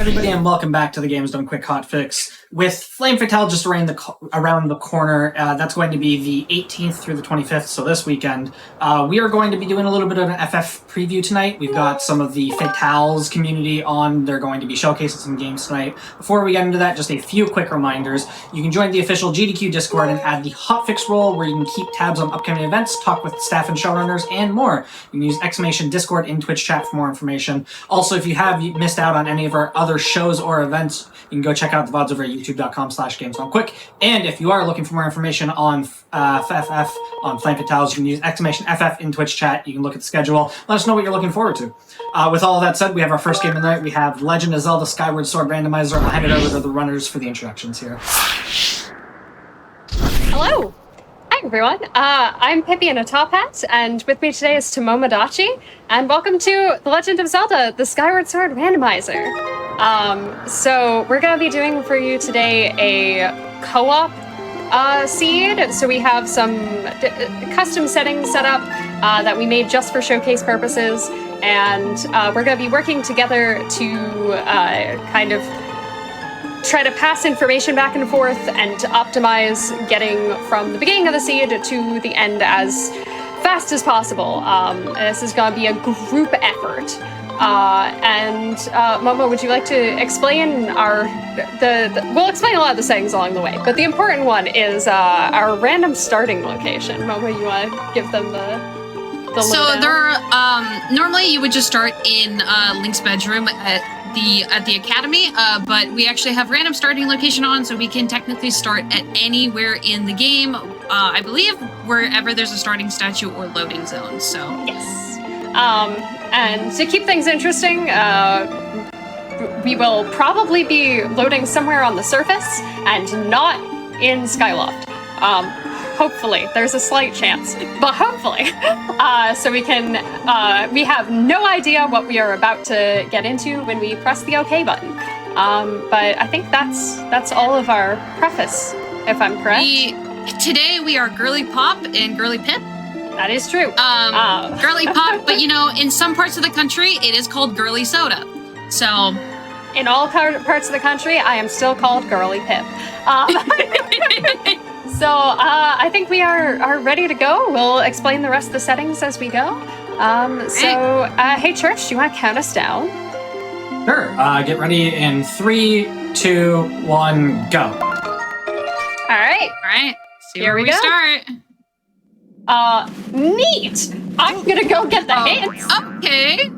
everybody, and welcome back to the Games Done Quick Hotfix. With Flame Fatale just around the corner, that's going to be the 18th through the 25th, so this weekend. We are going to be doing a little bit of an FF preview tonight. We've got some of the Fatales community on. They're going to be showcasing some games tonight. Before we get into that, just a few quick reminders. You can join the official GDQ Discord and add the Hotfix role, where you can keep tabs on upcoming events, talk with staff and showrunners, and more. You can use !Discord in Twitch chat for more information. Also, if you have missed out on any of our other shows or events, you can go check out the VODs over at youtube.com/GamesDoneQuick. And if you are looking for more information on FF, on Flame Fatales, you can use !FF in Twitch chat. You can look at the schedule. Let us know what you're looking forward to. With all of that said, we have our first game of the night. We have Legend of Zelda Skyward Sword Randomizer. I'll hand it over to the runners for the introductions here. Hello! Hi everyone, I'm Pippi in a top hat, and with me today is Tomodachi, and welcome to The Legend of Zelda, the Skyward Sword Randomizer. So we're going to be doing for you today a co-op seed. So we have some custom settings set up that we made just for showcase purposes, and we're going to be working together to kind of try to pass information back and forth and to optimize getting from the beginning of the seed to the end as fast as possible. This is going to be a group effort. Momo, would you like to explain we'll explain a lot of the settings along the way, but the important one is our random starting location. Momo, you want to give them the So lowdown? normally you would just start in Link's bedroom at the academy, but we actually have random starting location on, so we can technically start at anywhere in the game. I believe wherever there's a starting statue or loading zone. So yes. And to keep things interesting, we will probably be loading somewhere on the surface and not in Skyloft. Hopefully, there's a slight chance, but hopefully. So we have no idea what we are about to get into when we press the OK button. But I think that's all of our preface, if I'm correct. Today we are Girly Pop and Girly Pip. That is true. Girly Pop, but in some parts of the country, it is called Girly Soda. So, in all parts of the country, I am still called Girly Pip. So I think we are ready to go. We'll explain the rest of the settings as we go. Hey Church, do you want to count us down? Sure. Get ready in 3, 2, 1, go. All right. Here we start. Neat. I'm gonna go get the hints. Okay.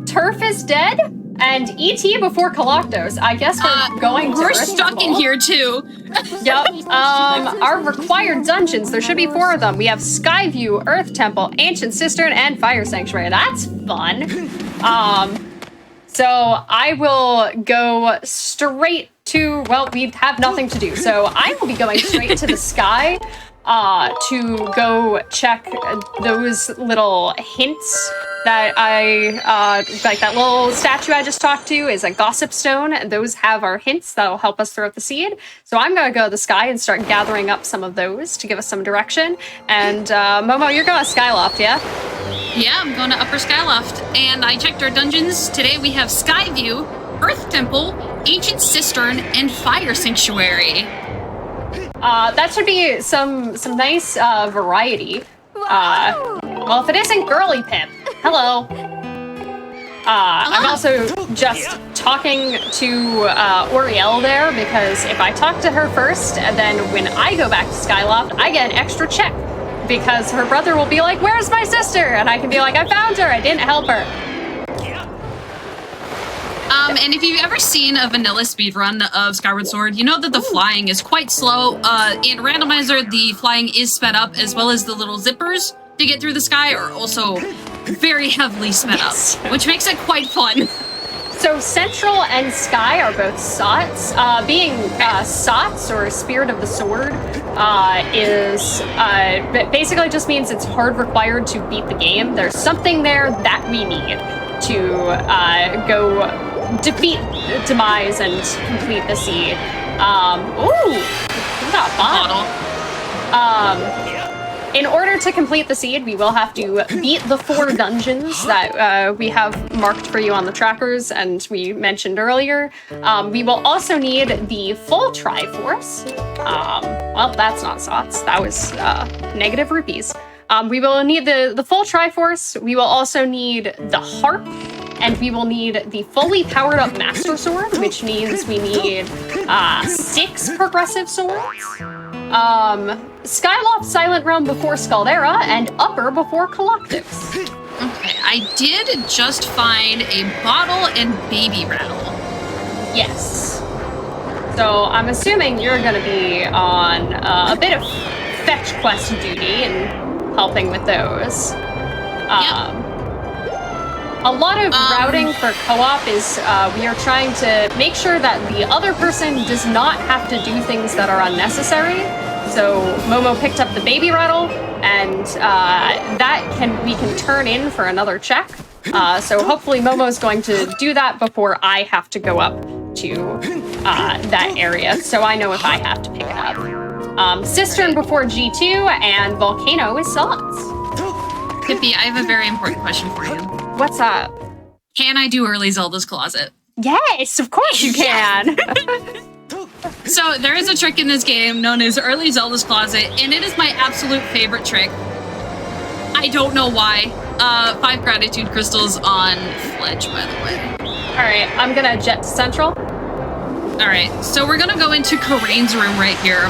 Turf is dead, and E.T. before Coloctos. I guess we're going to We're Earth stuck Temple. in here too. Yep. Our required dungeons, there should be 4 of them. We have Skyview, Earth Temple, Ancient Cistern, and Fire Sanctuary. That's fun. So I will go straight to, well, we have nothing to do. So I will be going straight to the sky to go check those little hints that like that little statue I just talked to is a gossip stone, and those have our hints that'll help us throw out the seed. So I'm gonna go to the sky and start gathering up some of those to give us some direction. And Momo, you're going to Skyloft, yeah? Yeah, I'm going to Upper Skyloft, and I checked our dungeons. Today we have Skyview, Earth Temple, Ancient Cistern, and Fire Sanctuary. That should be some nice variety. Well, if it isn't Girly Pip, hello. I'm also just talking to Oriel there, because if I talk to her first, and then when I go back to Skyloft, I get an extra check, because her brother will be like, "Where's my sister?" And I can be like, "I found her, I didn't help her." And if you've ever seen a vanilla speedrun of Skyward Sword, you know that the flying is quite slow. In Randomizer, the flying is sped up, as well as the little zippers to get through the sky are also very heavily sped up, which makes it quite fun. So Central and Sky are both SOTs. Being SOTs, or Spirit of the Sword, is basically just means it's hard required to beat the game. There's something there that we need to go defeat Demise and complete the seed. Ooh, we got a bottle. in order to complete the seed, we will have to beat the 4 dungeons that we have marked for you on the trackers and we mentioned earlier. We will also need the full Triforce. Well, that's not sots. That was negative rupees. We will need the full Triforce. We will also need the harp. And we will need the fully powered up Master Sword, which means we need 6 progressive swords. Skyloft Silent Realm before Scaldera, and Upper before Collectives. Okay, I did just find a bottle and baby rattle. Yes. So I'm assuming you're gonna be on a bit of fetch quest duty and helping with those. Yep. A lot of routing for co-op is we are trying to make sure that the other person does not have to do things that are unnecessary. So Momo picked up the baby rattle, and we can turn in for another check. So hopefully Momo's going to do that before I have to go up to that area, so I know if I have to pick it up. Cistern before G2, and Volcano is Sots. Pippi, I have a very important question for you. What's up? Can I do early Zelda's Closet? Yes, of course you can. So there is a trick in this game known as early Zelda's Closet, and it is my absolute favorite trick. I don't know why. 5 gratitude crystals on Fledge, by the way. All right, I'm gonna jet to Central. All right, so we're gonna go into Karain's room right here.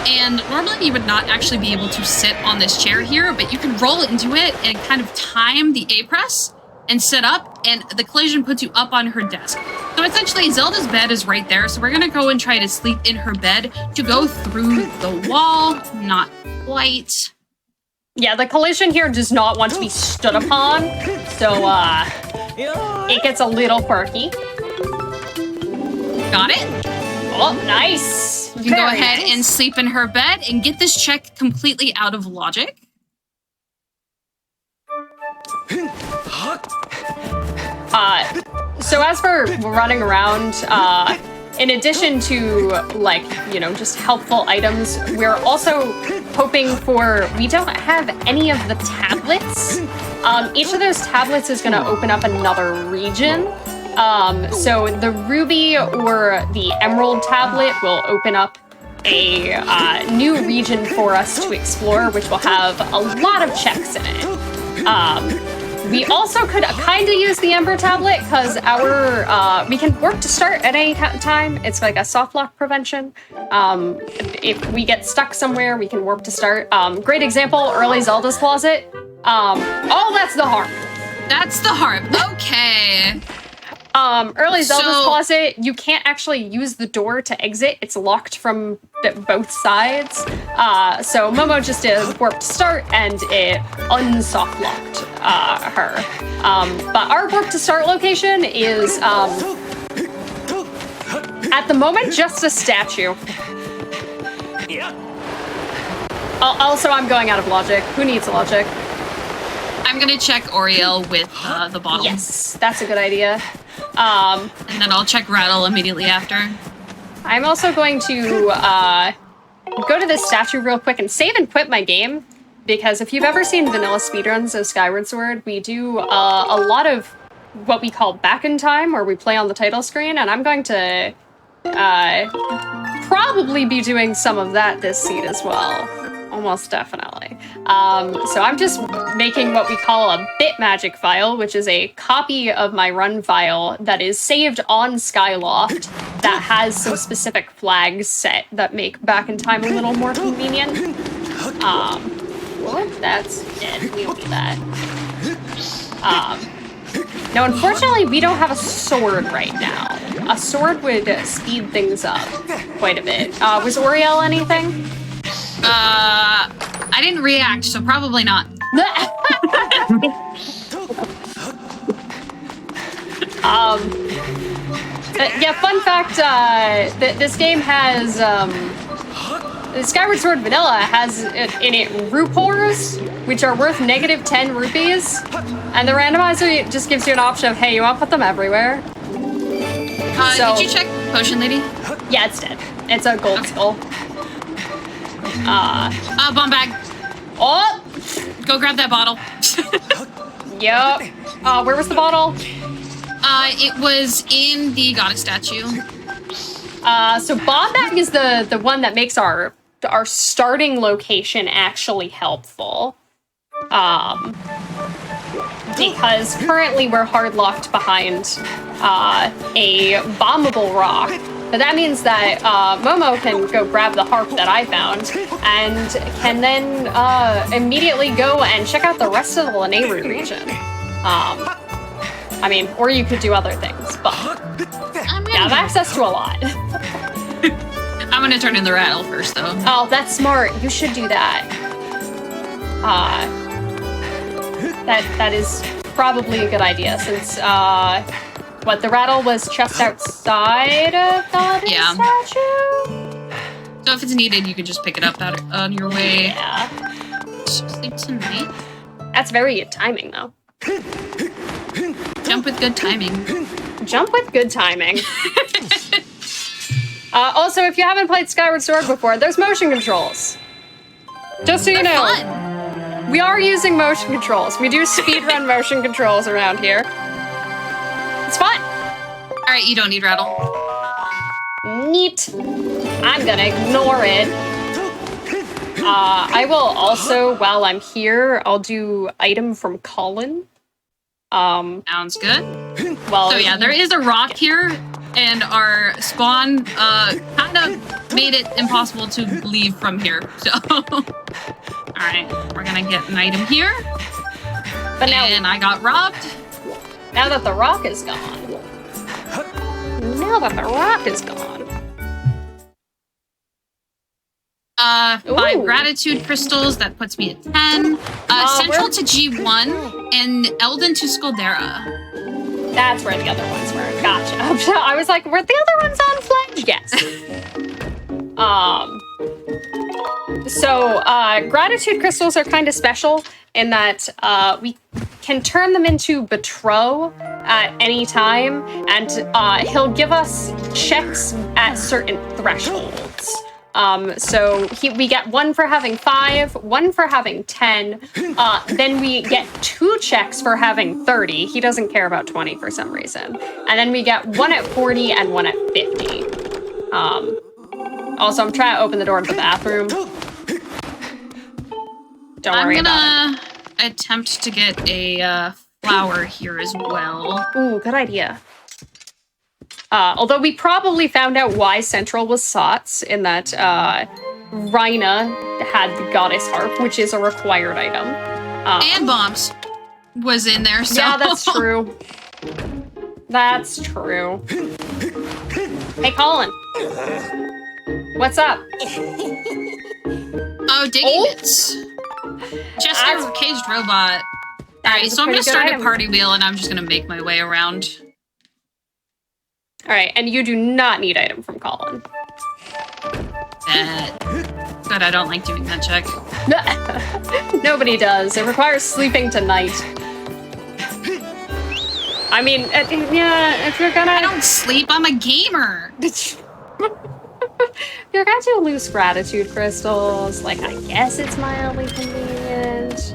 And normally you would not actually be able to sit on this chair here, but you can roll into it and kind of time the A press and sit up, and the collision puts you up on her desk. So essentially, Zelda's bed is right there, so we're gonna go and try to sleep in her bed to go through the wall. Not quite. Yeah, the collision here does not want to be stood upon, so it gets a little quirky. Got it? Oh, nice. You can go ahead and sleep in her bed and get this check completely out of logic. So as for running around, in addition to, like, you know, just helpful items, we're also hoping for, we don't have any of the tablets. Each of those tablets is going to open up another region. So the Ruby or the Emerald tablet will open up a new region for us to explore, which will have a lot of checks in it. We also could kind of use the Ember tablet because we can work to start at any time. It's like a soft lock prevention. If we get stuck somewhere, we can warp to start. Great example, early Zelda's Closet. Oh, that's the harp. That's the harp. Okay. Early Zelda's Closet, you can't actually use the door to exit. It's locked from both sides. So Momo just did a warp to start, and it unsoft locked her. But our warp to start location is, at the moment, just a statue. Also, I'm going out of logic. Who needs logic? I'm gonna check Oriel with the bottle. Yes, that's a good idea. And then I'll check Rattle immediately after. I'm also going to go to this statue real quick and save and quit my game, because if you've ever seen vanilla speedruns of Skyward Sword, we do a lot of what we call back in time, where we play on the title screen, and I'm going to probably be doing some of that this seed as well. Almost definitely. So I'm just making what we call a bit magic file, which is a copy of my run file that is saved on Skyloft that has some specific flags set that make back in time a little more convenient. Well, that's dead. We don't need that. Now, unfortunately, we don't have a sword right now. A sword would speed things up quite a bit. Was Oriel anything? I didn't react, so probably not. Yeah, fun fact, this game has, Skyward Sword Vanilla has in it rupors, which are worth -10 rupees, and the randomizer just gives you an option of, hey, you want to put them everywhere? Did you check Potion Lady? Yeah, it's dead. It's a gold skull. Bomb bag. Oh! Go grab that bottle. Yup. Where was the bottle? It was in the goddess statue. So bomb bag is the one that makes our starting location actually helpful. Because currently we're hard locked behind a bombable rock. But that means that Momo can go grab the harp that I found and can then immediately go and check out the rest of the Lanayru region. I mean, or you could do other things, but you have access to a lot. I'm gonna turn in the rattle first, though. Oh, that's smart. You should do that. That is probably a good idea since the rattle was just outside of the statue? So if it's needed, you can just pick it up on your way. Yeah. Sleep tonight. That's very good timing, though. Jump with good timing. Jump with good timing. Also, if you haven't played Skyward Sword before, there's motion controls. Just so you know. Fun. We are using motion controls. We do speedrun motion controls around here. It's fun. All right, you don't need rattle. Neat. I'm gonna ignore it. I will also, while I'm here, I'll do item from Colin. Sounds good. Well, So yeah, there is a rock here, and our spawn kind of made it impossible to leave from here. So, all right, we're gonna get an item here. But now, And I got robbed. now that the rock is gone. Now that the rock is gone. 5 Ooh. gratitude crystals, that puts me at 10. Central to G1, and Eldon to Skuldera. That's where the other ones were. Gotcha. I was like, were the other ones on flag? Yes. So gratitude crystals are kind of special in that we can turn them into Betro at any time, and he'll give us checks at certain thresholds. So we get 1 for having 5, 1 for having 10, then we get 2 checks for having 30. He doesn't care about 20 for some reason. And then we get 1 at 40 and 1 at 50. Also, I'm trying to open the door to the bathroom. Don't worry about I'm gonna attempt to get a flower here as well. it. Ooh, good idea. Although we probably found out why Central was Sots, in that Rhina had the Goddess Harp, which is a required item. And bombs was in there, so. Yeah, that's true. That's true. Hey, Colin. What's up? Oh, digging bits. Chester, caged robot. Alright, so I'm gonna start a party wheel and I'm just gonna make my way around. Alright, and you do not need item from Colin. Good, I don't like doing that check. Nobody does. It requires sleeping tonight. I mean, yeah, if you're gonna... I don't sleep, I'm a gamer! You're gonna do loose gratitude crystals. Like, I guess it's mildly convenient.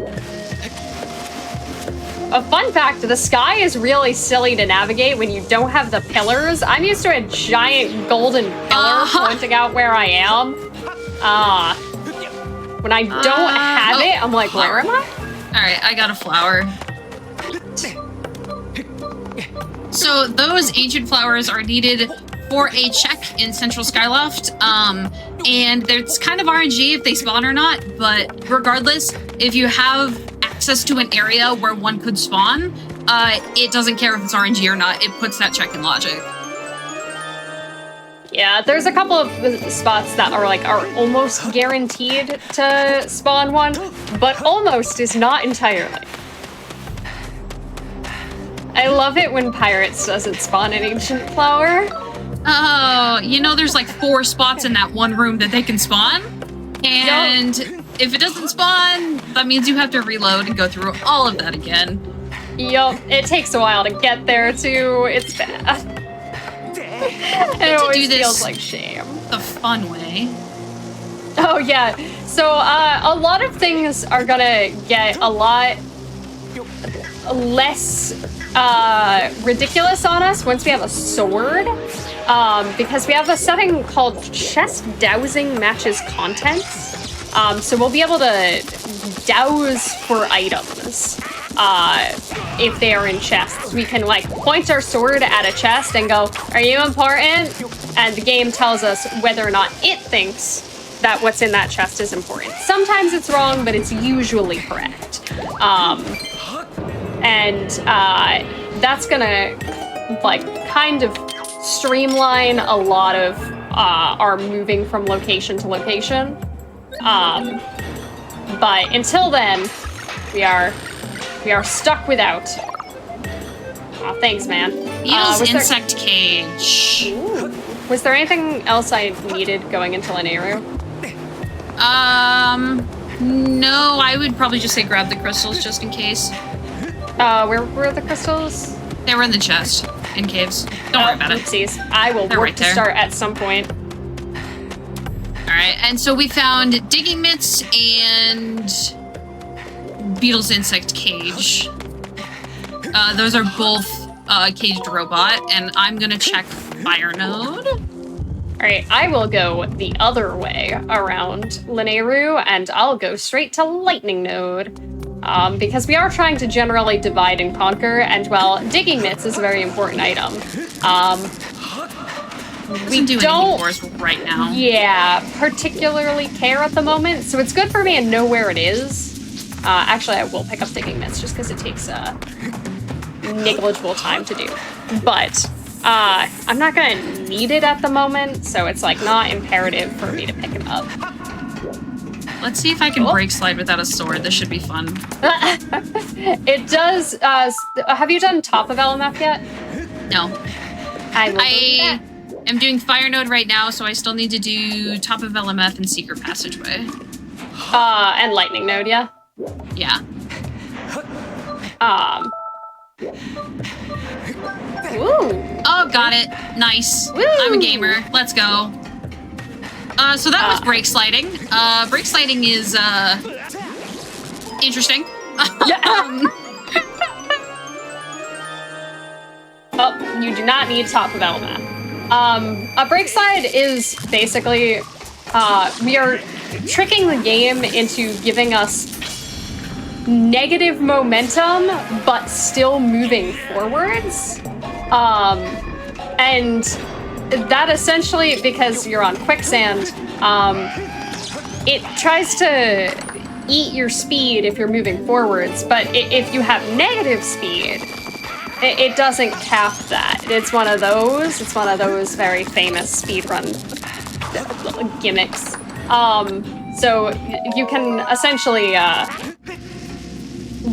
A fun fact, the sky is really silly to navigate when you don't have the pillars. I'm used to a giant golden pillar pointing out where I am. When I don't have it, I'm like, where am I? Alright, I got a flower. So those ancient flowers are needed for a check in Central Skyloft, and it's kind of RNG if they spawn or not, but regardless, if you have access to an area where one could spawn, it doesn't care if it's RNG or not, it puts that check in logic. Yeah, there's a couple of spots that are almost guaranteed to spawn one, but almost is not entirely. I love it when Pirates doesn't spawn an ancient flower. Oh, you know there's like 4 spots in that one room that they can spawn? And if it doesn't spawn, that means you have to reload and go through all of that again. Yup, it takes a while to get there too. It's bad. It always feels like shame. The fun way. Oh yeah, So a lot of things are gonna get a lot less ridiculous on us once we have a sword, because we have a setting called Chest Dowsing Matches Contents. So we'll be able to douse for items if they are in chests. We can like point our sword at a chest and go, "Are you important?" And the game tells us whether or not it thinks that what's in that chest is important. Sometimes it's wrong, but it's usually correct. That's gonna like kind of streamline a lot of our moving from location to location. But until then, we are stuck without. Oh, thanks, man. Beetle's insect cage. Ooh. Was there anything else I needed going into Lanayru? No, I would probably just say grab the crystals just in case. Where were the crystals? They were in the chest, in caves. Don't worry about it. Oopsies. I will They're work right to there. start at some point. Alright, and so we found digging mitts and Beetle's insect cage. Those are both caged robot, and I'm gonna check fire node. Alright, I will go the other way around Lanayru, and I'll go straight to lightning node. Because we are trying to generally divide and conquer, and well, digging mitts is a very important item. We Doesn't do anything for us right now. Yeah, particularly care at the moment, so it's good for me to know where it is. Actually, I will pick up digging mitts just because it takes negligible time to do. But I'm not gonna need it at the moment, so it's like not imperative for me to pick it up. Let's see if I can break slide without a sword. This should be fun. It does. Have you done top of LMF yet? No. I am doing fire node right now, so I still need to do top of LMF and secret passageway. And lightning node, yeah. Yeah. Ooh. Oh, got it. Nice. Woo. I'm a gamer. Let's go. So that was brake sliding. Brake sliding is, interesting. Oh, you do not need top of LMF. A brake slide is basically, we are tricking the game into giving us negative momentum, but still moving forwards. And that essentially, because you're on quicksand, it tries to eat your speed if you're moving forwards, but if you have negative speed, it doesn't cap that. It's one of those very famous speedrun gimmicks. So you can essentially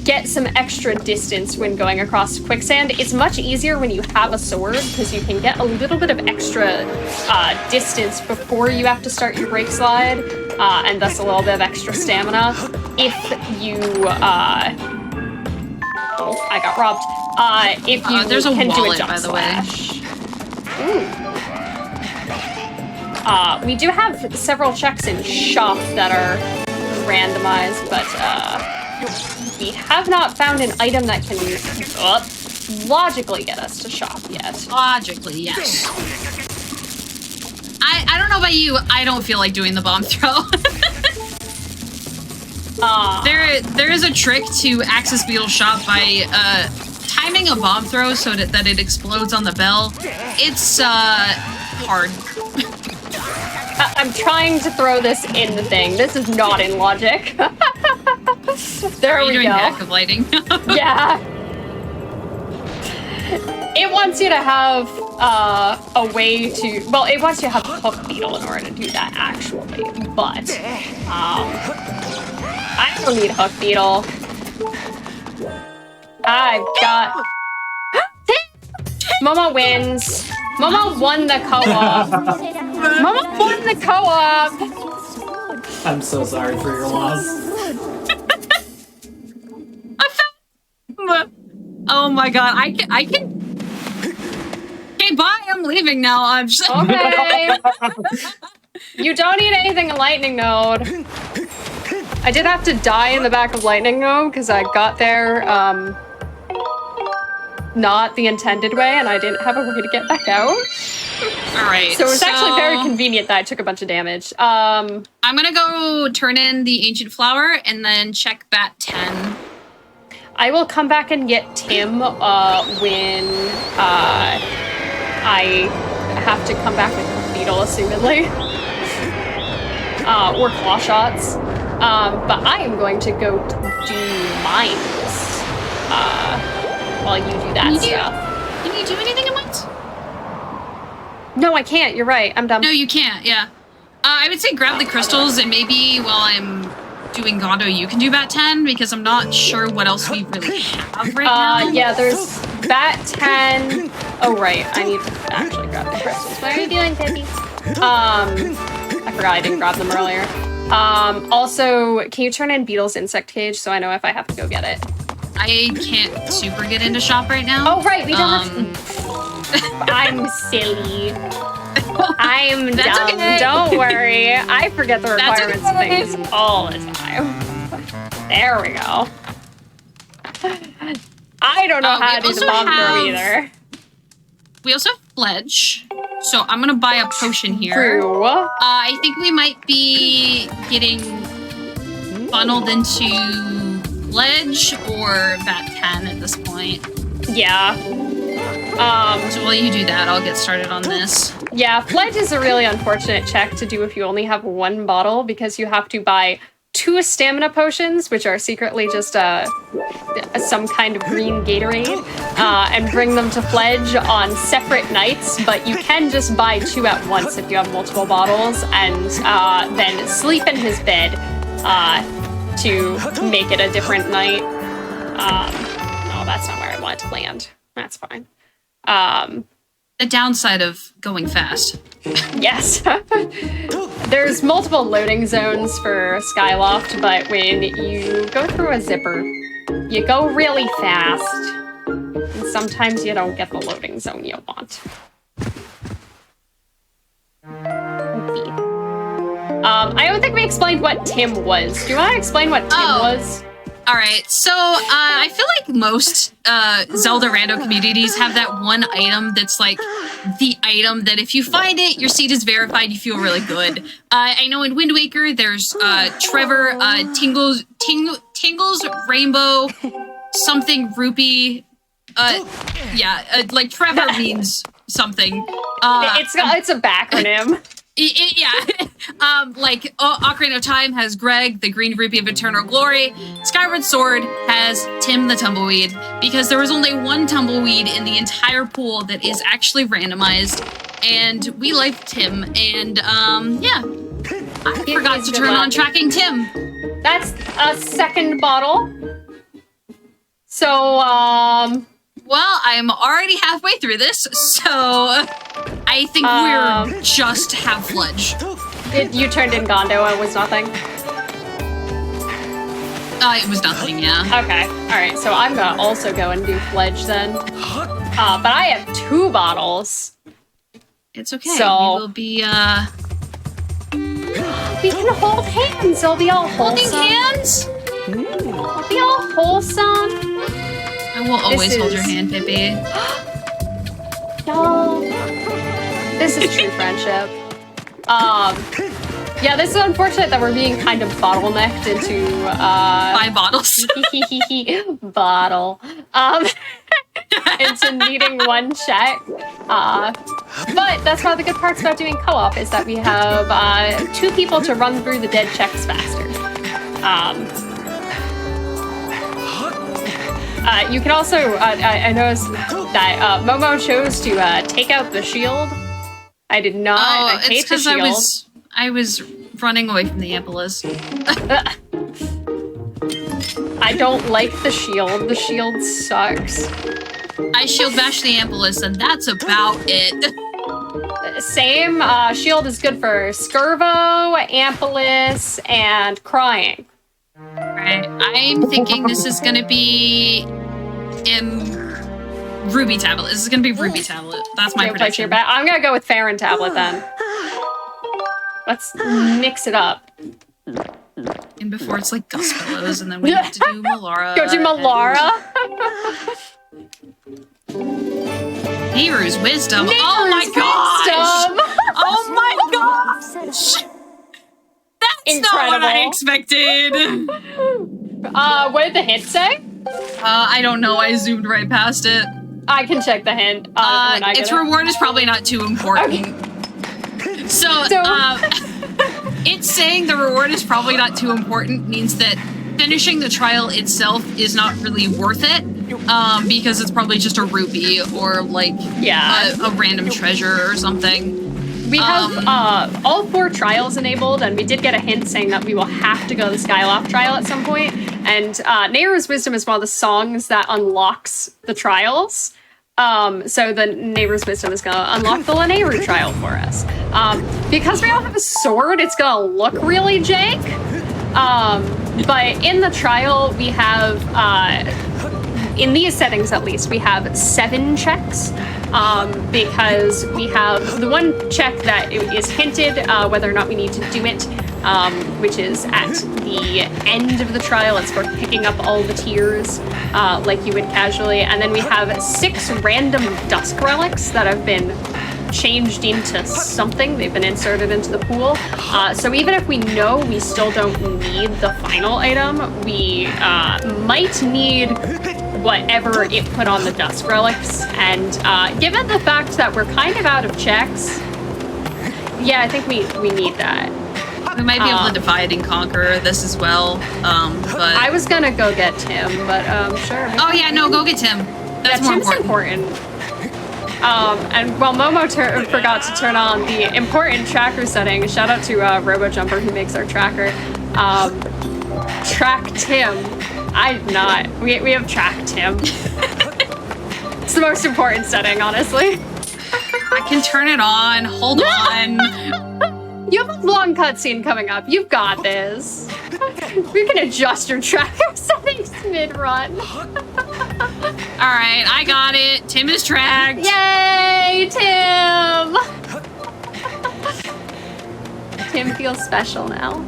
get some extra distance when going across quicksand. It's much easier when you have a sword because you can get a little bit of extra distance before you have to start your brake slide, and thus a little bit of extra stamina. If you, oh, I got robbed. If you there's a can do a wallet, jump by the way. slash. Ooh. We do have several checks in shop that are randomized, but we have not found an item that can logically get us to shop yet. Logically, yes. I don't know about you, I don't feel like doing the bomb throw. There is a trick to access Beetle shop by timing a bomb throw so that it explodes on the bell. It's hard. I'm trying to throw this in the thing. This is not in logic. There Are you we doing go. backup lighting? Yeah. It wants you to have a way to, well, it wants you to have a hook beetle in order to do that actually, but I don't need hook beetle. I've got, Momo wins. Momo won the co-op. Momo won the co-op. I'm so sorry for your loss. Oh my god, I can. Okay, bye. I'm leaving now. I'm just. Okay. You don't need anything in lightning node. I did have to die in the back of lightning though, because I got there not the intended way, and I didn't have a way to get back out. All right. So it was actually very convenient that I took a bunch of damage. I'm gonna go turn in the ancient flower and then check bat 10. I will come back and get Tim when I have to come back with beetle, assumedly, or claw shots. But I am going to go do mines while you do that stuff. Can you do anything at once? No, I can't. You're right. I'm dumb. No, you can't. Yeah. I would say grab the crystals, and maybe while I'm doing Gondo, you can do bat 10, because I'm not sure what else we really have right now. Yeah, there's bat 10. Oh, right. I need to actually grab the crystals. What are you doing, Pippi? I forgot I didn't grab them earlier. Also, can you turn in Beetle's insect cage so I know if I have to go get it? I can't super get into shop right now. Oh, right. We don't have to... I'm silly. I'm dumb. Okay. Don't worry. I forget the requirements of things all the time. There we go. I don't know how to do the bomb throw either. We also have Pledge. So I'm going to buy a potion here. True. I think we might be getting funneled into Pledge or bat 10 at this point. Yeah. So while you do that, I'll get started on this. Yeah, Pledge is a really unfortunate check to do if you only have one bottle, because you have to buy 2 stamina potions, which are secretly just some kind of green Gatorade, and bring them to Pledge on separate nights, but you can just buy 2 at once if you have multiple bottles, and then sleep in his bed to make it a different night. No, that's not where I want it to land. That's fine. The downside of going fast. Yes. There's multiple loading zones for Skyloft, but when you go through a zipper, you go really fast. And sometimes you don't get the loading zone you want. Okay. I don't think we explained what Tim was. Do you want to explain what Tim was? All right, so I feel like most Zelda rando communities have that one item that's like the item that if you find it, your seed is verified, you feel really good. I know in Wind Waker, there's Trevor, Tingles Rainbow, something rupee. Like Trevor means something. It's a backronym. Like Ocarina of Time has Greg, the Green Rupee of Eternal Glory. Skyward Sword has Tim the Tumbleweed, because there was only one Tumbleweed in the entire pool that is actually randomized, and we liked Tim, and I forgot to turn on tracking Tim. That's a second bottle. So, well, I'm already halfway through this, so I think we're just half Fledge. You turned in Gondo and it was nothing? It was nothing, yeah. Okay, alright, so I'm gonna also go and do Fledge then. But I have 2 bottles. It's okay, so... we will be, We can hold hands, it'll be all wholesome. Holding hands? It'll be all wholesome. I will always hold your hand, Pippi. Y'all, this is true friendship. Yeah, this is unfortunate that we're being kind of bottlenecked into 5 bottles. Bottle. Into needing 1 check. But that's one of the good parts about doing co-op is that we have 2 people to run through the dead checks faster. You can also, I noticed that Momo chose to take out the shield. I did not. I hate the shield. I was running away from the Ampulas. I don't like the shield. The shield sucks. I shield bash the Ampulas, and that's about it. Same. Shield is good for Skirvo, Ampulus, and crying. Right. I'm thinking this is gonna be Ruby Tablet. This is gonna be Ruby Tablet. That's my prediction. I'm gonna go with Farron Tablet then. Let's mix it up. And before it's like Gus Bellows, and then we have to do Malara. Go to Malara. Nehru's Wisdom. Nehru's Oh my gosh! Wisdom. Oh my gosh! That's not what I expected. What did the hint say? I don't know. I zoomed right past it. I can check the hint. When I get its it. reward is probably not too important. Okay. So, it's saying the reward is probably not too important means that finishing the trial itself is not really worth it, because it's probably just a rupee or like a random treasure or something. We have all 4 trials enabled, and we did get a hint saying that we will have to go the Skyloft trial at some point. And Nehru's Wisdom is one of the songs that unlocks the trials. So the Nehru's Wisdom is going to unlock the Nehru trial for us. Because we don't have a sword, it's going to look really jank. But in the trial, we have, in these settings at least, we have 7 checks. Because we have the one check that is hinted, whether or not we need to do it, which is at the end of the trial. It's for picking up all the tears, like you would casually. And then we have 6 random dusk relics that have been changed into something. They've been inserted into the pool. So even if we know we still don't need the final item, we might need whatever it put on the dusk relics. And given the fact that we're kind of out of checks, yeah, I think we need that. We might be able to divide and conquer this as well, but... I was gonna go get Tim, but sure. Oh yeah, no, go get Tim. That's more Tim's important. And while Momo forgot to turn on the important tracker setting, shout out to RoboJumper who makes our tracker. Track Tim. I'm not. We have track Tim. It's the most important setting, honestly. I can turn it on. Hold on. You have a long cutscene coming up. You've got this. We can adjust your tracker settings mid-run. Alright, I got it. Tim is tracked. Yay, Tim! Tim feels special now.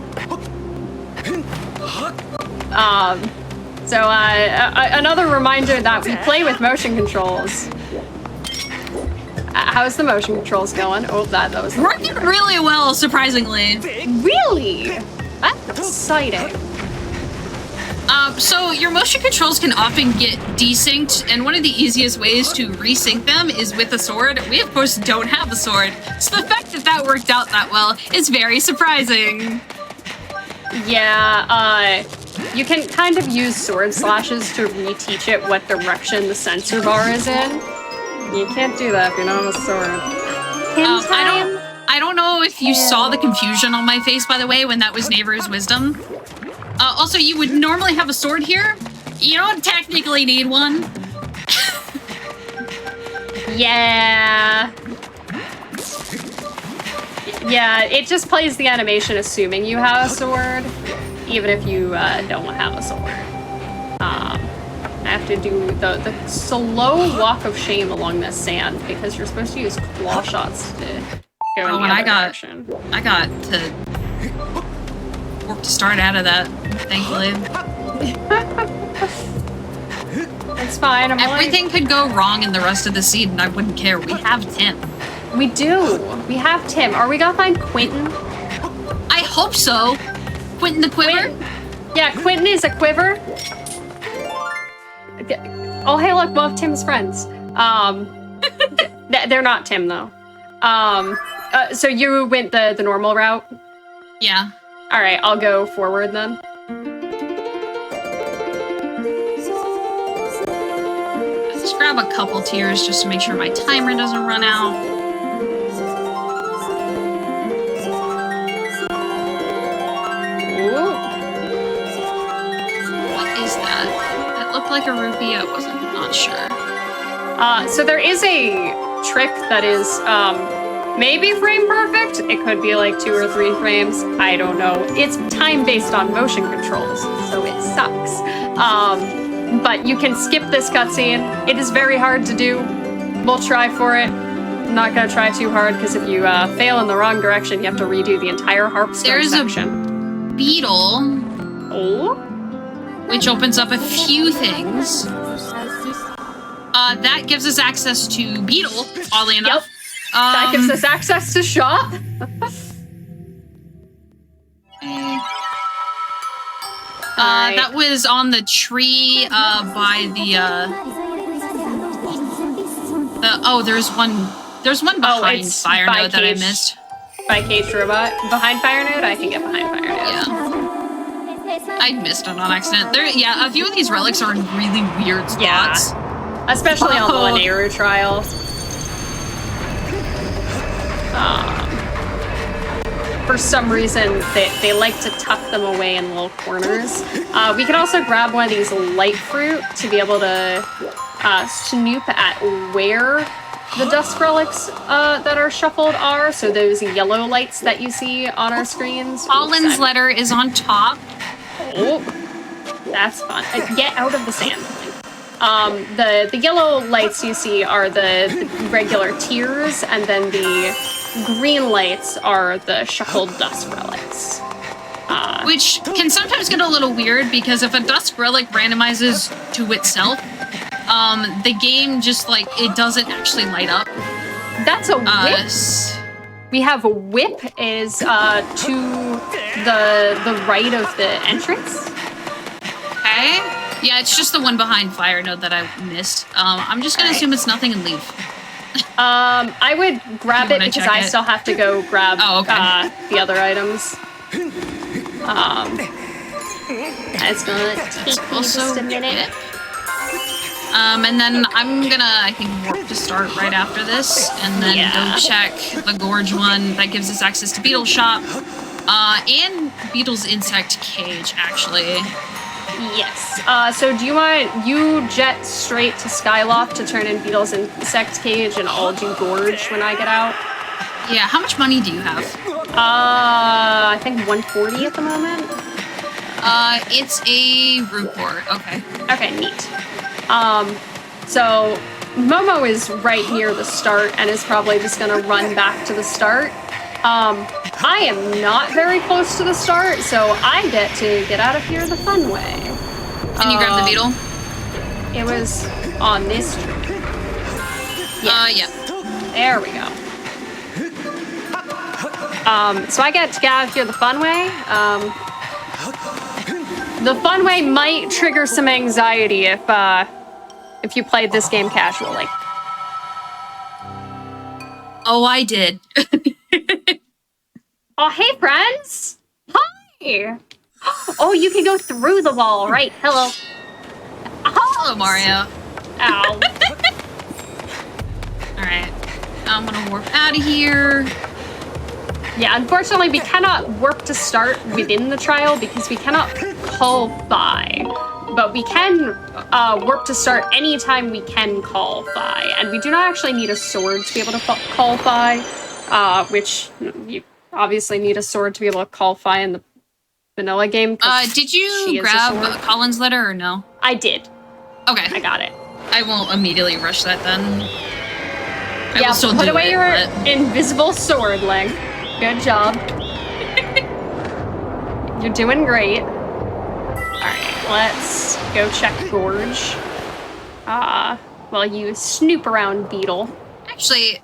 So another reminder that we play with motion controls. How's the motion controls going? Oh, that was working really well, surprisingly. Really? That's exciting. So your motion controls can often get desynced, and one of the easiest ways to resync them is with a sword. We, of course, don't have a sword, so the fact that that worked out that well is very surprising. Yeah, you can kind of use sword slashes to reteach it what direction the sensor bar is in. You can't do that if you don't have a sword. I don't know if you saw the confusion on my face, by the way, when that was Nehru's Wisdom. Also, you would normally have a sword here. You don't technically need one. Yeah. Yeah, it just plays the animation assuming you have a sword, even if you don't have a sword. I have to do the slow walk of shame along this sand because you're supposed to use claw shots to go in the other direction. I got to work to start out of that, thankfully. It's fine. Everything could go wrong in the rest of the seed, and I wouldn't care. We have Tim. We do. We have Tim. Are we gonna find Quentin? I hope so. Quentin the Quiver? Yeah, Quentin is a quiver. Oh, hey, look, both Tim's friends. They're not Tim, though. So you went the normal route? Yeah. All right, I'll go forward then. Let's grab a couple tears just to make sure my timer doesn't run out. Ooh. What is that? That looked like a rupee. I wasn't not sure. So there is a trick that is maybe frame perfect. It could be like 2 or 3 frames. I don't know. It's time based on motion controls, so it sucks. But you can skip this cutscene. It is very hard to do. We'll try for it. I'm not gonna try too hard because if you fail in the wrong direction, you have to redo the entire harp section. There's a beetle Oh. Which opens up a few things. That gives us access to Beetle, oddly enough. Yep. That gives us access to shop. That was on the tree by there's one behind it's Fire by Node that I Cage. missed. By Cage Robot. Behind Fire Node? I can get behind Fire Node. Yeah. I missed it on accident. A few of these relics are in really weird spots. Yeah. Especially on the Laneru trial. For some reason, they like to tuck them away in little corners. We can also grab one of these light fruit to be able to snoop at where the dust relics that are shuffled are. So those yellow lights that you see on our screens. Colin's letter is on top. Oh, that's fun. Get out of the sand. The yellow lights you see are the regular tiers, and then the green lights are the shuffled dust relics. Which can sometimes get a little weird, because if a dust relic randomizes to itself, the game just, it doesn't actually light up. That's a whip. We have a whip is to the right of the entrance. Okay. Yeah, it's just the one behind Fire Node that I missed. I'm just gonna assume it's nothing and leave. I would grab it because I still have to go grab the other items. It's gonna take me just a minute. And then I'm gonna, I think, warp to start right after this, and then go check the Gorge one. That gives us access to Beetle Shop, and Beetle's Insect Cage, actually. Yes. So do you want you jet straight to Skyloft to turn in Beetle's Insect Cage, and I'll do Gorge when I get out? Yeah, how much money do you have? I think 140 at the moment. It's a root board. Okay. Okay, neat. So Momo is right near the start and is probably just gonna run back to the start. I am not very close to the start, so I get to get out of here the fun way. Can you grab the beetle? It was on this tree. Yes. Yeah. There we go. So I get to get out of here the fun way. The fun way might trigger some anxiety if you played this game casually. Oh, I did. Oh, hey, friends! Hi! Oh, you can go through the wall, right? Hello. Hello, Mario. Ow. Alright. I'm gonna warp out of here. Yeah, unfortunately, we cannot warp to start within the trial because we cannot call Phi. But we can warp to start anytime we can call Phi. And we do not actually need a sword to be able to call Phi, which you obviously need a sword to be able to call Phi in the vanilla game. Did you grab Colin's letter or no? I did. Okay. I got it. I won't immediately rush that then. Yeah, put away your invisible sword, Leg. Good job. You're doing great. Alright, let's go check Gorge. While you snoop around Beetle. Actually,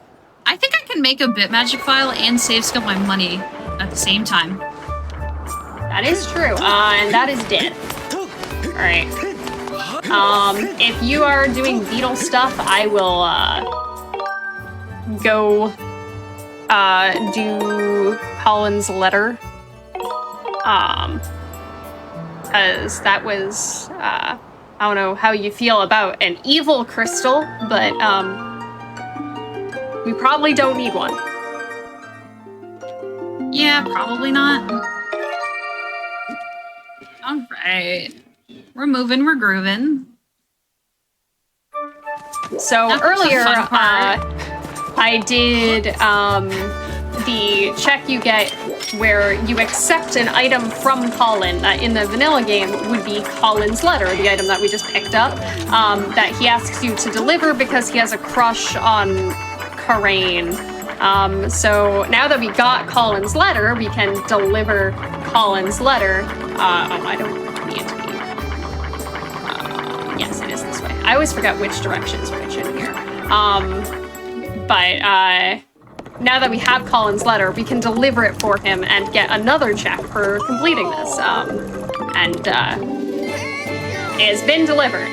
I think I can make a Bitmagic file and save scale my money at the same time. That is true, and that is dead. Alright. If you are doing Beetle stuff, I will, go do Colin's letter. Because that was, I don't know how you feel about an evil crystal, but, we probably don't need one. Yeah, probably not. Alright. We're moving, we're grooving. So That's earlier, the fun part. I did the check you get where you accept an item from Colin that in the vanilla game would be Colin's letter, the item that we just picked up, that he asks you to deliver because he has a crush on Karain. So now that we got Colin's letter, we can deliver Colin's letter. Oh, I don't need it to be. Yes, it is this way. I always forget which direction is which in here. But now that we have Colin's letter, we can deliver it for him and get another check for completing this. It has been delivered.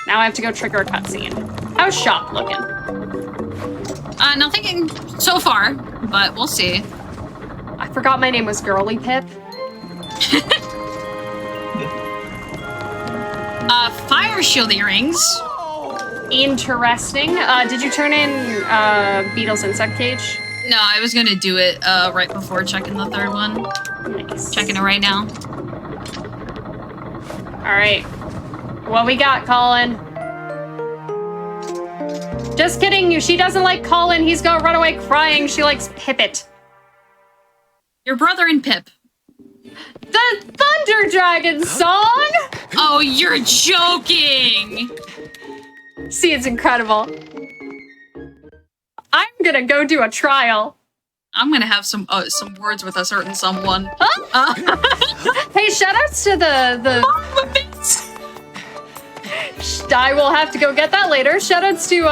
Now I have to go trigger a cutscene. How's shop looking? Nothing so far, but we'll see. I forgot my name was Girly Pip. Fire shield earrings. Interesting. Did you turn in Beetle's insect cage? No, I was gonna do it right before checking the third one. Nice. Checking it right now. All right. What we got, Colin? Just kidding. She doesn't like Colin. He's gonna run away crying. She likes Pippet. Your brother and Pip. The Thunder Dragon song? Oh, you're joking! See, it's incredible. I'm gonna go do a trial. I'm gonna have some words with a certain someone. Huh? Hey, shoutouts to the I will have to go get that later. Shoutouts to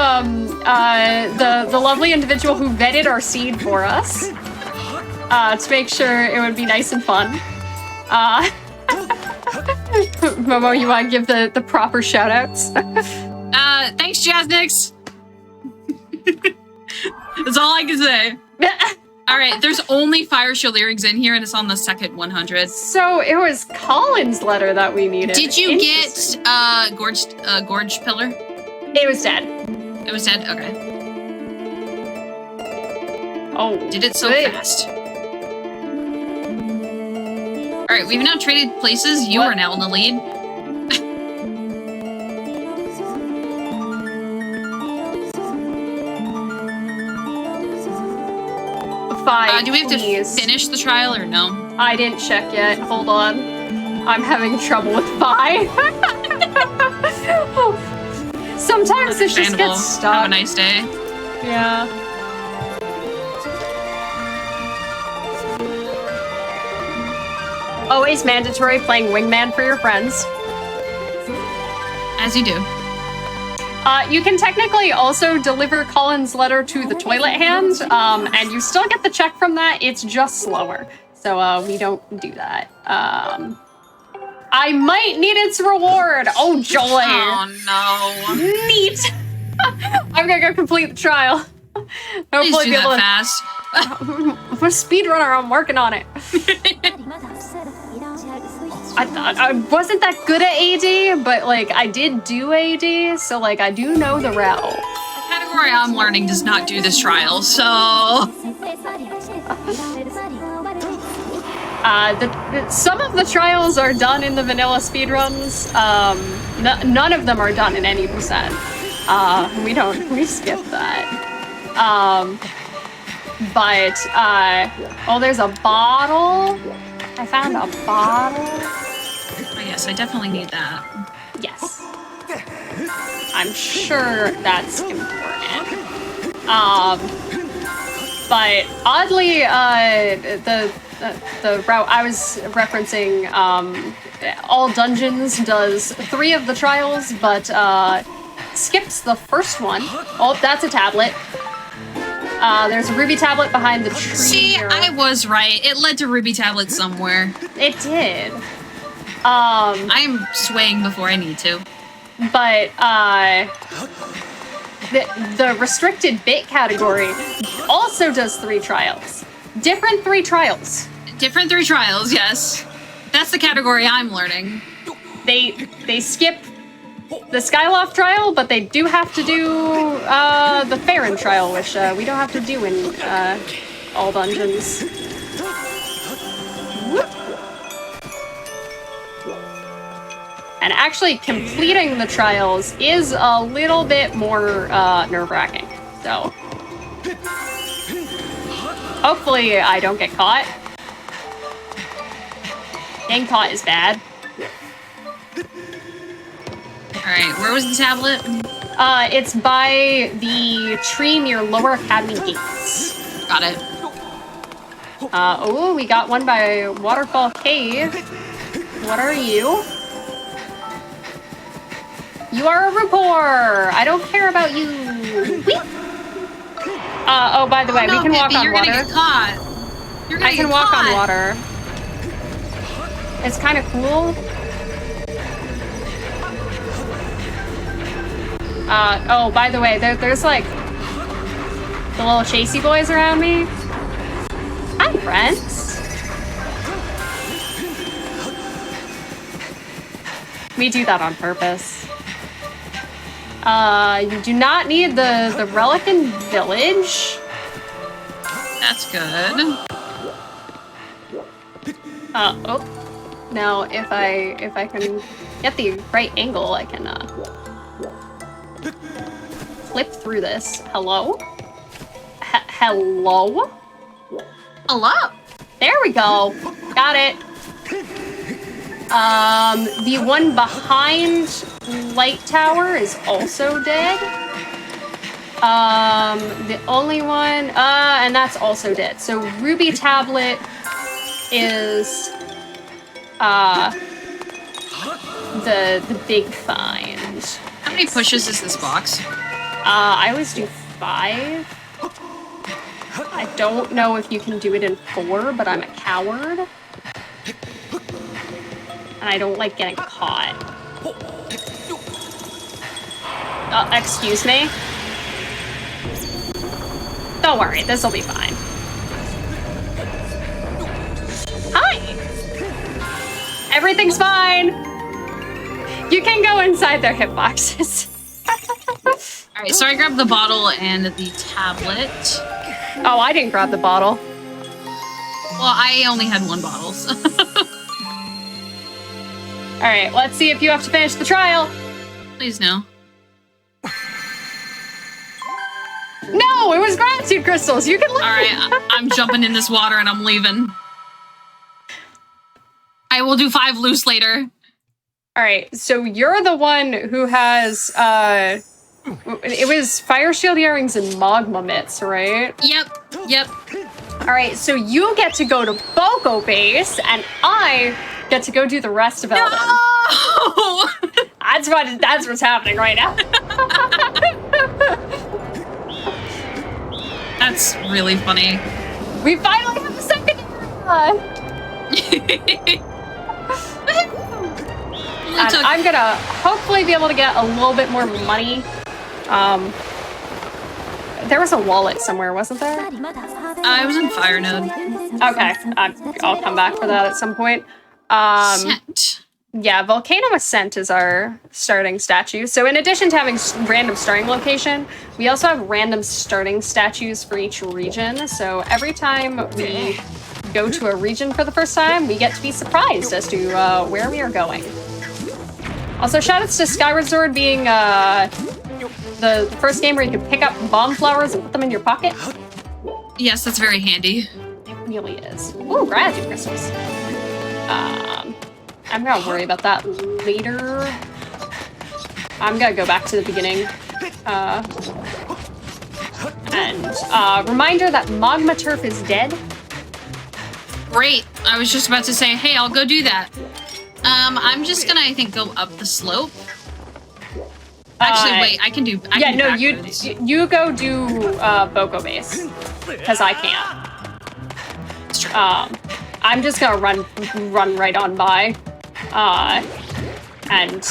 the lovely individual who vetted our seed for us to make sure it would be nice and fun. Momo, you want to give the proper shoutouts? Thanks, Jaznix. That's all I can say. All right, there's only fire shield earrings in here, and it's on the second 100. So it was Colin's letter that we needed. Did you get gorge pillar? It was dead. It was dead. Okay. Oh, did it so good. fast. All right, we've now traded places. You are now in the lead. Do we have to finish the trial or no? I didn't check yet. Hold on. I'm having trouble with Phi. Sometimes it just gets stuck. Have a nice day. Yeah. Always mandatory playing Wingman for your friends. As you do. You can technically also deliver Colin's letter to the toilet hand, and you still get the check from that. It's just slower. So we don't do that. I might need its reward. Oh, joy. Oh, no. Neat. I'm gonna go complete the trial. Please do that fast. I'm a speedrunner. I'm working on it. I wasn't that good at AD, but like I did do AD, so like I do know the route. The category I'm learning does not do this trial, so some of the trials are done in the vanilla speedruns. None of them are done in any percent. We skip that. Oh, there's a bottle. I found a bottle. Oh, yes, I definitely need that. Yes. I'm sure that's important. But oddly, the route I was referencing, All Dungeons does 3 of the trials, but skips the first one. Oh, that's a tablet. There's a ruby tablet behind the tree. See, here. I was right. It led to ruby tablet somewhere. It did. I'm swaying before I need to. But the restricted bit category also does 3 trials. Different 3 trials. Different 3 trials, yes. That's the category I'm learning. They skip the Skyloft trial, but they do have to do the Farron trial, which we don't have to do in all dungeons. And actually completing the trials is a little bit more nerve-wracking, so hopefully I don't get caught. Getting caught is bad. Alright, where was the tablet? It's by the tree near Lower Academy gates. Got it. Oh, we got one by Waterfall Cave. What are you? You are a Rupor! I don't care about you! Whee! Oh, by the way, we can walk on you're water. Gonna get caught. You're gonna I can get walk caught. on water. It's kind of cool. Oh, by the way, there's like the little chasey boys around me. Hi, friends. We do that on purpose. You do not need the Relican Village. That's good. Oh. Now, if I can get the right angle, I can flip through this. Hello? Hello? Hello. There we go. Got it. The one behind Light Tower is also dead. The only one, and that's also dead. So Ruby Tablet is the big find. How many pushes is this box? I always do 5. I don't know if you can do it in 4, but I'm a coward. And I don't like getting caught. Excuse me? Don't worry, this'll be fine. Hi! Everything's fine! You can go inside their hitboxes. Alright, so I grabbed the bottle and the tablet. Oh, I didn't grab the bottle. Well, I only had 1 bottle, so. Alright, let's see if you have to finish the trial. Please no. No, it was gratitude crystals. You can leave. Alright, I'm jumping in this water and I'm leaving. I will do 5 loose later. Alright, so you're the one who has, it was Fire Shield Earrings and Magma Mitts, right? Yep. Alright, so you get to go to Boko Base, and I get to go do the rest of Elden. No! That's what's happening right now. That's really funny. We finally have a second And I'm gonna hopefully be able to get a little bit more money. There was a wallet somewhere, wasn't there? I was in Fire Node. Okay, I'll come back for that at some point. Scent. Yeah, Volcano Ascent is our starting statue. So in addition to having random starting location, we also have random starting statues for each region. So every time we go to a region for the first time, we get to be surprised as to where we are going. Also, shoutouts to Skyward Sword being the first game where you can pick up bomb flowers and put them in your pocket. Yes, that's very handy. It really is. Ooh, gratitude crystals. I'm gonna worry about that later. I'm gonna go back to the beginning. Reminder that Magma Turf is dead. Great. I was just about to say, hey, I'll go do that. I'm just gonna, I think, go up the slope. Actually, wait, I can do. I can do you go do Boko Base because I can't. It's true. I'm just gonna run right on by, and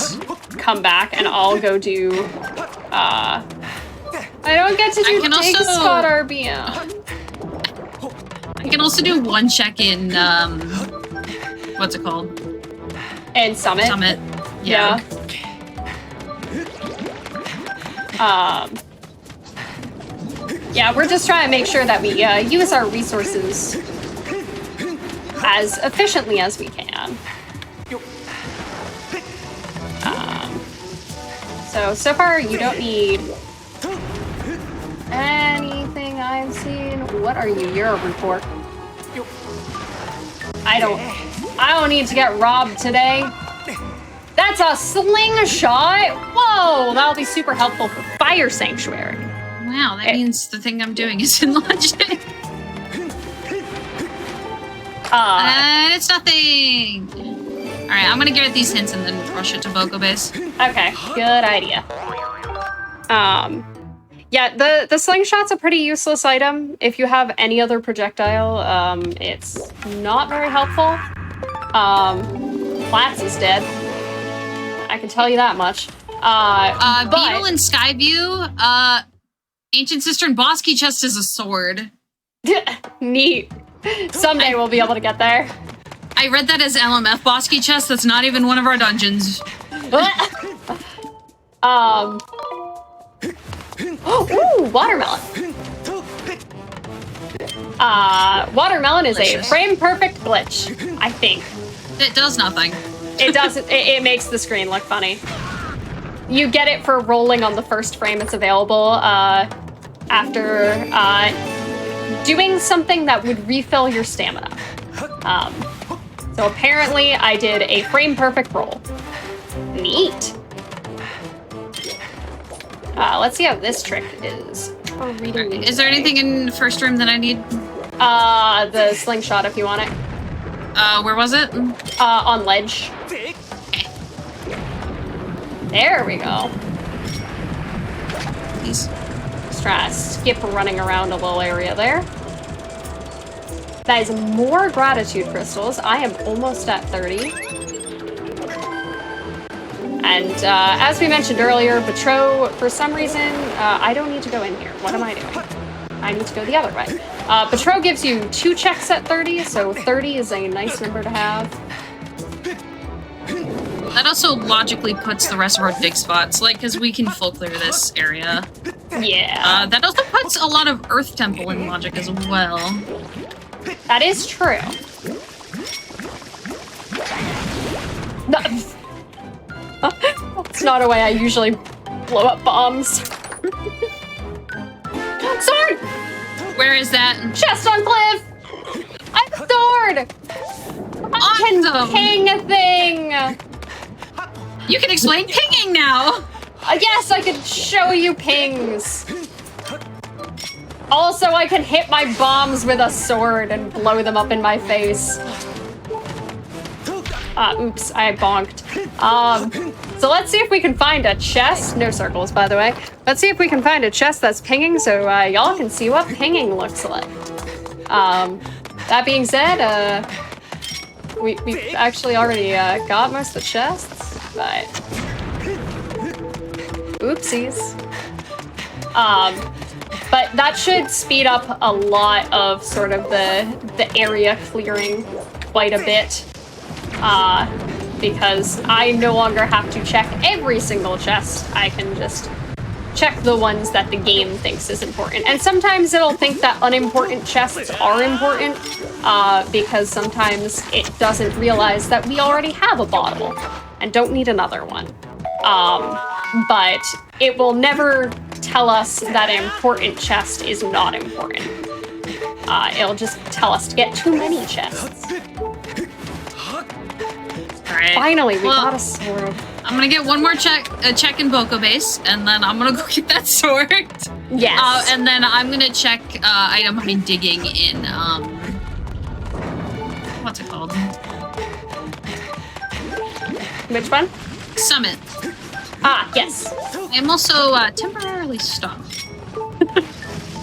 come back, and I'll go do. I don't get to do Dig Spot RBM. I can also do one check in. What's it called? And Summit. Summit. Yeah. Yeah, we're just trying to make sure that we use our resources as efficiently as we can. So far you don't need anything I've seen. What are you? You're a report. I don't need to get robbed today. That's a slingshot! Whoa, that'll be super helpful for Fire Sanctuary. Wow, that means the thing I'm doing is in logic. And it's nothing. All right, I'm gonna give it these hints and then rush it to Boko Base. Okay, good idea. Yeah, the slingshot's a pretty useless item. If you have any other projectile, it's not very helpful. Platz is dead. I can tell you that much. Beetle and Skyview, Ancient Cistern Boss Key Chest is a sword. Neat. Someday we'll be able to get there. I read that as LMF Boss Key Chest. That's not even one of our dungeons. Ooh, watermelon. Watermelon is Delicious. a frame-perfect glitch, I think. It does nothing. It does. It makes the screen look funny. You get it for rolling on the first frame it's available after doing something that would refill your stamina. So apparently I did a frame-perfect roll. Neat. Let's see how this trick is. Oh, reading Is there anything in the first room that I need? The slingshot if you want it. Where was it? On ledge. There we go. Please. Just try to skip running around a little area there. That is more gratitude crystals. I am almost at 30. And as we mentioned earlier, Betro, for some reason, I don't need to go in here. What am I doing? I need to go the other way. Betro gives you 2 checks at 30, so 30 is a nice number to have. That also logically puts the rest of our dig spots, like, because we can full clear this area. Yeah. That also puts a lot of Earth Temple in logic as well. That is true. No. It's not a way I usually blow up bombs. Sword! Where is that? Chest on cliff! I have a sword! I can Awesome! ping a thing! You can explain pinging now! Yes, I can show you pings. Also, I can hit my bombs with a sword and blow them up in my face. Oops, I bonked. So let's see if we can find a chest. No circles, by the way. Let's see if we can find a chest that's pinging so y'all can see what pinging looks like. That being said, we've actually already got most of the chests, but... Oopsies. But that should speed up a lot of sort of the area clearing quite a bit. Because I no longer have to check every single chest. I can just check the ones that the game thinks is important. And sometimes it'll think that unimportant chests are important, because sometimes it doesn't realize that we already have a bottle and don't need another one. But it will never tell us that an important chest is not important. It'll just tell us to get too many chests. Alright. Finally, we got a sword. I'm gonna get one more check in Boko Base, and then I'm gonna go get that sword. Yes. And then I'm gonna check item mine digging in, what's it called? Which one? Summit. Yes. I'm also temporarily stuck.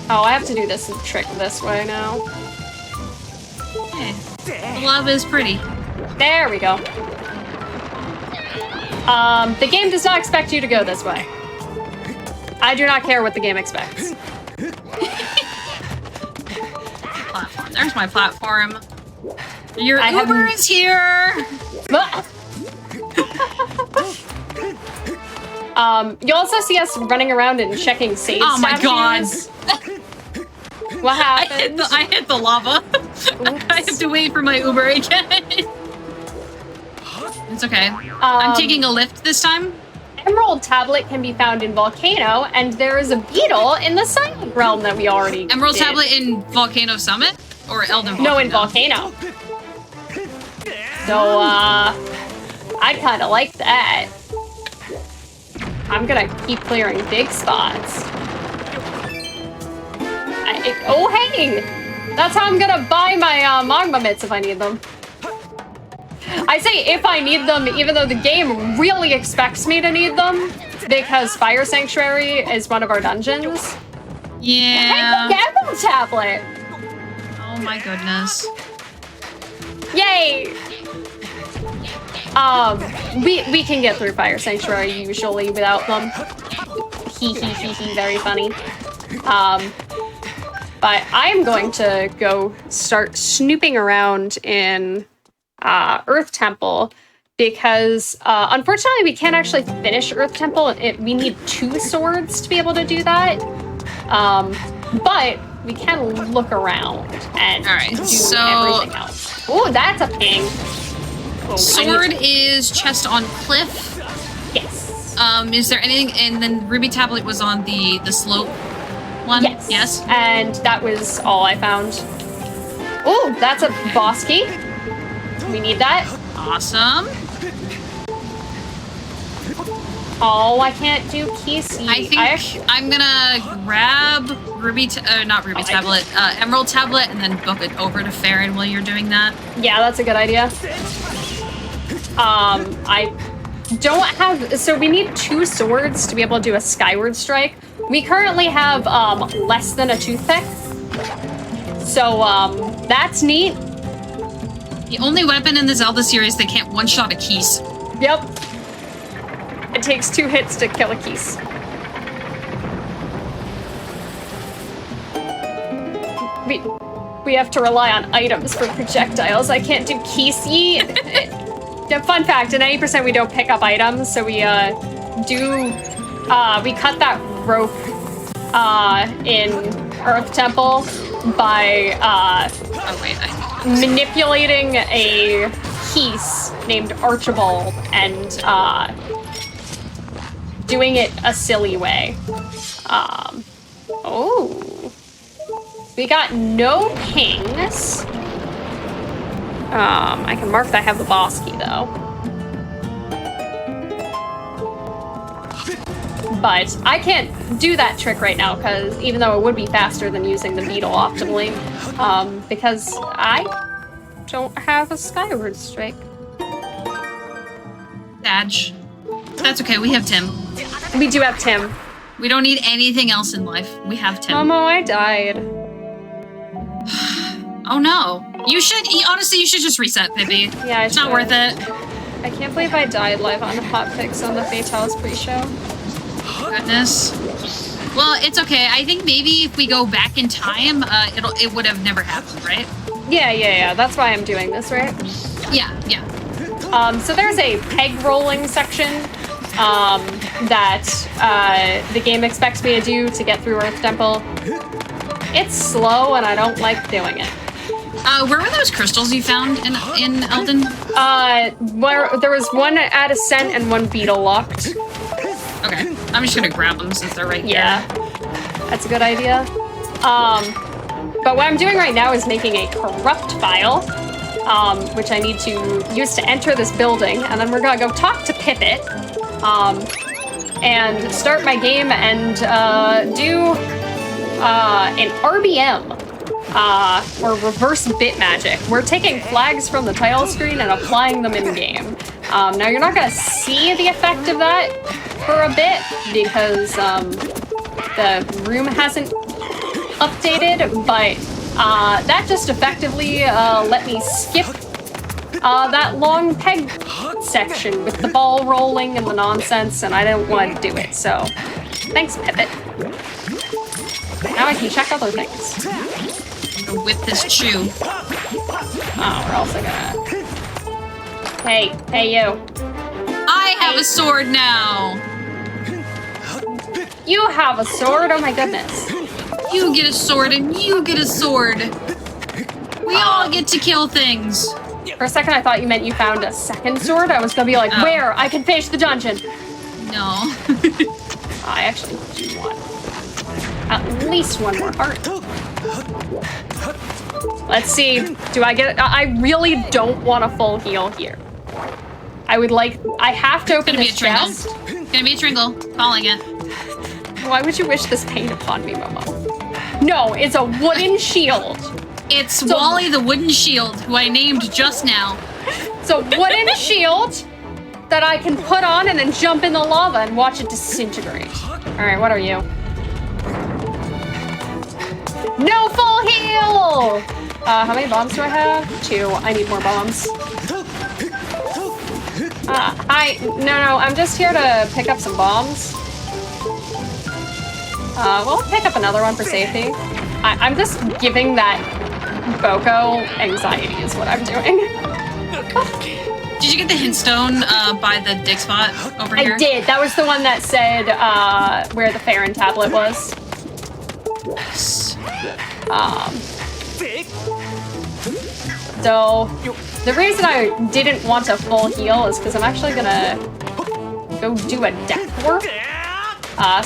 Oh, I have to do this trick this way now. Hey, the lava is pretty. There we go. The game does not expect you to go this way. I do not care what the game expects. Platform. There's my platform. Your Uber is here! You also see us running around and checking save Oh my god! What happened? I hit the lava. I have to wait for my Uber again. It's okay. I'm taking a lift this time. Emerald Tablet can be found in Volcano, and there is a beetle in the Silent Realm that we already Emerald did. Tablet in Volcano Summit? Or Elden Volcano? No, in Volcano. So, I kind of like that. I'm gonna keep clearing big spots. Oh, hey! That's how I'm gonna buy my magma mitts if I need them. I say if I need them, even though the game really expects me to need them, because Fire Sanctuary is one of our dungeons. Yeah. Hey, Emerald Tablet! Oh my goodness. Yay! We can get through Fire Sanctuary usually without them. Very funny. But I am going to go start snooping around in Earth Temple because unfortunately we can't actually finish Earth Temple. We need 2 swords to be able to do that. But we can look around and do everything else. Oh, that's a ping. Oh, Sword is chest on cliff. Yes. Is there anything? And then Ruby Tablet was on the slope one. Yes. Yes. And that was all I found. Oh, that's a boss key. We need that. Awesome. Oh, I can't do key C. I think I'm gonna grab Tablet, Emerald Tablet, and then book it over to Farron while you're doing that. Yeah, that's a good idea. I don't have... So we need 2 swords to be able to do a Skyward Strike. We currently have less than a toothpick. So that's neat. The only weapon in the Zelda series that can't one-shot a Keese. Yep. It takes 2 hits to kill a Keese. We have to rely on items for projectiles. I can't do Keese. Fun fact, in 80% we don't pick up items, so we we cut that rope in Earth Temple by manipulating a Keese named Archibald and doing it a silly way. We got no pings. I can mark that I have the boss key though. But I can't do that trick right now because even though it would be faster than using the beetle optimally, because I don't have a Skyward Strike. Badge. That's okay, we have Tim. We do have Tim. We don't need anything else in life. We have Tim. Momo, I died. Oh no. Honestly, you should just reset, Pippi. Yeah, it's not worth it. I can't believe I died live on Hotfix on the Fatales pre-show. Goodness. Well, it's okay. I think maybe if we go back in time, it would have never happened, right? Yeah. That's why I'm doing this, right? Yeah. So there's a peg rolling section that the game expects me to do to get through Earth Temple. It's slow and I don't like doing it. Where were those crystals you found in Elden? Where there was one at Ascent and one beetle locked. Okay, I'm just gonna grab them since they're right here. Yeah, that's a good idea. But what I'm doing right now is making a corrupt file, which I need to use to enter this building, and then we're gonna go talk to Pippet, and start my game and do an RBM. Or reverse bit magic. We're taking flags from the title screen and applying them in-game. Now you're not gonna see the effect of that for a bit because the room hasn't updated, but that just effectively let me skip that long peg section with the ball rolling and the nonsense, and I didn't want to do it, so thanks, Pippet. Now I can check other things. Whip this chew. Oh, we're also gonna... Hey, you. I have a sword now! You have a sword? Oh my goodness. You get a sword and you get a sword! We all get to kill things! For a second I thought you meant you found a second sword. I was gonna be like, where? I can finish the dungeon! No. I actually do want at least one more heart. Let's see. Do I get it? I really don't want a full heal here. I have to open this chest. It's gonna be a Tringle. Calling it. Why would you wish this pain upon me, Momo? No, it's a wooden shield. It's Wally the wooden shield, who I named just now. It's a wooden shield that I can put on and then jump in the lava and watch it disintegrate. All right, what are you? No full heal! How many bombs do I have? 2. I need more bombs. No, I'm just here to pick up some bombs. We'll pick up another one for safety. I'm just giving that Boko anxiety is what I'm doing. Did you get the hint stone by the dig spot over here? I did. That was the one that said where the Farron tablet was. Yes. So the reason I didn't want a full heal is because I'm actually gonna go do a death warp.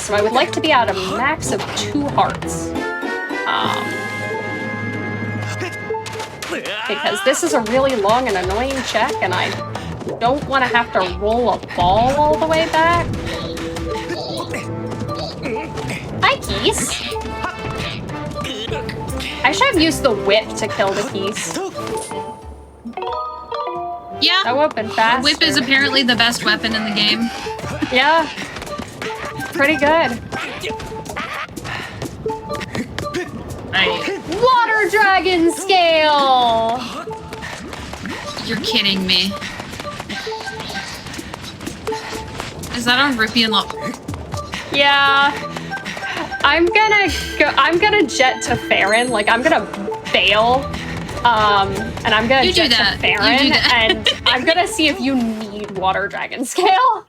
So I would like to be at a max of 2 hearts. Because this is a really long and annoying check, and I don't want to have to roll a ball all the way back. Hi, Keys. I should have used the whip to kill the Keys. Yeah. That would have been faster. Whip is apparently the best weapon in the game. Yeah. Pretty good. Water dragon scale! You're kidding me. Is that on Rippy and Yeah. I'm gonna jet to Farron. Like, I'm gonna bail. And I'm gonna jet to Farron, and I'm gonna see if you need water dragon scale.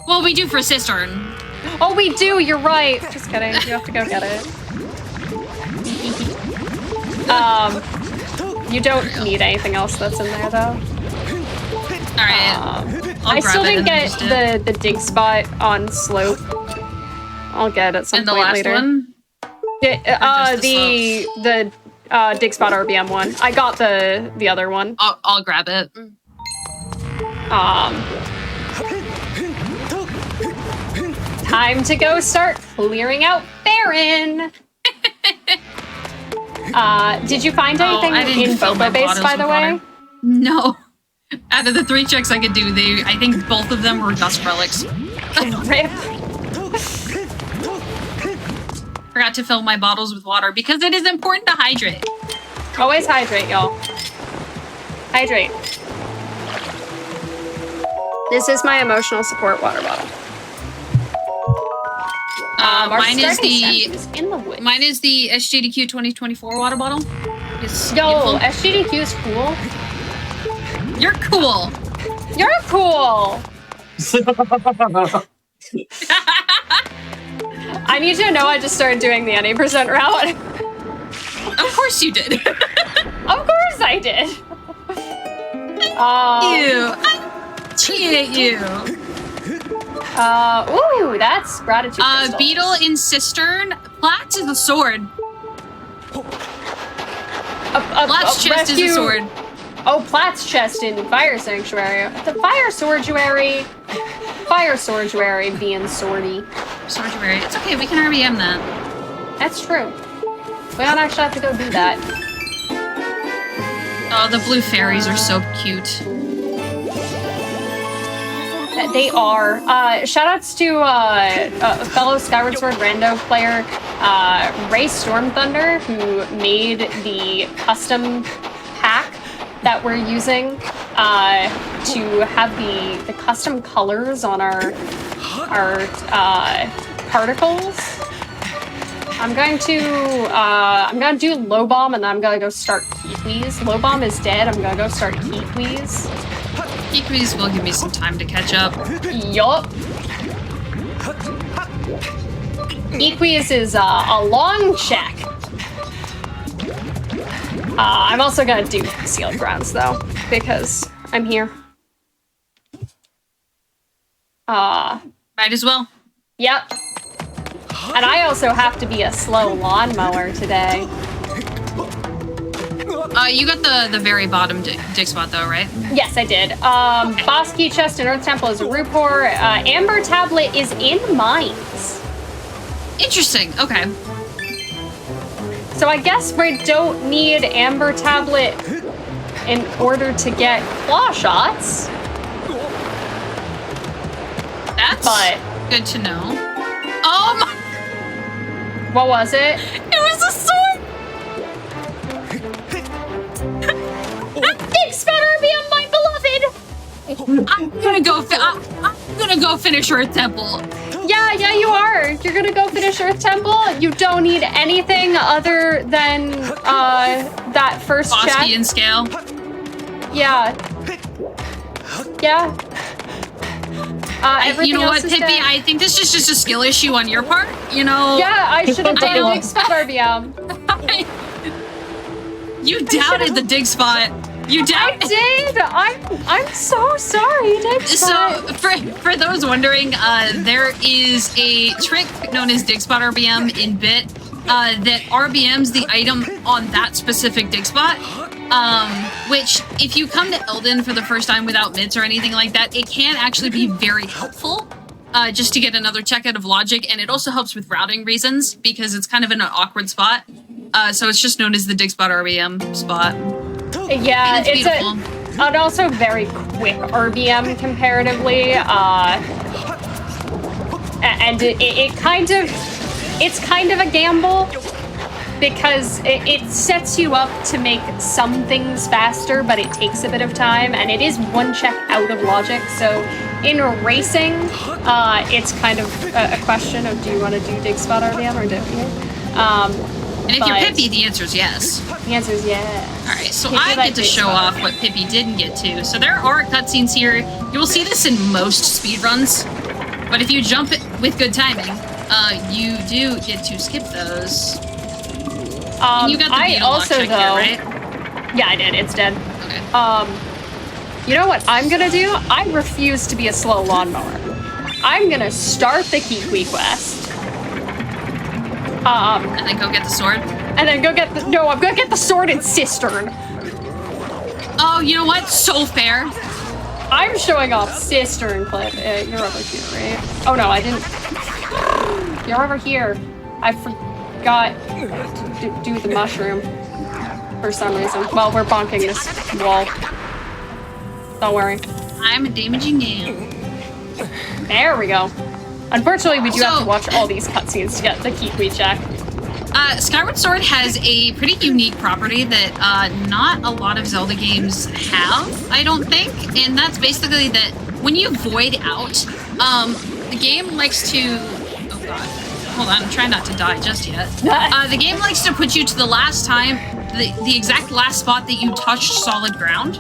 Well, we do for Cistern. Oh, we do, you're right. Just kidding, you have to go get it. You don't need anything else that's in there, though. Alright. I still didn't get the dig spot on slope. I'll get it some point later. And the last one? The dig spot RBM one. I got the other one. I'll grab it. Time to go start clearing out Farron. Did you find anything in Bobo Base, by the way? No. Out of the 3 checks I could do, I think both of them were dust relics. Rip. Forgot to fill my bottles with water because it is important to hydrate. Always hydrate, y'all. Hydrate. This is my emotional support water bottle. Mine is the SGDQ 2024 water bottle. It's Yo, SGDQ is cool. You're cool. You're cool. I need you to know I just started doing the any % route. Of course you did. Of course I did. I cheat at you. Ooh, that's gratitude crystals. Beetle in Cistern. Platts is a sword. Platts chest is a sword. Oh, Platt's chest in Fire Sanctuary. The Fire Sortuary. Fire Sortuary being swordy. Sortuary. It's okay, we can RBM that. That's true. We don't actually have to go do that. Oh, the blue fairies are so cute. They are. Shoutouts to fellow Skyward Sword rando player, Ray Stormthunder, who made the custom pack that we're using to have the custom colors on our particles. I'm going to do low bomb, and then I'm gonna go start Kiwis. Low bomb is dead. I'm gonna go start Kiwis. Kiwis will give me some time to catch up. Yup. Kiwis is a long check. I'm also gonna do sealed grounds though, because I'm here. Might as well. Yep. And I also have to be a slow lawnmower today. You got the very bottom dig spot though, right? Yes, I did. Boss Key Chest and Earth Temple is a Rupor. Amber Tablet is in Mines. Interesting, okay. So I guess we don't need Amber Tablet in order to get claw shots. That's good to know. Oh my! What was it? It was a sword! Big Sputterbeam, my beloved! I'm gonna go finish Earth Temple. Yeah, you are. You're gonna go finish Earth Temple. You don't need anything other than that first check. Bosky scale. Yeah. You know what, else is Pippi? dead. I think this is just a skill issue on your part. You know. Yeah, I should have done a big Sputterbeam. You doubted the dig spot. You I doubted. did. I'm so sorry, dig spot. So, for those wondering, there is a trick known as dig spot RBM in Bit that RBMs the item on that specific dig spot. Which, if you come to Elden for the first time without mitts or anything like that, it can actually be very helpful. Just to get another check out of logic, and it also helps with routing reasons because it's kind of in an awkward spot. So it's just known as the dig spot RBM spot. Yeah, it's beautiful. an also very quick RBM comparatively, and it's kind of a gamble because it sets you up to make some things faster, but it takes a bit of time, and it is one check out of logic. So in racing, it's kind of a question of, do you want to do dig spot RBM or don't you? And if you're Pippi, the answer is yes. The answer is yes. Alright, so Pippi I like get to dig show spot off what Pippi didn't get to. So there are cutscenes here. You will see this in most speedruns. But if you jump it with good timing, you do get to skip those. And you got the beetle lock check here, right? Yeah, I did. It's dead. Okay. You know what I'm gonna do? I refuse to be a slow lawnmower. I'm gonna start the Kikwi quest. And then go get the sword. And then I'm gonna get the sword and cistern. Oh, you know what? So fair. I'm showing off cistern clip. You're over here, right? Oh no, I didn't. You're over here. I forgot to do the mushroom for some reason. Well, we're bonking this wall. Don't worry. I'm a damaging game. There we go. Unfortunately, we do have to watch all these cutscenes to get the Kikwi check. Skyward Sword has a pretty unique property that not a lot of Zelda games have, I don't think. And that's basically that when you void out, the game likes to... Oh god. Hold on, I'm trying not to die just yet. The game likes to put you to the last time, the exact last spot that you touched solid ground.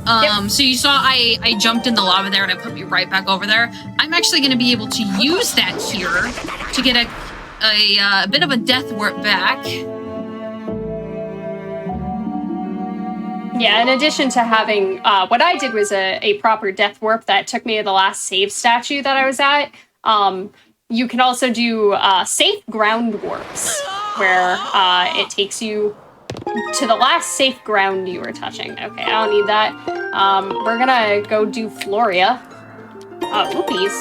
Yep. So you saw I jumped in the lava there and I put me right back over there. I'm actually going to be able to use that here to get a bit of a death warp back. Yeah, in addition to having, what I did was a proper death warp that took me to the last save statue that I was at. You can also do safe ground warps, where it takes you to the last safe ground you were touching. Okay, I don't need that. We're gonna go do Floria. Oopies.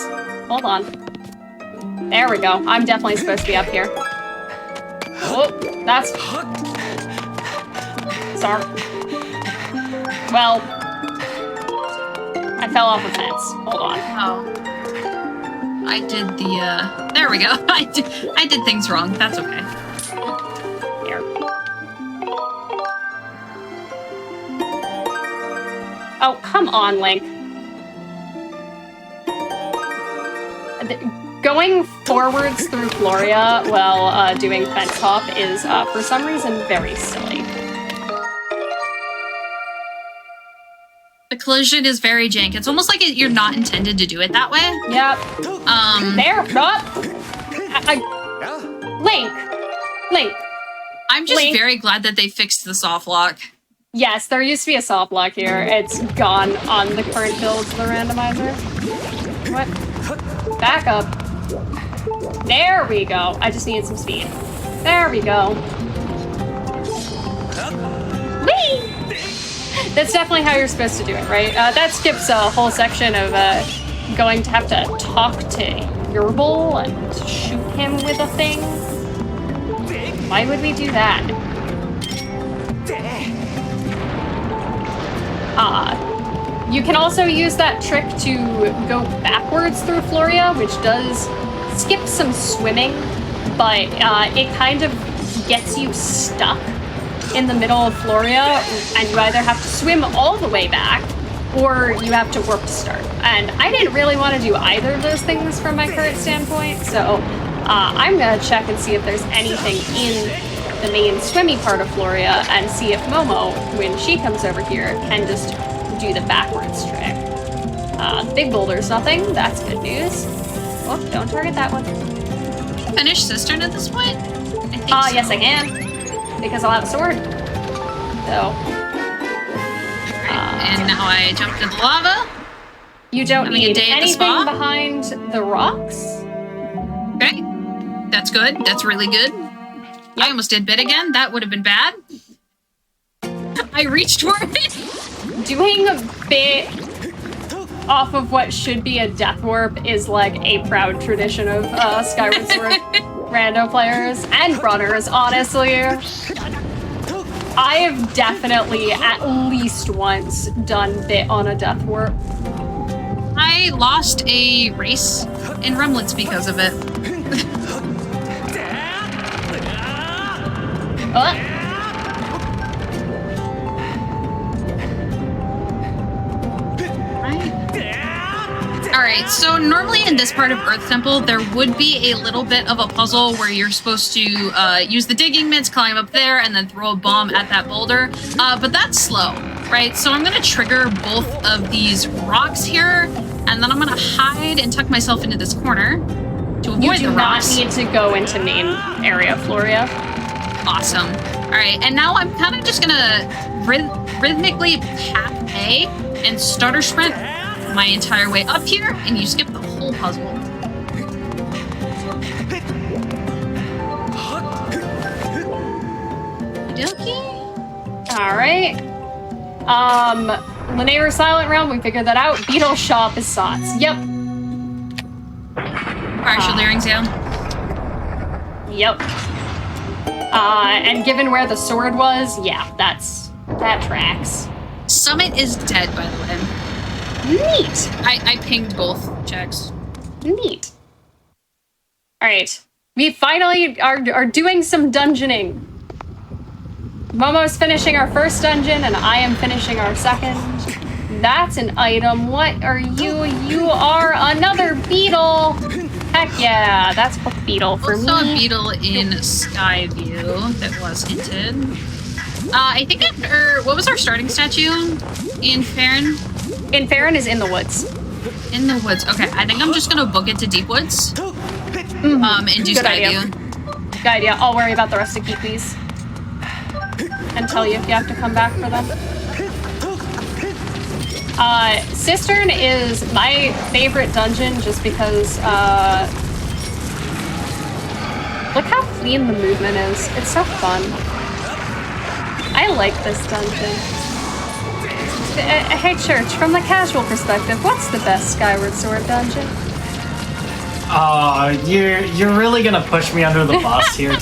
Hold on. There we go. I'm definitely supposed to be up here. Oh, that's... Sorry. Well, I fell off a fence. Hold on. Oh. I did the, there we go. I did things wrong. That's okay. Here. Oh, come on, Link. Going forwards through Floria while doing fence hop is, for some reason, very silly. The collision is very jank. It's almost like you're not intended to do it that way. Yep. There, stop! Link! I'm just Link. very glad that they fixed the soft lock. Yes, there used to be a soft lock here. It's gone on the current build of the randomizer. What? Back up. There we go. I just needed some speed. There we go. Whee! That's definitely how you're supposed to do it, right? That skips a whole section of going to have to talk to Yerbil and shoot him with a thing. Why would we do that? You can also use that trick to go backwards through Floria, which does skip some swimming, but it kind of gets you stuck in the middle of Floria, and you either have to swim all the way back, or you have to warp to start. And I didn't really want to do either of those things from my current standpoint, so I'm gonna check and see if there's anything in the main swimmy part of Floria, and see if Momo, when she comes over here, can just do the backwards trick. Big boulder's nothing, that's good news. Oh, don't target that one. Finish Cistern at this point? I think so. Yes I can, because I'll have a sword. So. And now I jumped in the lava. You don't Having a need day at the anything spa? behind the rocks. Okay. That's good. That's really good. I almost did bit again. That would have been bad. I reached for it. Doing a bit off of what should be a death warp is like a proud tradition of Skyward Sword rando players and runners, honestly. I have definitely at least once done bit on a death warp. I lost a race in Remlets because of it. Alright, so normally in this part of Earth Temple, there would be a little bit of a puzzle where you're supposed to use the digging mitts, climb up there, and then throw a bomb at that boulder. But that's slow, right? So I'm going to trigger both of these rocks here, and then I'm going to hide and tuck myself into this corner to avoid the rocks. You do not need to go into main area, Floria. Awesome. Alright, and now I'm kind of just going to rhythmically tap A and stutter sprint my entire way up here, and you skip the whole puzzle. Okey-dokey. Alright. Linear Silent Realm, we figured that out. Beetle Shop is Sots. Yep. Partial earrings down. Yep. And given where the sword was, yeah, that tracks. Summit is dead, by the way. Neat. I pinged both checks. Neat. Alright. We finally are doing some dungeoning. Momo's finishing our first dungeon, and I am finishing our second. That's an item. What are you? You are another beetle. Heck yeah, that's a beetle for me. Also a beetle in Skyview that was hinted. I think what was our starting statue in Farron? In Farron is in the woods. In the woods. Okay, I think I'm just gonna book it to Deep Woods. And do Good idea. Skyview. Good idea. I'll worry about the rest of Geekies. And tell you if you have to come back for them. Cistern is my favorite dungeon just because, look how clean the movement is. It's so fun. I like this dungeon. Hey, Church, from the casual perspective, what's the best Skyward Sword dungeon? You're really gonna push me under the bus here.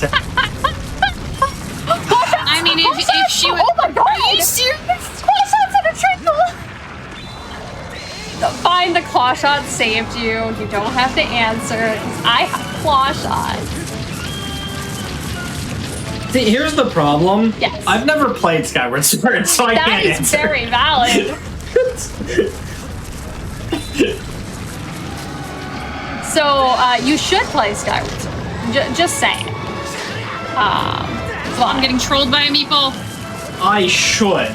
I mean, if she would... Oh my god! Are you serious? Claw shots and a trickle! Fine, the claw shot saved you. You don't have to answer. I have claw shots. See, here's the problem. Yes. I've never played Skyward Sword, so I can't That is answer. very valid. So, you should play Skyward Sword. Just saying. I'm getting trolled by a meeple. I should.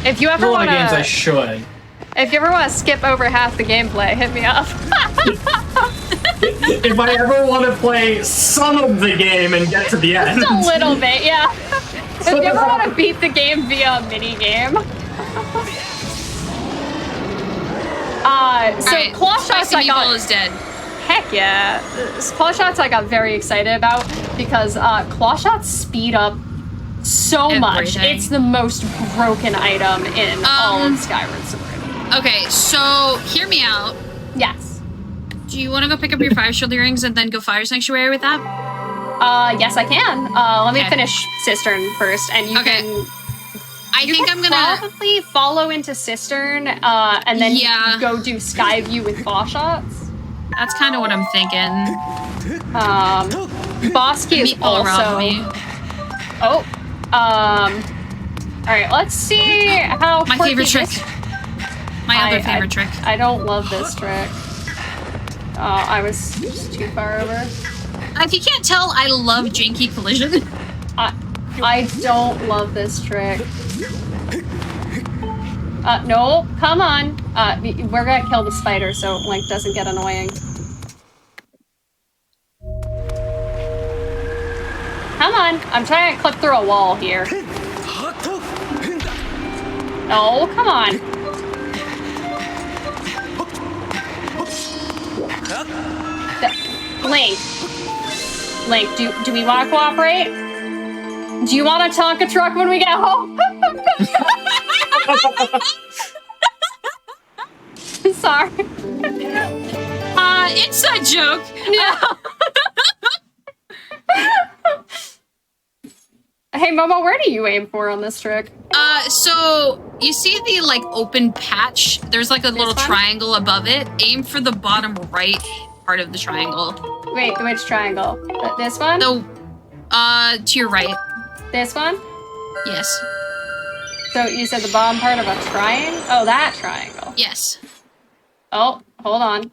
If you ever A lot want of games I to, should. if you ever want to skip over half the gameplay, hit me up. If I ever want to play some of the game and get to the end. Just a little bit, yeah. If you ever want to beat the game via a mini game. So Alright, claw shots Spicy I meeple got. is dead. Heck yeah. Claw shots I got very excited about because claw shots speed up so much. Everything. It's the most broken item in all of Skyward Sword. Okay, so hear me out. Yes. Do you want to go pick up your fire shield earrings and then go fire sanctuary with that? Yes, I can. Let me Okay. finish Cistern first, and you Okay. can... I think I'm gonna... probably follow into Cistern, and then Yeah. go do Skyview with claw shots. That's kind of what I'm thinking. Boss key is Meatball robbed also... me. Oh. Alright, let's see how My quirky favorite trick. this- My other favorite trick. I don't love this trick. I was just too far over. If you can't tell, I love janky collision. I don't love this trick. No, come on. We're gonna kill the spider so Link doesn't get annoying. Come on, I'm trying to clip through a wall here. Oh, come on. Link, do we want to cooperate? Do you want a Tonka truck when we get home? Sorry. Inside joke. Hey, Momo, where do you aim for on this trick? So you see the like open patch? There's like a little one? triangle above it. Aim for the bottom right part of the triangle. Wait, which triangle? This one? So, to your right. This one? Yes. So you said the bottom part of a triangle? Oh, that triangle. Yes. Oh, hold on.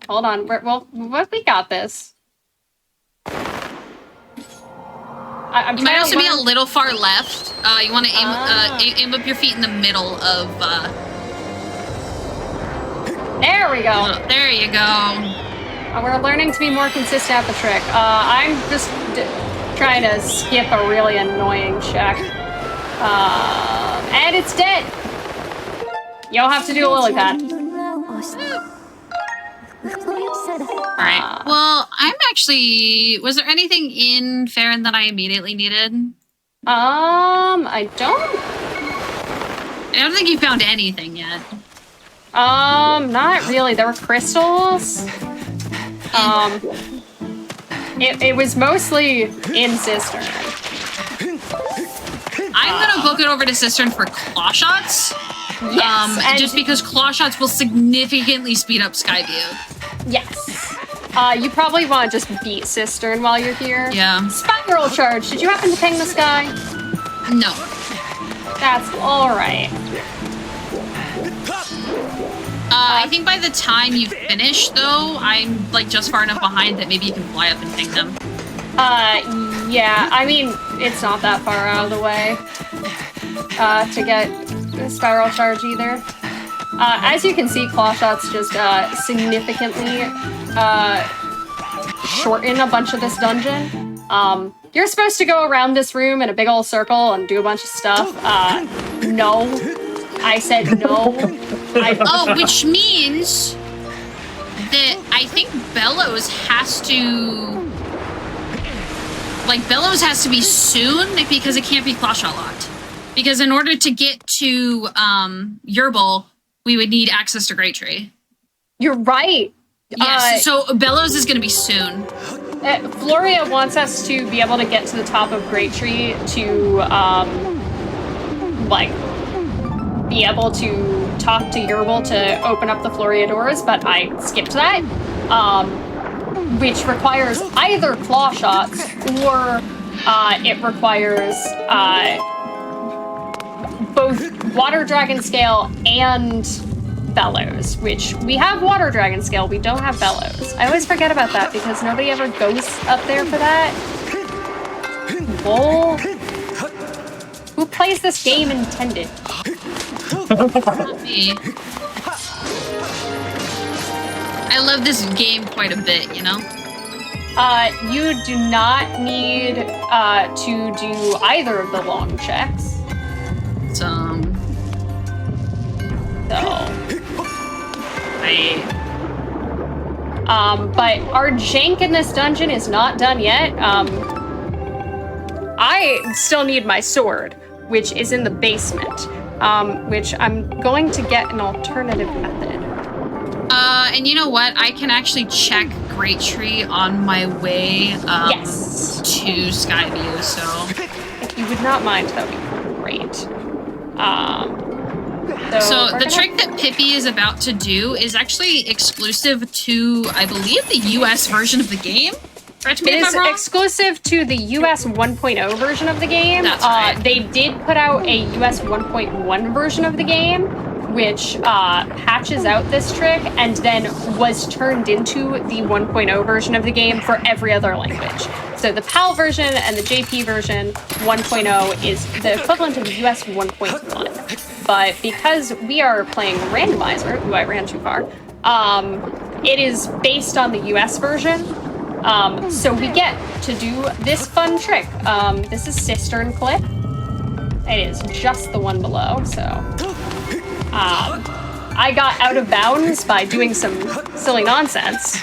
We got this. I'm You might trying also to be a learn- little far left. You want to aim up your feet in the middle of. There we go. There you go. We're learning to be more consistent at the trick. I'm just trying to skip a really annoying check. And it's dead! You'll have to do a lily pad. Alright. Well, I'm actually... Was there anything in Farron that I immediately needed? I don't... I don't think you found anything yet. Not really. There were crystals. It was mostly in Cistern. I'm gonna book it over to Cistern for claw shots. Yes, and just because claw shots will significantly speed up Skyview. yes. You probably want to just beat Cistern while you're here. Yeah. Spiral charge. Did you happen to ping this guy? No. That's all right. I think by the time you finish, though, I'm like just far enough behind that maybe you can fly up and ping them. Yeah. I mean, it's not that far out of the way to get a spiral charge either. As you can see, claw shots just significantly shorten a bunch of this dungeon. You're supposed to go around this room in a big old circle and do a bunch of stuff. No. I said no. Oh, which means that I think Bellows has to... Like, Bellows has to be soon because it can't be claw shot locked. Because in order to get to Yerbil, we would need access to Great Tree. You're right. Yes, so Bellows is going to be soon. Floria wants us to be able to get to the top of Great Tree to, like, be able to talk to Yerbil to open up the Floria doors, but I skipped that, which requires either claw shots or it requires both Water Dragon Scale and Bellows, which we have Water Dragon Scale, we don't have Bellows. I always forget about that because nobody ever goes up there for that. Lol. Who plays this game intended? Not me. I love this game quite a bit, you know? You do not need to do either of the long checks. So. But our jank in this dungeon is not done yet. I still need my sword, which is in the basement, which I'm going to get an alternative method. And you know what? I can actually check great tree on my way Yes. to Skyview, so... If you would not mind, that would be great. So the trick that Pippi is about to do is actually exclusive to, I believe, the US version of the game. Correct me It if is I'm wrong? exclusive to the US 1.0 version of the game. That's right. They did put out a US 1.1 version of the game, which patches out this trick and then was turned into the 1.0 version of the game for every other language. So the PAL version and the JP version 1.0 is the equivalent of the US 1.1. But because we are playing Randomizer, who I ran too far, it is based on the US version. So we get to do this fun trick. This is Cistern Clip. It is just the one below, so... I got out of bounds by doing some silly nonsense.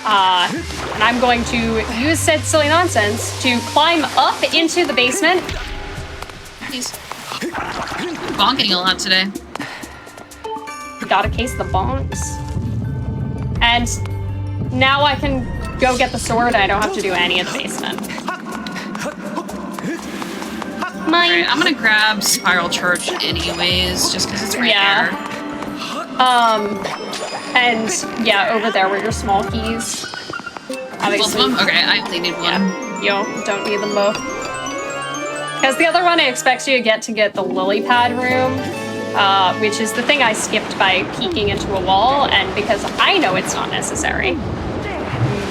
And I'm going to use said silly nonsense to climb up into the basement. He's bonking a lot today. Gotta case the bonks. And now I can go get the sword. I don't have to do any of the basement. Alright, I'm gonna grab Spiral Church anyways, just because it's right there. And yeah, over there were your small keys. Both of them? Okay, I only need one. Yeah, you don't need them both. Because the other one I expect you to get the lily pad room, which is the thing I skipped by peeking into a wall, and because I know it's not necessary,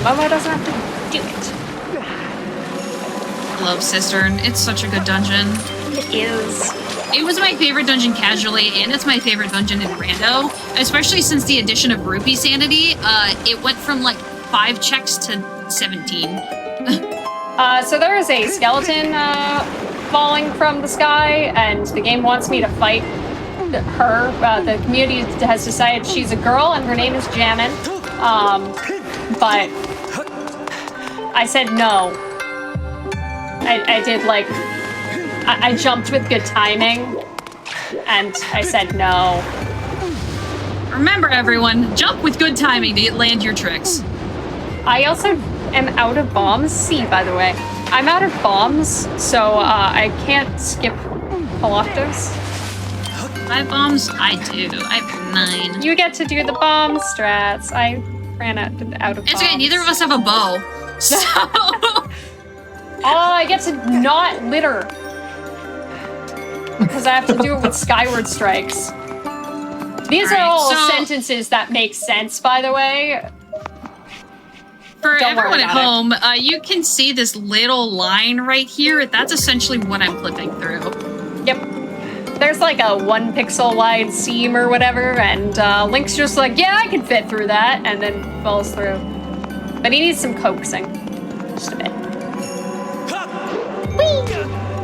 Momo doesn't have to do it. I love Cistern. It's such a good dungeon. It is. It was my favorite dungeon casually, and it's my favorite dungeon in Rando, especially since the addition of Rupee Sanity. It went from like 5 checks to 17. So there is a skeleton falling from the sky, and the game wants me to fight her. The community has decided she's a girl, and her name is Jamin. But I said no. I did like... I jumped with good timing, and I said no. Remember, everyone, jump with good timing to land your tricks. I also am out of bombs. See, by the way, I'm out of bombs, so I can't skip collectives. 5 bombs? I do. I have 9. You get to do the bomb strats. I ran out of bombs. It's okay, neither of us have a bow. So... Oh, I get to not litter. Because I have to do it with Skyward strikes. These are all sentences that make sense, by the way. For Don't everyone worry at about home, you can see this little line right here. That's essentially what I'm clipping through. Yep. There's like a 1 pixel wide seam or whatever, and Link's just like, yeah, I can fit through that, and then falls through. But he needs some coaxing. Just a bit.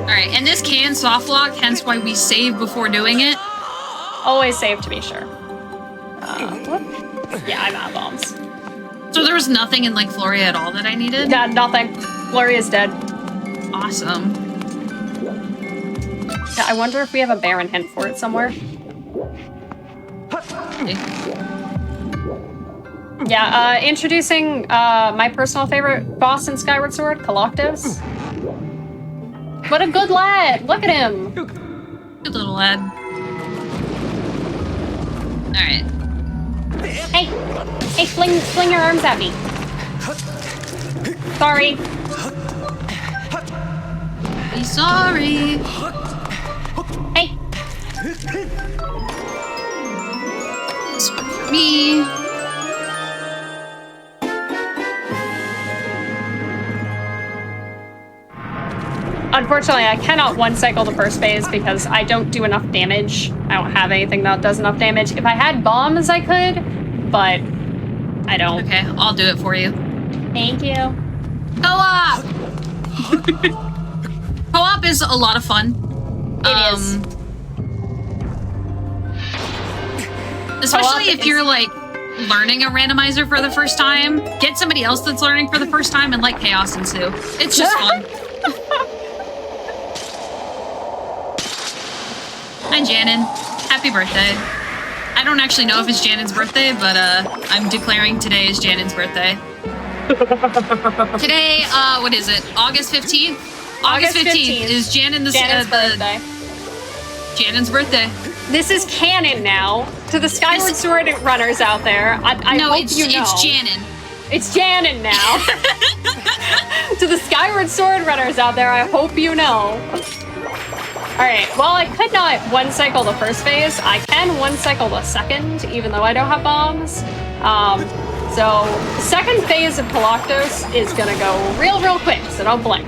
Alright, and this can soft lock, hence why we save before doing it. Always save to be sure. Whoop. Yeah, I'm out of bombs. So there was nothing in Lake Floria at all that I needed? Yeah, nothing. Gloria's dead. Awesome. Yeah, I wonder if we have a Baron hint for it somewhere. Okay. Yeah, introducing my personal favorite boss in Skyward Sword, Collectives. What a good lad! Look at him! Good little lad. Alright. Hey! Hey, fling your arms at me. Sorry. Be sorry. Hey! This one for me. Unfortunately, I cannot one-cycle the first phase because I don't do enough damage. I don't have anything that does enough damage. If I had bombs, I could, but I don't. Okay, I'll do it for you. Thank you. Co-op! Co-op is a lot of fun. It is. Especially Co-op if you're, like, learning a randomizer for the first time. Get somebody else that's learning for the first time and let chaos ensue. It's just fun. Hi, Janin. Happy birthday. I don't actually know if it's Janen's birthday, but I'm declaring today is Janen's birthday. Today, what is it? August 15th? August 15th is Janen's birthday. Janen's birthday. This is canon now to the Skyward Sword runners out there. I no, hope it's you know. it's Janen. It's Janen now. To the Skyward Sword runners out there, I hope you know. Alright, while I could not one-cycle the first phase, I can one-cycle the second, even though I don't have bombs. So, the second phase of Galactos is gonna go real quick, so don't blink.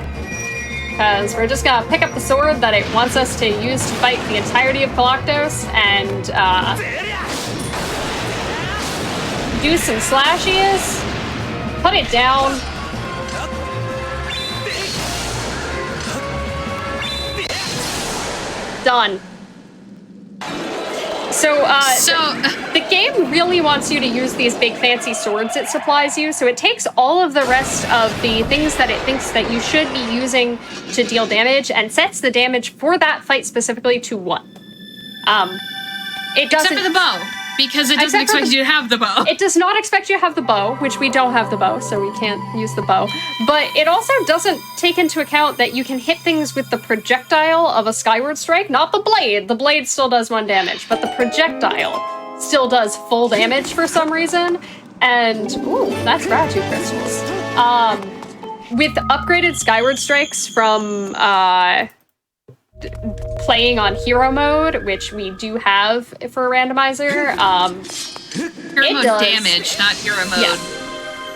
Because we're just gonna pick up the sword that it wants us to use to fight the entirety of Galactos, and, do some slashies, put it down. Done. So, the game really wants you to use these big fancy swords it supplies you, so it takes all of the rest of the things that it thinks that you should be using to deal damage and sets the damage for that fight specifically to 1. It doesn't... Except for the bow, because it doesn't expect you to have the bow. It does not expect you to have the bow, which we don't have the bow, so we can't use the bow. But it also doesn't take into account that you can hit things with the projectile of a Skyward Strike, not the blade. The blade still does 1 damage, but the projectile still does full damage for some reason. And, ooh, that's gratitude crystals. With upgraded Skyward Strikes from, playing on hero mode, which we do have for a randomizer, hero mode damage, not hero mode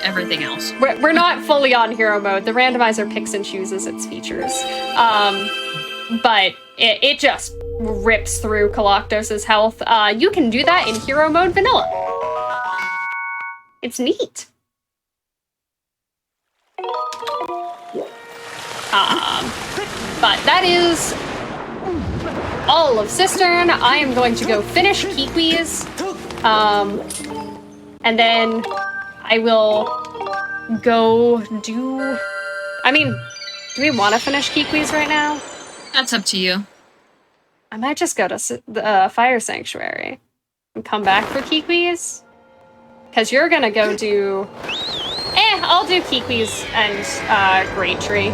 everything else. We're not fully on hero mode. The randomizer picks and chooses its features. But it just rips through Galactos' health. You can do that in hero mode vanilla. It's neat. But that is all of Cistern. I am going to go finish Kikwis. And then I will go do... I mean, do we want to finish Kikwis right now? That's up to you. I might just go to the Fire Sanctuary and come back for Kikwis. Because you're gonna go do... I'll do Kikwis and Great Tree.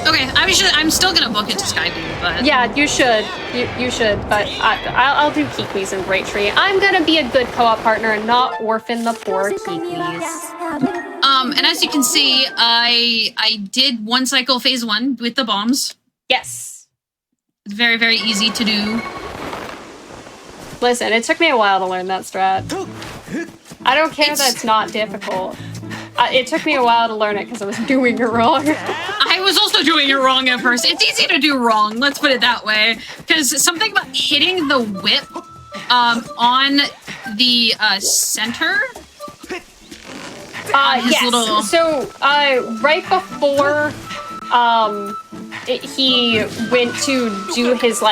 Okay, I'm still gonna book it to Skyview, but... Yeah, you should. You should, but I'll do Kikwis and Great Tree. I'm gonna be a good co-op partner and not orphan the poor Kikwis. And as you can see, I did one-cycle phase 1 with the bombs. Yes. Very, very easy to do. Listen, it took me a while to learn that strat. I don't care that it's not difficult. It took me a while to learn it because I was doing it wrong. I was also doing it wrong at first. It's easy to do wrong, let's put it that way. Because something about hitting the whip on the center. Yes. So right before he went to do his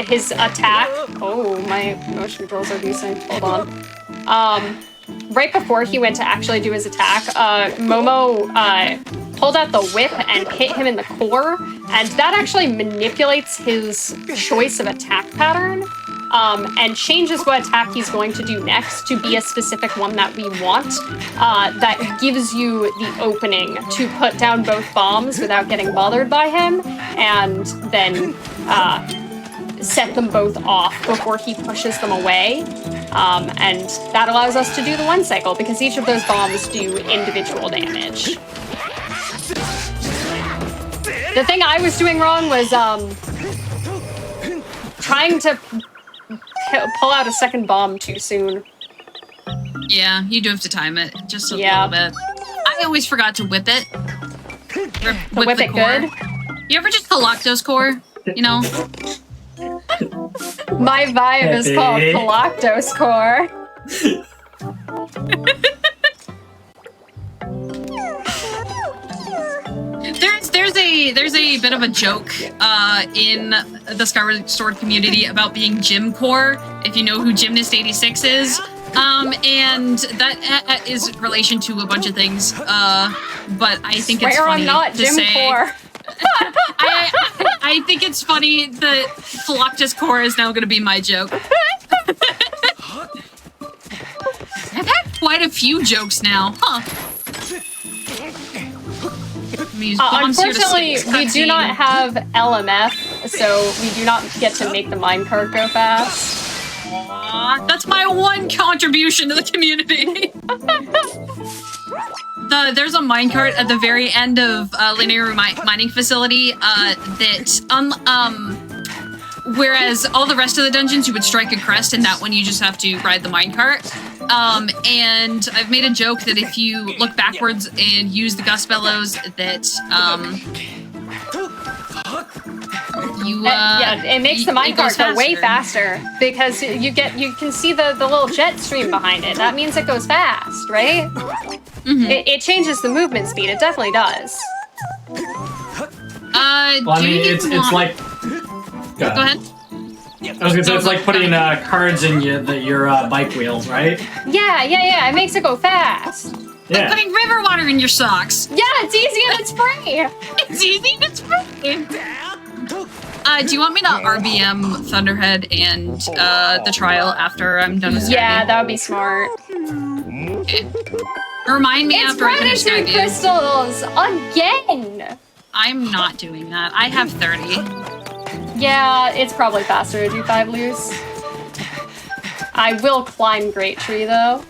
his attack. Oh, my motion controls are decent. Hold on. Right before he went to actually do his attack, Momo pulled out the whip and hit him in the core, and that actually manipulates his choice of attack pattern, and changes what attack he's going to do next to be a specific one that we want, that gives you the opening to put down both bombs without getting bothered by him, and then set them both off before he pushes them away. And that allows us to do the one cycle, because each of those bombs do individual damage. The thing I was doing wrong was trying to pull out a second bomb too soon. Yeah, you do have to time it just a little bit. I always forgot to whip it. Whip it core. Good? You ever just Galactos core? You know? My vibe is called Galactos core. There's a bit of a joke in the Skyward Sword community about being gym core, if you know who Gymnast 86 is. And that is relation to a bunch of things. But I think it's funny I'm not to gym say. core. I think it's funny that Galactus core is now going to be my joke. few jokes now, huh? Unfortunately, we do not have LMF, so we do not get to make the minecart go fast. Aww, that's my one contribution to the community. There's a minecart at the very end of linear mining facility whereas all the rest of the dungeons you would strike a crest, and that one you just have to ride the minecart. And I've made a joke that if you look backwards and use the gust bellows, that yeah, it makes the minecart go way faster because you can see the little jet stream behind it. That means it goes fast, right? Mm-hmm. It changes the movement speed. It definitely does. Well, I mean, it's like. Go ahead. I was gonna say it's like putting cards in your bike wheels, right? Yeah. It makes it go fast. Like putting river water in your socks. Yeah, it's easy and it's free. It's easy and it's free. Do you want me to RBM Thunderhead and the trial after I'm done with Saturday? Yeah, that would be smart. Okay. Remind me after I finish Skyview. Crystals again. I'm not doing that. I have 30. Yeah, it's probably faster to do 5 loose. I will climb Great Tree though.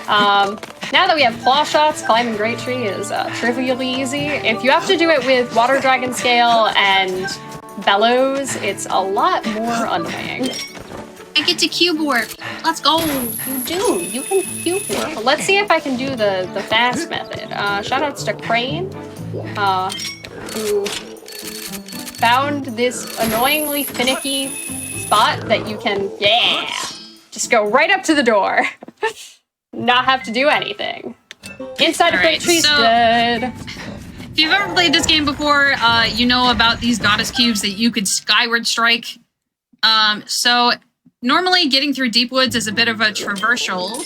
Now that we have claw shots, climbing Great Tree is trivially easy. If you have to do it with Water Dragon Scale and Bellows, it's a lot more annoying. I get to cube warp. Let's go. You do. You can cube warp. Let's see if I can do the fast method. Shoutouts to Crane, who found this annoyingly finicky spot that you can, just go right up to the door. Not have to do anything. Inside of Great Tree's good. If you've ever played this game before, you know about these goddess cubes that you could skyward strike. So normally getting through deep woods is a bit of a traversal,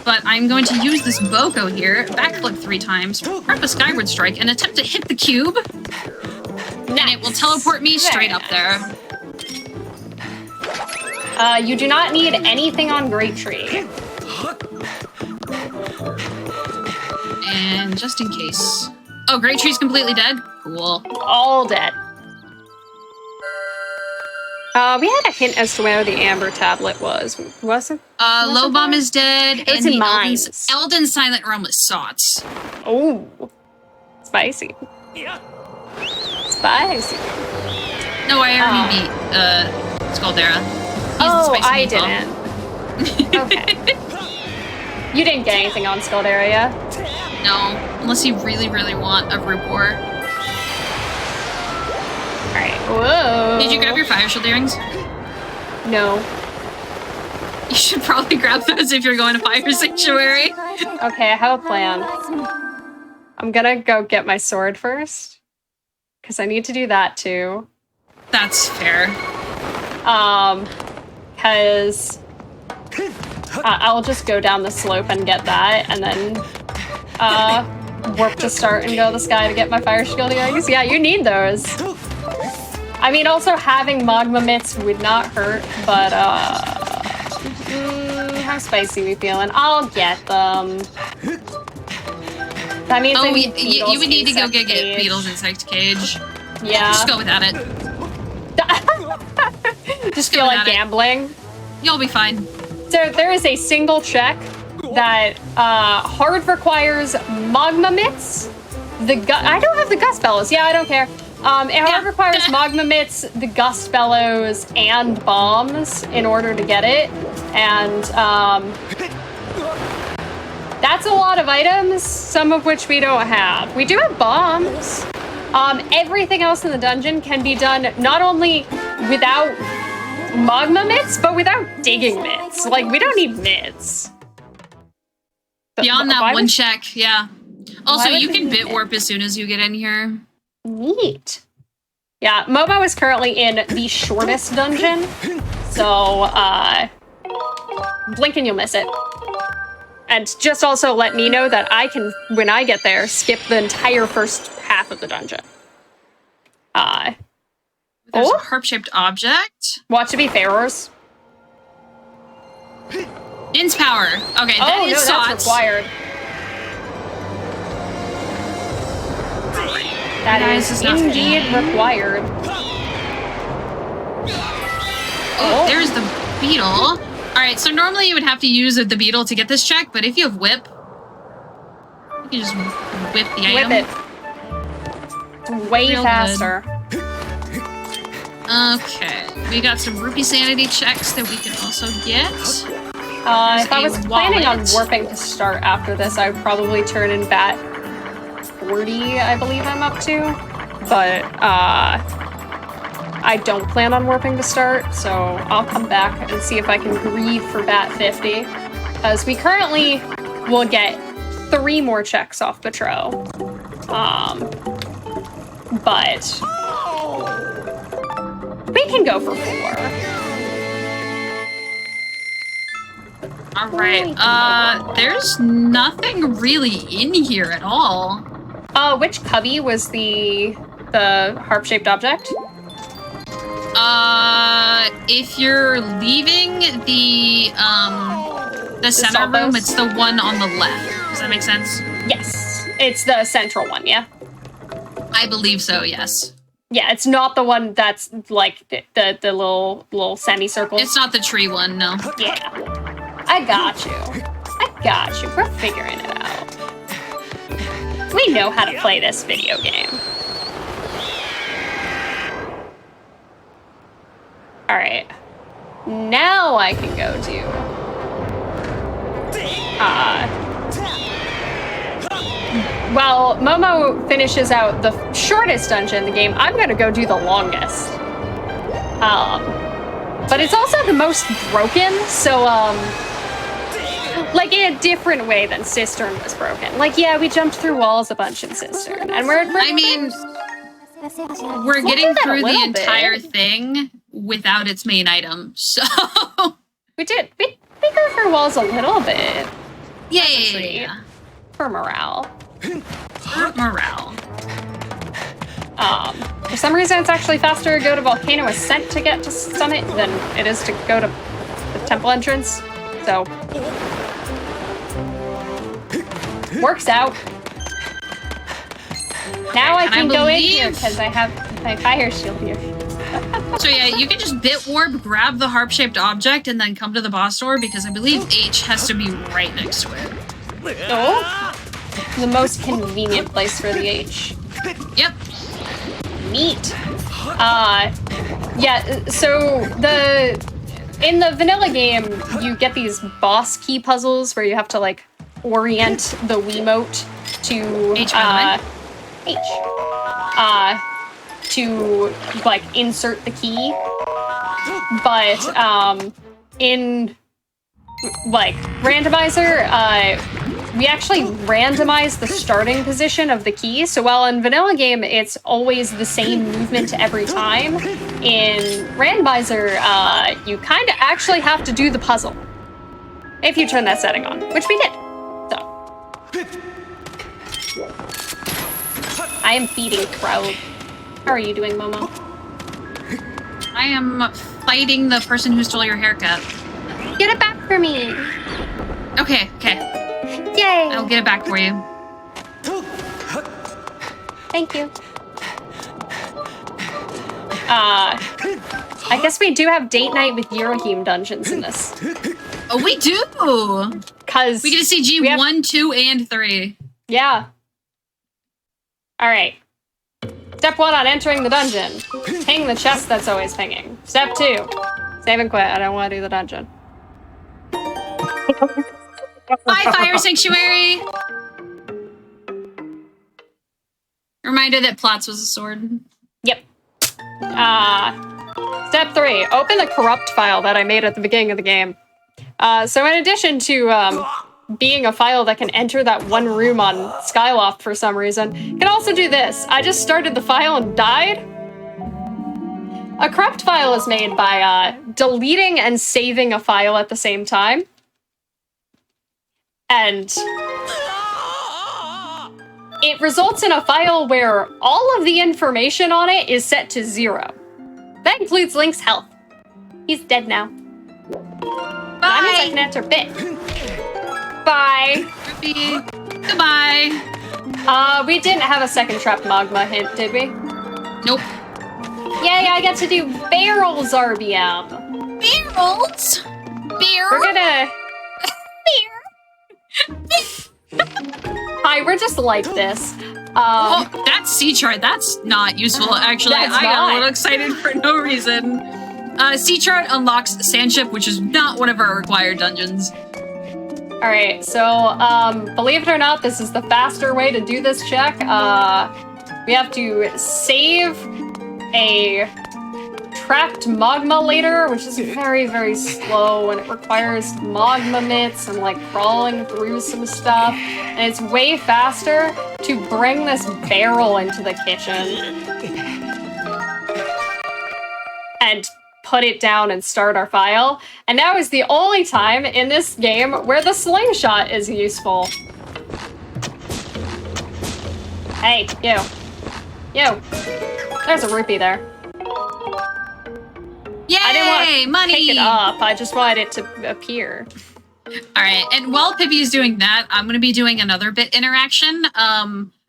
but I'm going to use this Boko here, backflip 3 times, prep a skyward strike, and attempt to hit the cube. Nice. And it will teleport me straight up there. You do not need anything on Great Tree. And just in case. Oh, Great Tree's completely dead? Cool. All dead. We had a hint as to where the Amber Tablet was. Wasn't? Low Bomb is dead, and the mines. Elden Silent Realm is Sots. Oh, spicy. Spicy. No, I already beat Scaldera. I didn't. Okay. You didn't get anything on Scaldera, yeah? No, unless you really, really want a Rupor. Alright. Whoa. Did you grab your Fire Shield earrings? No. You should probably grab those if you're going to Fire Sanctuary. Okay, I have a plan. I'm gonna go get my sword first. Because I need to do that too. That's fair. Because I'll just go down the slope and get that, and then warp to start and go to the sky to get my Fire Shield earrings. Yeah, you need those. I mean, also having magma mitts would not hurt, but how spicy we feeling? I'll get them. That means you would need to go get Beetle's Insect Cage. Yeah. Just go without it. Just feel like gambling. You'll be fine. So there is a single check that hard requires magma mitts. I don't have the gust bellows. Yeah, I don't care. It hard requires magma mitts, the gust bellows, and bombs in order to get it. And that's a lot of items, some of which we don't have. We do have bombs. Everything else in the dungeon can be done not only without magma mitts, but without digging mitts. Like, we don't need mitts. Beyond that one check, yeah. Also, you can bit warp as soon as you get in here. Neat. Yeah, Momo is currently in the shortest dungeon, so blink and you'll miss it. And just also let me know that I can, when I get there, skip the entire first half of the dungeon. There's a harp-shaped object. Watch it be Pharaohs. In's power. Okay, that is That's Sots. required. That Guys, is it's not indeed fair. required. Oh, there's the beetle. Alright, so normally you would have to use the beetle to get this check, but if you have whip, you can just whip the item. Whip it. It's way Real faster. Okay, we got some rupee sanity checks that we can also get. If I was planning on wallet. warping to start after this, I would probably turn in bat 40, I believe I'm up to. But, I don't plan on warping to start, so I'll come back and see if I can grieve for bat 50. As we currently will get 3 more checks off Patrol. But we can go for 4. Alright, there's nothing really in here at all. Which cubby was the harp-shaped object? If you're leaving the center room, Salvos? it's the one on the left. Does that make sense? Yes, it's the central one, yeah? I believe so, yes. Yeah, it's not the one that's like the little semicircle. It's not the tree one, no. Yeah. I got you. We're figuring it out. We know how to play this video game. Alright. Now I can go do... While Momo finishes out the shortest dungeon in the game, I'm gonna go do the longest. But it's also the most broken, so, like, in a different way than Cistern was broken. Like, yeah, we jumped through walls a bunch in Cistern, and we're getting that a through the little bit. entire thing without its main item, so... we go through walls a little bit yeah. for morale. For morale. For some reason, it's actually faster to go to Volcano Ascent to get to Summit than it is to go to the temple entrance. So, works out. Now I can go in here because I have my fire shield here. So yeah, you can just bit warp, grab the harp-shaped object, and then come to the boss door, because I believe H has to be right next to it. Oh, the most convenient place for the H. Yep. Neat. Yeah, so in the vanilla game, you get these boss key puzzles where you have to, like, orient the Wiimote to, H, by to, like, insert the key. But, in, like, randomizer, we actually randomize the starting position of the key. So while in vanilla game, it's always the same movement every time, in randomizer, you kind of actually have to do the puzzle. If you turn that setting on, which we did. So. I am feeding crowd. How are you doing, Momo? I am fighting the person who stole your haircut. Get it back for me! Okay. Yay! I'll get it back for you. Thank you. I guess we do have date night with Euroheme dungeons in this. Oh, we do! Cause We get to see G1, 2, and 3. yeah. Alright. Step 1 on entering the dungeon. Ping the chest that's always pinging. Step 2. Save and quit. I don't want to do the dungeon. Bye, Fire Sanctuary! Reminder that Platz was a sword. Yep. Step 3. Open the corrupt file that I made at the beginning of the game. So in addition to being a file that can enter that one room on Skyloft for some reason, you can also do this. I just started the file and died. A corrupt file is made by deleting and saving a file at the same time. And it results in a file where all of the information on it is set to 0. That includes Link's health. He's dead now. That means I can enter bit. Bye. Ruby. Goodbye. We didn't have a second trap magma hint, did we? Nope. Yay, I get to do barrels RBM. Barrels? Beer? We're gonna... Hi, we're just like this. Oh, that's sea chart. That's not useful, actually. That's I got a not. little excited for no reason. Sea chart unlocks Sandship, which is not one of our required dungeons. Alright, so, believe it or not, this is the faster way to do this check. We have to save a trapped magma later, which is very, very slow, and it requires magma mitts and, like, crawling through some stuff. And it's way faster to bring this barrel into the kitchen and put it down and start our file. And now is the only time in this game where the slingshot is useful. Hey, you. You. There's a rupee there. Yay! I didn't want to money! pick it up. I just wanted it to appear. Alright, and while Pippi is doing that, I'm going to be doing another bit interaction.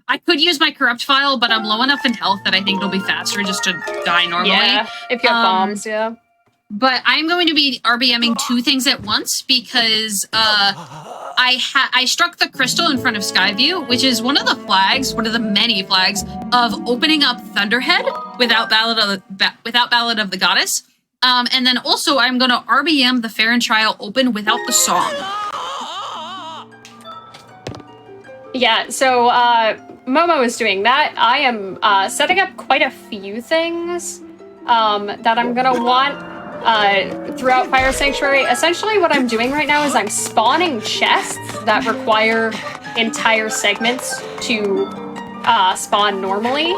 I could use my corrupt file, but I'm low enough in health that I think it'll be faster just to die normally. Yeah, if you have bombs, yeah. But I'm going to be RBMing two things at once because I struck the crystal in front of Skyview, which is one of the flags, one of the many flags of opening up Thunderhead without Ballad of the Goddess. And then also I'm going to RBM the Fair and Trial open without the song. Yeah, so Momo is doing that. I am setting up quite a few things that I'm gonna want throughout Fire Sanctuary. Essentially what I'm doing right now is I'm spawning chests that require entire segments to spawn normally.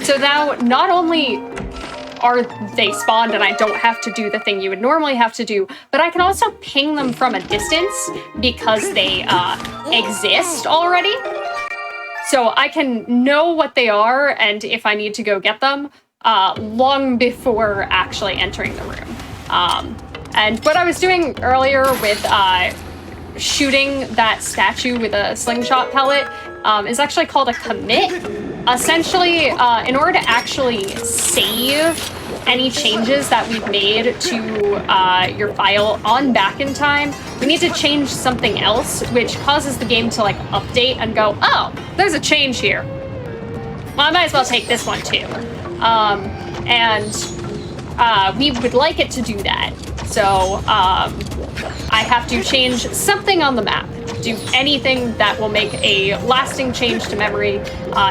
So now not only are they spawned and I don't have to do the thing you would normally have to do, but I can also ping them from a distance because they exist already. So I can know what they are and if I need to go get them long before actually entering the room. And what I was doing earlier with shooting that statue with a slingshot pellet is actually called a commit. Essentially, in order to actually save any changes that we've made to your file on back in time, we need to change something else, which causes the game to like update and go, oh, there's a change here. Well, I might as well take this one too. We would like it to do that. So I have to change something on the map. Do anything that will make a lasting change to memory,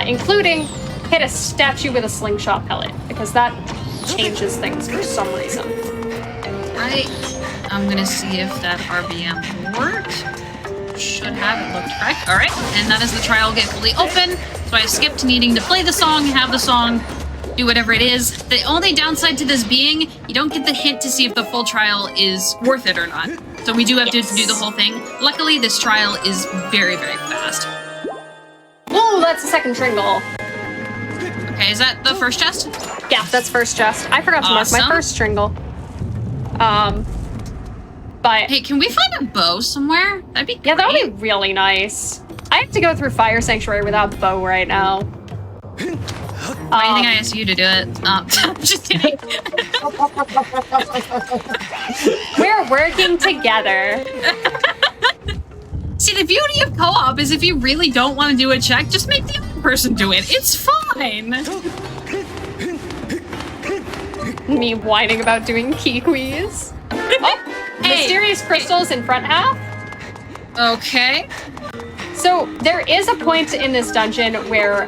including hit a statue with a slingshot pellet, because that changes things for some reason. I'm gonna see if that RBM worked. Should have, it looked correct. Alright, and that is the trial get fully open. So I skipped needing to play the song, have the song, do whatever it is. The only downside to this being, you don't get the hint to see if the full trial is worth it or not. So we do have to do the whole thing. Luckily, this trial is very, very fast. Ooh, that's a second tringle. Okay, is that the first chest? Yeah, that's first chest. I forgot to mark my first tringle. But hey, can we find a bow somewhere? That'd be great. Yeah, that would be really nice. I have to go through Fire Sanctuary without bow right now. I think I asked you to do it. Just kidding. We're working together. See, the beauty of co-op is if you really don't want to do a check, just make the other person do it. It's fine. Me whining about doing kiwis. Oh, hey, mysterious crystals in front half. Okay. So there is a point in this dungeon where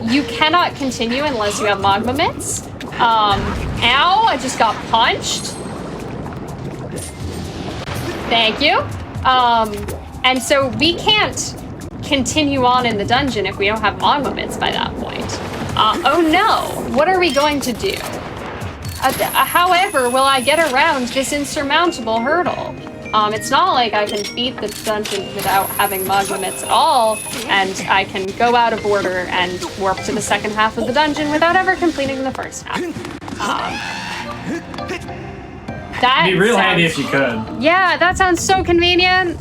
you cannot continue unless you have magma mitts. Ow, I just got punched. Thank you. And so we can't continue on in the dungeon if we don't have magma mitts by that point. Oh no, what are we going to do? However, will I get around this insurmountable hurdle? It's not like I can beat the dungeon without having magma mitts at all, and I can go out of order and warp to the second half of the dungeon without ever completing the first half. That'd be real handy if you could. Yeah, that sounds so convenient.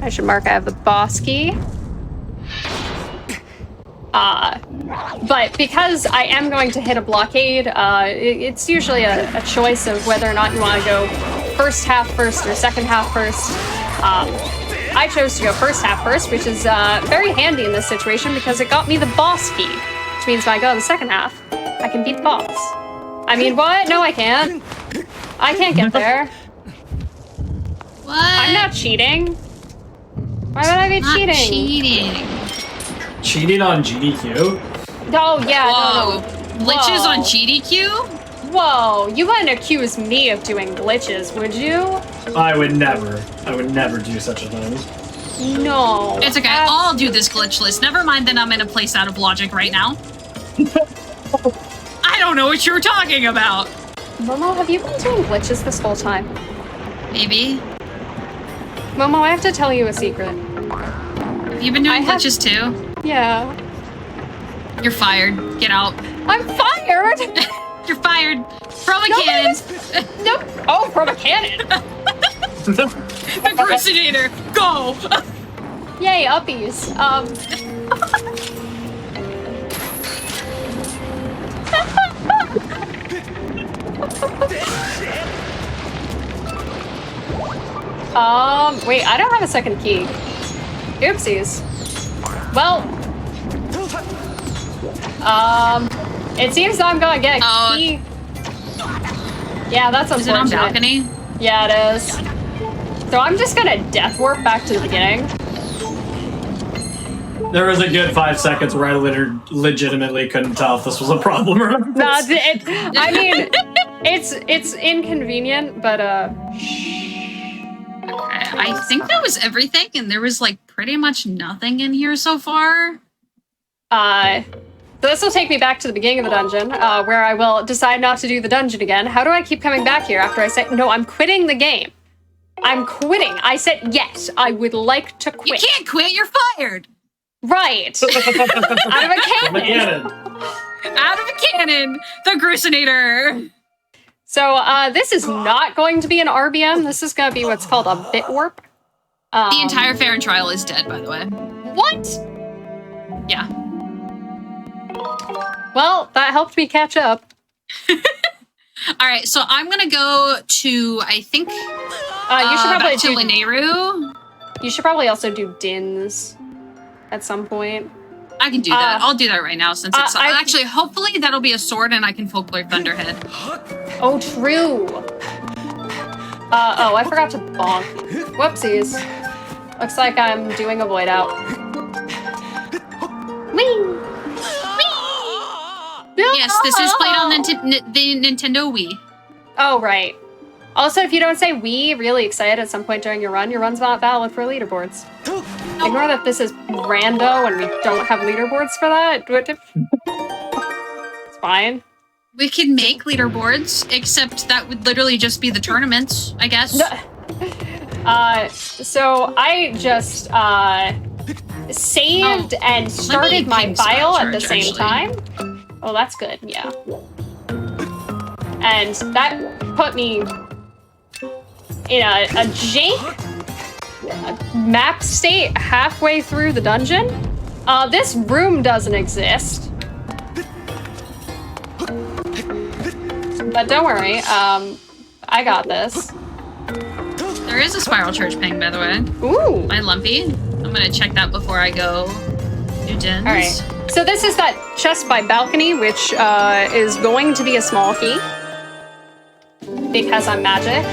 I should mark I have the boss key. But because I am going to hit a blockade, it's usually a choice of whether or not you want to go first half first or second half first. I chose to go first half first, which is very handy in this situation because it got me the boss key, which means when I go to the second half, I can beat the boss. I mean, what? No, I can't. I can't get there. What? I'm not cheating. Why would I be Not cheating? Cheating on GDQ? Oh, yeah, Whoa. no. Glitches Whoa. on GDQ? Whoa, you wouldn't accuse me of doing glitches, would you? I would never do such a thing. No. It's okay. I'll do this glitch list. Never mind that I'm in a place out of logic right now. I don't know what you're talking about. Momo, have you been doing glitches this whole time? Maybe. Momo, I have to tell you a secret. Have you been doing I have- glitches too? Yeah. You're fired. Get out. I'm fired! You're fired. From a No, cannon. Nope. Oh, from a cannon. The Crusader. Go. Yay, uppies. Wait, I don't have a second key. Oopsies. Well, it seems I'm gonna get a key. Yeah, that's unfortunate. Is it on balcony? Yeah, it is. So I'm just gonna death warp back to the beginning. There was a good 5 seconds where I legitimately couldn't tell if this was a problem or not. Nah, I mean, it's inconvenient, but Okay, I think that was everything, and there was like pretty much nothing in here so far. so this will take me back to the beginning of the dungeon, where I will decide not to do the dungeon again. How do I keep coming back here after I say, no, I'm quitting the game? I'm quitting. I said, yes, I would like to quit. You can't quit, you're fired! Right. Out of a cannon. Out of a cannon! The Crusader! So this is not going to be an RBM. This is going to be what's called a bit warp. The entire fair and trial is dead, by the way. What? Yeah. Well, that helped me catch up. Alright, so I'm gonna go to, I think, You should probably back to Lineru. You should probably also do Dins at some point. I can do that. I'll do that right now since it's... I- actually, hopefully that'll be a sword and I can full clear Thunderhead. Oh, true. Oh, I forgot to bonk. Whoopsies. Looks like I'm doing a void out. Whee! Yes, this is played on the Nintendo Wii. Oh, right. Also, if you don't say "we" really excited at some point during your run's not valid for leaderboards. Ignore that this is rando and we don't have leaderboards for that. It's fine. We could make leaderboards, except that would literally just be the tournaments, I guess. So I just saved and started my file at the same time. Oh, that's good, yeah. And that put me in a jank map state halfway through the dungeon. This room doesn't exist. But don't worry, I got this. There is a Spiral Church ping, by the way. Ooh! My Lumpy. I'm gonna check that before I go do Dins. Alright. So this is that chest by balcony, which is going to be a small key. Because I'm magic.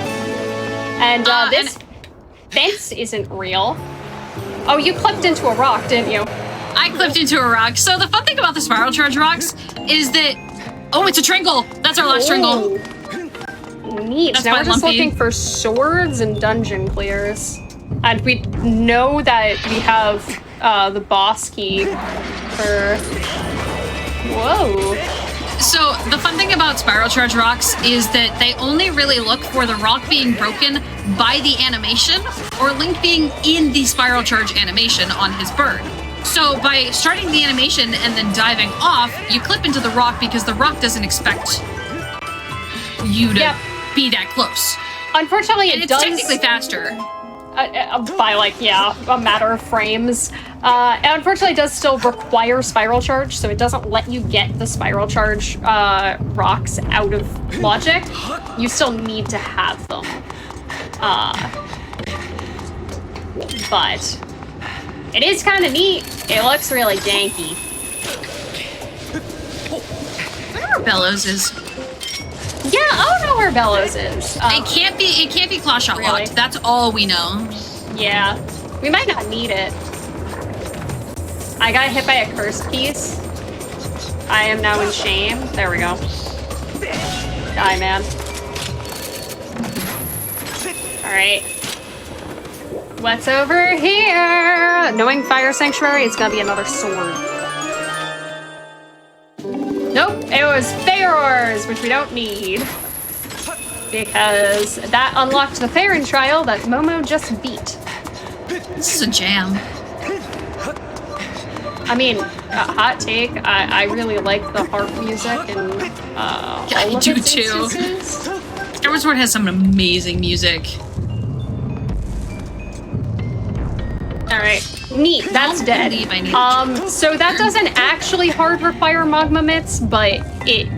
And this fence isn't real. Oh, you clipped into a rock, didn't you? I clipped into a rock. So the fun thing about the Spiral Charge rocks is that... Oh, it's a Tringle! That's our last Tringle. Neat. That's now my we're just Lumpy. looking for swords and dungeon clears. And we know that we have the boss key for... Whoa. So the fun thing about Spiral Charge rocks is that they only really look for the rock being broken by the animation or Link being in the Spiral Charge animation on his bird. So by starting the animation and then diving off, you clip into the rock because the rock doesn't expect you to be that close. Unfortunately, And it it's does... technically faster. by like, yeah, a matter of frames. Unfortunately, it does still require spiral charge, so it doesn't let you get the spiral charge rocks out of logic. You still need to have them. But it is kind of neat. It looks really janky. I wonder where Bellows is. Yeah, I don't know where Bellows is. It can't be claw shot really? locked. That's all we know. Yeah, we might not need it. I got hit by a cursed piece. I am now in shame. There we go. Die, man. Alright. What's over here? Knowing Fire Sanctuary, it's gonna be another sword. Nope, it was Theor's, which we don't need. Because that unlocked the Theron trial that Momo just beat. This is a jam. I mean, hot take, I really like the harp music and all I of do its too. instances. Skyward Sword has some amazing music. Alright, neat, that's I dead. believe I need So that doesn't actually hard require magma mitts, but it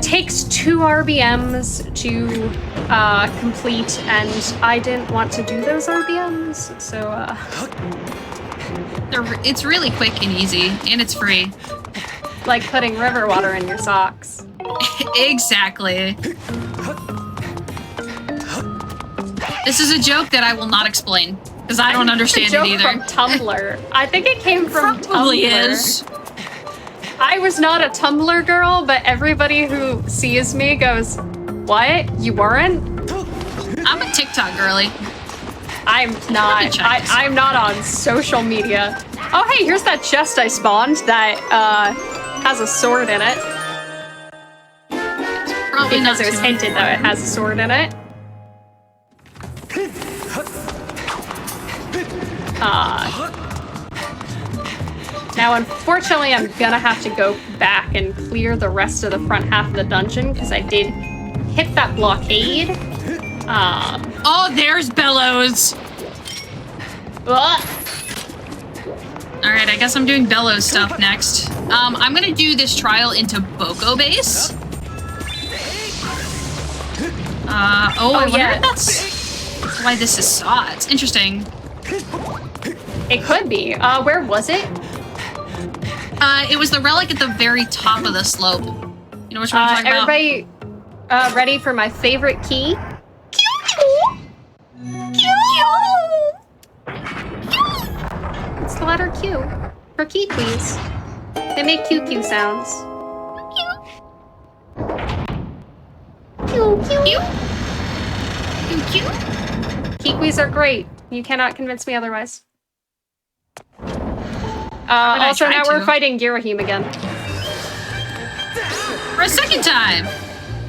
takes 2 RBMs to complete, and I didn't want to do those RBMs, so It's really quick and easy, and it's free. like putting river water in your socks. Exactly. This is a joke that I will not explain, because I don't understand It's a it joke either. from Tumblr. I think it came from Probably Tumblr. is. I was not a Tumblr girl, but everybody who sees me goes, "What? You weren't?" I'm a TikTok girly. I'm not. check this I'm not on social media. Oh, hey, here's that chest I spawned that has a sword in it. Probably Because not it was too hinted that it has a sword in it. Now, unfortunately, I'm gonna have to go back and clear the rest of the front half of the dungeon because I did hit that blockade. Oh, there's Bellows. Ugh. All right, I guess I'm doing Bellows stuff next. I'm gonna do this trial into Boko base. I wonder yeah. if that's why this is saw. It's interesting. It could be. Where was it? It was the relic at the very top of the slope. You know which one I'm talking about? Everybody ready for my favorite key? It's the letter Q. For key, please. They make QQ sounds. Q, Q. Kiwis are great. You cannot convince me otherwise. Also, try now we're to. fighting Girahim again. For a second time.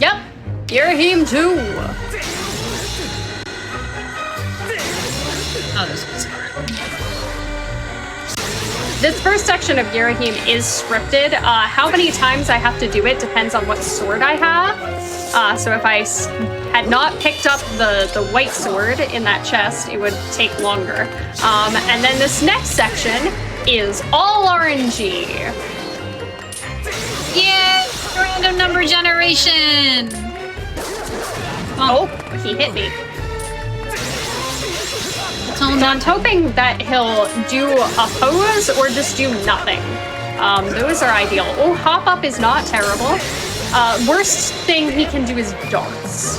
Yep, Girahim 2. Oh, this one's hard. This first section of Girahim is scripted. How many times I have to do it depends on what sword I have. So if I had not picked up the white sword in that chest, it would take longer. And then this next section is all RNG. Yay! Random number generation! Oh, he hit me. So So I'm hoping that he'll do a pose or just do nothing. Those are ideal. Oh, hop up is not terrible. Worst thing he can do is darts.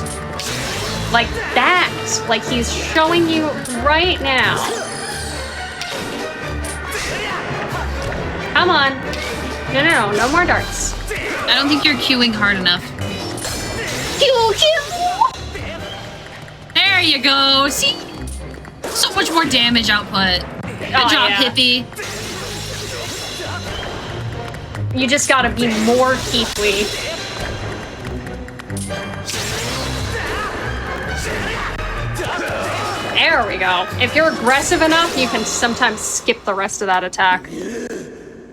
Like that. Like he's showing you right now. Come on. No more darts. I don't think you're queuing hard enough. There you go. See? So much more damage output. Good job, yeah. Hippie. You just gotta be more Keithly. There we go. If you're aggressive enough, you can sometimes skip the rest of that attack.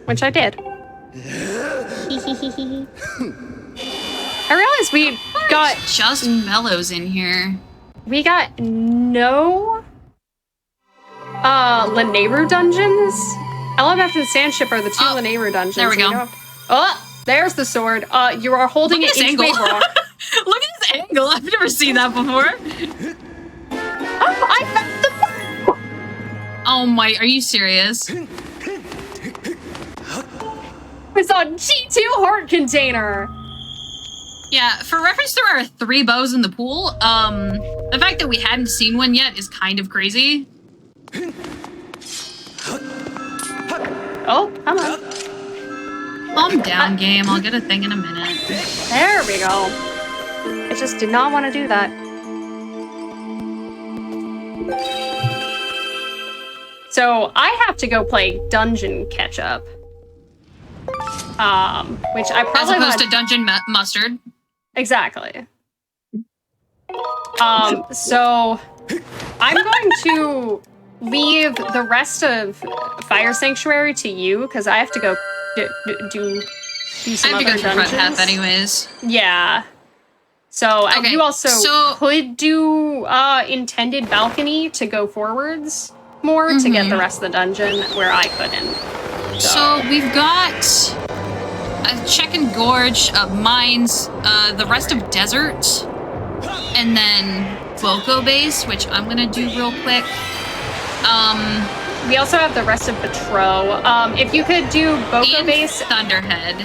Which I did. I realized we got Just Mellows in here. no Lanayru dungeons? LMF and Sandship are the two Lanayru dungeons. There we go. Oh, there's the sword. You are holding it in angle. rock. Look at this angle. I've never seen that before. Oh, I found the bow! Oh my, are you serious? It's on G2 heart container. Yeah, for reference, there are 3 bows in the pool. The fact that we hadn't seen one yet is kind of crazy. Oh, come on. Calm down, game. I'll get a thing in a minute. There we go. I just did not want to do that. So I have to go play Dungeon Catch Up. Which I probably As opposed to Dungeon Mustard. Exactly. So I'm going to leave the rest of Fire Sanctuary to you because I have to go do some I have to go other to the front dungeons. half anyways. Yeah. So Okay, you also could do Intended Balcony to go forwards more to get the rest of the dungeon where I couldn't. So we've got a Check and Gorge, Mines, the rest of Desert, and then Boko Base, which I'm gonna do real quick. We also have the rest of Betro. If you could do Boko and Base, Thunderhead.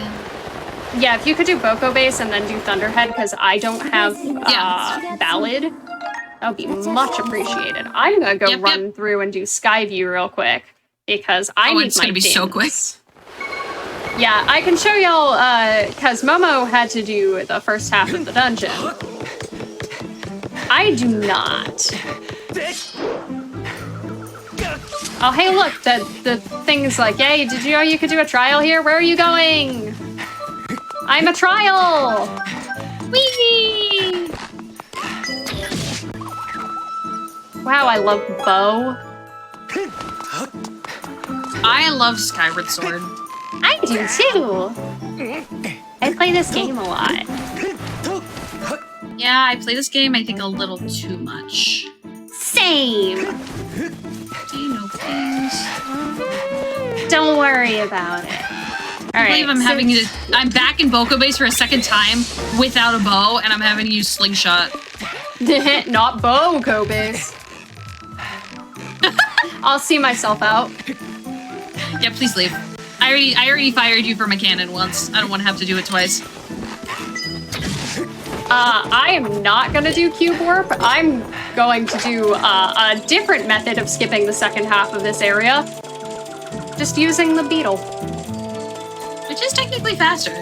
yeah, if you could do Boko Base and then do Thunderhead, because I don't have Ballad, that would be much appreciated. I'm gonna go run through and do Skyview real quick because I need it's my gonna be so quick. Yeah, I can show y'all, because Momo had to do the first half of the dungeon. I do not. Oh, hey, look, the thing is like, yay, did you know you could do a trial here? Where are you going? I'm a trial! Whee! Wow, I love bow. I love Skyward Sword. I do too. I play this game a lot. Yeah, I play this game, I think, a little too much. Same. Do you know things? Don't worry about it. All I right. believe I'm back in Boko Base for a second time without a bow, and I'm having to use Slingshot. Not bow, Kobase. I'll see myself out. Yeah, please leave. I already fired you from a cannon once. I don't want to have to do it twice. I am not gonna do Cube Warp. I'm going to do a different method of skipping the second half of this area. Just using the beetle. Which is technically faster.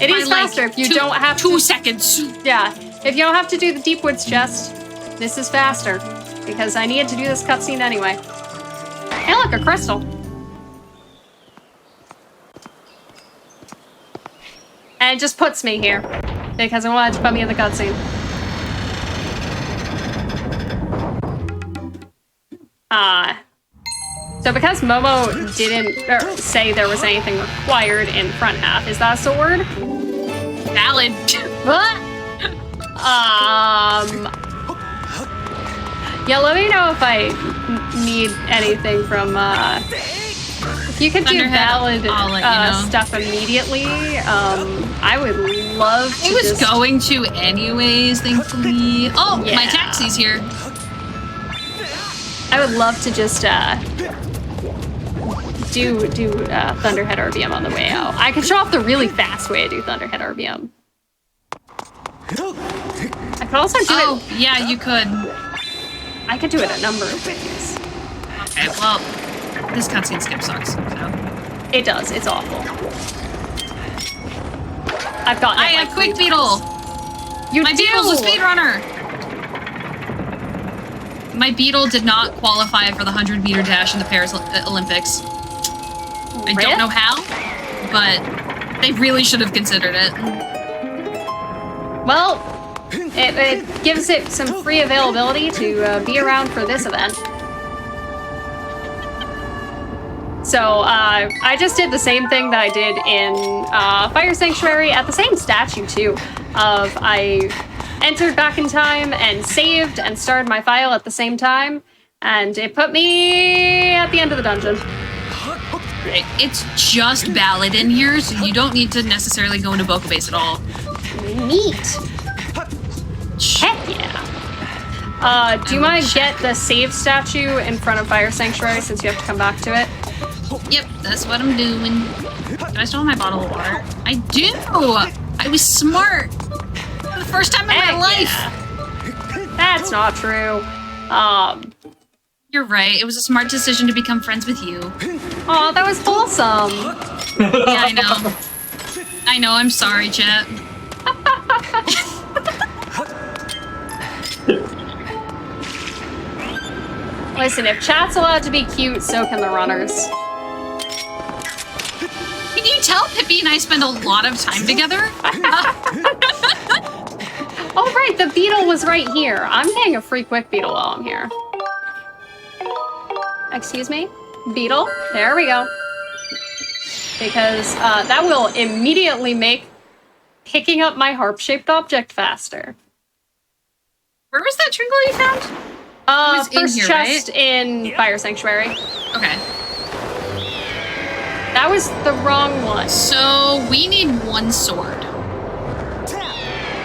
It is faster if you don't have 2 seconds. Yeah, if you don't have to do the Deep Woods chest, this is faster. Because I needed to do this cutscene anyway. Hey, look, a crystal. And it just puts me here. Because I wanted to put me in the cutscene. So because Momo didn't say there was anything required in front half, is that a sword? Valid. What? Yeah, let me know if I need anything from, if you could do valid stuff immediately, I would love to I was going to anyways, thankfully. Oh, Yeah. my taxi's here. I would love to just, do Thunderhead RBM on the way out. I could show off the really fast way to do Thunderhead RBM. I could also do it... yeah, you could. I could do it a number of ways. Okay, well, this cutscene skip sucks, so. It does, it's awful. I've gotten it like Quick 3 Beetle! You My do! Beetle's a speedrunner! My Beetle did not qualify for the 100-meter dash in the Paris Olympics. I don't know how, but they really should have considered it. Well, it gives it some free availability to be around for this event. So, I just did the same thing that I did in Fire Sanctuary at the same statue, too. I entered back in time and saved and started my file at the same time. And it put me at the end of the dungeon. It's just ballad in here, so you don't need to necessarily go into Boca Base at all. Neat. Heck yeah. Do you want to get the save statue in front of Fire Sanctuary since you have to come back to it? Yep, that's what I'm doing. Do I still have my bottle of water? I do! I was smart! For the first time in my life! Yeah. That's not true. You're right, it was a smart decision to become friends with you. Oh, that was wholesome. Yeah, I know. I know, I'm sorry, chat. Listen, if chat's allowed to be cute, so can the runners. Can you tell Pippi and I spend a lot of time together? Oh, right, the beetle was right here. I'm getting a free quick beetle while I'm here. Excuse me? Beetle? There we go. Because that will immediately make picking up my harp-shaped object faster. Where was that tringle you found? First in here, chest right? in Fire Sanctuary. Okay. That was the wrong one. So, we need one sword.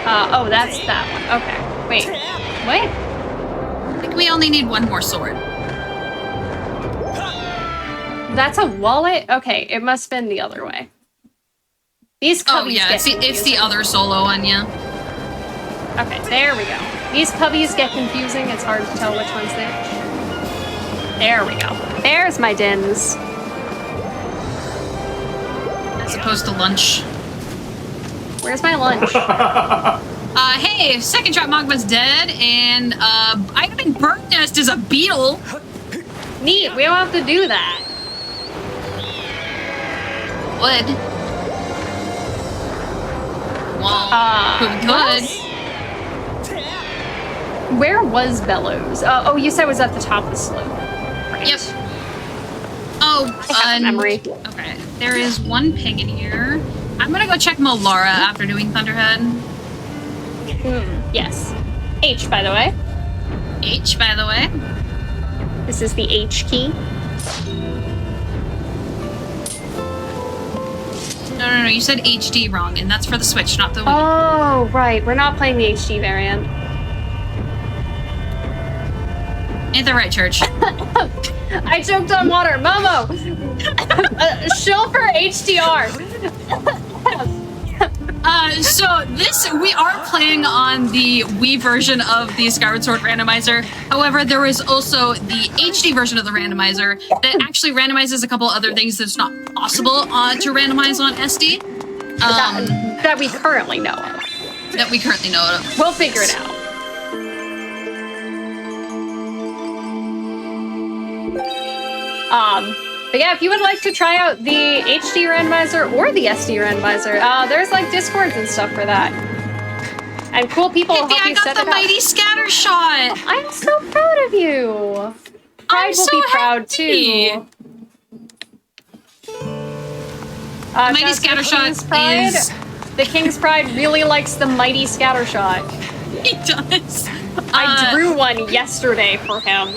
Oh, that's that one. Okay. Wait. Wait. I think we only need one more sword. That's a wallet? Okay, it must have been the other way. These cubbies Oh yeah, get it's the other solo one, yeah. Okay, there we go. These cubbies get confusing. It's hard to tell which one's which. There we go. There's my dins. As opposed to lunch. Where's my lunch? Hey, second trap magma's dead, and item in bird nest is a beetle. Neat, we don't have to do that. Would. Well, who could? Where was Bellows? Oh, you said it was at the top of the slope. Right. Yep. Oh, I have memory. Okay, there is one ping in here. I'm gonna go check Molara after doing Thunderhead. Yes. H, by the way. H, by the way. This is the H key. No, you said HD wrong, and that's for the Switch, not the Wii. Oh, right. We're not playing the HD variant. Ain't that right, Church? I choked on water. Momo! Shill for HDR. So we are playing on the Wii version of the Skyward Sword randomizer. However, there is also the HD version of the randomizer that actually randomizes a couple other things that's not possible to randomize on SD. That we currently know of. That we currently know of. We'll figure it out. But yeah, if you would like to try out the HD randomizer or the SD randomizer, there's like Discords and stuff for that. And cool people will help you set it up. I got the mighty scatter shot! I'm so proud of you! Pride will be proud too. Mighty scatter shot is... The King's Pride really likes the mighty scatter shot. He does. I drew one yesterday for him.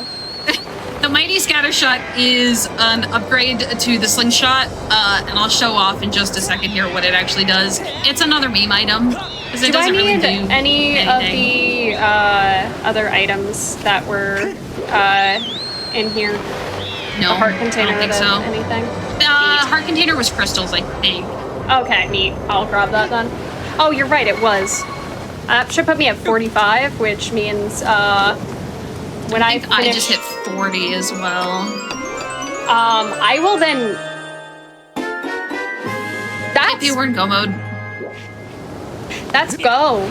The Mighty Scattershot is an upgrade to the Slingshot, and I'll show off in just a second here what it actually does. It's another meme item, because it doesn't really do any anything. of the other items that were in here? No, the heart container, I don't think so. Anything? Heart container was crystals, I think. Okay, neat. I'll grab that then. Oh, you're right, it was. That should put me at 45, which means when I think I just hit 40 as well. I will then. If you were in go mode. That's go.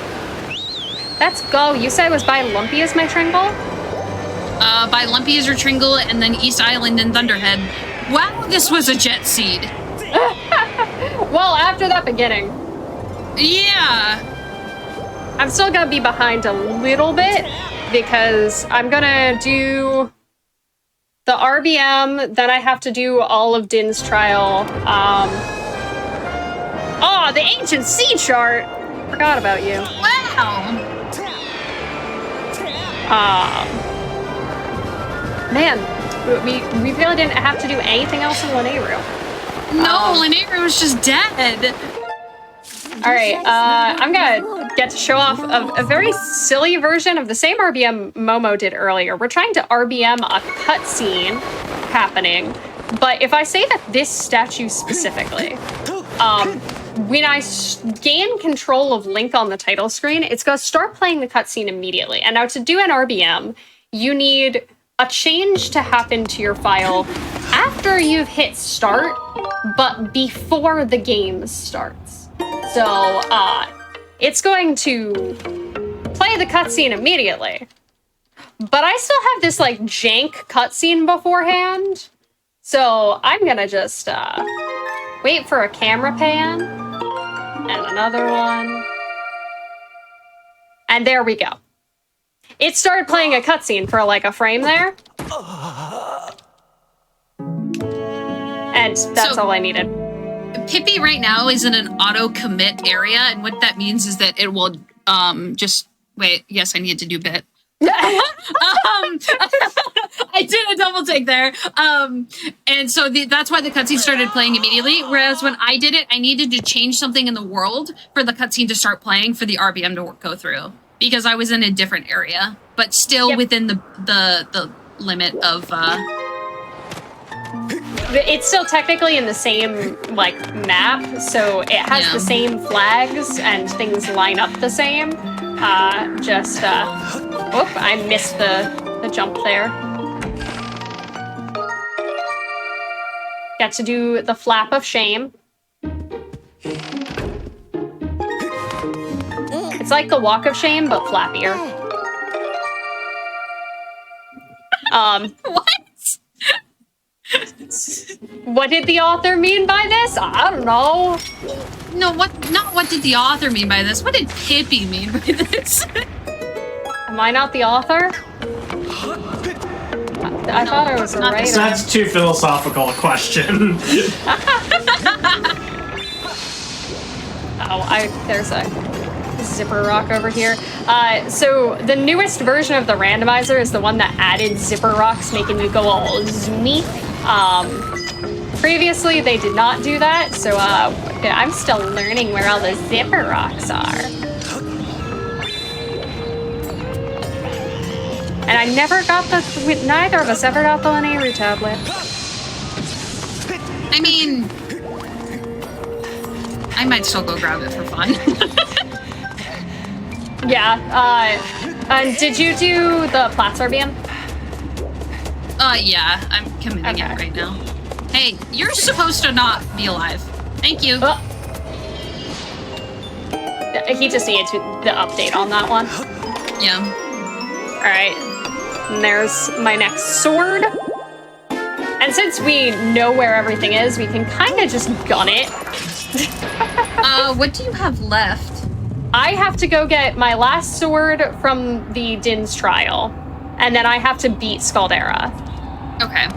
That's go. You said it was by Lumpy as my Tringle? By Lumpy as your Tringle, and then East Island and Thunderhead. Wow, this was a jet seed. Well, after that beginning. Yeah. I'm still gonna be behind a little bit because I'm gonna do the RBM, then I have to do all of Din's trial. Oh, the ancient sea chart! Forgot about you. Wow. Man, we really didn't have to do anything else in Lanayru. No, Lanayru was just dead. All right, I'm gonna get to show off a very silly version of the same RBM Momo did earlier. We're trying to RBM a cutscene happening, but if I say that this statue specifically, when I gain control of Link on the title screen, it's gonna start playing the cutscene immediately. And now to do an RBM, you need a change to happen to your file after you've hit start, but before the game starts. So, it's going to play the cutscene immediately. But I still have this, like, jank cutscene beforehand. So, I'm gonna just, wait for a camera pan. And another one. And there we go. It started playing a cutscene for, like, a frame there. And that's all I needed. Pippi right now is in an auto commit area, and what that means is that it will just wait. Yes, I need to do bit. I did a double take there. And so that's why the cutscene started playing immediately. Whereas when I did it, I needed to change something in the world for the cutscene to start playing for the RBM to go through because I was in a different area, but still within the limit of. It's still technically in the same, like, map, so it has the same flags and things line up the same. Whoop, I missed the jump there. Got to do the flap of shame. It's like the walk of shame, but flappier. What? What did the author mean by this? I don't know. No, not what did the author mean by this? What did Pippi mean by this? Am I not the author? I thought I was a writer. That's too philosophical a question. There's a zipper rock over here. So the newest version of the randomizer is the one that added zipper rocks, making you go all zoomy. Previously, they did not do that, so I'm still learning where all the zipper rocks are. And I never got neither of us ever got the Lanayru tablet. I mean, I might still go grab it for fun. Yeah, and did you do the Platts RBM? Yeah, I'm committing it right now. Hey, you're supposed to not be alive. Thank you. He just needed the update on that one. Yeah. Alright, and there's my next sword. And since we know where everything is, we can kind of just gun it. What do you have left? I have to go get my last sword from the Din's trial, and then I have to beat Scaldera. Okay.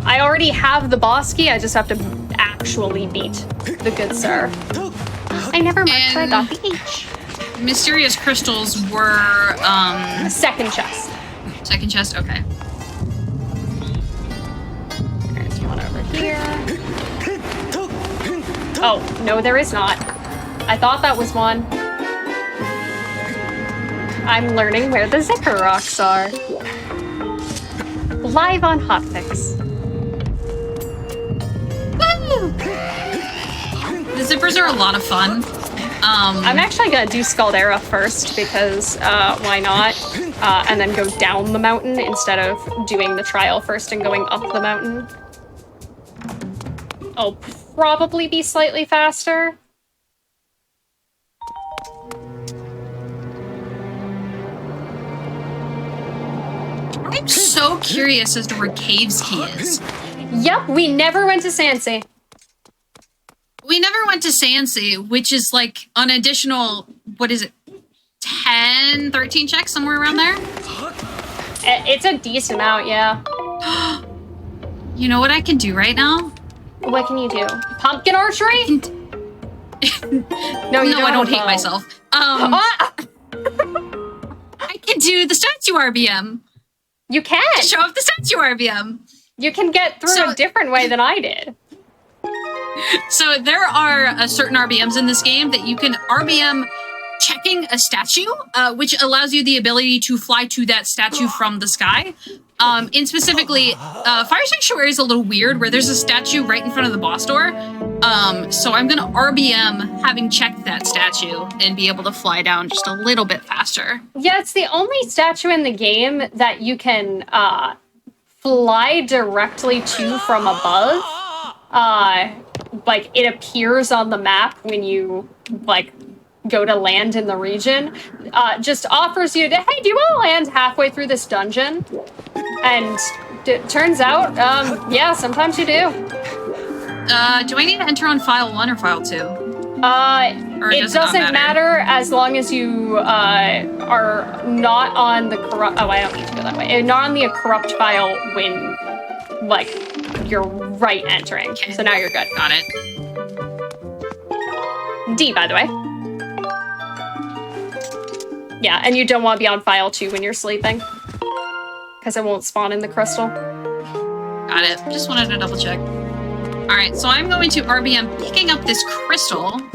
I already have the boss key, I just have to actually beat the good sir. I never marked I got the H. Mysterious crystals were, Second chest. Second chest? Okay. There's one over here. Oh, no there is not. I thought that was one. I'm learning where the zipper rocks are. Live on Hotfix. Woo! The zippers are a lot of fun. I'm actually gonna do Scaldera first because why not? And then go down the mountain instead of doing the trial first and going up the mountain. I'll probably be slightly faster. I'm so curious as to where Cave's key is. Yep, we never went to Sansei. We never went to Sansei, which is like an additional, what is it, 10, 13 checks, somewhere around there? It's a decent amount, yeah. You know what I can do right now? What can you do? Pumpkin archery? No, I don't hate myself. I can do the statue RBM. You can! Show off the statue RBM! You can get through a different way than I did. So there are certain RBMs in this game that you can RBM checking a statue, which allows you the ability to fly to that statue from the sky. And specifically, Fire Sanctuary is a little weird, where there's a statue right in front of the boss door. So I'm gonna RBM having checked that statue and be able to fly down just a little bit faster. Yeah, it's the only statue in the game that you can fly directly to from above. Like, it appears on the map when you, like, go to land in the region. Just offers you to, hey, do you want to land halfway through this dungeon? And it turns out, yeah, sometimes you do. Do I need to enter on file 1 or file 2? It doesn't matter as long as you are not on the corrupt. Oh, I don't need to go that way. Not on the corrupt file when, like, you're right entering. Okay. So now you're good. Got it. D, by the way. Yeah, and you don't want to be on file 2 when you're sleeping, because it won't spawn in the crystal. Got it. Just wanted to double check. Alright, so I'm going to RBM picking up this crystal. So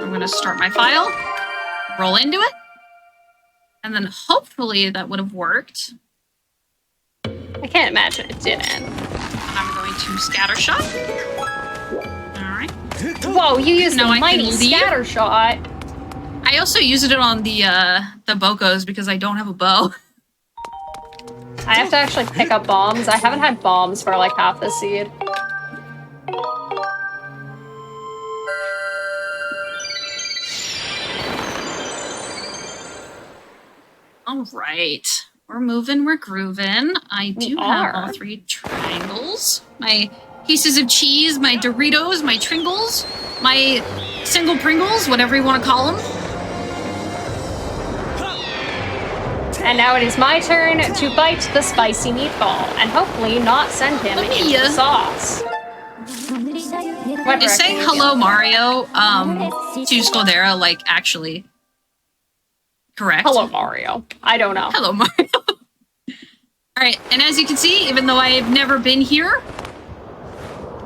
I'm going to start my file, roll into it, and then hopefully that would have worked. I can't imagine it didn't. I'm going to scattershot. Alright. Whoa, you used Now the I can mighty leave. scatter shot. I also used it on the Bokos because I don't have a bow. I have to actually pick up bombs. I haven't had bombs for like half the seed. Alright. We're moving, we're grooving. I do have all 3 triangles. My pieces of cheese, my Doritos, my Tringles, my single Pringles, whatever you want to call them. And now it is my turn to bite the spicy meatball and hopefully not send him into the sauce. Is saying hello Mario to Scaldera, like, actually correct? Hello Mario. I don't know. Hello Mario. Alright, and as you can see, even though I've never been here,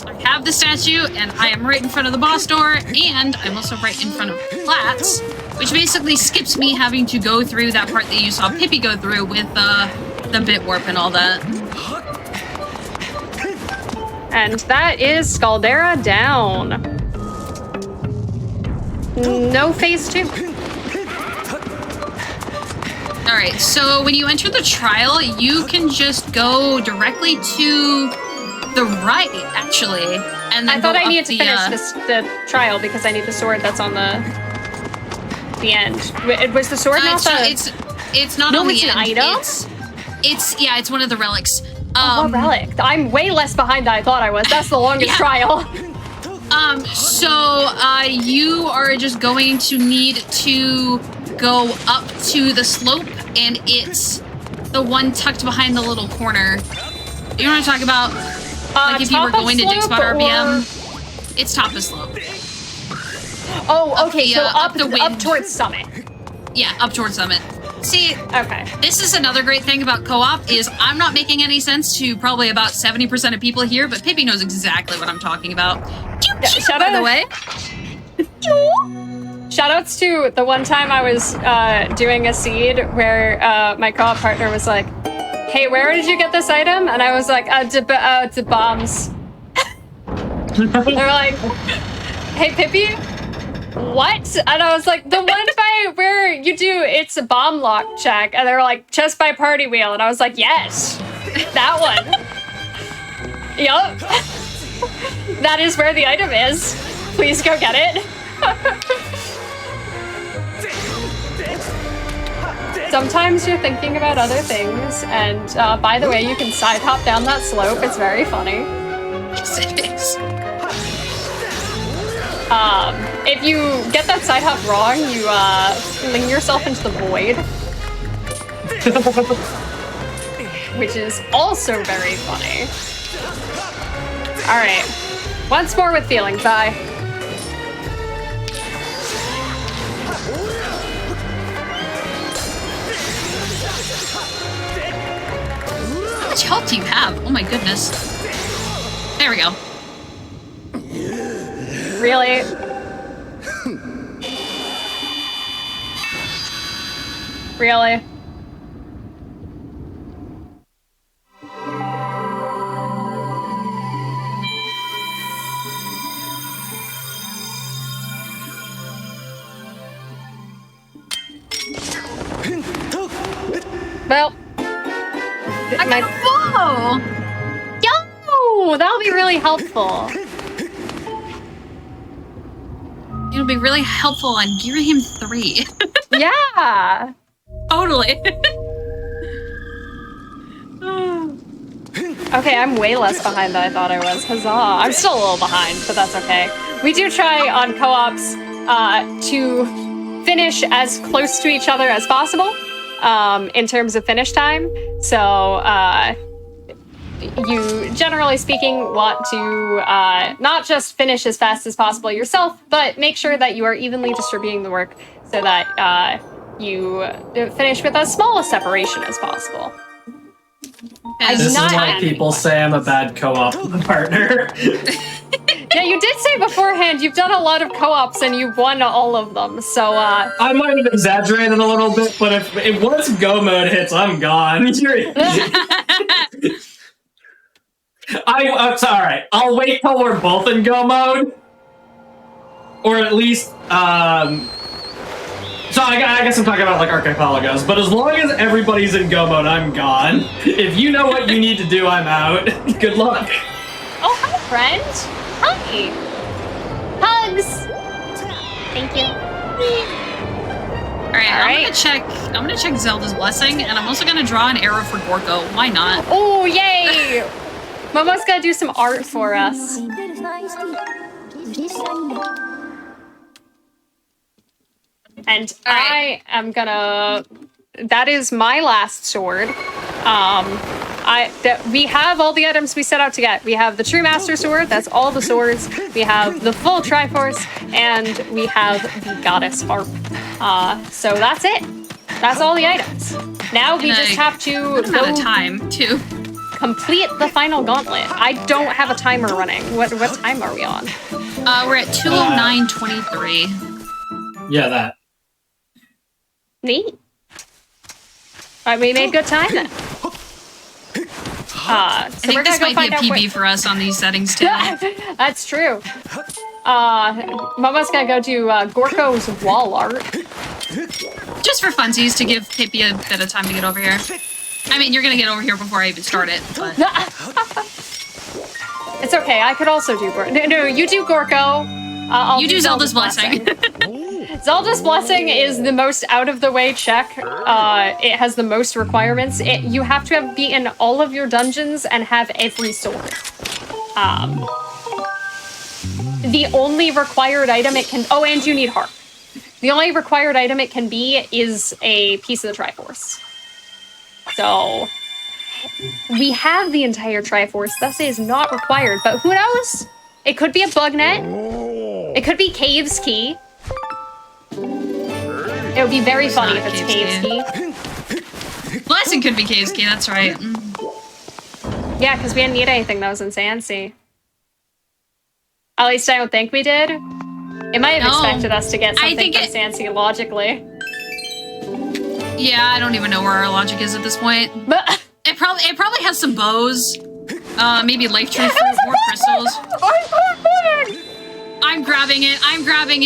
I have the statue, and I am right in front of the boss door, and I'm also right in front of Platts, which basically skips me having to go through that part that you saw Pippi go through with the bit warp and all that. And that is Scaldera down. No phase 2. Alright, so when you enter the trial, you can just go directly to the right, actually. And then I thought go I needed to up finish the trial because I need the sword that's on the end. Was the sword not the... It's not No, on the it's end. an item? It's one of the relics. what relic? I'm way less behind than I thought I was. That's the longest trial. So you are just going to need to go up to the slope, and it's the one tucked behind the little corner. You know what I'm talking about? Like if you were going to Digspot RBM, it's top of slope. Oh, okay, so up wind. towards Summit. Yeah, up towards Summit. See, okay. This is another great thing about co-op is I'm not making any sense to probably about 70% of people here, but Pippi knows exactly what I'm talking about. By the way. Shoutouts to the one time I was doing a seed where my co-op partner was like, hey, where did you get this item? And I was like, to bombs. They were like, hey, Pippi, what? And I was like, the one by where you do, it's a bomb lock check. And they were like, just by party wheel. And I was like, yes, that one. Yup. That is where the item is. Please go get it. Sometimes you're thinking about other things, and by the way, you can side hop down that slope. It's very funny. Yes, it is. If you get that side hop wrong, you fling yourself into the void, which is also very funny. All right, once more with feelings. Bye. much health do you have? Oh my goodness. There we go. Really? Really? Well, I got a bow! yo, that'll be really helpful. It'll be really helpful on Girahim 3. Yeah. Totally. Okay, I'm way less behind than I thought I was. Huzzah. I'm still a little behind, but that's okay. We do try on co-ops to finish as close to each other as possible in terms of finish time. So you, generally speaking, want to not just finish as fast as possible yourself, but make sure that you are evenly distributing the work so that you finish with as small a separation as possible. This is why people say I'm a bad co-op partner. Yeah, you did say beforehand you've done a lot of co-ops and you've won all of them, so I might have exaggerated a little bit, but if once go mode hits, I'm gone. It's all right. I'll wait till we're both in go mode, or at least. So I guess I'm talking about like archipelagos, but as long as everybody's in go mode, I'm gone. If you know what you need to do, I'm out. Good luck. Oh, hi, friend. Hi. Hugs. Thank you. All right. I'm gonna check Zelda's blessing, and I'm also gonna draw an arrow for Gorko. Why not? Oh, yay! Momo's gonna do some art for us. And I am gonna. That is my last sword. We have all the items we set out to get. We have the True Master Sword. That's all the swords. We have the full Triforce, and we have the Goddess Harp. So that's it. That's all the items. Now we just have to go out of time too. Complete the final gauntlet. I don't have a timer running. What time are we on? We're at 2:09:23. Yeah, that. Neat. All right, we made good time then. I think this might be a PB for us on these settings too. That's true. Momo's gonna go do Gorko's wall art. Just for funsies, to give Pippi a bit of time to get over here. I mean, you're gonna get over here before I even start it, but... It's okay, I could also do Gorko. No, you do Gorko. You do Zelda's Blessing. Zelda's Blessing is the most out-of-the-way check. It has the most requirements. You have to have beaten all of your dungeons and have every sword. The only required item it can... Oh, and you need Harp. The only required item it can be is a piece of the Triforce. So... we have the entire Triforce, thus it is not required, but who knows? It could be a bug net. It could be Cave's Key. It would be very funny if it's Cave's Key. Blessing could be Cave's Key, that's right. Yeah, because we didn't need anything that was in Sansi. At least I don't think we did. It might have expected us to get something from Sansi logically. Yeah, I don't even know where our logic is at this point. But It probably has some bows. Maybe life tree fruit, more crystals. I'm grabbing it. I'm grabbing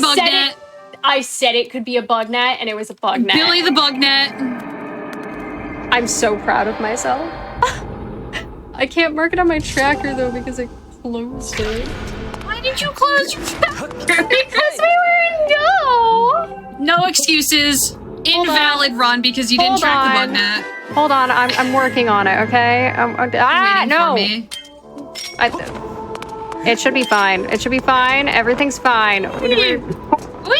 bug net. I said it could be a bug net, and it was a bug net. Billy the bug net. I'm so proud of myself. I can't mark it on my tracker though because I closed it. Why did you close your tracker? Because we were in go. No excuses. Invalid run because you didn't track the bug net. Hold on, I'm working on it, okay? No. It should be fine. It should be fine. Everything's fine.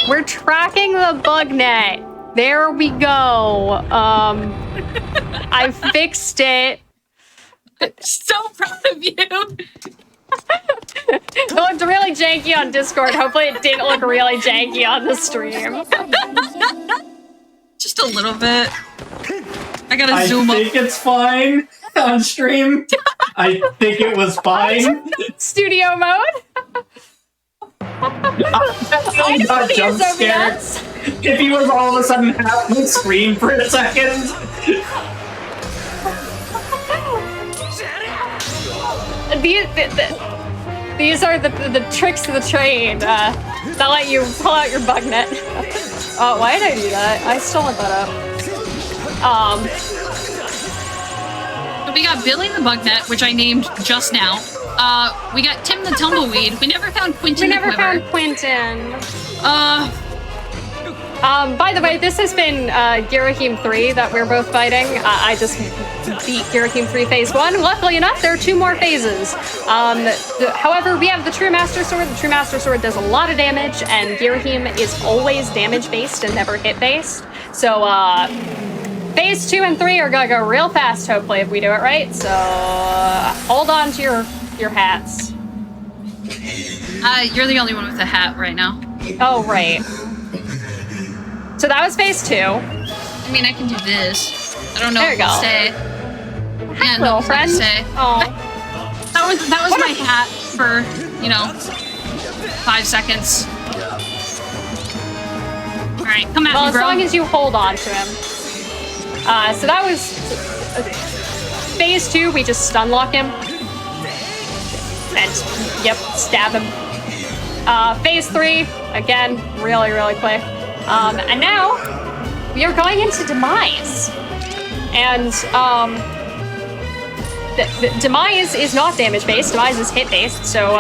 We're tracking the bug net. There we go. I fixed it. I'm so proud of you. It looked really janky on Discord. Hopefully it didn't look really janky on the stream. Just a little bit. I I gotta I zoom up. think it's fine on stream. I think it was fine. Studio mode. I got jump scared. If he was all of a sudden half my screen for a second. These are the tricks of the trade. They'll let you pull out your bug net. Oh, why did I do that? I still want that up. We got Billy the bug net, which I named just now. We got Tim the tumbleweed. We never found Quentin. We never the quiver. found Quentin. By the way, this has been Girahim 3 that we're both fighting. I just beat Girahim 3 Phase 1. Luckily enough, there are 2 more phases. However, we have the True Master Sword. The True Master Sword does a lot of damage, and Girahim is always damage-based and never hit-based. So, Phase 2 and 3 are gonna go real fast, hopefully, if we do it right. So, hold on to your hats. You're the only one with a hat right now. Oh, right. So that was Phase 2. I mean, I can do this. I don't know There if you it'll go. stay. Yeah, Little no, friend. stay. Oh. That was my hat for, 5 seconds. Alright, come at Well, me, as bro. long as you hold on to him. So that was Phase 2. We just stun lock him. And, yep, stab him. Phase 3, again, really, really quick. And now, we are going into Demise. And, the Demise is not damage-based, Demise is hit-based, so,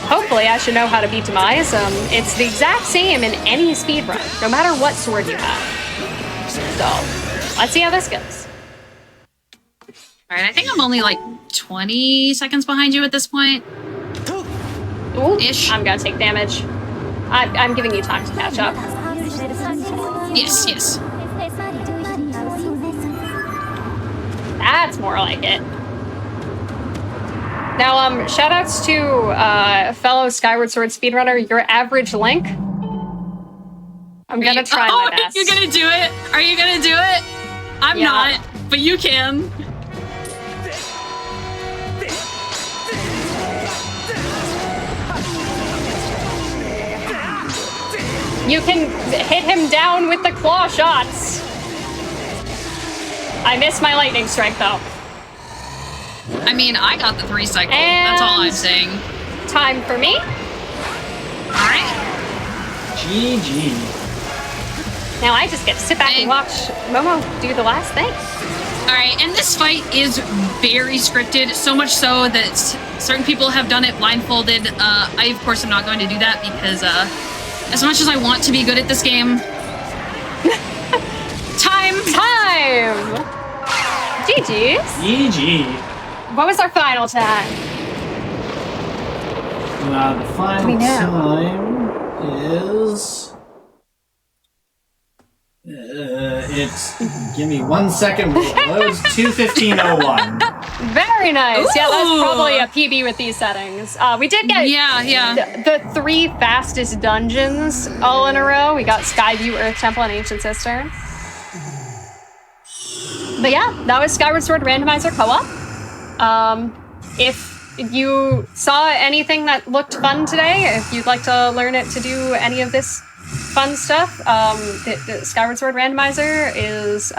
hopefully I should know how to beat Demise. It's the exact same in any speedrun, no matter what sword you have. So, let's see how this goes. Alright, I think I'm only like 20 seconds behind you at this point. Ooh, Ish. I'm gonna take damage. I'm giving you time to catch up. Yes, yes. That's more like it. Now, shoutouts to fellow Skyward Sword speedrunner, your average link. I'm gonna try my best. You're gonna do it? Are you gonna do it? I'm not, but you can. You can hit him down with the claw shots. I missed my lightning strike though. I mean, I got the 3 cycle. That's all I'm saying. Time for me. Alright. GG. Now I just get to sit back and watch Momo do the last thing. Alright, and this fight is very scripted, so much so that certain people have done it blindfolded. I, of course, am not going to do that because, as much as I want to be good at this game... Time! GG's. GG. What was our final time? The final time is... it's... Give me 1 second. Loads 2:15:01. Very nice. Ooh. Yeah, that's probably a PB with these settings. We did get the 3 fastest dungeons all in a row. We got Skyview, Earth Temple, and Ancient Cistern. But yeah, that was Skyward Sword Randomizer Co-op. If you saw anything that looked fun today, if you'd like to learn it to do any of this fun stuff, the Skyward Sword Randomizer is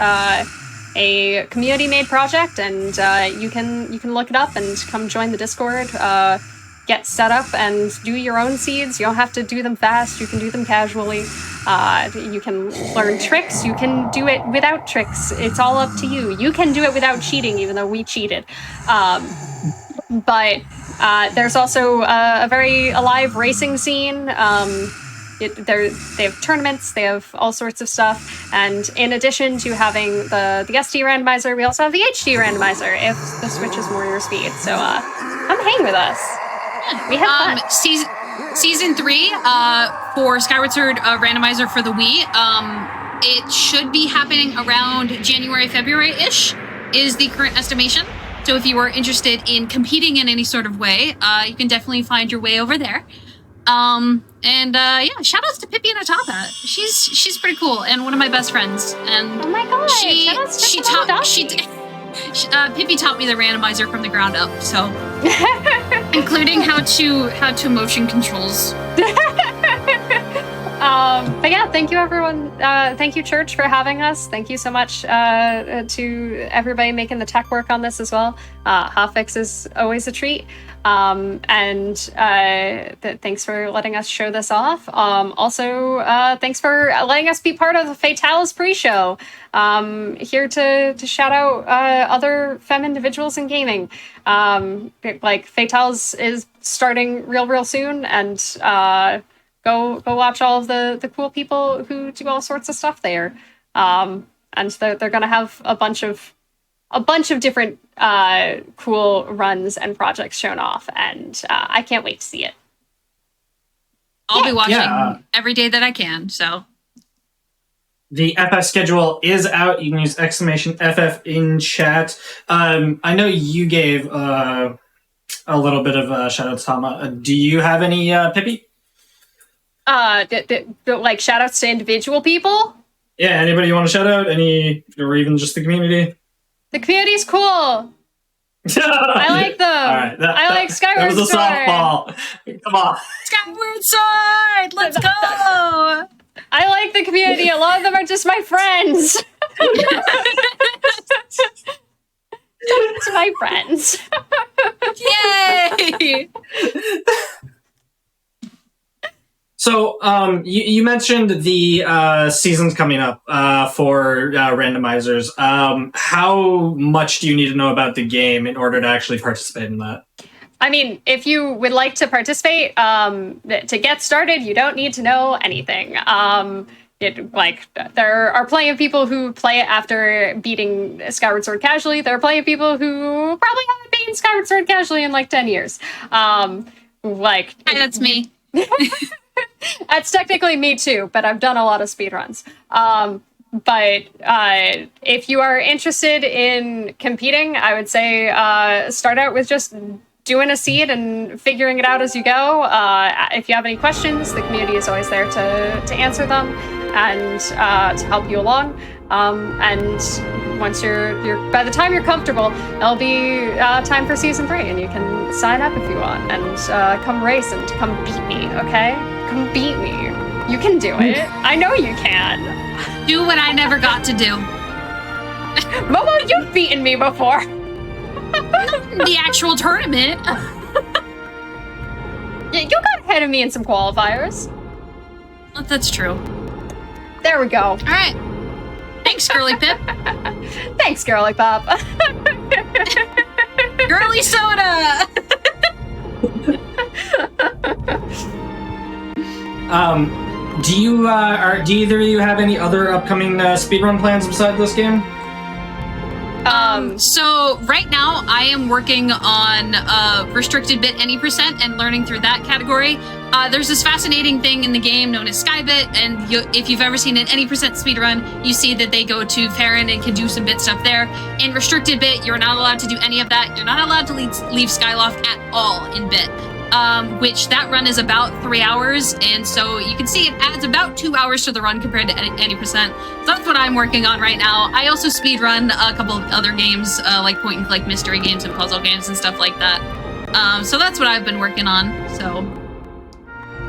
a community-made project, and you can look it up and come join the Discord, get set up, and do your own seeds. You don't have to do them fast. You can do them casually. You can learn tricks. You can do it without tricks. It's all up to you. You can do it without cheating, even though we cheated. But there's also a very alive racing scene. They have tournaments, they have all sorts of stuff, and in addition to having the SD randomizer, we also have the HD randomizer if the Switch is more your speed. So come hang with us. We have fun. Season 3 for Skyward Sword randomizer for the Wii. It should be happening around January, February-ish is the current estimation. So if you are interested in competing in any sort of way, you can definitely find your way over there. Shout outs to Pippi in a top hat. She's pretty cool and one of my best friends. And Oh my god! Pippi taught me the randomizer from the ground up, so including how to motion controls. But yeah, thank you everyone. Thank you, Church, for having us. Thank you so much to everybody making the tech work on this as well. Hotfix is always a treat. Thanks for letting us show this off. Also, thanks for letting us be part of the Fatales pre-show. Here to shout out other femme individuals in gaming. Like Fatales is starting real soon, and go watch all of the cool people who do all sorts of stuff there. And they're gonna have a bunch of different cool runs and projects shown off, and I can't wait to see it. I'll be watching every day that I can, so. The FF schedule is out. You can use !FF in chat. I know you gave a little bit of shout outs, Tama. Do you have any, Pippi? Like shout outs to individual people? Yeah, anybody you want to shout out? Or even just the community? The community's cool. I like them. All right, I like Skyward Sword. That was a softball. Come on. Skyward Sword! Let's go! I like the community. A lot of them are just my friends. Just my friends. Yay! So, you mentioned the seasons coming up for randomizers. How much do you need to know about the game in order to actually participate in that? I mean, if you would like to participate, to get started, you don't need to know anything. There are plenty of people who play it after beating Skyward Sword casually. There are plenty of people who probably haven't beaten Skyward Sword casually in like 10 years. Hey, that's me. That's technically me too, but I've done a lot of speedruns. But if you are interested in competing, I would say start out with just doing a seed and figuring it out as you go. If you have any questions, the community is always there to answer them and to help you along. And once by the time you're comfortable, it'll be time for season 3, and you can sign up if you want and come race and come beat me. Okay, come beat me. You can do it. I know you can. Do what I never got to do. Momo, you've beaten me before. The actual tournament. Yeah, you got ahead of me in some qualifiers. That's true. There we go. All right. Thanks, Girly Pip. Thanks, Girly Pop. Girly Soda. Do either of you have any other upcoming speedrun plans besides this game? So right now I am working on restricted bit any percent and learning through that category. There's this fascinating thing in the game known as Skybit, and if you've ever seen an any percent speedrun, you see that they go to Farron and can do some bit stuff there. In restricted bit, you're not allowed to do any of that. You're not allowed to leave Skyloft at all in bit. Which that run is about 3 hours, and so you can see it adds about 2 hours to the run compared to any percent. So that's what I'm working on right now. I also speedrun a couple of other games, like point-and-click mystery games and puzzle games and stuff like that. So that's what I've been working on, so.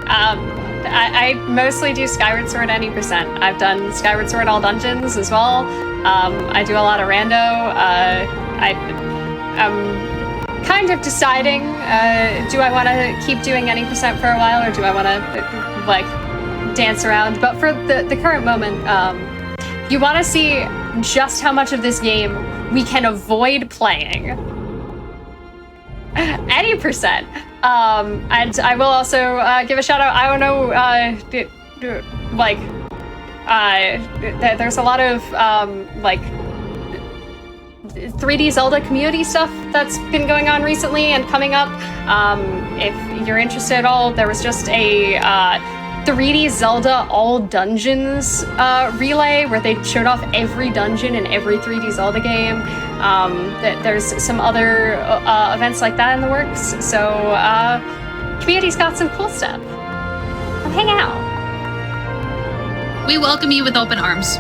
I mostly do Skyward Sword any percent. I've done Skyward Sword all dungeons as well. I do a lot of rando. I'm kind of deciding, do I want to keep doing any percent for a while, or do I want to dance around? But for the current moment, you want to see just how much of this game we can avoid playing. Any percent. And I will also give a shout out. I don't know, there's a lot of 3D Zelda community stuff that's been going on recently and coming up. If you're interested at all, there was just a 3D Zelda all dungeons relay where they showed off every dungeon in every 3D Zelda game. There's some other events like that in the works. So community's got some cool stuff. come hang out. We welcome you with open arms.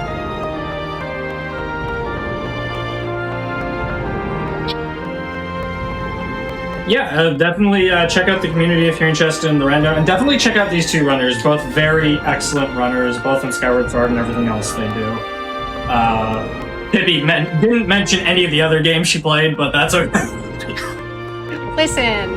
Yeah, definitely check out the community if you're interested in the random, and definitely check out these two runners, both very excellent runners, both in Skyward Sword and everything else they do. Pippi didn't mention any of the other games she played, but that's okay. Listen,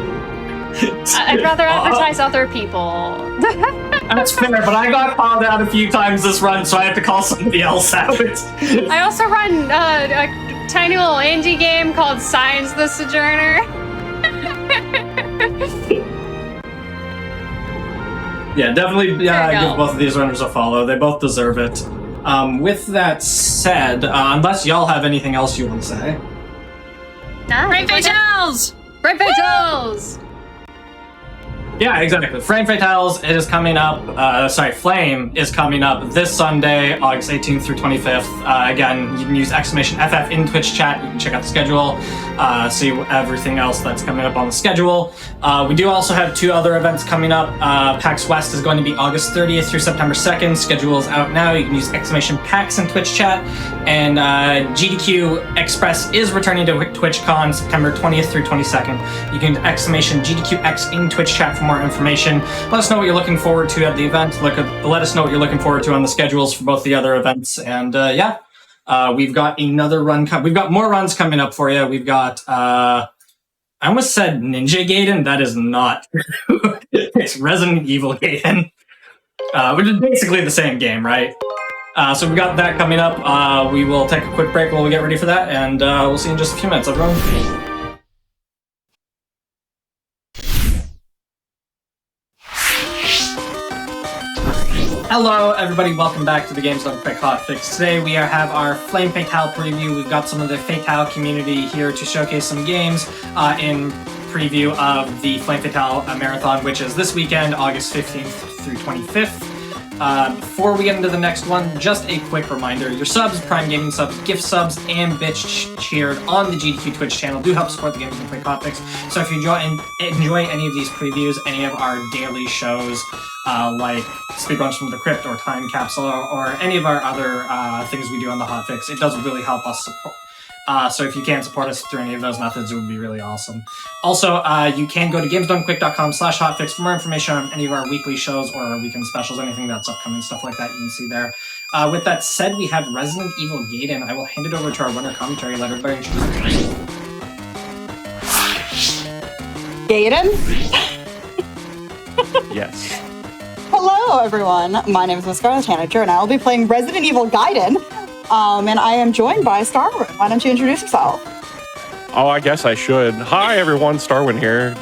I'd rather advertise other people. That's fair, but I got called out a few times this run, so I have to call somebody else out. I also run a tiny little indie game called Signs the Sojourner. Yeah, definitely give both of these runners a follow. They both deserve it. With that said, unless y'all have anything else you want to say. Frame Fatales! Frame Fatales! Yeah, exactly. Frame Fatales is coming up, Flame is coming up this Sunday, August 18th through 25th. Again, you can use !FF in Twitch chat. You can check out the schedule, see everything else that's coming up on the schedule. We do also have two other events coming up. PAX West is going to be August 30th through September 2nd. Schedule is out now. You can use !PAX in Twitch chat. And GDQ Express is returning to TwitchCon September 20th through 22nd. You can use !GDQX in Twitch chat for more information. Let us know what you're looking forward to at the event. Let us know what you're looking forward to on the schedules for both the other events. And we've got another run. We've got more runs coming up for you. We've got I almost said Ninja Gaiden. That is not true. It's Resident Evil Gaiden, which is basically the same game, right? So we got that coming up. We will take a quick break while we get ready for that, and we'll see you in just a few minutes, everyone. Hello, everybody. Welcome back to the Games Done Quick Hotfix. Today we have our Flame Fatale preview. We've got some of the Fatale community here to showcase some games in preview of the Flame Fatale Marathon, which is this weekend, August 15th through 25th. Before we get into the next one, just a quick reminder, your subs, Prime Gaming subs, gift subs, and bitch cheered on the GDQ Twitch channel do help support the Games Done Quick Hotfix. So if you enjoy any of these previews, any of our daily shows, like Speedruns from the Crypt or Time Capsule or any of our other things we do on the Hotfix, it does really help us support. So if you can support us through any of those methods, it would be really awesome. Also, you can go to gamesdonequick.com/hotfix for more information on any of our weekly shows or our weekend specials, anything that's upcoming, stuff like that you can see there. With that said, we have Resident Evil Gaiden. I will hand it over to our winner commentary. Let everybody introduce themselves. Gaiden? Yes. Hello, everyone. My name is Miss Scarlet Tanager, and I will be playing Resident Evil Gaiden. And I am joined by Starwin. Why don't you introduce yourself? Oh, I guess I should. Hi, everyone. Starwin here.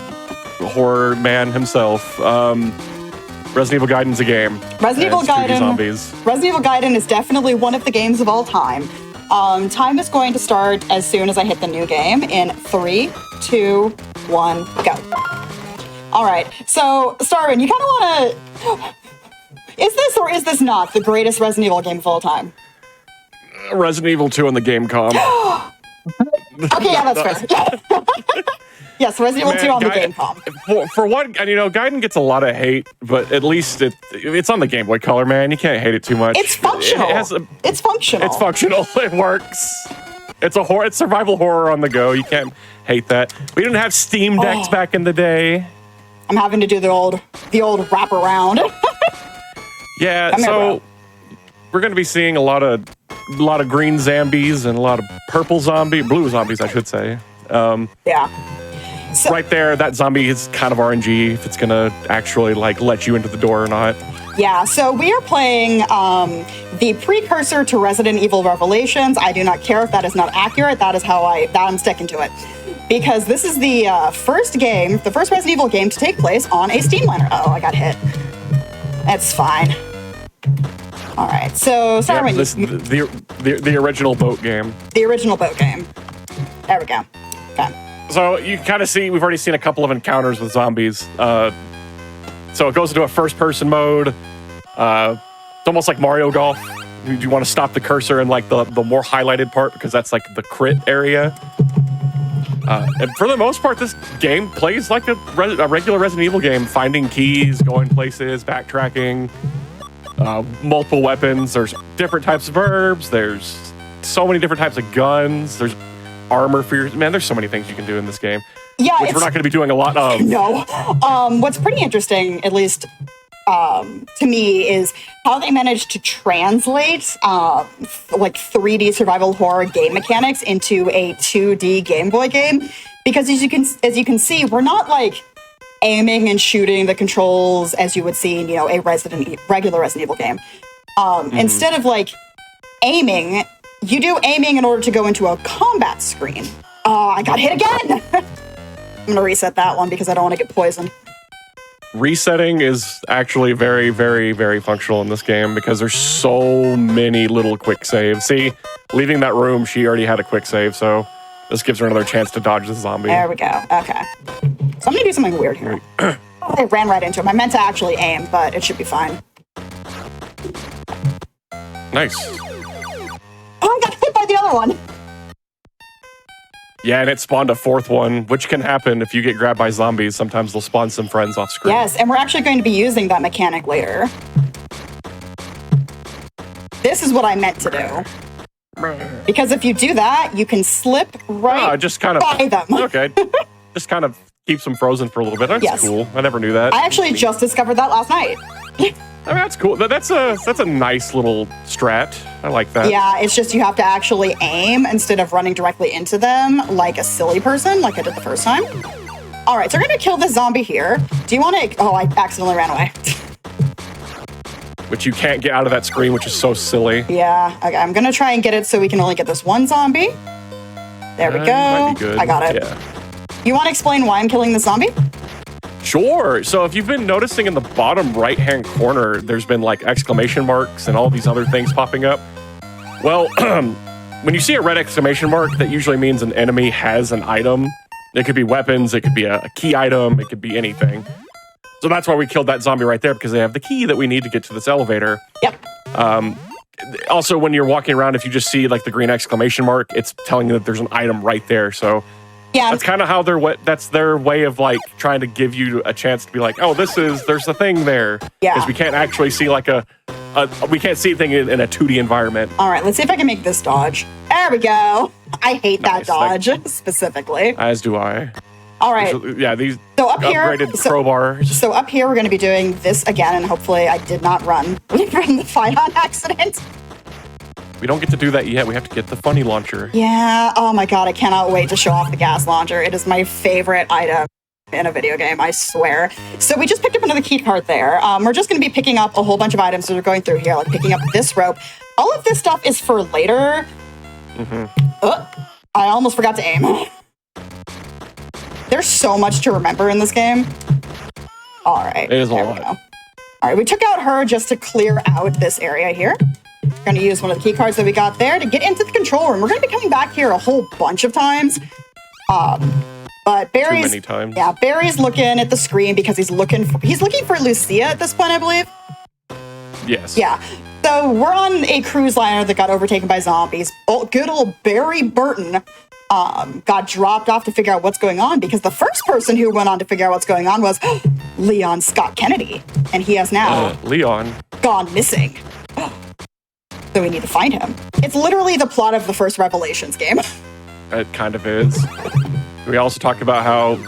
Horror man himself. Resident Evil Gaiden's a game. Resident Evil Gaiden is definitely one of the games of all time. Time is going to start as soon as I hit the new game in 3, 2, 1, go. All right. So, Starwin, you kind of want to... Is this or is this not the greatest Resident Evil game of all time? Resident Evil 2 on the Gamecom. Okay, yeah, that's fair. Yes, Resident Evil 2 on the Gamecom. For one, and Gaiden gets a lot of hate, but at least it's on the Game Boy Color, man. You can't hate it too much. It's functional. It's functional. It's functional. It works. It's it's survival horror on the go. You can't hate that. We didn't have Steam Decks back in the day. I'm having to do the old wraparound. Yeah, so we're going to be seeing a lot of green zombies and a lot of blue zombies, I should say. Yeah. So, right there, that zombie is kind of RNG if it's going to actually let you into the door or not. Yeah, so we are playing the precursor to Resident Evil Revelations. I do not care if that is not accurate. That is how I'm sticking to it. Because this is the first Resident Evil game to take place on a Steam liner. Oh, I got hit. That's fine. All right, so sorry. Yeah, the original boat game. The original boat game. There we go. Okay. So you kind of see, we've already seen a couple of encounters with zombies. So it goes into a first-person mode. It's almost like Mario Golf. You want to stop the cursor in the more highlighted part because that's the crit area. And for the most part, this game plays like a regular Resident Evil game, finding keys, going places, backtracking, multiple weapons. There's different types of herbs. There's so many different types of guns. There's armor for your... Man, there's so many things you can do in this game. Yeah, which we're not going to be doing a lot of. No. What's pretty interesting, at least to me, is how they managed to translate like 3D survival horror game mechanics into a 2D Game Boy game. Because as you can see, we're not like aiming and shooting the controls as you would see in, a regular Resident Evil game. Instead of like aiming, you do aiming in order to go into a combat screen. I got hit again. I'm gonna reset that one because I don't want to get poisoned. Resetting is actually very, very, very functional in this game because there's so many little quick saves. See, leaving that room, she already had a quick save, so this gives her another chance to dodge the zombie. There we go. Okay. So I'm gonna do something weird here. I ran right into him. I meant to actually aim, but it should be fine. Nice. Oh, I got hit by the other one. Yeah, and it spawned a fourth one, which can happen if you get grabbed by zombies. Sometimes they'll spawn some friends off screen. Yes, and we're actually going to be using that mechanic later. This is what I meant to do. Because if you do that, you can slip right just kind of, by them. Okay. Just kind of keeps them frozen for a little bit. That's Yes. cool. I never knew that. I actually just discovered that last night. I mean, that's cool. That's a nice little strat. I like that. Yeah, it's just you have to actually aim instead of running directly into them like a silly person, like I did the first time. All right, so we're gonna kill this zombie here. Do you want to? Oh, I accidentally ran away. Which you can't get out of that screen, which is so silly. Yeah. Okay, I'm gonna try and get it so we can only get this one zombie. There we go. Might be good. I got it. Yeah. You want to explain why I'm killing this zombie? Sure. So if you've been noticing in the bottom right-hand corner, there's been like exclamation marks and all these other things popping up. Well, when you see a red exclamation mark, that usually means an enemy has an item. It could be weapons, it could be a key item, it could be anything. So that's why we killed that zombie right there, because they have the key that we need to get to this elevator. Yep. Also, when you're walking around, if you just see like the green exclamation mark, it's telling you that there's an item right there. So Yeah. that's kind of how that's their way of like trying to give you a chance to be like, oh, there's a thing there. Yeah. Because we can't actually see like we can't see a thing in a 2D environment. All right, let's see if I can make this dodge. There we go. I hate that Nice. dodge specifically. As do I. All right. Yeah, these So up here, upgraded crowbars. So up here, we're going to be doing this again, and hopefully I did not run from the fight on accident. We don't get to do that yet. We have to get the funny launcher. Yeah. Oh my god, I cannot wait to show off the gas launcher. It is my favorite item in a video game, I swear. So we just picked up another key card there. We're just going to be picking up a whole bunch of items that are going through here, like picking up this rope. All of this stuff is for later. I almost forgot to aim. There's so much to remember in this game. All right. It is a there lot. we go. All right, we took out her just to clear out this area here. We're going to use one of the key cards that we got there to get into the control room. We're going to be coming back here a whole bunch of times. But Barry's... Too many times. Yeah, Barry's looking at the screen because he's looking for Lucia at this point, I believe. Yes. Yeah. So we're on a cruise liner that got overtaken by zombies. Oh, good old Barry Burton got dropped off to figure out what's going on because the first person who went on to figure out what's going on was Leon Scott Kennedy. And he has now Leon gone missing. So we need to find him. It's literally the plot of the first Revelations game. It kind of is. We also talked about how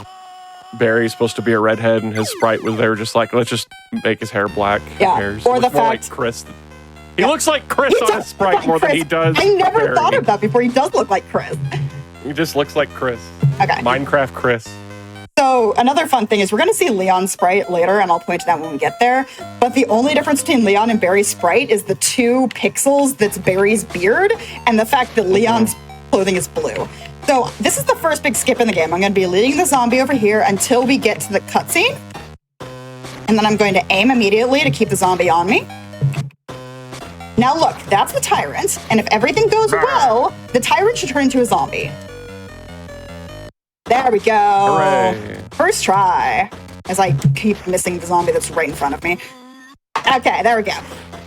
Barry's supposed to be a redhead and his sprite was there just like, let's just make his hair black. Yeah, Hairs. or the Looks more fact- like Chris. He looks like Chris He on does his sprite look more like than Chris. he does I never Barry. thought of that before. He does look like Chris. He just looks like Chris. Okay. Minecraft Chris. So another fun thing is we're going to see Leon's sprite later, and I'll point to that when we get there. But the only difference between Leon and Barry's sprite is the 2 pixels that's Barry's beard and the fact that Leon's clothing is blue. So this is the first big skip in the game. I'm going to be leading the zombie over here until we get to the cutscene. And then I'm going to aim immediately to keep the zombie on me. Now look, that's the tyrant. And if everything goes well, the tyrant should turn into a zombie. There we go. Hooray. First try. As I keep missing the zombie that's right in front of me. Okay, there we go.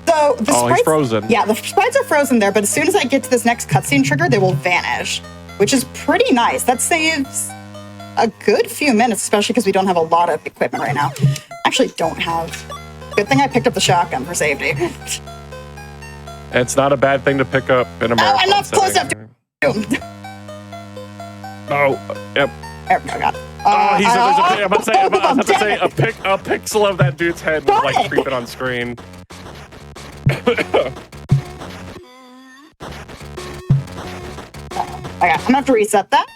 So the Oh, he's frozen. Yeah, the sprites are frozen there, but as soon as I get to this next cutscene trigger, they will vanish. which is pretty nice. That saves a good few minutes, especially because we don't have a lot of equipment right now. Actually, don't have. Good thing I picked up the shotgun for safety. It's not a bad thing to pick up in a marathon I'm not close setting. enough to. Oh, yep. There we go, got it. I'm about to say a pixel of that dude's head was like creeping on screen. Okay, I'm gonna have to reset that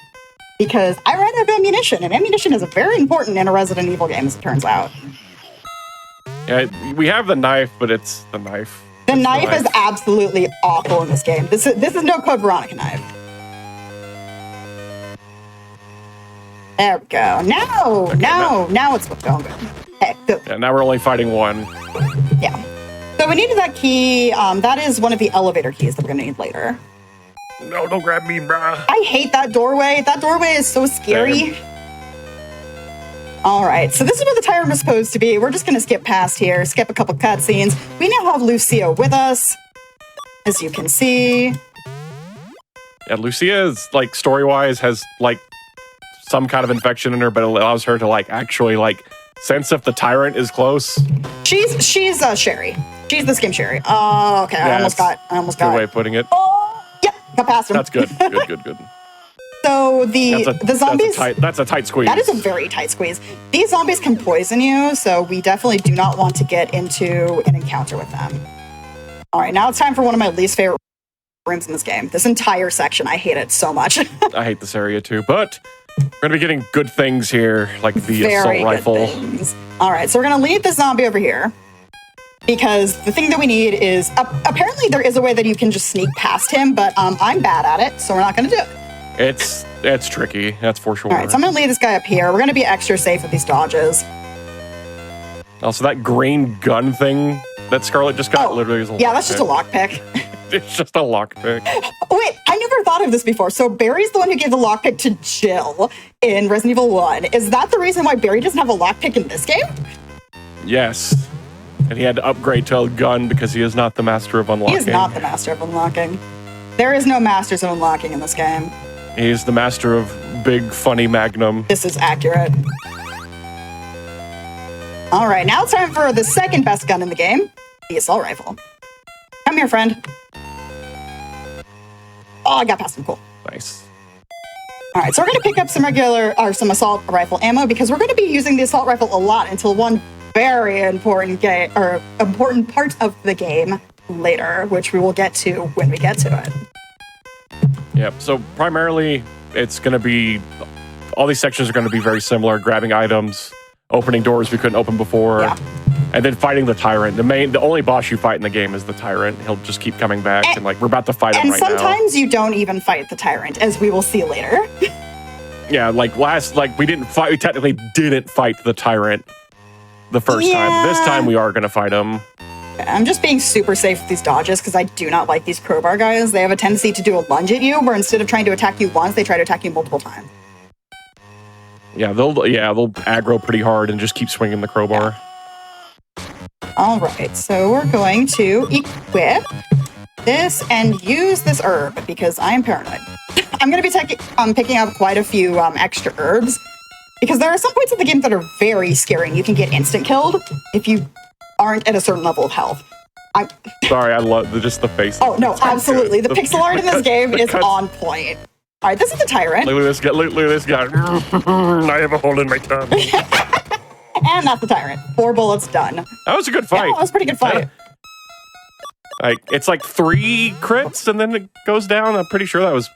because I ran out of ammunition, and ammunition is very important in a Resident Evil game, as it turns out. Yeah, we have the knife, but it's the knife. The knife is absolutely awful in this game. This is no Code Veronica knife. There we go. Now it's going good. Okay, good. Yeah, now we're only fighting one. Yeah. So we needed that key. That is one of the elevator keys that we're gonna need later. No, don't grab me, bruh. I hate that doorway. That doorway is so scary. All right, so this is where the tyrant was supposed to be. We're just gonna skip past here, skip a couple cutscenes. We now have Lucia with us, as you can see. Yeah, Lucia is like story-wise has like some kind of infection in her, but it allows her to like actually like sense if the tyrant is close. She's Sherry. She's this game Sherry. Oh, okay. I almost got Good way of putting it. Oh, yep, got past him. That's good. Good. So the zombies. That's a tight squeeze. That is a very tight squeeze. These zombies can poison you, so we definitely do not want to get into an encounter with them. All right, now it's time for one of my least favorite rooms in this game. This entire section, I hate it so much. I hate this area too, but we're gonna be getting good things here, like the Very assault rifle. Things. All right, so we're gonna leave the zombie over here because the thing that we need is apparently there is a way that you can just sneak past him, but I'm bad at it, so we're not gonna do it. It's tricky, that's for sure. All right, so I'm gonna leave this guy up here. We're gonna be extra safe with these dodges. Also, that green gun thing that Scarlet just got literally is a yeah, that's just a lockpick. It's just a lockpick. Wait, I never thought of this before. So Barry's the one who gave the lockpick to Jill in Resident Evil 1. Is that the reason why Barry doesn't have a lockpick in this game? Yes. And he had to upgrade to a gun because he is not the master of unlocking. He is not the master of unlocking. There is no masters of unlocking in this game. He is the master of big, funny magnum. This is accurate. All right, now it's time for the second best gun in the game, the assault rifle. Come here, friend. Oh, I got past him. Cool. Nice. All right, so we're going to pick up some assault rifle ammo because we're going to be using the assault rifle a lot until one very important part of the game later, which we will get to when we get to it. Yep. So primarily, it's going to be all these sections are going to be very similar: grabbing items, opening doors we couldn't open before. Yeah. And then fighting the tyrant. The only boss you fight in the game is the tyrant. He'll just keep coming back, and like we're about to fight him right now. And sometimes you don't even fight the tyrant, as we will see later. Yeah, like we technically didn't fight the tyrant the first time. This time we are gonna fight him. I'm just being super safe with these dodges because I do not like these crowbar guys. They have a tendency to do a lunge at you, where instead of trying to attack you once, they try to attack you multiple times. Yeah, they'll aggro pretty hard and just keep swinging the crowbar. All right, so we're going to equip this and use this herb because I am paranoid. I'm going to be picking up quite a few extra herbs because there are some points in the game that are very scary and you can get instant killed if you aren't at a certain level of health. Sorry, I love just the face. Oh, no, absolutely. The pixel art in this game is on point. All right, this is the tyrant. Look at this guy. Look at this guy. I have a hole in my tongue. And that's the tyrant. 4 bullets done. That was a good fight. Yeah, that was a pretty good fight. Like it's like 3 crits and then it goes down. I'm pretty sure that was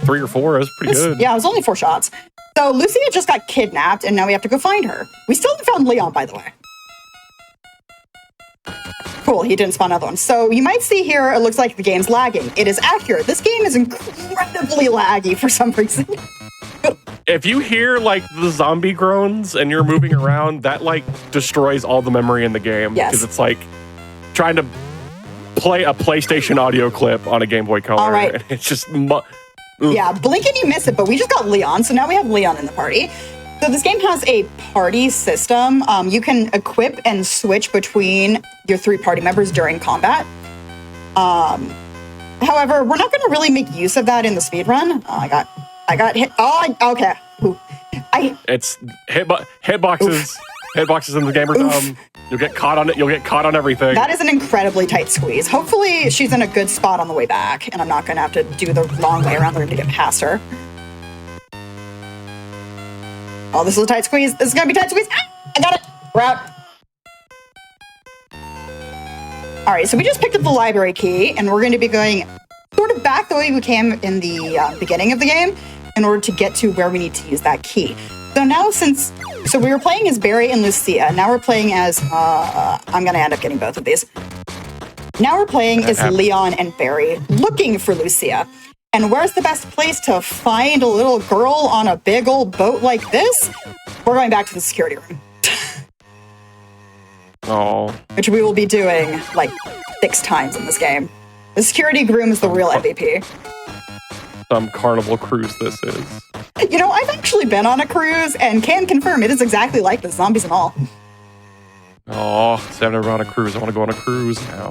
3 or 4. That was pretty good. Yeah, it was only 4 shots. So Lucia just got kidnapped and now we have to go find her. We still haven't found Leon, by the way. Cool, he didn't spawn another one. So you might see here, it looks like the game's lagging. It is accurate. This game is incredibly laggy for some reason. If you hear like the zombie groans and you're moving around, that like destroys all the memory in the game. Yes. Because it's like trying to play a PlayStation audio clip on a Game Boy Color. All right. It's just yeah, blink and you miss it, but we just got Leon, so now we have Leon in the party. So this game has a party system. You can equip and switch between your 3 party members during combat. However, we're not going to really make use of that in the speedrun. Oh, I got I got hit. Oh, okay. Ooh. It's hitboxes. Hitboxes in the game are dumb. You'll get caught on it. You'll get caught on everything. That is an incredibly tight squeeze. Hopefully, she's in a good spot on the way back, and I'm not going to have to do the long way around the room to get past her. Oh, this is a tight squeeze. This is going to be a tight squeeze. Ah, I got it. We're out. All right, so we just picked up the library key, and we're going to be going sort of back the way we came in the beginning of the game in order to get to where we need to use that key. So now so we were playing as Barry and Lucia. Now we're playing as, I'm going to end up getting both of these. Now we're playing as Leon and Barry, looking for Lucia. And where's the best place to find a little girl on a big old boat like this? We're going back to the security room. Oh. Which we will be doing like 6 times in this game. The security room is the real MVP. Some carnival cruise this is. You know, I've actually been on a cruise and can confirm it is exactly like this, zombies and all. Oh, I've never been on a cruise. I want to go on a cruise now.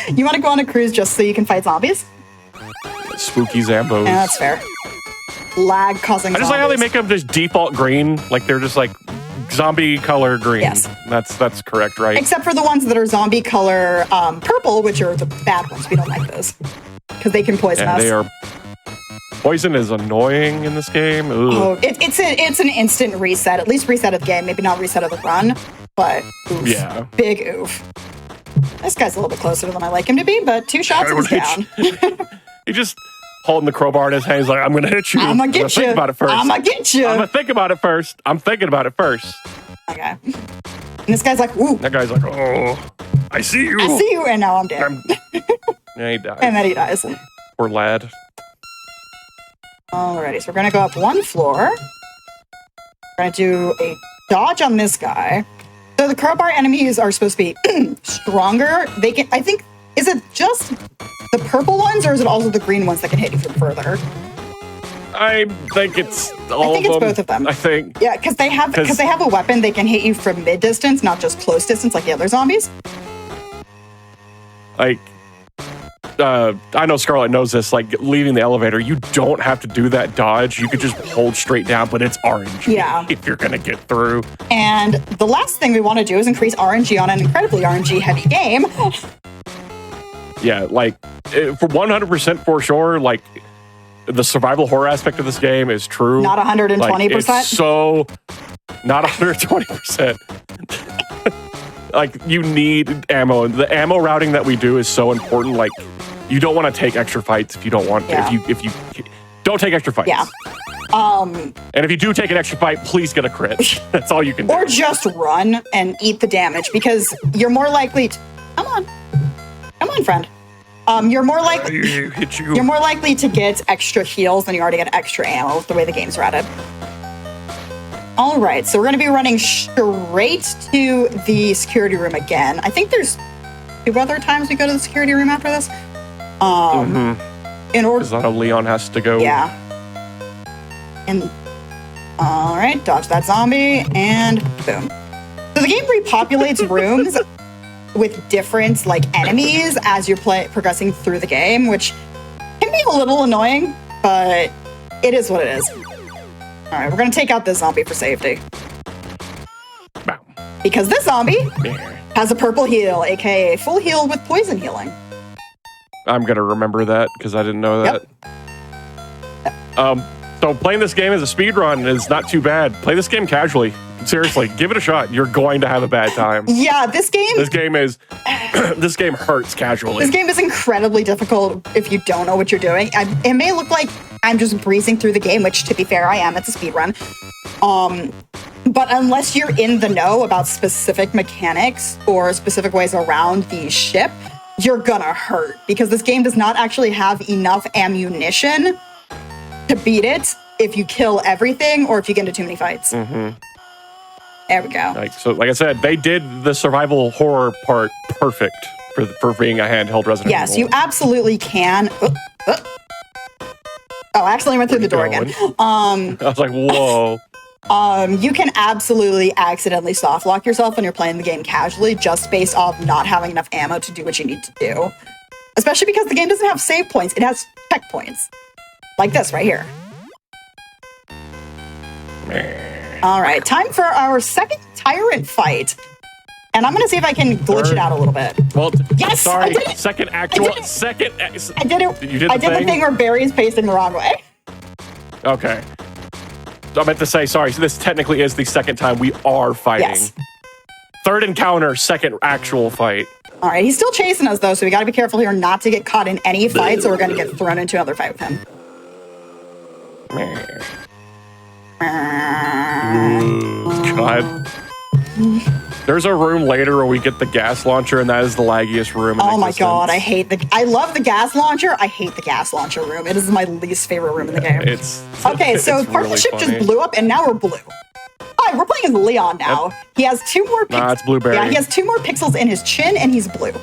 You want to go on a cruise just so you can fight zombies? Spooky Zambos. Yeah, that's fair. Lag causing I just like how they make them just default green. Like they're just like zombie color green. Yes. That's correct, right? Except for the ones that are zombie color purple, which are the bad ones. We don't like those. Because they can poison us. They are. Poison is annoying in this game. Ugh. Oh, it's an instant reset. At least reset of the game. Maybe not reset of the run. But oof. Yeah. Big oof. This guy's a little bit closer than I like him to be, but 2 shots and he's down. He just holding the crowbar in his hand. He's like, I'm going to hit you. I'm going to get you. Think about it first. I'm going to get you. I'm going to think about it first. I'm thinking about it first. Okay. And this guy's like, woo. That guy's like, oh, I see you. I see you, and now I'm dead. Yeah, he dies. And then he dies. Poor lad. Alrighty, so we're going to go up 1 floor. We're going to do a dodge on this guy. So the crowbar enemies are supposed to be stronger. They can, I think, is it just the purple ones, or is it also the green ones that can hit you from further? I think it's all I think of it's them. both of them. I think. Yeah, because they have a weapon they can hit you from mid distance, not just close distance like the other zombies. Like, I know Scarlett knows this. Like, leaving the elevator, you don't have to do that dodge. You could just hold straight down, but it's RNG. Yeah. If you're gonna get through. And the last thing we want to do is increase RNG on an incredibly RNG heavy game. Yeah, like for 100% for sure. Like, the survival horror aspect of this game is true. Not 120%. Like, it's so not 120%. Like, you need ammo. The ammo routing that we do is so important. Like, you don't want to take extra fights if you don't want to. Yeah. If you don't take extra fights. Yeah. And if you do take an extra fight, please get a crit. That's all you can do. Or just run and eat the damage, because you're more likely to... Come on, friend. You're more likely... You're more likely to get extra heals than you are to get extra ammo with the way the game's routed. All right, so we're going to be running straight to the security room again. I think there's 2 other times we go to the security room after this. In order... Because I know Leon has to go. Yeah. And... All right, dodge that zombie, and boom. So the game repopulates rooms with different, like, enemies as you're progressing through the game, which can be a little annoying, but it is what it is. All right, we're going to take out this zombie for safety. Bow. Because this zombie Yeah. has a purple heal, aka full heal with poison healing. I'm going to remember that because I didn't know that. So playing this game as a speedrun is not too bad. Play this game casually. Seriously, give it a shot. You're going to have a bad time. Yeah, this game hurts casually. This game is incredibly difficult if you don't know what you're doing. It may look like I'm just breezing through the game, which, to be fair, I am. It's a speedrun. But unless you're in the know about specific mechanics or specific ways around the ship, you're gonna hurt, because this game does not actually have enough ammunition to beat it if you kill everything or if you get into too many fights. Mm-hmm. There we go. Like I said, they did the survival horror part perfect for being a handheld Resident Evil. Yes, you absolutely can. Oh, I accidentally went through the door again. I was like, whoa. You can absolutely accidentally soft lock yourself when you're playing the game casually, just based off not having enough ammo to do what you need to do. Especially because the game doesn't have save points, it has checkpoints. Like this right here. All right, time for our second tyrant fight. And I'm going to see if I can glitch it out a little bit. Well, yes, sorry. I did it. Second actual. I did it. Second. I did it. You did I did the thing where Barry's pacing the wrong way. Okay. I meant to say, sorry, so this technically is the second time we are fighting. Yes. Third encounter, second actual fight. All right, he's still chasing us, though, so we got to be careful here not to get caught in any fights, or we're going to get thrown into another fight with him. God. There's a room later where we get the gas launcher, and that is the laggiest room in Oh my existence. god, I love the gas launcher. I hate the gas launcher room. It is my least favorite room in the game. Okay, so it's part of the really ship funny. just blew up, and now we're blue. Hi, we're playing as Leon now. He has 2 more pixels. Nah, it's Blueberry. Yeah, he has 2 more pixels in his chin, and he's blue.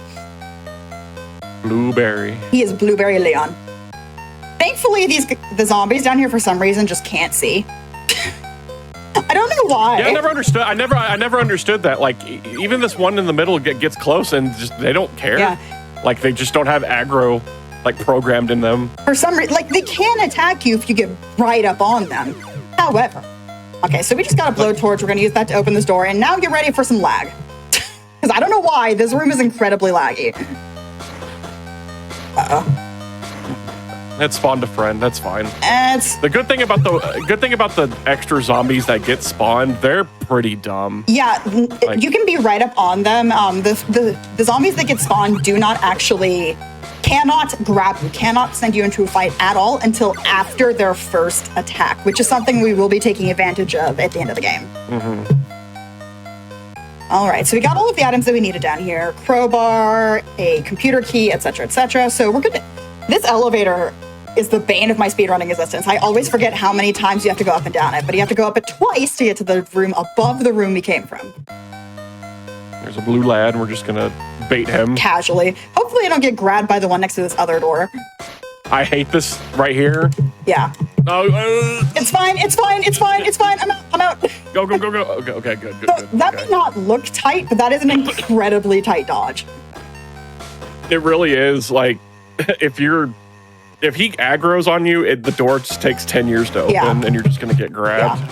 Blueberry. He is Blueberry Leon. Thankfully, the zombies down here for some reason just can't see. I don't know why. Yeah, I never understood. I never understood that. Like, even this one in the middle gets close, and just they don't care. Yeah. Like, they just don't have aggro like programmed in them. For some reason, like, they can attack you if you get right up on them. However, okay, so we just got a blowtorch. We're going to use that to open this door, and now get ready for some lag. Because I don't know why, this room is incredibly laggy. Uh-oh. It spawned a friend. That's fine. It's The good thing about the extra zombies that get spawned, they're pretty dumb. yeah, Like- you can be right up on them. The zombies that get spawned do not actually cannot grab you, cannot send you into a fight at all until after their first attack, which is something we will be taking advantage of at the end of the game. All right, so we got all of the items that we needed down here: crowbar, a computer key, etc., etc. So we're good. This elevator is the bane of my speedrunning existence. I always forget how many times you have to go up and down it, but you have to go up it twice to get to the room above the room we came from. There's a blue lad, and we're just gonna bait him. Casually. Hopefully I don't get grabbed by the one next to this other door. I hate this right here. Yeah. Oh, It's fine, it's fine, it's fine, it's fine. I'm out. go. Okay, good. So that Okay. may not look tight, but that is an incredibly tight dodge. It really is. Like, if he aggroes on you, the door just takes 10 years to open, Yeah. and you're just gonna get grabbed.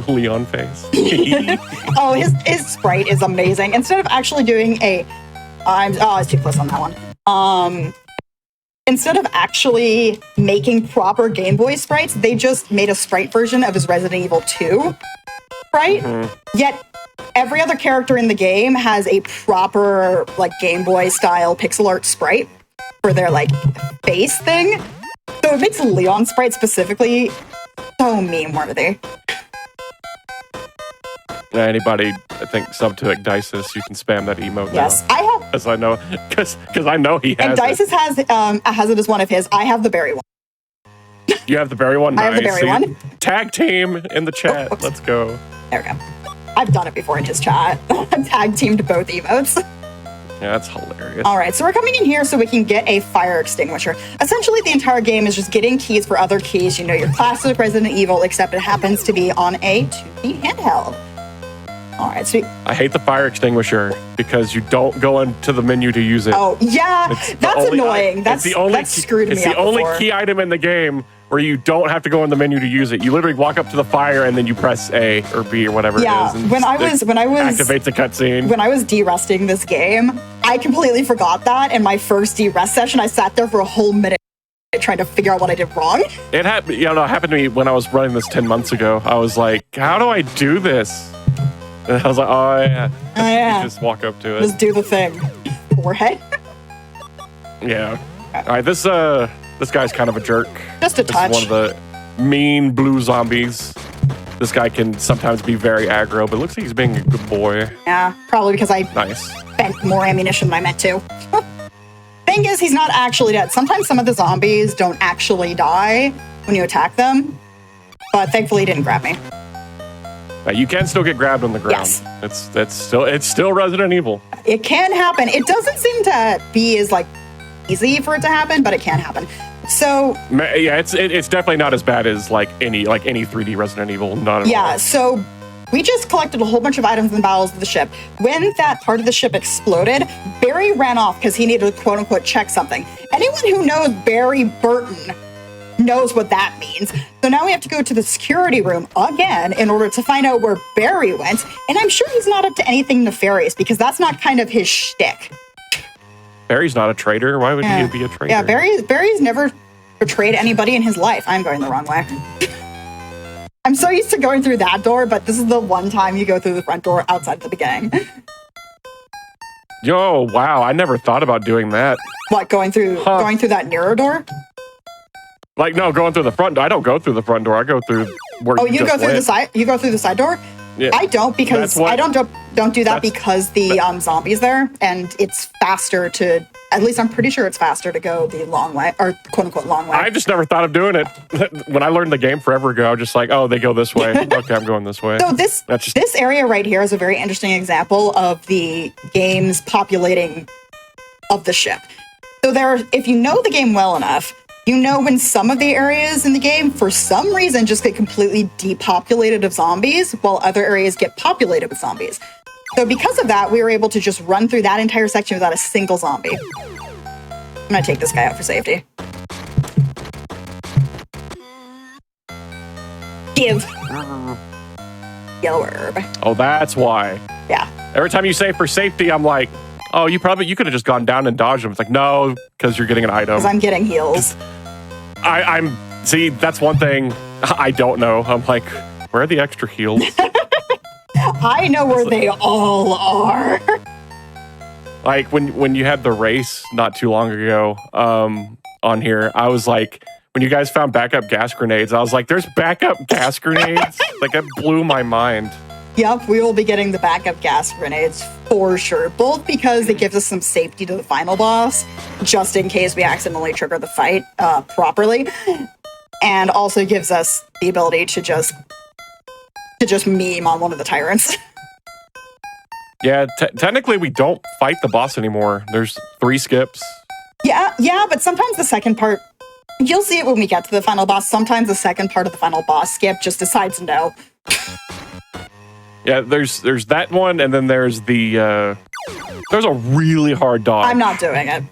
Leon face. Oh, his sprite is amazing. Instead of actually doing I was too close on that one. Instead of actually making proper Game Boy sprites, they just made a sprite version of his Resident Evil 2 sprite. Yet every other character in the game has a proper like Game Boy style pixel art sprite for their like face thing. So it makes Leon sprite specifically so meme-worthy. Anybody, I think, sub to Ecdysis, you can spam that emote Yes, now. I have. Because I know he And has Dices has it as one of his. I have the berry one. it. You have the berry one? I have the Nice. berry one. Tag team in the chat. Oops. Let's go. There we go. I've done it before in his chat. Tag teamed both emotes. Yeah, that's hilarious. All right, so we're coming in here so we can get a fire extinguisher. Essentially, the entire game is just getting keys for other keys. You know, your classic Resident Evil, except it happens to be on a 2D handheld. All right, so I hate the fire extinguisher because you don't go into the menu to use it. oh yeah, It's the that's only- annoying. it's the only That's screwed me It's up the only before. key item in the game where you don't have to go in the menu to use it. You literally walk up to the fire and then you press A or B or whatever Yeah, it is. And when I it was activates a cutscene. when I was de-rusting this game, I completely forgot that. In my first de-rust session, I sat there for a whole minute trying to figure out what I did wrong. It happened. You know, it happened to me when I was running this 10 months ago. I was like, how do I do this? And I was like, oh yeah. Oh, yeah. You just walk up to it. Just do the thing. Forehead. Yeah. All right. This guy's kind of a jerk. Just a This touch. is one of the mean blue zombies. This guy can sometimes be very aggro, but it looks like he's being a good boy. Yeah, probably because I Nice. spent more ammunition than I meant to. Thing is, he's not actually dead. Sometimes some of the zombies don't actually die when you attack them, but thankfully he didn't grab me. You can still get grabbed on the ground. Yes. It's still Resident Evil. It can happen. It doesn't seem to be as like easy for it to happen, but it can happen. So Yeah, it's definitely not as bad as like any 3D Resident Evil. Not at yeah, all. so we just collected a whole bunch of items in the bowels of the ship. When that part of the ship exploded, Barry ran off because he needed to quote unquote check something. Anyone who knows Barry Burton knows what that means. So now we have to go to the security room again in order to find out where Barry went. And I'm sure he's not up to anything nefarious because that's not kind of his shtick. Barry's not a traitor. Why would he be a traitor? Yeah, Barry's never betrayed anybody in his life. I'm going the wrong way. I'm so used to going through that door, but this is the one time you go through the front door outside the beginning. Yo, wow! I never thought about doing that. What, going through that mirror door? Like, no, going through the front door. I don't go through the front door. I go through where you go through the side. You go through the side door. Yeah. I don't because I don't do that because the zombies there, and it's faster to. At least I'm pretty sure it's faster to go the long way, or quote unquote long way. I just never thought of doing it. When I learned the game forever ago, I was just like, oh, they go this way. Okay, I'm going this way. So this area right here is a very interesting example of the game's populating of the ship. So if you know the game well enough, you know when some of the areas in the game, for some reason, just get completely depopulated of zombies, while other areas get populated with zombies. So because of that, we were able to just run through that entire section without a single zombie. I'm gonna take this guy out for safety. Give. Yellow herb. Oh, that's why. Yeah. Every time you say for safety, I'm like, oh, you could have just gone down and dodged them. It's like, no, because you're getting an item. Because I'm getting heals. See, that's one thing I don't know. I'm like, where are the extra heals? I know where they all are. Like when you had the race not too long ago on here, I was like, when you guys found backup gas grenades, I was like, there's backup gas grenades? Like, it blew my mind. Yep, we will be getting the backup gas grenades for sure. Both because it gives us some safety to the final boss, just in case we accidentally trigger the fight properly, and also gives us the ability to just meme on one of the tyrants. Yeah, technically we don't fight the boss anymore. There's 3 skips. Yeah, but sometimes the second part, you'll see it when we get to the final boss, sometimes the second part of the final boss skip just decides no. Yeah, there's that one, and then there's there's a really hard dodge. I'm not doing it.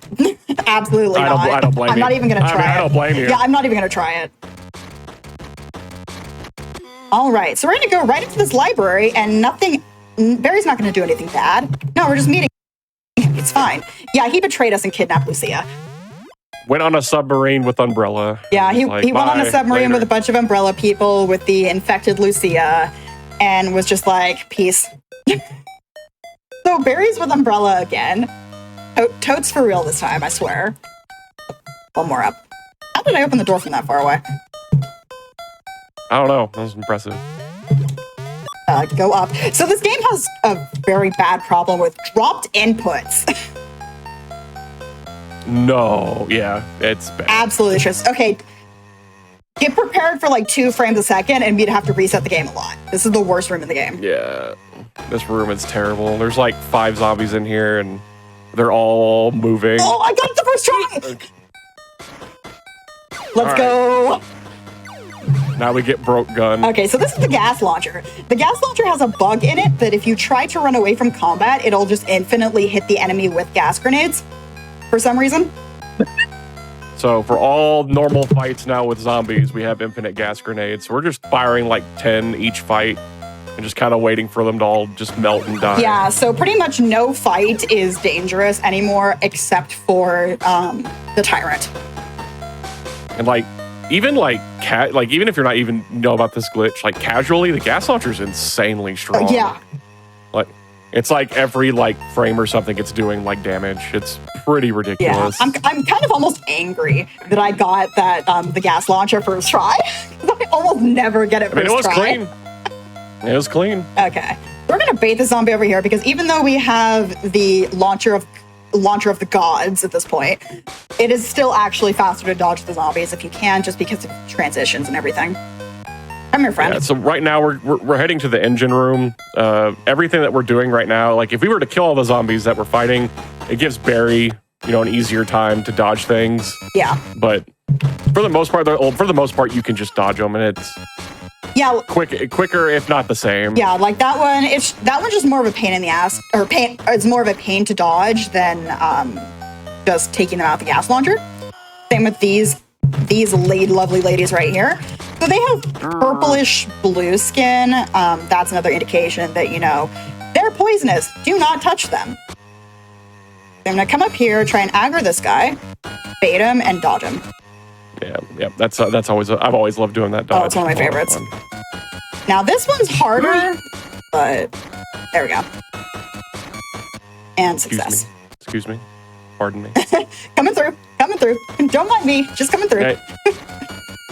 Absolutely not. I don't blame you. I'm not even going to try it. I don't blame you. Yeah, I'm not even going to try it. All right, so we're going to go right into this library, and Barry's not going to do anything bad. No, we're just meeting him. It's fine. Yeah, he betrayed us and kidnapped Lucia. Went on a submarine with Umbrella. Yeah, he went on a submarine later. with a bunch of Umbrella people with the infected Lucia, and was just like, peace. So Barry's with Umbrella again. Totes for real this time, I swear. One more up. How did I open the door from that far away? I don't know. That was impressive. Go up. So this game has a very bad problem with dropped inputs. No, yeah, it's bad. Absolutely just okay. Get prepared for like 2 frames a second and we'd have to reset the game a lot. This is the worst room in the game. Yeah, this room is terrible. There's like 5 zombies in here and they're all moving. Oh, I got it the first try! Let's go. Now we get broke gun. Okay, so this is the gas launcher. The gas launcher has a bug in it that if you try to run away from combat, it'll just infinitely hit the enemy with gas grenades for some reason. So for all normal fights now with zombies, we have infinite gas grenades. So we're just firing like 10 each fight and just kind of waiting for them to all just melt and die. Yeah, so pretty much no fight is dangerous anymore except for the tyrant. And like, even even if you're not even know about this glitch, like casually, the gas launcher is insanely strong. Yeah. Like, it's like every like frame or something it's doing like damage. It's pretty ridiculous. Yeah, I'm kind of almost angry that I got that the gas launcher first try. I almost never get it first try. It was clean. It was clean. Okay, we're gonna bait the zombie over here because even though we have the launcher of the gods at this point, it is still actually faster to dodge the zombies if you can, just because of transitions and everything. I'm your friend. Yeah, so right now we're heading to the engine room. Everything that we're doing right now, like if we were to kill all the zombies that we're fighting, it gives Barry, an easier time to dodge things. Yeah. But for the most part, you can just dodge them, and it's quicker if not the same. Yeah, like that one. That one's just more of a pain in the ass, it's more of a pain to dodge than just taking them out the gas launcher. Same with these. these lovely ladies right here. So they have purplish blue skin. That's another indication that, you know, they're poisonous. Do not touch them. I'm gonna come up here, try and aggro this guy, bait him, and dodge him. Yeah. That's always. I've always loved doing that dodge. Oh, it's one of my favorites. Now this one's harder, but there we go. And success. Excuse me. Pardon me. Coming through. Don't mind me, just coming through. Okay.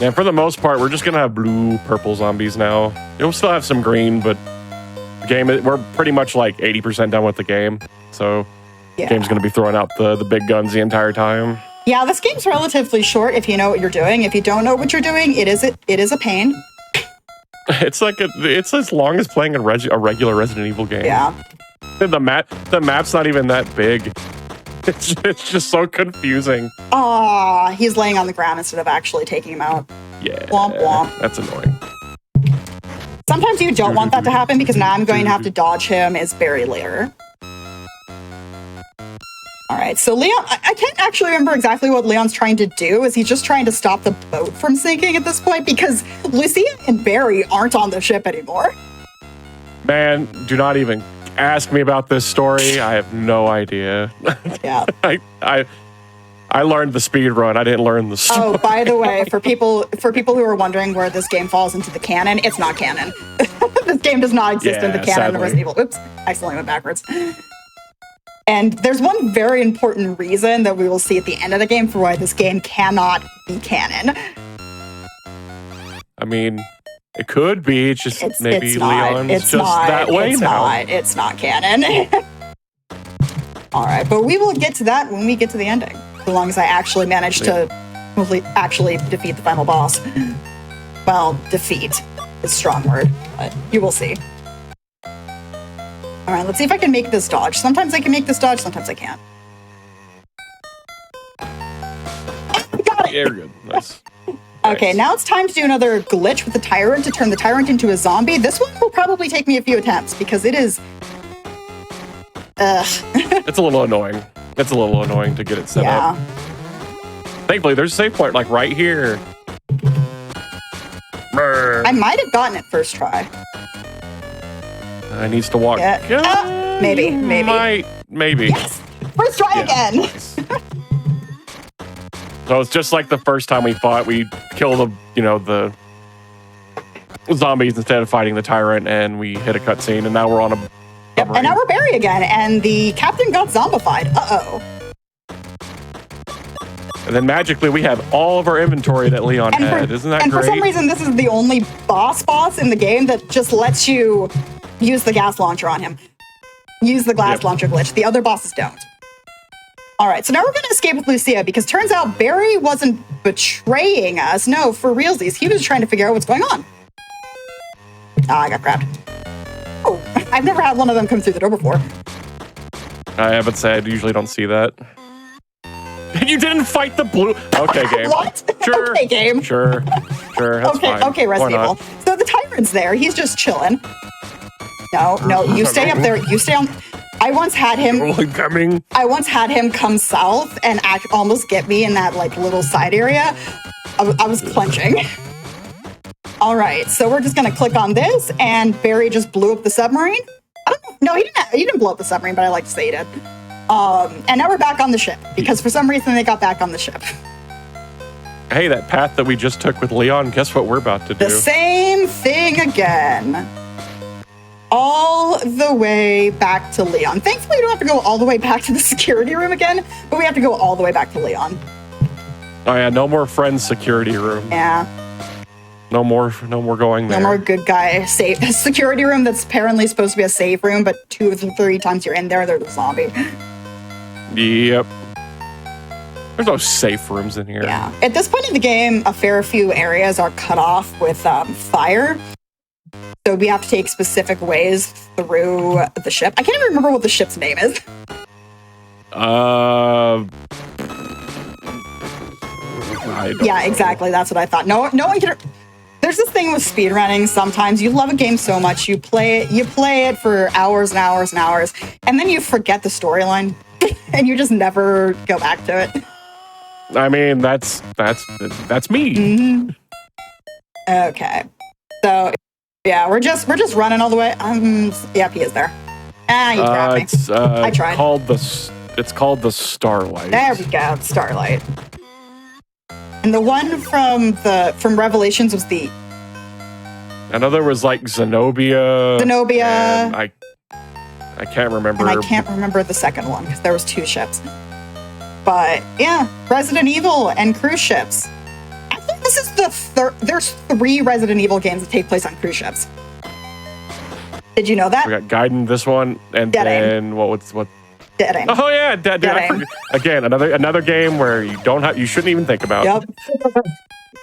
Yeah, for the most part, we're just gonna have blue, purple zombies now. You'll still have some green, but the game, we're pretty much like 80% done with the game. So the game's gonna be throwing out the big guns the entire time. Yeah, this game's relatively short if you know what you're doing. If you don't know what you're doing, it is a pain. It's as long as playing a regular Resident Evil game. Yeah. The map's not even that big. It's just so confusing. Aw, he's laying on the ground instead of actually taking him out. Yeah. Womp womp. That's annoying. Sometimes you don't want that to happen because now I'm going to have to dodge him as Barry later. All right, so Leon, I can't actually remember exactly what Leon's trying to do. Is he just trying to stop the boat from sinking at this point? Because Lucia and Barry aren't on the ship anymore. Man, do not even ask me about this story. I have no idea. Yeah. I learned the speed run. I didn't learn the story. Oh, by the way, for people who are wondering where this game falls into the canon, it's not canon. This game does not exist in the canon of Resident Evil. Oops, I accidentally went backwards. And there's one very important reason that we will see at the end of the game for why this game cannot be canon. I mean, it could be. It's just maybe Leon's it's just not, that way it's now. It's not canon. All right, but we will get to that when we get to the ending. As long as I actually manage to actually defeat the final boss. Well, defeat is a strong word, but you will see. All right, let's see if I can make this dodge. Sometimes I can make this dodge, sometimes I can't. Got it! Yeah, you're good. Nice. Okay, now it's time to do another glitch with the Tyrant to turn the Tyrant into a zombie. This one will probably take me a few attempts because it is... It's a little annoying. It's a little annoying to get it set up. Thankfully, there's a save point like right here. I might have gotten it first try. I needs to walk. Yeah. Maybe. Maybe. Yes! First try again! Nice. So it's just like the first time we fought. We kill the zombies instead of fighting the Tyrant, and we hit a cutscene, and now we're on a Yep, and now we're Barry again, and the captain got zombified. Uh-oh. And then magically we have all of our inventory that Leon had. Isn't that great? And for some reason, this is the only boss in the game that just lets you use the gas launcher on him. Use the glass launcher glitch. The other bosses don't. All right, so now we're going to escape with Lucia because turns out Barry wasn't betraying us. No, for realsies. He was trying to figure out what's going on. Ah, I got grabbed. Oh, I've never had one of them come through the door before. I haven't said. Usually don't see that. You didn't fight the blue. Okay, game. What? Sure. Okay, game. Sure. That's fine. Okay, Resident Evil. So the Tyrant's there. He's just chilling. No, you stay up there. You stay on. I once had him come south and almost get me in that like little side area. I was clenching. All right, so we're just gonna click on this, and Barry just blew up the submarine. No, he didn't blow up the submarine, but I like to say he did. And now we're back on the ship because for some reason they got back on the ship. Hey, that path that we just took with Leon, guess what we're about to do? The same thing again. All the way back to Leon. Thankfully, we don't have to go all the way back to the security room again, but we have to go all the way back to Leon. Oh yeah, no more friends security room. Yeah. No more going there. No more good guy safe security room that's apparently supposed to be a safe room, but 2 of the 3 times you're in there, there's a zombie. Yep. There's no safe rooms in here. Yeah. At this point in the game, a fair few areas are cut off with fire. So we have to take specific ways through the ship. I can't even remember what the ship's name is. Yeah, exactly. That's what I thought. No one can... There's this thing with speedrunning. Sometimes you love a game so much, you play it for hours and hours and hours, and then you forget the storyline, and you just never go back to it. I mean, that's me. Mm-hmm. Okay. So, yeah, we're just running all the way. Yeah, he is there. You grabbed me. It's I tried. It's called the Starlight. There we go, Starlight. And the one from Revelations was the Another was like Zenobia. Zenobia. I can't remember. And I can't remember the second one because there was 2 ships. But yeah, Resident Evil and cruise ships. I think this is the third. There's 3 Resident Evil games that take place on cruise ships. Did you know that? We got Gaiden, this one, and Dead then Aim. what? Dead Aim. Oh yeah, Dead Aim. Again, another game where you shouldn't even think about. Yep.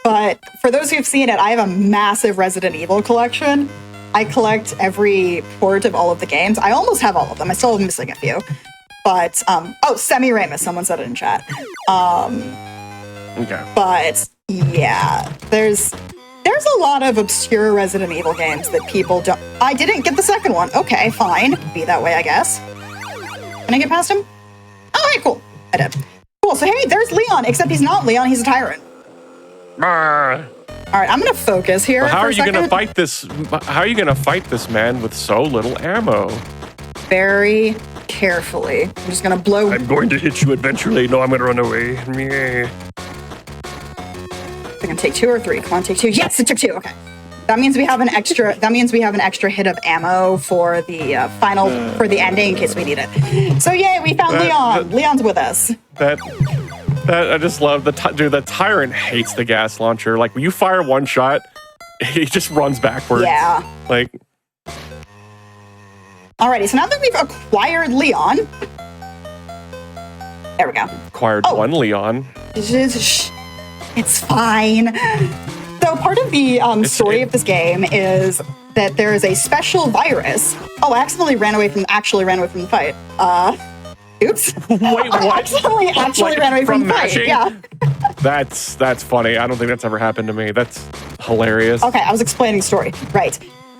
But for those who've seen it, I have a massive Resident Evil collection. I collect every port of all of the games. I almost have all of them. I still am missing a few. But Semiramis, someone said it in chat. Okay. But yeah, there's a lot of obscure Resident Evil games that people don't. I didn't get the second one. Okay, fine. Be that way, I guess. Can I get past him? Oh, hey, cool. I did. Cool. So hey, there's Leon. Except he's not Leon. He's a tyrant. All right, I'm gonna focus here. Well, how are you gonna fight this? How are you gonna fight this man with so little ammo? Very carefully. I'm just gonna blow. I'm going to hit you eventually. No, I'm gonna run away. Yeah. I'm gonna take 2 or 3. Come on, take 2. Yes, it took 2. Okay. That means we have an extra. That means we have an extra hit of ammo for the for the ending in case we need it. So yay, we found Leon. Leon's with us. That I just love dude. The tyrant hates the gas launcher. Like when you fire one shot, he just runs backwards. Yeah. Like. Alrighty, so now that we've acquired Leon, there we go. Acquired one Leon. It's fine. So part of the story of this game is that there is a special virus. Oh, I actually ran away from the fight. Oops. Wait, what? Actually ran away from the fight. Yeah. That's funny. I don't think that's ever happened to me. That's hilarious. Okay, I was explaining the story. Right.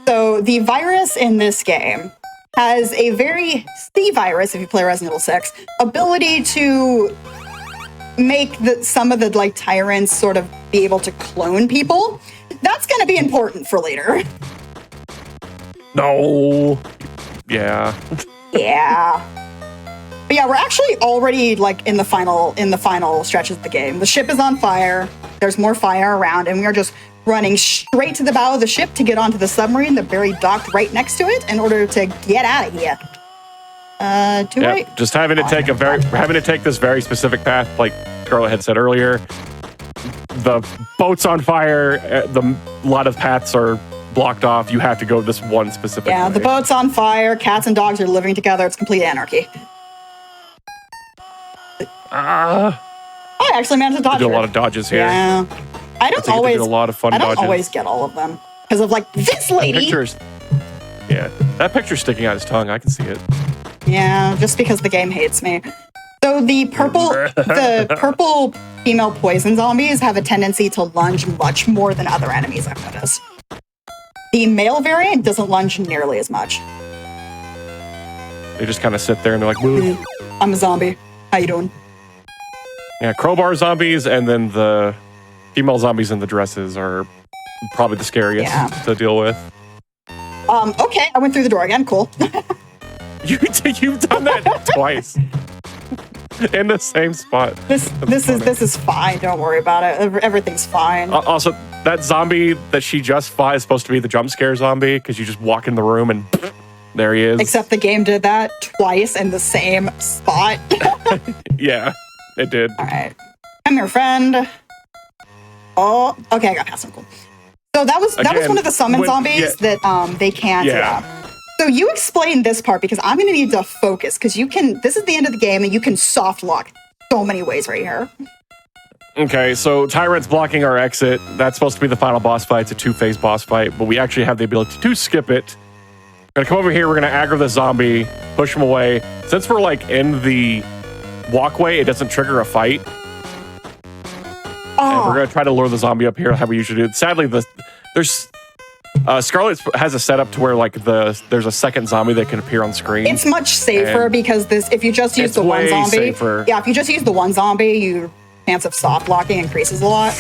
So the virus in this game has a very C-virus, if you play Resident Evil 6, ability to make some of the like tyrants sort of be able to clone people. That's going to be important for later. No. Yeah. Yeah. But yeah, we're actually already like in the final stretches of the game. The ship is on fire. There's more fire around, and we are just running straight to the bow of the ship to get onto the submarine that Barry docked right next to it in order to get out of here. Just having to take this very specific path, like Scarlett had said earlier. The boat's on fire. A lot of paths are blocked off. You have to go this one specific way. Yeah, the boat's on fire. Cats and dogs are living together. It's complete anarchy. I actually managed to dodge. Do a lot of dodges here. Yeah, I don't always. A lot of fun dodges. dodges. Always get all of them because of like this lady. That picture's sticking out his tongue. I can see it. Yeah, just because the game hates me. So the purple female poison zombies have a tendency to lunge much more than other enemies, I've noticed. The male variant doesn't lunge nearly as much. They just kind of sit there and they're like, "Woo." I'm a zombie. How you doing? Yeah, crowbar zombies and then the female zombies in the dresses are probably the scariest to deal with. Okay, I went through the door again. Cool. You've done that twice in the same spot. This is fine. Don't worry about it. Everything's fine. Also, that zombie that she just fought is supposed to be the jump scare zombie because you just walk in the room and there he is. Except the game did that twice in the same spot. Yeah, it did. All right, come here, friend. Oh, okay, I got past him. Cool. So that was one of the summon zombies that they can't. Yeah. So you explain this part because I'm going to need to focus because this is the end of the game and you can soft lock so many ways right here. Okay, so Tyrant's blocking our exit. That's supposed to be the final boss fight. It's a 2-phase boss fight, but we actually have the ability to skip it. We're going to come over here. We're going to aggro the zombie, push him away. Since we're like in the walkway, it doesn't trigger a fight. And we're going to try to lure the zombie up here how we usually do. Sadly, Scarlett has a setup to where like there's a second zombie that can appear on screen. It's much safer because if you just use the one zombie, if you just use the one zombie, chance of soft locking increases a lot.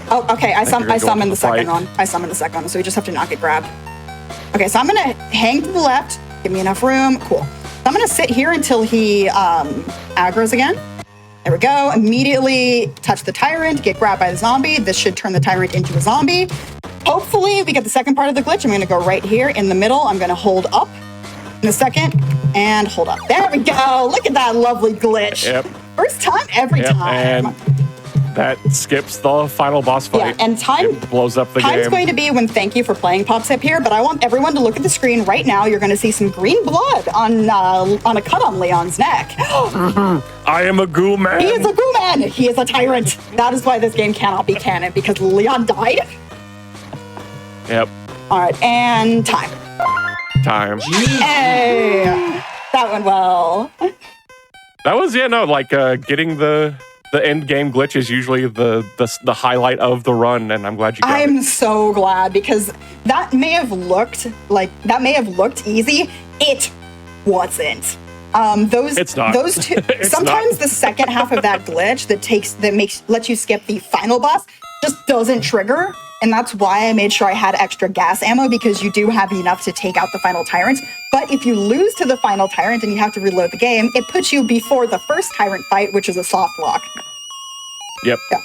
Oh, okay. I summoned the second one. I summoned the second one, so we just have to not get grabbed. Okay, so I'm gonna hang to the left. Give me enough room. Cool. So I'm gonna sit here until he aggro's again. There we go. Immediately touch the tyrant, get grabbed by the zombie. This should turn the tyrant into a zombie. Hopefully we get the second part of the glitch. I'm gonna go right here in the middle. I'm gonna hold up in a second and hold up. There we go. Look at that lovely glitch. Yep. First time every time. And that skips the final boss fight. Yeah, and time it blows up the time's game. going to be when thank you for playing pops up here, but I want everyone to look at the screen right now. You're going to see some green blood on a cut on Leon's neck. I am a ghoul man. He is a ghoul man. He is a tyrant. That is why this game cannot be canon, because Leon died. Yep. All right, and time. Hey, that went well. That was getting the end game glitch is usually the highlight of the run, and I'm glad you got it. I'm so glad, because that may have looked easy. It wasn't. It's not. Those two. Sometimes the second half of that glitch lets you skip the final boss just doesn't trigger, and that's why I made sure I had extra gas ammo, because you do have enough to take out the final tyrant. But if you lose to the final tyrant and you have to reload the game, it puts you before the first tyrant fight, which is a soft lock. Yep. Yeah.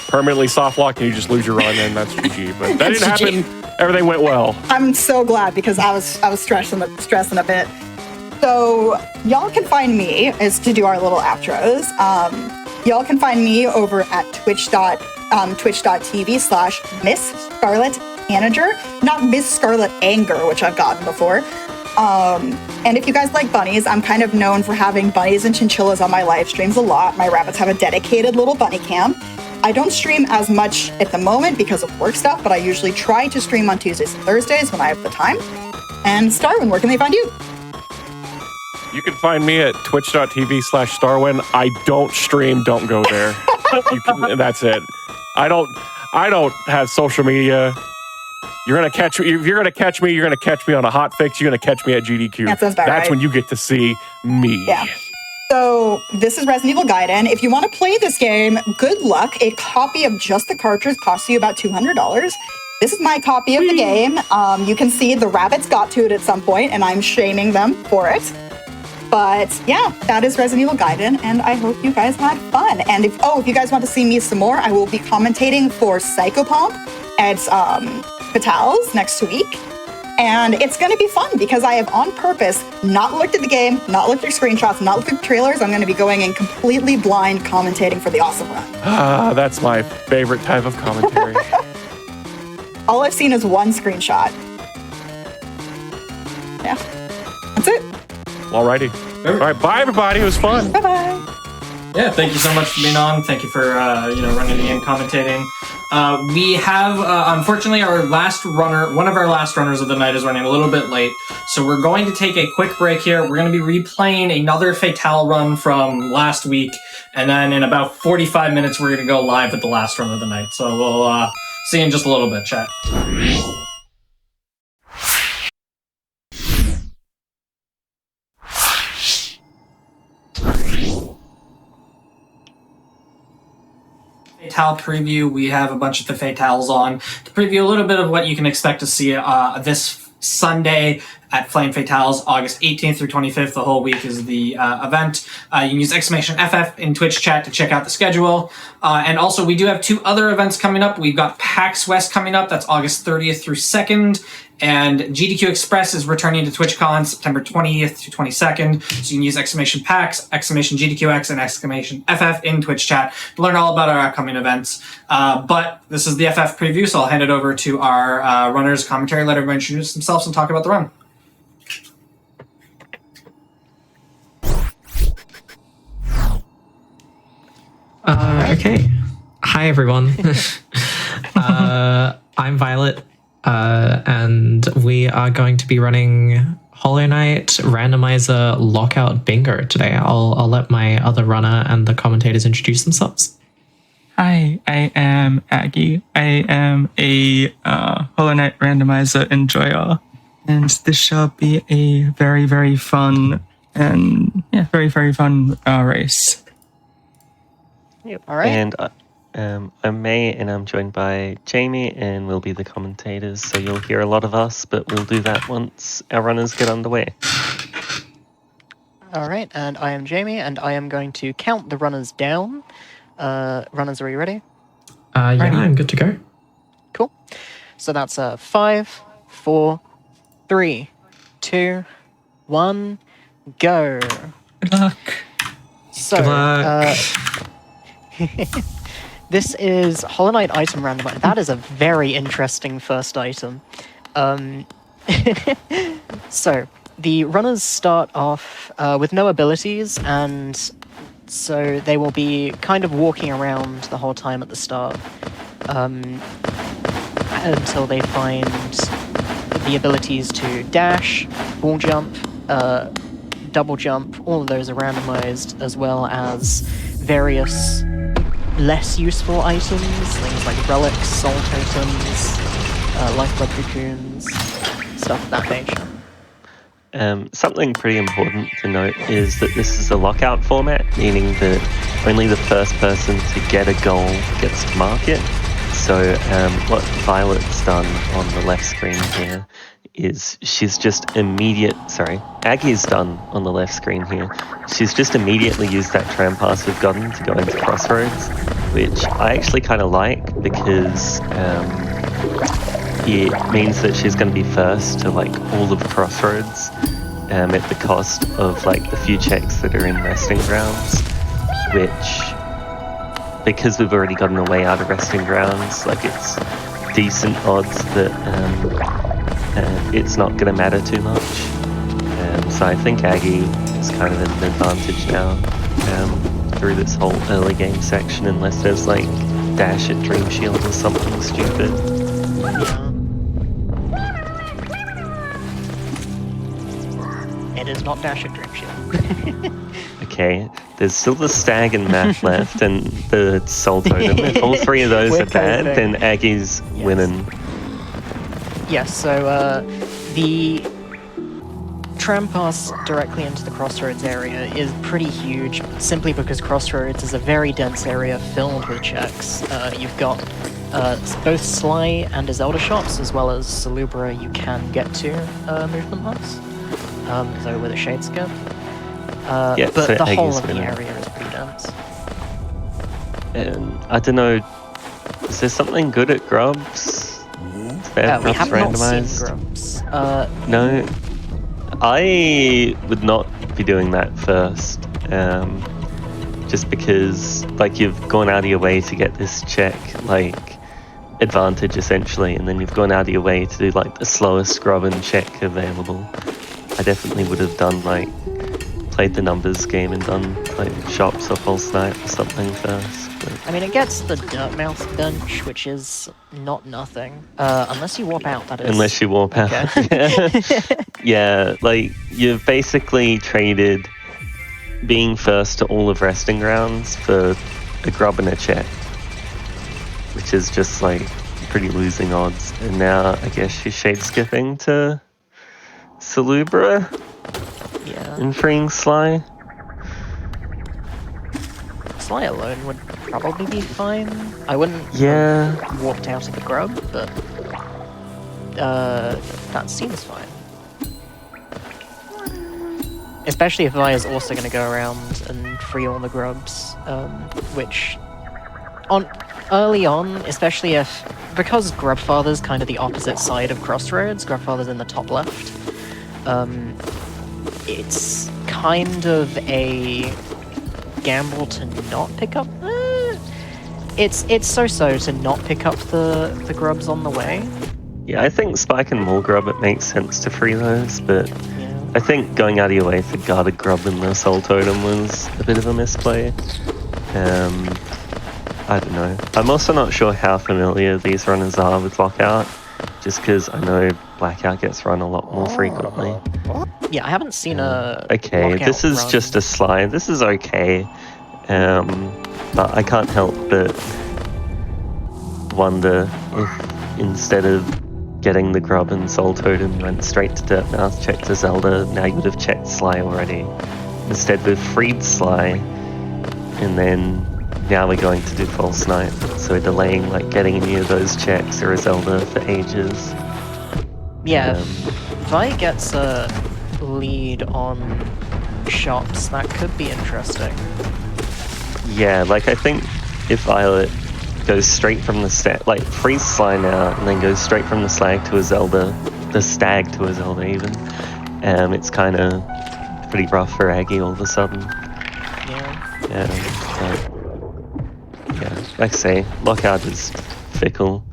Permanently soft lock and you just lose your run, and that's GG. But that didn't GG. happen. Everything went well. I'm so glad, because I was stressing a bit. So y'all can find me as to do our little outros. Y'all can find me over at twitch.tv/Miss Scarlet Tanager, not Miss Scarlet Anger, which I've gotten before. And if you guys like bunnies, I'm kind of known for having bunnies and chinchillas on my live streams a lot. My rabbits have a dedicated little bunny cam. I don't stream as much at the moment because of work stuff, but I usually try to stream on Tuesdays and Thursdays when I have the time. And Starwin, where can they find you? You can find me at twitch.tv/Starwin. I don't stream. Don't go there. That's it. I don't have social media. You're gonna catch me. If you're gonna catch me, you're gonna catch me on a hotfix. You're gonna catch me at GDQ. That sounds about That's right. when you get to see me. Yeah. So this is Resident Evil Gaiden. If you want to play this game, good luck. A copy of just the cartridge costs you about $200. This is my copy of the game. You can see the rabbits got to it at some point, and I'm shaming them for it. But yeah, that is Resident Evil Gaiden, and I hope you guys had fun. And if you guys want to see me some more, I will be commentating for Psychopomp at Patal's next week. And it's going to be fun, because I have on purpose not looked at the game, not looked at screenshots, not looked at trailers. I'm going to be going in completely blind commentating for the awesome run. That's my favorite type of commentary. All I've seen is one screenshot. Yeah, that's it. Alrighty. All right, bye everybody. It was fun. Bye-bye. Yeah, thank you so much for being on. Thank you for running the game, commentating. We have unfortunately one of our last runners of the night is running a little bit late, so we're going to take a quick break here. We're going to be replaying another Fatale run from last week, and then in about 45 minutes we're going to go live with the last run of the night. So we'll see you in just a little bit, chat. Fatale preview. We have a bunch of the Fatales on to preview a little bit of what you can expect to see this Sunday at Flame Fatales, August 18th through 25th. The whole week is the event. You can use !FF in Twitch chat to check out the schedule. And also, we do have two other events coming up. We've got PAX West coming up. That's August 30th through 2nd. And GDQ Express is returning to TwitchCon September 20th to 22nd. So you can use !PAX, !GDQX, and !FF in Twitch chat to learn all about our upcoming events. But this is the FF preview, so I'll hand it over to our runners commentary. Let everyone introduce themselves and talk about the run. Okay. Hi, everyone. I'm Violet, and we are going to be running Hollow Knight Randomizer Lockout Bingo today. I'll let my other runner and the commentators introduce themselves. Hi, I am Aggie. I am a Hollow Knight Randomizer enjoyer, and this shall be a very, very fun and very, very fun race. All right. And I'm May, and I'm joined by Jamie, and we'll be the commentators. So you'll hear a lot of us, but we'll do that once our runners get underway. All right, and I am Jamie, and I am going to count the runners down. Runners, are you ready? Yeah, I'm good to go. Cool. So that's 5, 4, 3, 2, 1, go. Good luck. So, Good luck. this is Hollow Knight item randomizer. That is a very interesting first item. So, the runners start off with no abilities, and so they will be kind of walking around the whole time at the start until they find the abilities to dash, wall jump, double jump. All of those are randomized, as well as various less useful items, things like relics, soul totems, lifeblood cocoons, stuff of that nature. Something pretty important to note is that this is a lockout format, meaning that only the first person to get a goal gets to mark it. So what Violet's done on the left screen here is Aggie's done on the left screen here. She's just immediately used that tram pass we've gotten to go into Crossroads, which I actually kind of like because it means that she's going to be first to like all of Crossroads at the cost of like the few checks that are in Resting Grounds, which, because we've already gotten a way out of Resting Grounds, like it's decent odds that it's not going to matter too much. So I think Aggie is kind of at an advantage now through this whole early game section, unless there's like dash at Dream Shield or something stupid. It is not dash at Dream Shield. Okay, there's still the Stag and Math left, and the Soul Totem. If all three of those are bad, then Aggie's winning. Yes, so the tram pass directly into the Crossroads area is pretty huge, simply because Crossroads is a very dense area filled with checks. You've got both Sly and his Zelda shops, as well as Salubra you can get to movement mass. So with a shade skip. Yeah, but so the whole Aggie's of the winning. area is pretty dense. And I don't know, is there something good at Grubs? Is there We Grubs have not seen randomized? Grubs. No, I would not be doing that first. Just because, like, you've gone out of your way to get this check, like, advantage essentially, and then you've gone out of your way to do, like, the slowest grub and check available. I definitely would have done, like, played the numbers game and done, like, shops or false night or something first. But I mean, it gets the Dirtmouth bench, which is not nothing. Unless you warp out, that is. unless you warp out. Okay. Yeah, like, you've basically traded being first to all of Resting Grounds for a grub and a check, which is just, like, pretty losing odds. And now, I guess you're shade skipping to Salubra Yeah. and freeing Sly. Sly alone would probably be fine. I wouldn't Yeah. have walked out of the grub, but that seems fine. Especially if Vi is also going to go around and free all the grubs, which early on, especially because Grubfather's kind of the opposite side of Crossroads, Grubfather's in the top left, it's kind of a gamble to not pick up. It's so-so to not pick up the grubs on the way. Yeah, I think Spike and More Grub, it makes sense to free those, but Yeah. I think going out of your way for Guarded Grub and the Soul Totem was a bit of a misplay. I don't know. I'm also not sure how familiar these runners are with Lockout, just because I know Blackout gets run a lot more frequently. Yeah, I haven't seen a. Okay, lockout this is run. just a slide. This is okay. But I can't help but wonder if instead of getting the grub and Soul Totem, you went straight to Dirtmouth, checked to Zelda, now you would have checked Sly already. Instead we've freed Sly, and then now we're going to do false night. So we're delaying like getting any of those checks or a Zelda for ages. Yeah, if Vi gets a lead on shops, that could be interesting. Yeah, like I think if Violet goes straight from the like freeze Sly now and then goes straight from the stag to a Zelda, even, it's kind of pretty rough for Aggie all of a sudden. Yeah. Yeah, like I say, Lockout is fickle.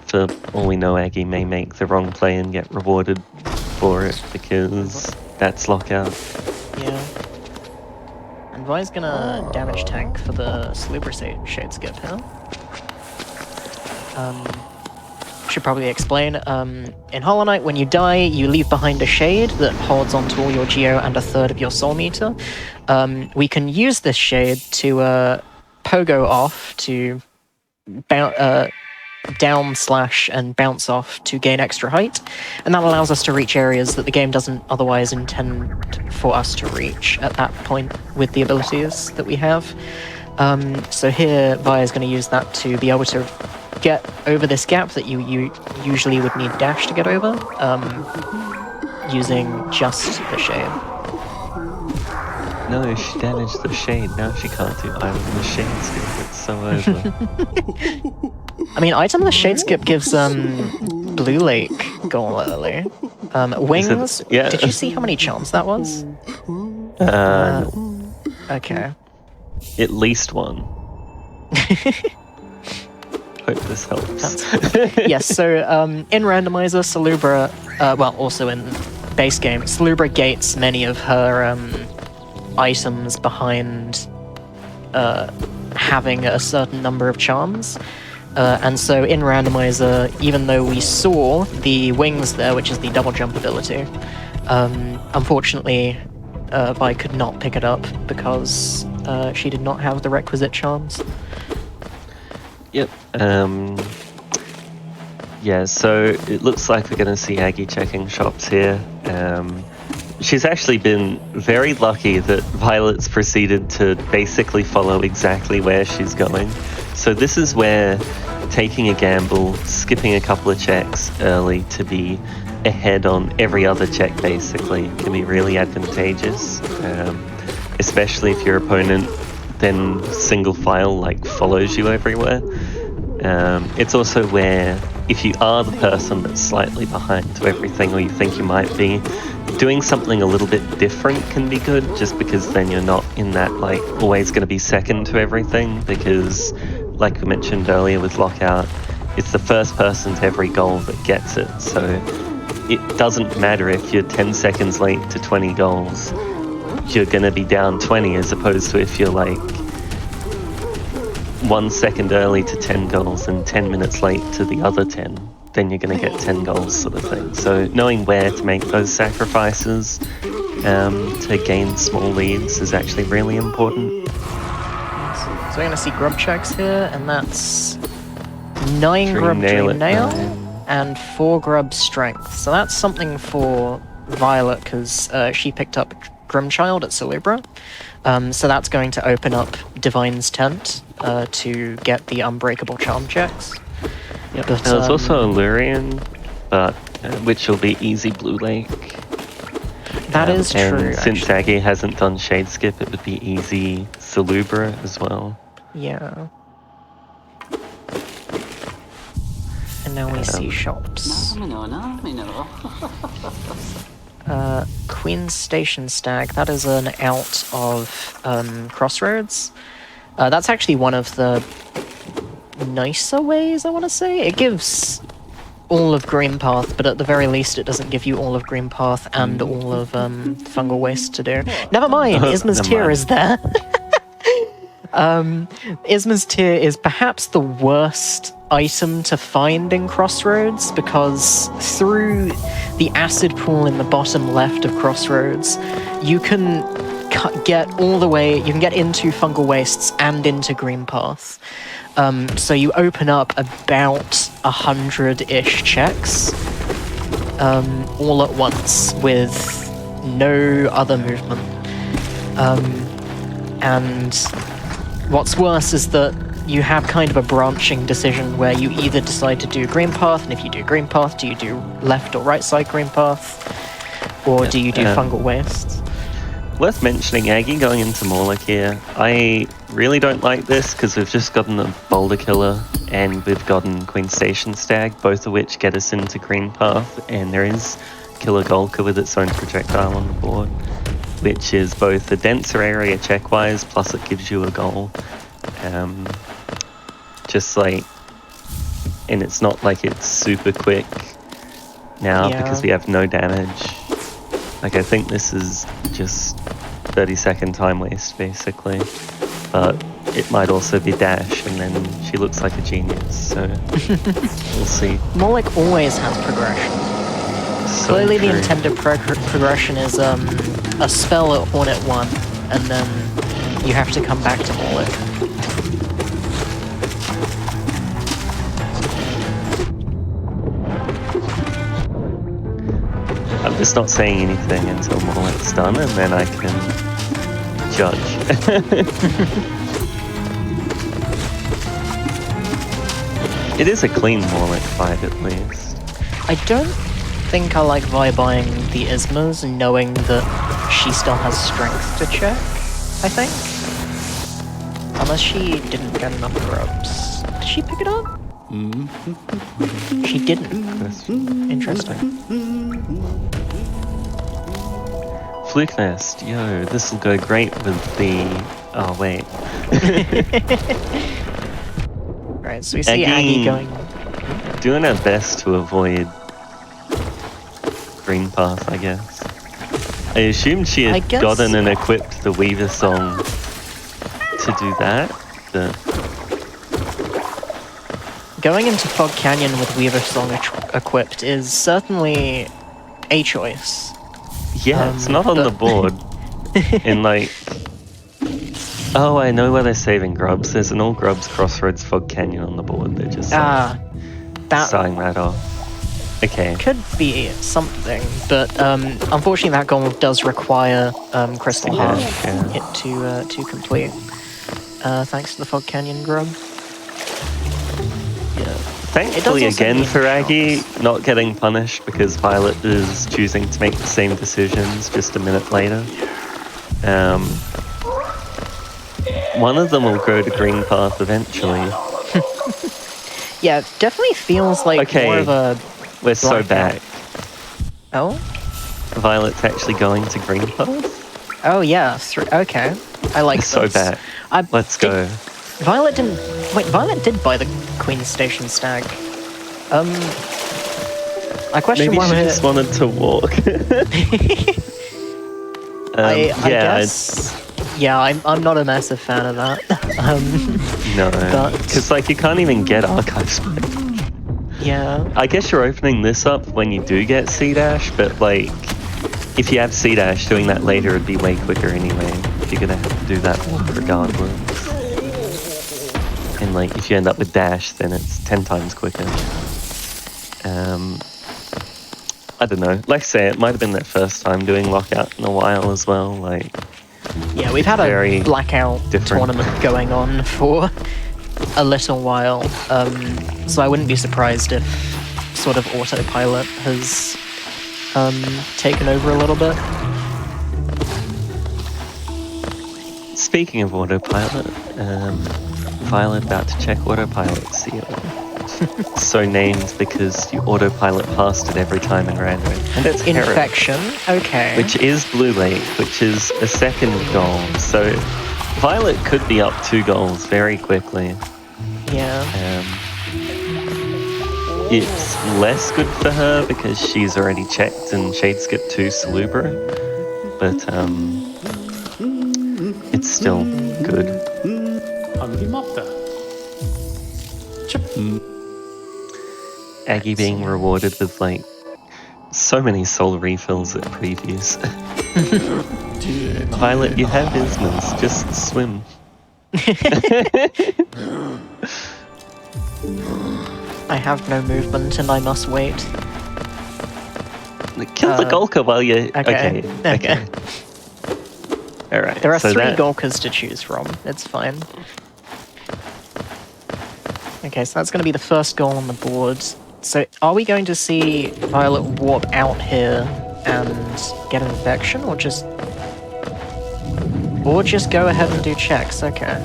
For all we know, Aggie may make the wrong play and get rewarded for it because that's Lockout. Yeah. And Vi's gonna damage tank for the Celebra Shade skip here. Should probably explain. In Hollow Knight, when you die, you leave behind a shade that holds onto all your geo and a third of your soul meter. We can use this shade to pogo off to down slash and bounce off to gain extra height, and that allows us to reach areas that the game doesn't otherwise intend for us to reach at that point with the abilities that we have. So here, Vi is going to use that to be able to get over this gap that you usually would need dash to get over, using just the shade. No, she damaged the shade. Now she can't do item the shade skip. It's so over. I mean, item the shade skip gives Blue Lake goal early. Wings. Yeah. Did you see how many charms that was? Okay. At least one. Hope this helps. Yes, so in Randomizer, Celebra, well, also in base game, Celebra gates many of her items behind having a certain number of charms. And so in Randomizer, even though we saw the wings there, which is the double jump ability, unfortunately, Vi could not pick it up because she did not have the requisite charms. Yep. Yeah, so it looks like we're going to see Aggie checking shops here. She's actually been very lucky that Violet's proceeded to basically follow exactly where she's going. So this is where taking a gamble, skipping a couple of checks early to be ahead on every other check basically can be really advantageous, especially if your opponent then single file like follows you everywhere. It's also where if you are the person that's slightly behind to everything, or you think you might be, doing something a little bit different can be good, just because then you're not in that like always going to be second to everything, because like we mentioned earlier with Lockout, it's the first person to every goal that gets it. So it doesn't matter if you're 10 seconds late to 20 goals, you're going to be down 20, as opposed to if you're like 1 second early to 10 goals and 10 minutes late to the other 10, then you're going to get 10 goals sort of thing. So knowing where to make those sacrifices to gain small leads is actually really important. So we're going to see grub checks here, and that's 9 grub dream nail and 4 grub strength. So that's something for Violet, because she picked up Grimchild at Celebra. So that's going to open up Divine's Tent to get the unbreakable charm checks. Yep. But, there's also Lurian, but which will be easy Blue Lake. That is true. Since Aggie hasn't done Shade Skip, it would be easy Celebra as well. Yeah. And now we see shops. Queen's Station Stag, that is an out of Crossroads. That's actually one of the nicer ways, I want to say. It gives all of Green Path, but at the very least it doesn't give you all of Green Path and all of Fungal Waste to do. Never mind, Isma's Tear is there. Isma's Tear is perhaps the worst item to find in Crossroads, because through the acid pool in the bottom left of Crossroads, you can get all the way, you can get into Fungal Wastes and into Green Path. So you open up about 100-ish checks all at once with no other movement. And what's worse is that you have kind of a branching decision where you either decide to do green path, and if you do green path, do you do left or right side green path, or do you do fungal wastes? Worth mentioning, Aggie going into Morlock here. I really don't like this because we've just gotten a Boulder Killer and we've gotten Queen Station Stag, both of which get us into green path, and there is Killer Golka with its own projectile on the board, which is both a denser area check-wise, plus it gives you a goal. Just like, and it's not like it's super quick now because we have no damage. Like, I think this is just 30-second time waste, basically. But it might also be dash, and then she looks like a genius, so we'll see. Morlock always has progression. So Clearly true. the intended progression is a spell at Hornet 1, and then you have to come back to Morlock. I'm just not saying anything until Morlock's done, and then I can judge. It is a clean Morlock fight, at least. I don't think I like vibing the Ismas, knowing that she still has strength to check, I think. Unless she didn't get enough grubs. Did she pick it up? She didn't. Interesting. Fluke Nest, yo, this will go great with the... Oh, wait. Right, so we see Aggie going... Doing her best to avoid green path, I guess. I assumed she had gotten and equipped the Weaver Song to do that, but... Going into Fog Canyon with Weaver Song equipped is certainly a choice. Yeah, it's not on the board. In like... Oh, I know where they're saving grubs. There's an all grubs Crossroads Fog Canyon on the board. They're just that starting that off. Okay. Could be something, but unfortunately that goal does require Crystal Heart it to complete. Thanks to the Fog Canyon grub. Thankfully again for Aggie, not getting punished because Violet is choosing to make the same decisions just a minute later. One of them will go to green path eventually. Yeah, it definitely feels like more of a... We're so back. Oh? Violet's actually going to green path? Oh yeah, okay. I like this. So back. Let's go. Violet didn't... Wait, Violet did buy the Queen Station Stag. I question Maybe why... she just wanted to walk. I guess... Yeah, I'm not a massive fan of that. No, because like you can't even get archives. Yeah. I guess you're opening this up when you do get C-Dash, but like, if you have C-Dash, doing that later would be way quicker anyway. You're gonna have to do that walk regardless. And like, if you end up with Dash, then it's 10 times quicker. I don't know. Like I say, it might have been their first time doing Lockout in a while as well. Like, yeah, we've had a blackout tournament going on for a little while, so I wouldn't be surprised if sort of autopilot has taken over a little bit. Speaking of autopilot, Violet about to check autopilot seal. So named because you autopilot past it every time in random. And it's Infection, okay. Which is Blue Lake, which is a second goal. So Violet could be up 2 goals very quickly. Yeah. It's less good for her because she's already checked and Shadeskip 2 Salubra. But it's still good. Aggie being rewarded with like so many soul refills at previews. Violet, you have business. Just swim. I have no movement and I must wait. Kill the Golka while you... Okay. All right. There are so 3 that- Gorkas to choose from. It's fine. Okay, so that's going to be the first goal on the board. So are we going to see Violet warp out here and get an infection, or just go ahead and do checks? Okay.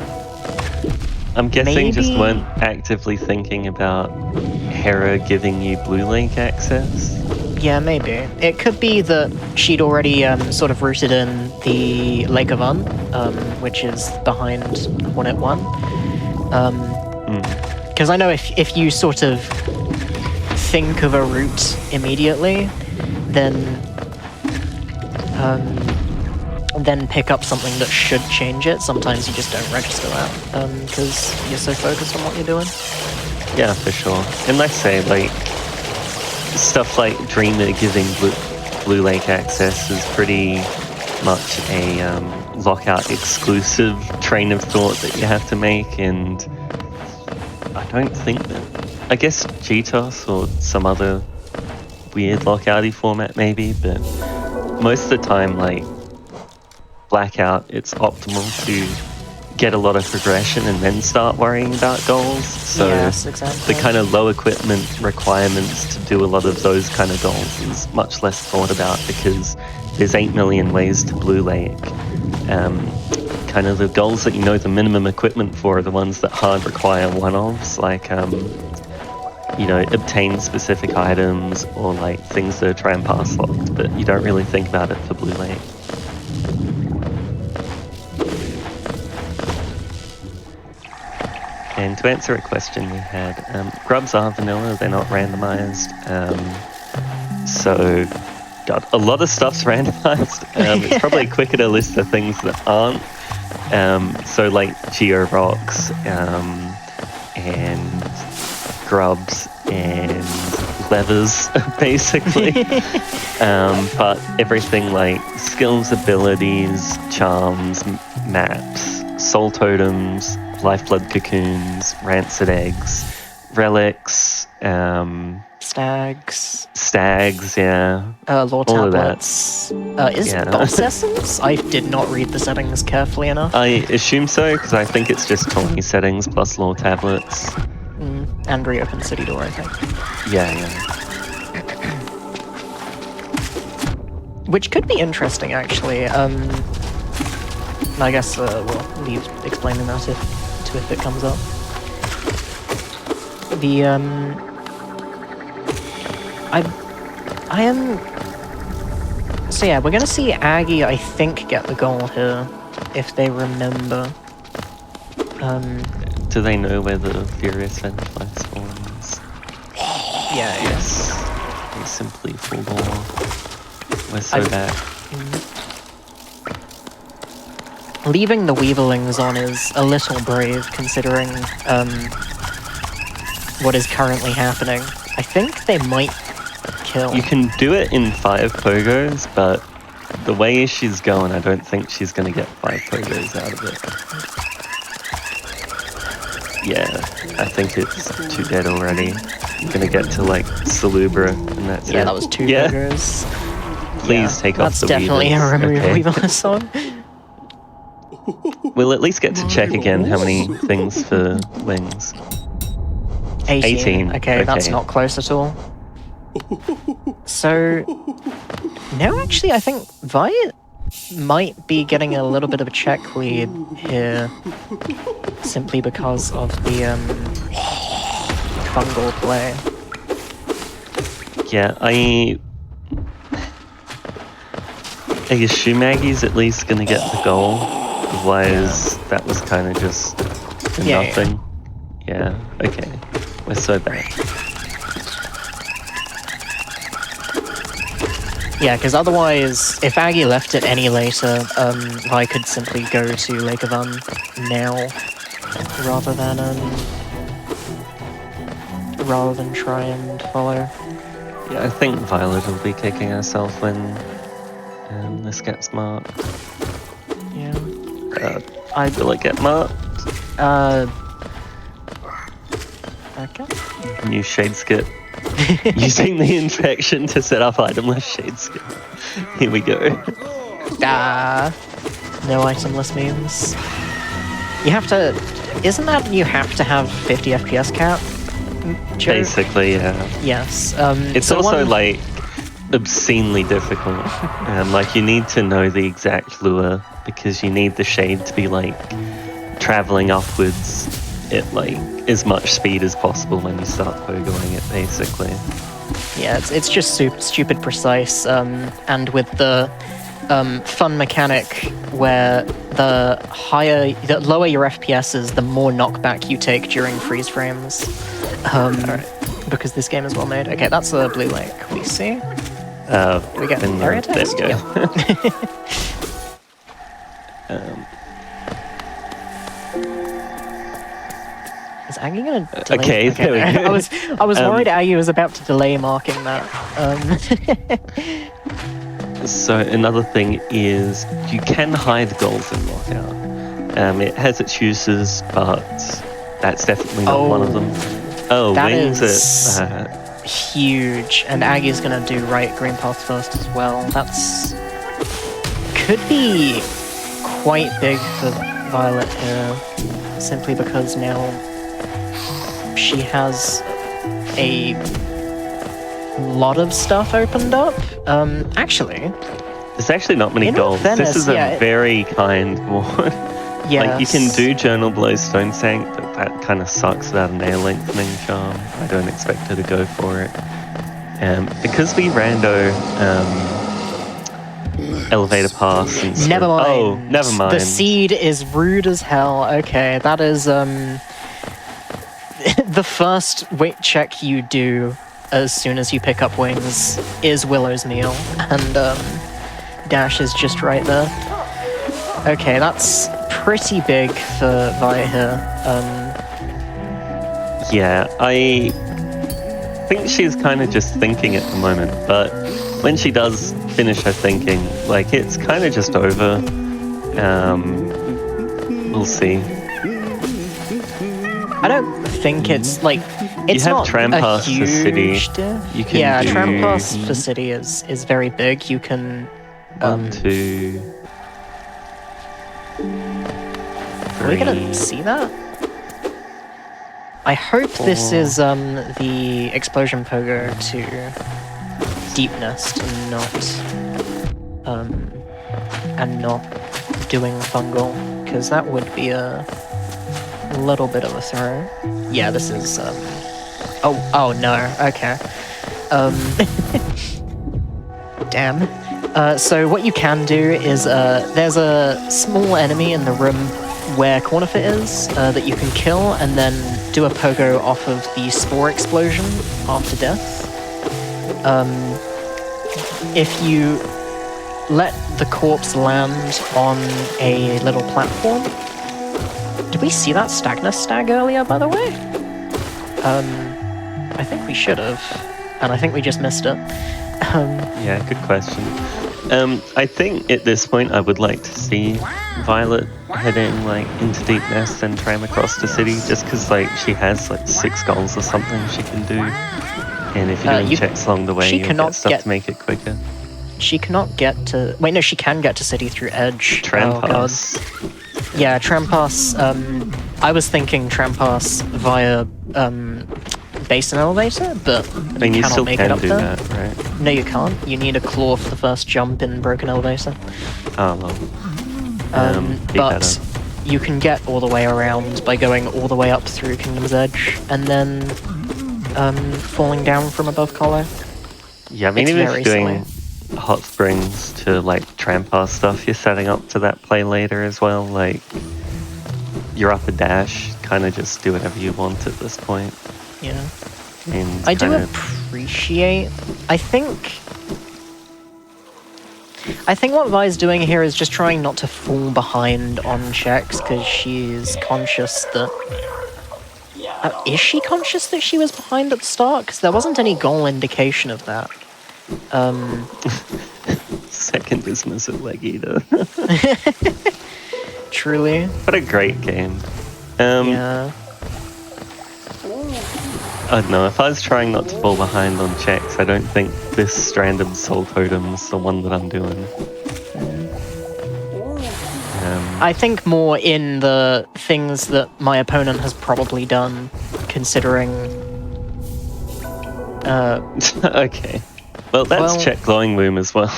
I'm guessing just Maybe- weren't actively thinking about Hera giving you Blue Lake access. Yeah, maybe. It could be that she'd already sort of rooted in the Lake of Un, which is behind Hornet 1. Because I know if you sort of think of a route immediately, then pick up something that should change it. Sometimes you just don't register that because you're so focused on what you're doing. Yeah, for sure. And let's say, like, stuff like Dreamer giving Blue Lake access is pretty much a lockout exclusive train of thought that you have to make, and I don't think that... I guess GTOS or some other weird lockouty format maybe, but most of the time, like, Blackout, it's optimal to get a lot of progression and then start worrying about goals. So yes, exactly. the kind of low equipment requirements to do a lot of those kind of goals is much less thought about because there's 8 million ways to Blue Lake. Kind of the goals that you know the minimum equipment for are the ones that hard require one-offs, like obtain specific items or like things that are try and pass locked, but you don't really think about it for Blue Lake. And to answer a question we had, grubs are vanilla, they're not randomized. So, God, a lot of stuff's randomized. It's probably quicker to list the things that aren't. So like Geo Rocks, and grubs and levers, basically. But everything like skills, abilities, charms, maps, soul totems, lifeblood cocoons, rancid eggs, relics, stags, yeah. Lore all of that. tablets. Is boss essence? I did not read the settings carefully enough. I assume so, because I think it's just 20 settings plus lore tablets. And reopen city door, I think. Yeah. Which could be interesting, actually. I guess we'll leave explaining that if it comes up. I am... So yeah, we're gonna see Aggie, I think, get the goal here, if they remember. Do they know where the Furious Vengefly spawns? Yeah. Yes. They simply full ball. We're so back. Leaving the Weevilings on is a little brave, considering what is currently happening. I think they might kill. You can do it in 5 pogos, but the way she's going, I don't think she's going to get 5 pogos out of it. Yeah, I think it's too dead already. I'm going to get to, like, Salubra, and that's it. Yeah, that was 2 pogos. Please take off the That's definitely Weevils. a remove Okay. Weevil song. We'll at least get to check again how many things for wings. 18. Okay, that's not close at all. So, now actually I think Violet might be getting a little bit of a check lead here, simply because of the fungal play. Yeah, I assume Maggie's at least gonna get the goal. Otherwise, that was kind of just nothing. Yeah, okay. We're so bad. Yeah, because otherwise, if Aggie left it any later, I could simply go to Lake of Un now, rather than try and follow. Yeah, I think Violet will be kicking herself when this gets marked. Yeah. Will it get marked? Okay. New shade skip. Using the infection to set up itemless shade skip. Here we go. no itemless means. You have to... Isn't that you have to have 50 FPS cap? Joe? Basically, yeah. Yes. It's so also one- like obscenely difficult. Like you need to know the exact lure because you need the shade to be like traveling upwards at like as much speed as possible when you start pogoing it, basically. Yeah, it's just stupid precise, and with the fun mechanic where the lower your FPS is, the more knockback you take during freeze frames. Because this game is well made. Okay, that's a blue lake. We see. We get area text. There we go. Is Aggie gonna delay? Okay, there we go. I was worried Aggie was about to delay marking that. So another thing is you can hide goals in Lockout. It has its uses, but that's definitely not one of them. Oh, that wings is it. huge, and Aggie's gonna do right green path first as well. That's could be quite big for Violet here, simply because now she has a lot of stuff opened up. Actually, There's actually not many In all goals. fairness, This is a yeah, very kind board. yeah, Like you can do Journal Below Stone Sank, but that kind of sucks without an air lengthening charm. I don't expect her to go for it. Because we rando elevator pass and so, Never mind. Oh, never mind. The seed is rude as hell. Okay, that is the first weight check you do as soon as you pick up wings is Willow's meal, and Dash is just right there. Okay, that's pretty big for Vi here. Yeah, I think she's kind of just thinking at the moment, but when she does finish her thinking, like it's kind of just over. We'll see. I don't think it's like it's have not tram a pass for city. huge diff. You can Yeah, do- tram pass for city is very big. You can 1, 2, Are we gonna 3. see that? I hope this 4. is the explosion pogo to deep nest and not doing fungal, because that would be a little bit of a throw. Yeah, this is oh no, okay. Damn. So what you can do is there's a small enemy in the room where Cornerfit is that you can kill and then do a pogo off of the spore explosion after death. If you let the corpse land on a little platform. Did we see that Stagnus stag earlier, by the way? I think we should have, and I think we just missed it. Yeah, good question. I think at this point I would like to see Violet heading like into Deep Nest and tram across the city, just because like she has like 6 goals or something she can do, and if you're doing checks along the way, she you'll cannot get stuff get- to make it quicker. She cannot get to... Wait, no, she can get to city through Edge. Tram Oh, God. pass. Yeah, tram pass. I was thinking tram pass via basin elevator, but I mean, you cannot still make can it up do there. that, right? No, you can't. You need a claw for the first jump in broken elevator. Oh well. Be But better. you can get all the way around by going all the way up through Kingdom's Edge and then falling down from above Colo. Yeah, I mean, it's even if very you're doing hot springs to like tram pass stuff, you're setting up to that play later as well. Like your upper dash, kind of just do whatever you want at this point. Yeah. And I do kinda- appreciate. I think what Vi's doing here is just trying not to fall behind on checks because she's conscious that. Is she conscious that she was behind at the start? Because there wasn't any goal indication of that. Second dismissive leg eater. Truly. What a great game. Yeah. I don't know, if I was trying not to fall behind on checks, I don't think this Stranded Soul Totem's the one that I'm doing. I think more in the things that my opponent has probably done, considering. Okay. Well, that's check glowing boom as well.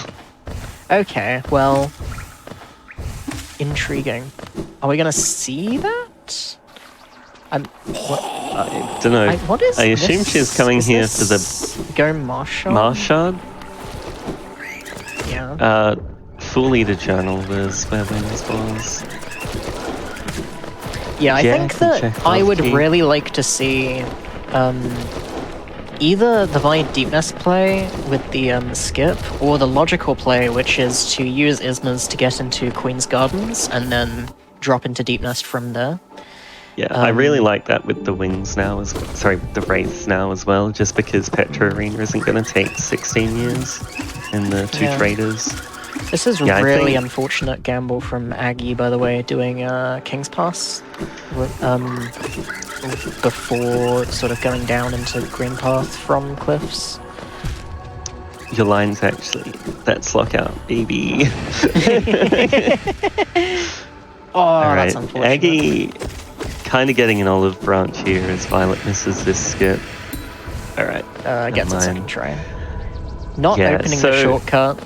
Okay, well, intriguing. Are we gonna see that? I don't know. What is I assume this? she's coming Is here for the this Go Marshal? Marshard. Yeah. Full Eater Journal was where Wings was. Yeah, I think that I would key. really like to see either the Vide Deepness play with the skip, or the logical play, which is to use Ismas to get into Queen's Gardens and then drop into Deepness from there. Yeah, I really like that with the Wings now as well. Sorry, with the Wraiths now as well, just because Petra Arena isn't going to take 16 years in the two traders. This is Yeah, I really think- unfortunate gamble from Aggie, by the way, doing King's Pass before sort of going down into Green Path from Cliffs. Your line's actually, that's lockout, baby. Oh, that's unfortunate. Aggie kind of getting an olive branch here as Violet misses this skip. Alright. Gets a never second mind. try. Not Yeah, opening so- the shortcut.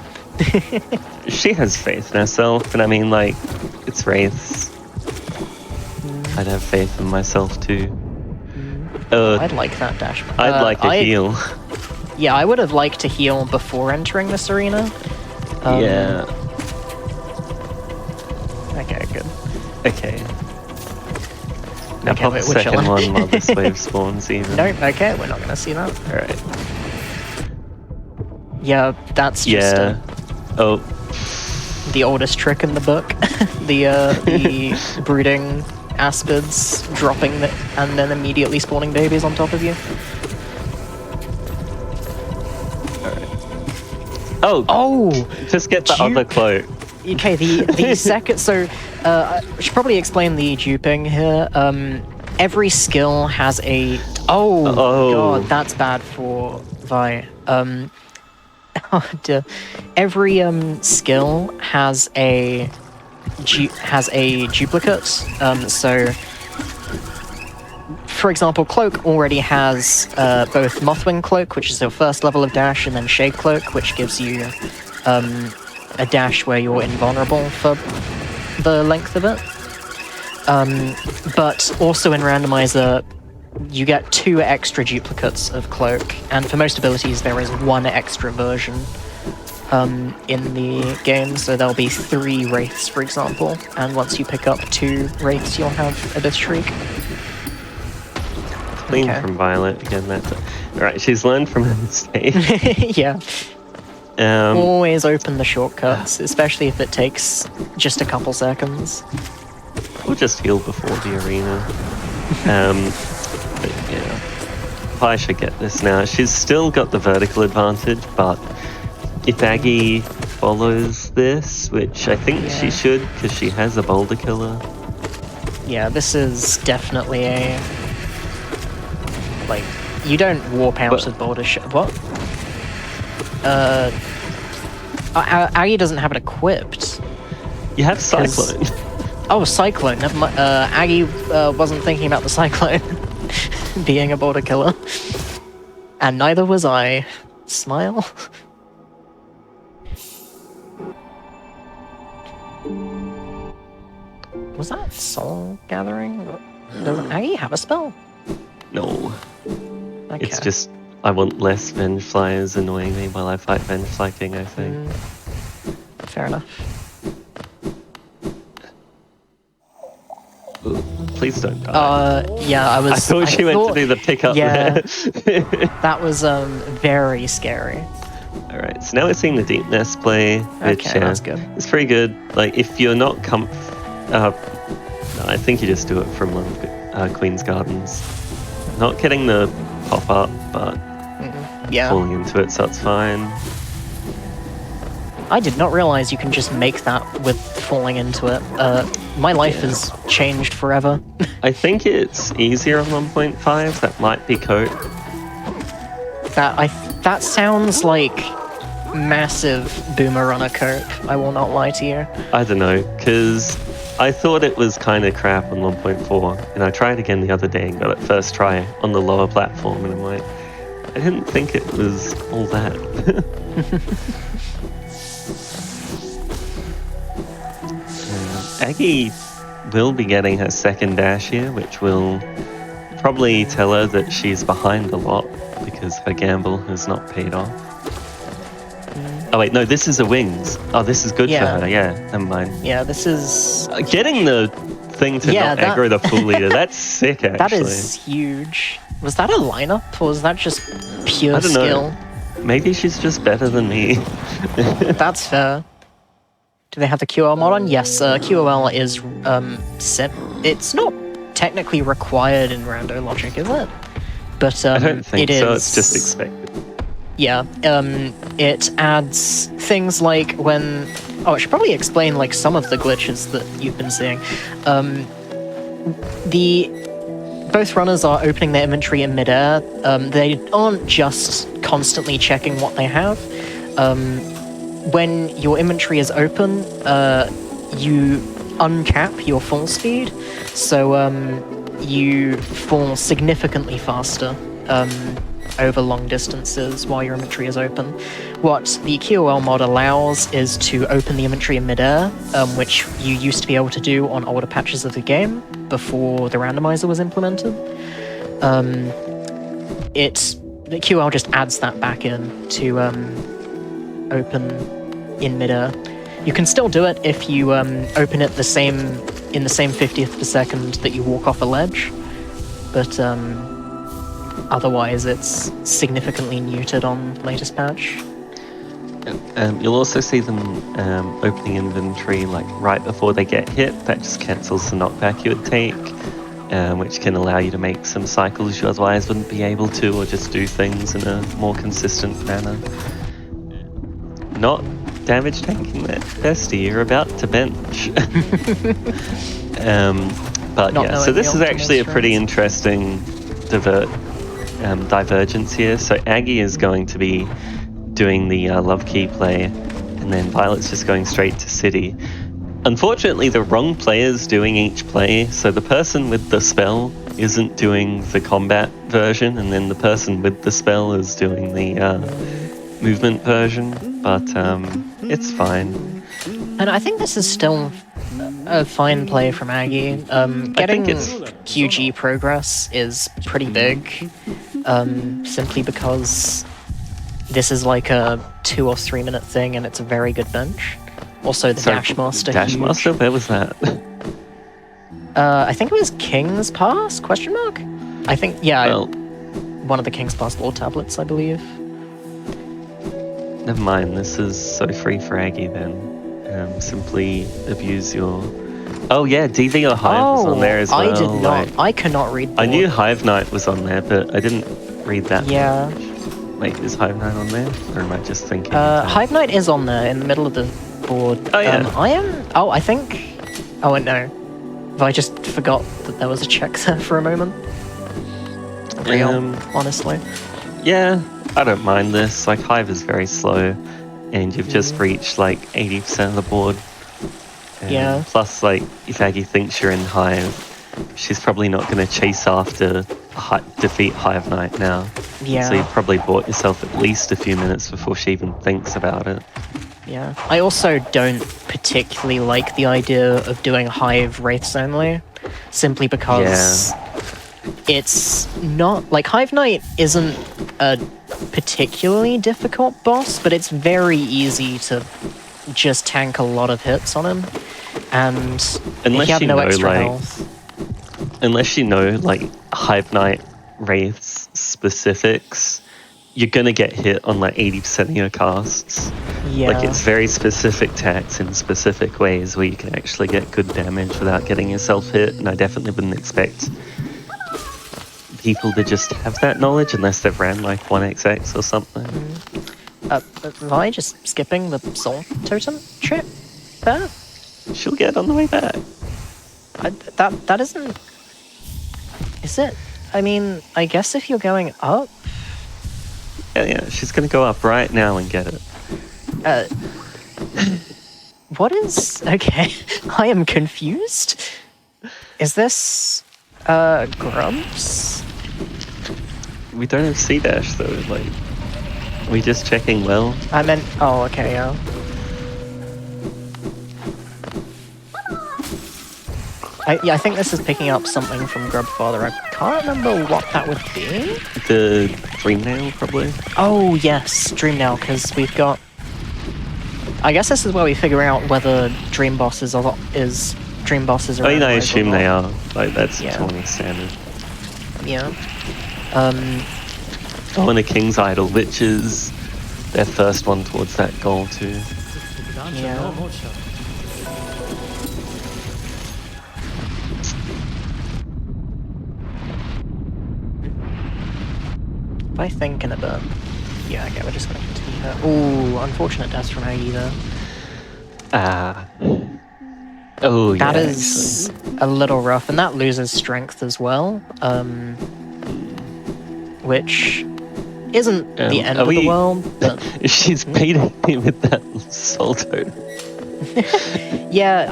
She has faith in herself, and I mean, like, it's Wraiths. I'd have faith in myself too. I'd like that dash. I'd like a heal. Yeah, I would have liked to heal before entering this arena. Yeah. Okay, good. Okay. Now Okay, pop we're the second chilling. one while this wave spawns even. No, okay, we're not gonna see that. Alright. Yeah, that's just the oldest trick in the book. the brooding aspids dropping and then immediately spawning babies on top of you. Oh! Just get the other cloak. Okay, the second. So, I should probably explain the duping here. Every skill has a. Oh, god, that's bad for Vi. Oh dear. Every skill has a duplicate. So, for example, Cloak already has both Mothwing Cloak, which is your first level of dash, and then Shade Cloak, which gives you a dash where you're invulnerable for the length of it. But also in Randomizer, you get 2 extra duplicates of Cloak, and for most abilities there is 1 extra version in the game, so there'll be 3 Wraiths, for example, and once you pick up 2 Wraiths you'll have Abyss Shriek. Clean from Violet again. Alright, she's learned from her mistake. Yeah. Always open the shortcuts, especially if it takes just a couple seconds. We'll just heal before the arena. But yeah, Vi should get this now. She's still got the vertical advantage, but if Aggie follows this, which I think she should, because she has a boulder killer. Yeah, this is definitely a... Like, you don't warp out of boulder what? Aggie doesn't have it equipped. You have Cyclone. Oh, Cyclone. Never mind. Aggie wasn't thinking about the Cyclone being a border killer. And neither was I. Smile. Was that Soul Gathering? Does Aggie have a spell? No. Okay. It's just, I want less Venge Flyers annoying me while I fight Venge Fly King, I think. Fair enough. Ooh, please don't die. Yeah, I was... I thought she went to do the pickup there. That was very scary. Alright, so now we're seeing the Deep Nest play, which Okay, that's good. It's pretty good. Like, if you're not no, I think you just do it from Queen's Gardens. Not getting the pop-up, but falling into it, so it's fine. I did not realize you can just make that with falling into it. My life has changed forever. I think it's easier on 1.5. That might be code. That sounds like massive boomer runner cope. I will not lie to you. I don't know, because I thought it was kind of crap on 1.4, and I tried again the other day and got it first try on the lower platform, and I'm like, I didn't think it was all that. Aggie will be getting her second dash here, which will probably tell her that she's behind a lot because her gamble has not paid off. Oh wait, no, this is the wings. Oh, this is good for her. Yeah, never mind. Yeah, this is... Getting the thing to not aggro the pool leader, that's sick, actually. That is huge. Was that a lineup, or was that just pure I don't skill? know. Maybe she's just better than me. That's fair. Do they have the QOL mod on? Yes, QOL is set. It's not technically required in Rando Logic, is it? But I don't think it so. is. It's just expected. Yeah, it adds things like when... Oh, I should probably explain like some of the glitches that you've been seeing. Both runners are opening their inventory in midair. They aren't just constantly checking what they have. When your inventory is open, you uncap your fall speed, so you fall significantly faster over long distances while your inventory is open. What the QOL mod allows is to open the inventory in midair, which you used to be able to do on older patches of the game before the randomizer was implemented. The QOL just adds that back in to open in midair. You can still do it if you open it in the same 50th per second that you walk off a ledge, but otherwise it's significantly neutered on latest patch. You'll also see them opening inventory like right before they get hit. That just cancels the knockback you would take, which can allow you to make some cycles you otherwise wouldn't be able to, or just do things in a more consistent manner. Not damage tanking that bestie, you're about to bench. But Not yeah, so this is knowing the actually a optimal pretty strengths. interesting divergence here. So Aggie is going to be doing the love key play, and then Violet's just going straight to city. Unfortunately, the wrong player's doing each play, so the person with the spell isn't doing the combat version, and then the person with the spell is doing the movement version, but it's fine. And I think this is still a fine play from Aggie. Getting QG progress is pretty big, simply because this is like a 2 or 3 minute thing, and it's a very good bench. Also, the Dash Master. Dash Master? Where was that? I think it was King's Pass? Question mark? I think, yeah, Well, one of the King's Pass lore tablets, I believe. never mind. This is so free for Aggie then. Simply abuse your... Oh yeah, DV or Hive was on there as well. I did not. like- I cannot read I board. knew Hive Knight was on there, but I didn't read that. Yeah. Wait, is Hive Knight on there? Or am I just thinking? Hive Knight is on there in the middle of the board. Oh, yeah. I am... Oh, I think... Oh, no. I just forgot that there was a check there for a moment. Real, honestly. Yeah, I don't mind this. Like, Hive is very slow, and you've just reached like 80% of the board. Yeah. Plus, like, if Aggie thinks you're in Hive, she's probably not going to chase after defeat Hive Knight now. Yeah. So you've probably bought yourself at least a few minutes before she even thinks about it. Yeah. I also don't particularly like the idea of doing Hive Wraiths only, simply because it's not... Like, Hive Knight isn't a particularly difficult boss, but it's very easy to just tank a lot of hits on him. And if you have no extra health... Unless you know, like, Hive Knight Wraiths specifics, you're gonna get hit on like 80% of your casts. Yeah. Like, it's very specific attacks in specific ways where you can actually get good damage without getting yourself hit, and I definitely wouldn't expect people to just have that knowledge unless they've ran like 1xx or something. Am I just skipping the Soul Totem trip there? She'll get on the way back. That isn't... Is it? I mean, I guess if you're going up... Yeah, she's gonna go up right now and get it. What is... Okay, I am confused. Is this... Grumps? We don't have C dash though. Like, are we just checking well? I meant... Oh, okay, yeah. I think this is picking up something from Grubfather. I can't remember what that would be. The Dreamnail, probably? Oh, yes, Dreamnail, because we've got... I guess this is where we figure out whether Dream Bosses are... Dream Bosses are... I mean, I assume they are. Like, that's Yeah. totally standard. Yeah. Oh, and a King's Idol, which is their first one towards that goal, too. Yeah. If I think in a bit... Yeah, okay, we're just gonna continue here. Ooh, unfortunate death from Aggie there. Oh, yeah. That is a little rough, and that loses strength as well. Which isn't the end of the world, but... She's beating me with that soul totem. Yeah,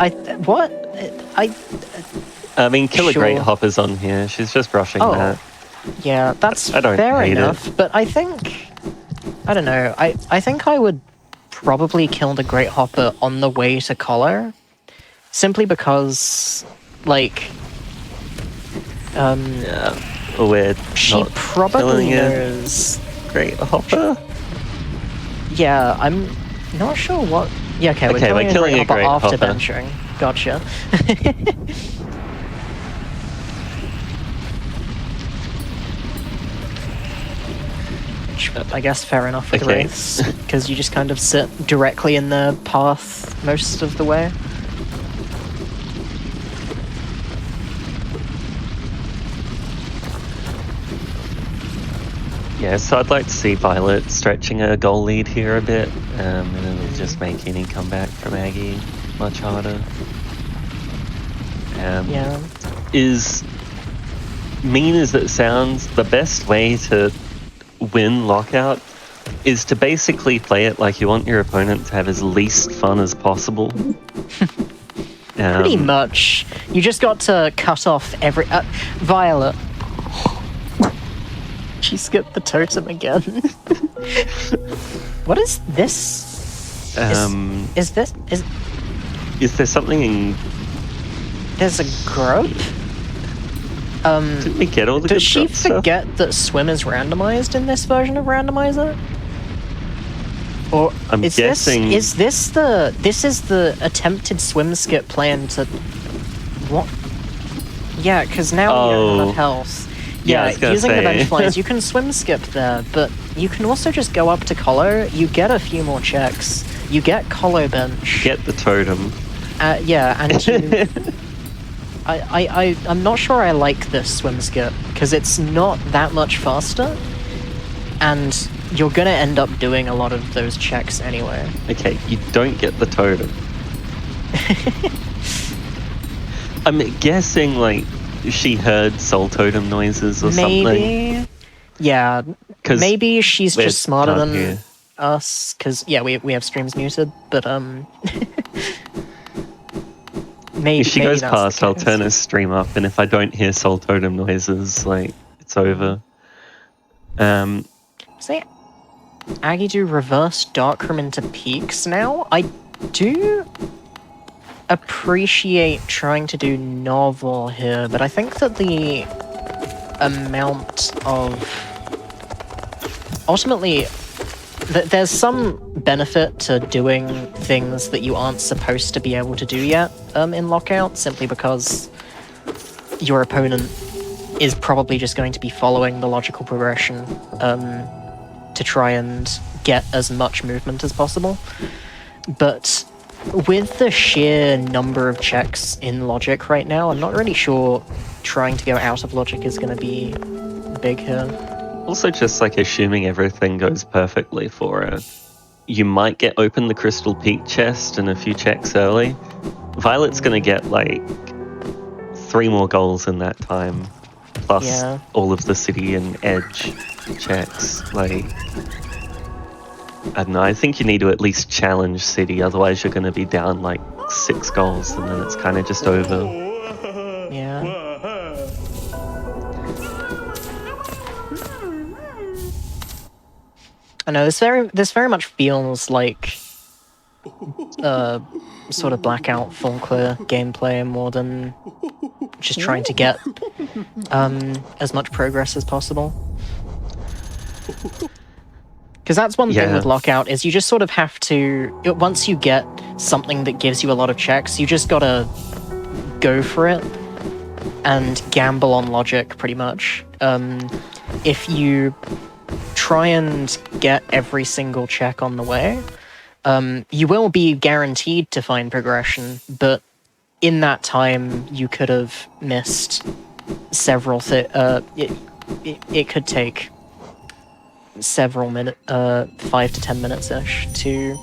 I mean, Killer Sure. Great Hopper's on here. She's just rushing that. Yeah, that's I don't fair hate enough, but I think... I don't know, I think I would probably kill the Great Hopper on the way to Collar, simply because, like... Yeah. We're she not probably killing it. knows... Great Hopper? Yeah, I'm not sure what... Yeah, okay, Okay, we're killing a Great Hopper after Hopper. benching. Gotcha. Which, I guess fair enough with the Okay. Wraiths, because you just kind of sit directly in their path most of the way. Yeah, so I'd like to see Violet stretching a goal lead here a bit, and it'll just make any comeback from Aggie much harder. Yeah. Is mean as it sounds, the best way to win Lockout is to basically play it like you want your opponent to have as least fun as possible. Pretty much. You just got to cut off every... Violet. She skipped the totem again. What is this? Is this... Is there something in... There's a grub? Did we get all the Does good she grub stuff? forget that Swim is randomized in this version of Randomizer? Or I'm is guessing- this is the attempted swim skip plan to... What? Yeah, because now we don't have enough health. Yeah, I Yeah, was gonna using the say. bench flies, you can swim skip there, but you can also just go up to Colo, you get a few more checks, you get Colo bench. Get the totem. Yeah, and you... I'm not sure I like this swim skip, because it's not that much faster, and you're gonna end up doing a lot of those checks anyway. Okay, you don't get the totem. I'm guessing, like, she heard soul totem noises or something. Maybe. Yeah, 'Cause maybe she's we just smarter can't than hear. us, because, yeah, we have streams muted, but, maybe, If she maybe goes that's the past, I'll case. turn her stream up, and if I don't hear soul totem noises, like, it's over. See, Aggie do reverse Darkroom into peaks now? I do appreciate trying to do novel here, but I think that the amount of... Ultimately, there's some benefit to doing things that you aren't supposed to be able to do yet in Lockout, simply because your opponent is probably just going to be following the logical progression to try and get as much movement as possible. But with the sheer number of checks in Logic right now, I'm not really sure trying to go out of Logic is going to be big here. Also, just, like, assuming everything goes perfectly for her. You might get open the Crystal Peak chest and a few checks early. Violet's gonna get, like, 3 more goals in that time. Plus Yeah. all of the city and edge checks. Like, I don't know. I think you need to at least challenge City, otherwise you're going to be down like 6 goals, and then it's kind of just over. Yeah. I know this very much feels like sort of Blackout full clear gameplay more than just trying to get as much progress as possible. Because that's one thing with Lockout, is you just sort of have to, once you get something that gives you a lot of checks, you just gotta go for it and gamble on logic, pretty much. If you try and get every single check on the way, you will be guaranteed to find progression, but in that time you could have missed several it could take several minutes, 5 to 10 minutes-ish to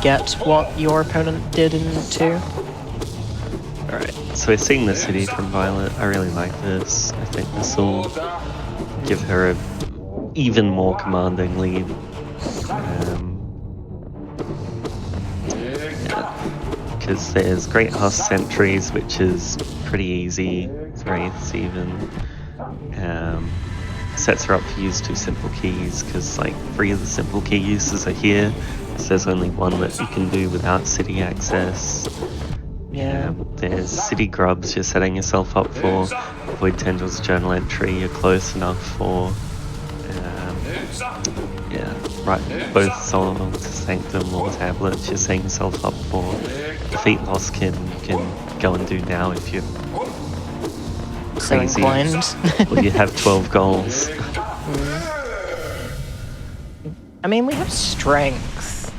get what your opponent did in 2. Alright, so we're seeing the City from Violet. I really like this. I think this will give her a even more commanding lead. Because there's Great Husk Sentries, which is pretty easy. Wraiths even. Sets her up to use 2 simple keys, because like 3 of the simple key uses are here. So there's only 1 that you can do without City access. There's City Grubs you're setting yourself up for. Void Tendrils Journal Entry you're close enough for. Right, both Soul Sanctum or Tablets you're setting yourself up for. Defeat Lostkin you can go and do now if you're So crazy. inclined. Well, you have 12 goals. I mean, we have strength.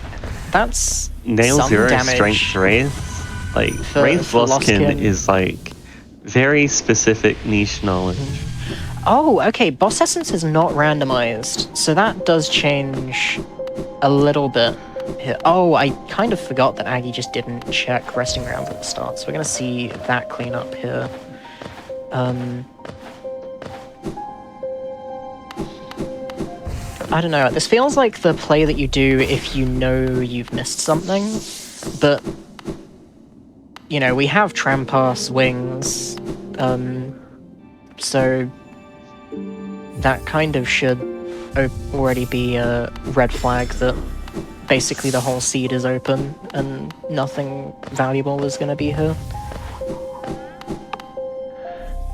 That's Nail some 0 damage strength Wraith. Like, Wraith for Lostkin Lostkin. is like very specific niche knowledge. Oh, okay, Boss Essence is not randomized, so that does change a little bit here. Oh, I kind of forgot that Aggie just didn't check resting grounds at the start, so we're gonna see that clean up here. I don't know, this feels like the play that you do if you know you've missed something, but, you know, we have Trampas, Wings, so that kind of should already be a red flag that basically the whole seed is open and nothing valuable is going to be here.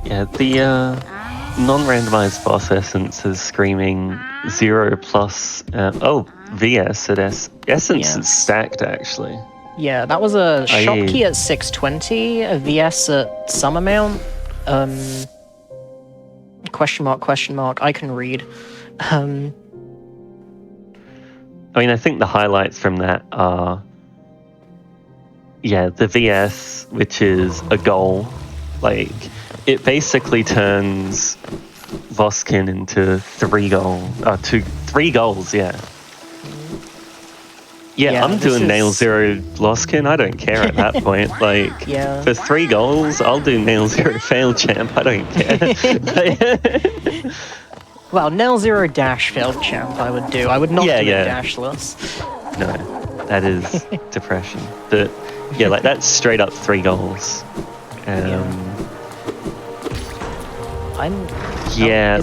Yeah, the non-randomized boss essence is screaming 0 plus. VS at Essence is stacked actually. Yeah, that was a shop key at 620, a VS at some amount. Question mark, I can read. I mean, I think the highlights from that are, the VS, which is a goal. Like, it basically turns Voskin into 3 goals, yeah. Yeah, I'm doing Nail 0 Lostkin, I don't care at that point. Like, for 3 goals, I'll do Nail 0 Fail Champ, I don't care. Well, Nail 0 Dash Failed Champ I would do. I would not do a dashless. No, that is depression. But, like, that's straight up 3 goals. Is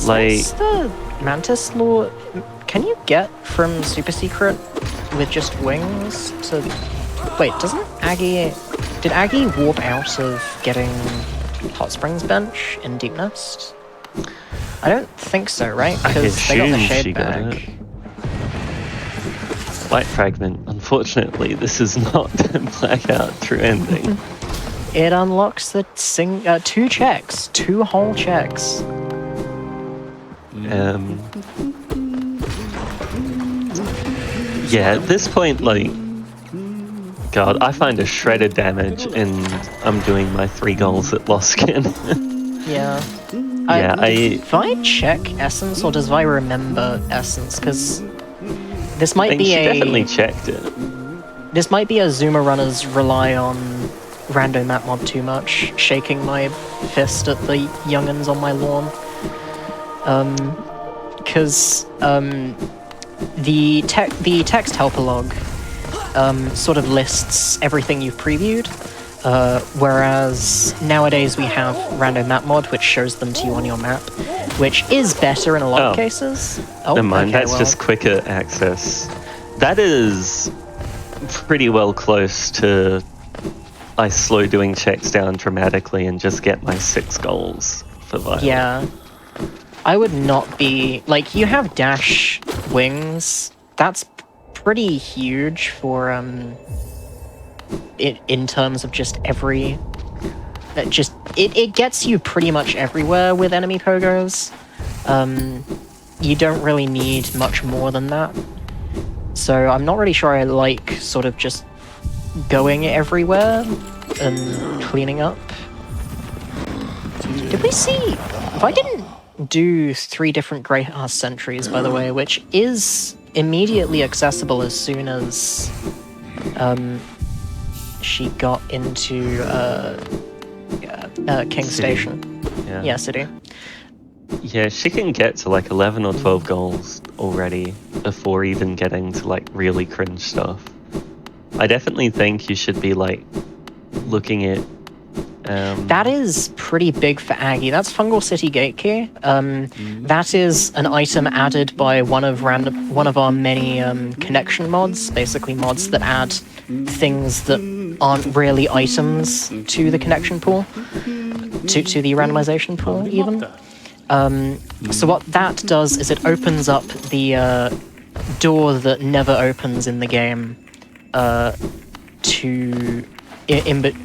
this the Mantis Lord? Can you get from Super Secret with just wings to... Wait, doesn't Aggie... Did Aggie warp out of getting Hot Springs Bench in Deep Nest? I don't think so, right? Because they got the Shade Bag. Light Fragment. Unfortunately, this is not Blackout True Ending. It unlocks the 2 checks. 2 whole checks. Yeah, at this point, like, God, I find a shred of damage and I'm doing my 3 goals at Lostkin. Yeah. If I check Essence or does I remember Essence? Because this might be she definitely checked it. This might be a Zuma runners rely on rando map mod too much, shaking my fist at the youngins on my lawn. Because the text helper log sort of lists everything you've previewed, whereas nowadays we have random map mod, which shows them to you on your map, which is better in a lot of cases. Oh, never mind. okay, That's well, just quicker access. That is pretty well close to I slow doing checks down dramatically and just get my 6 goals for Violet. Yeah. I would not be... Like, you have dash wings. That's pretty huge for, in terms of just every... It gets you pretty much everywhere with enemy pogos. You don't really need much more than that. So I'm not really sure I like sort of just going everywhere and cleaning up. Did we see... If I didn't do 3 different Greyhound sentries, by the way, which is immediately accessible as soon as she got into King Station. Yeah, City. Yeah, she can get to like 11 or 12 goals already before even getting to like really cringe stuff. I definitely think you should be like looking at that is pretty big for Aggie. That's Fungal City Gate Key. That is an item added by one of our many connection mods, basically mods that add things that aren't really items to the connection pool, to the randomization pool even. So what that does is it opens up the door that never opens in the game to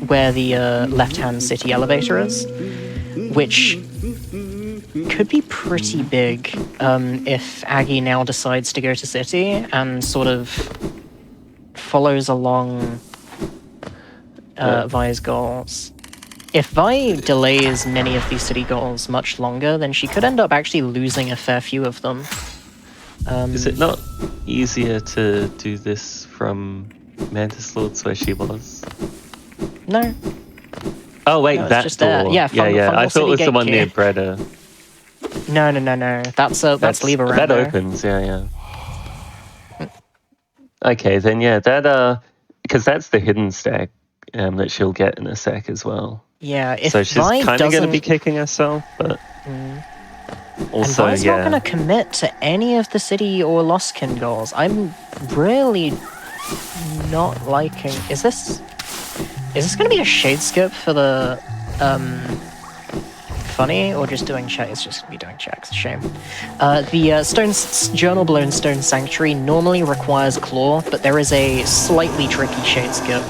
where the left-hand city elevator is, which could be pretty big if Aggie now decides to go to city and sort of follows along Vi's goals. If Vi delays many of these city goals much longer, then she could end up actually losing a fair few of them. Is it not easier to do this from Mantis Lords where she was? No. Oh wait, no, that just door. Yeah. I thought it was the one near Breda. No. That's Lieber That opens. Yeah. Okay, then that because that's the hidden stack that she'll get in a sec as well. Yeah. If so she's Vi kind of going to be kicking herself, but also and Vi's not going to commit to any of the city or Lostkin goals. I'm really not liking. Is this going to be a shade skip for the funny, or just doing checks? It's just going to be doing checks. Shame. The Journal Blown Stone Sanctuary normally requires claw, but there is a slightly tricky shade skip.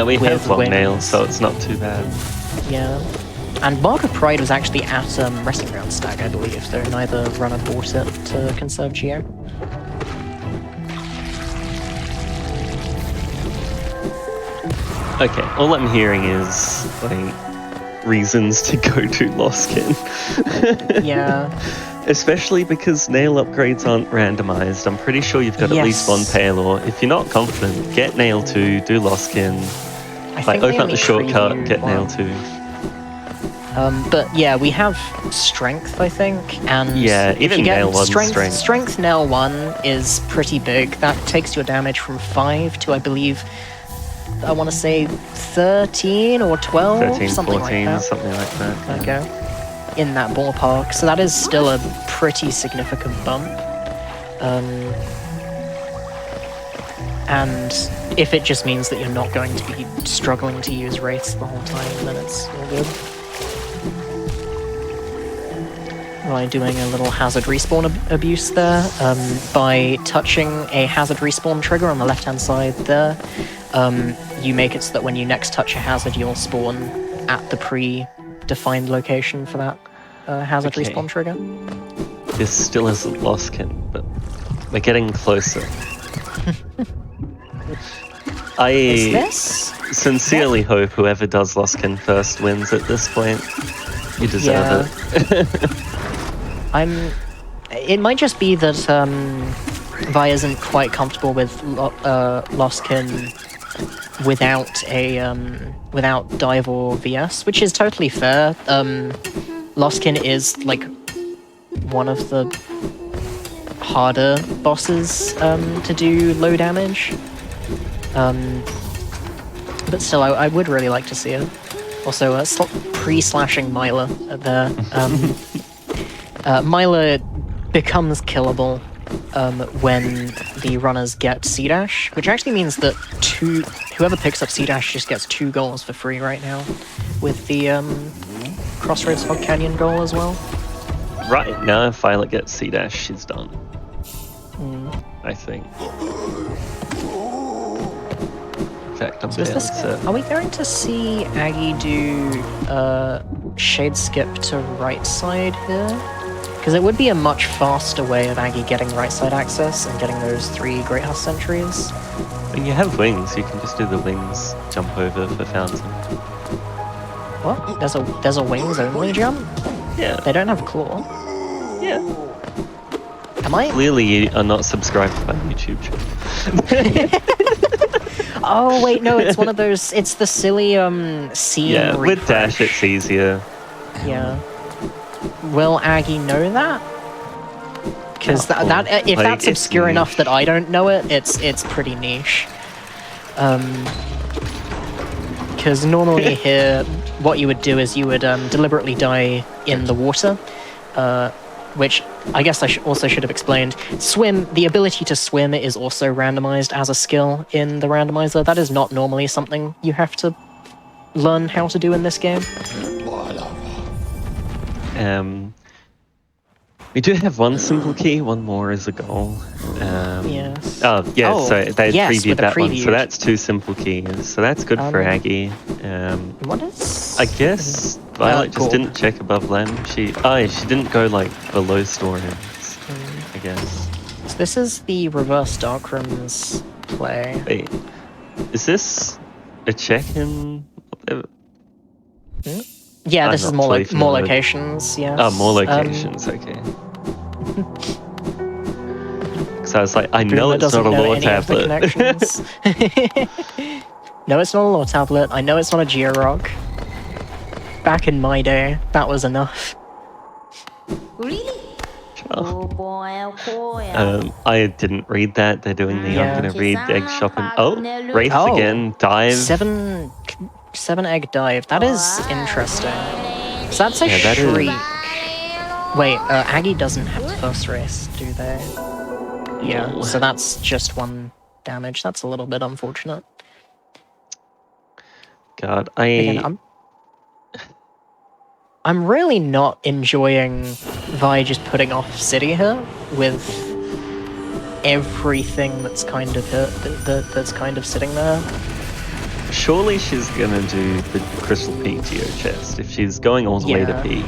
We have long wings. nails, so it's not too bad. Yeah. And Mark of Pride was actually at Resting Ground Stag, I believe, though neither runner bought it to conserve Geo. Okay, all I'm hearing is like reasons to go to Lostkin. Yeah. Especially because nail upgrades aren't randomized. I'm pretty sure you've got at least one Paylor. If you're not confident, get nail 2, do Lostkin. Like open up the shortcut, get nail 2. But yeah, we have strength, I think, and yeah, even nail 1 strength nail 1 is pretty big. That takes your damage from 5 to, I believe, I want to say 13 or 12, 13, something 14, like that. Something like that. Okay. In that ballpark, so that is still a pretty significant bump. And if it just means that you're not going to be struggling to use wraiths the whole time, then it's all good. By doing a little hazard respawn abuse there, by touching a hazard respawn trigger on the left-hand side there, you make it so that when you next touch a hazard, you'll spawn at the pre-defined location for that hazard respawn trigger. This still isn't Lostkin, but we're getting closer. I sincerely hope whoever does Lostkin first wins at this point. You deserve it. It might just be that Vi isn't quite comfortable with Lostkin without dive or VS, which is totally fair. Lostkin is like one of the harder bosses to do low damage. But still, I would really like to see it. Also, pre-slashing Myla there. Myla becomes killable when the runners get C-Dash, which actually means that whoever picks up C-Dash just gets 2 goals for free right now, with the Crossroads Fog Canyon goal as well. Right now, if Violet gets C-Dash, she's done. I think. In fact, I'm fairly certain. Are we going to see Aggie do Shade Skip to right side here? Because it would be a much faster way of Aggie getting right side access and getting those 3 Great House Sentries. When you have wings, you can just do the wings jump over for Fountain. What? There's a wings only jump? Yeah. They don't have claw. Yeah. Am I? Clearly, you are not subscribed to my YouTube channel. Oh wait, no, it's one of those. It's the silly scene. Yeah, refresh. with dash, it's easier. Yeah. Will Aggie know that? Because that if like, that's obscure enough that I don't know it, it's pretty niche. Because normally here, what you would do is you would deliberately die in the water, which I guess I also should have explained. Swim, the ability to swim is also randomized as a skill in the randomizer. That is not normally something you have to learn how to do in this game. We do have one simple key, one more is a goal. Yes. Oh, yeah, so they previewed that one. So previewed. that's 2 simple keys. So that's good for Aggie. What is... I guess Violet just didn't check above Lem. She didn't go like below storage, I guess. So this is the reverse Darkrooms play. Wait, is this a check-in? Yeah, I'm this is not more fully like more familiar. locations. Yes. Oh, more locations. Okay. So I was like, I know Boomer it's not a doesn't know lore any of the tablet. connections. No, it's not a lore tablet. I know it's not a Georock. Back in my day, that was enough. Oh boy, oh boy. I didn't read that. They're doing the Yeah. I'm gonna read egg shopping. Oh, Wraith again. Dive. 7 egg dive. That is interesting. So that's a Yeah, that is- shriek. Wait, Aggie doesn't have first race, do they? Yeah, No. so that's just 1 damage. That's a little bit unfortunate. God, Again, I'm really not enjoying Vi just putting off City here with everything that's kind of that's kind of sitting there. surely she's gonna do the Crystal Peak Geo chest if she's going all the way to Yeah. Peak.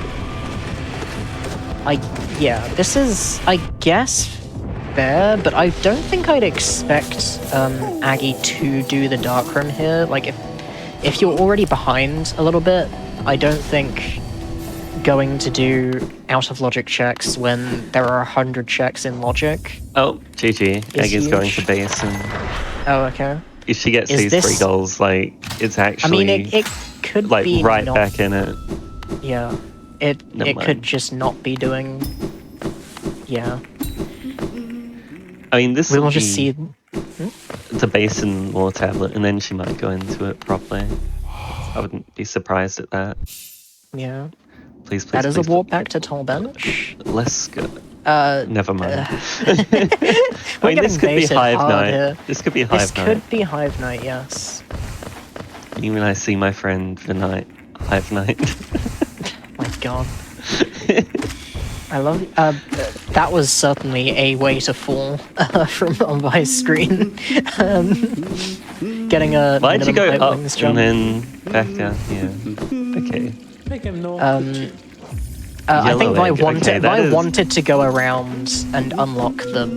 This is, I guess, fair, but I don't think I'd expect Aggie to do the Darkroom here. Like, if you're already behind a little bit, I don't think going to do out of logic checks when there are 100 checks in logic. Oh, GG. Aggie's going to base, and Oh, okay. if she gets Is these this- 3 goals, like, it's actually I mean, it could like be right not, back in it. Yeah, it Never could mind. just not be doing. Yeah, I mean, this we will will just be see. the base and lore tablet, and then she might go into it properly. I wouldn't be surprised at that. Yeah, Please, please, that is please, a warp back to Tall Bench. Let's go. Never mind. I We're mean, this getting could be baited Hive hard Night. here. This could be This Hive Night. could be Hive Night, yes. Even I see my friend the night, Hive Night. My God. I love that was certainly a way to fall from on my screen. Getting a Why'd you minimum go height up wings jump. and then back down here? Okay. I think Yellow I egg, wanted okay, that I is- wanted to go around and unlock the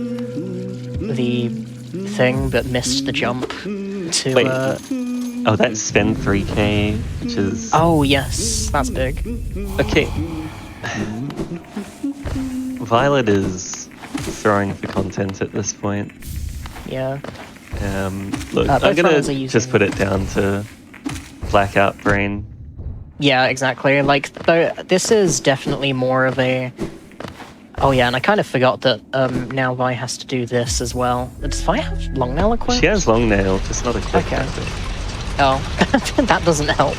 thing, but missed the jump to. Wait. Oh, that's spend 3k, which is Oh yes, that's big. okay. Violet is throwing for content at this point. Yeah. Look, Both I'm gonna runners are just using- put it down to blackout brain. Yeah, exactly. Like, though, this is definitely more of a Oh yeah, and I kind of forgot that now Vi has to do this as well. Does Vi have long nail equipped? She has long nail, just not equipped. Okay. Oh, that doesn't help.